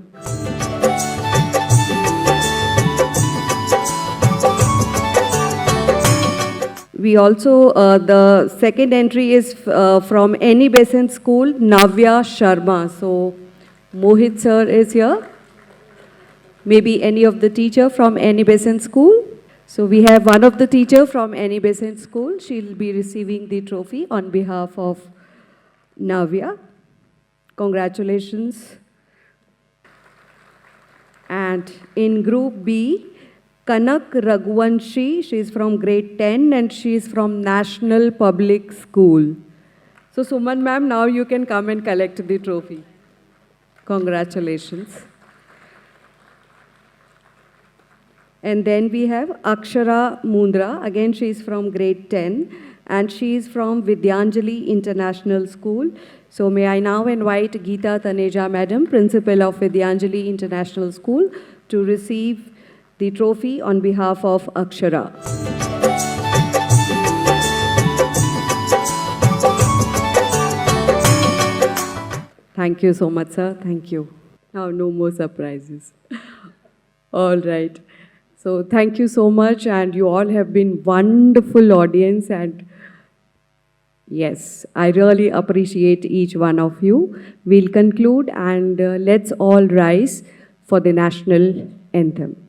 We also, the second entry is from Any Besant School, Navya Sharma. So, Mohit sir is here. Maybe any of the teacher from Any Besant School. So, we have one of the teacher from Any Besant School. She'll be receiving the trophy on behalf of Navya. Congratulations. And in Group B, Kanak Raghuvanshi, she is from grade 10 and she is from National Public School. So Suman ma'am, now you can come and collect the trophy. Congratulations. And then we have Akshara Mundra, again she is from grade 10 and she is from Vidyanjali International School. So may I now invite Geeta Taneja Madam, Principal of Vidyanjali International School, to receive the trophy on behalf of Akshara. Thank you so much, sir. Thank you. Now, no more surprises. All right. So, thank you so much, and you all have been wonderful audience, and yes, I really appreciate each one of you. We'll conclude, and let's all rise for the national anthem.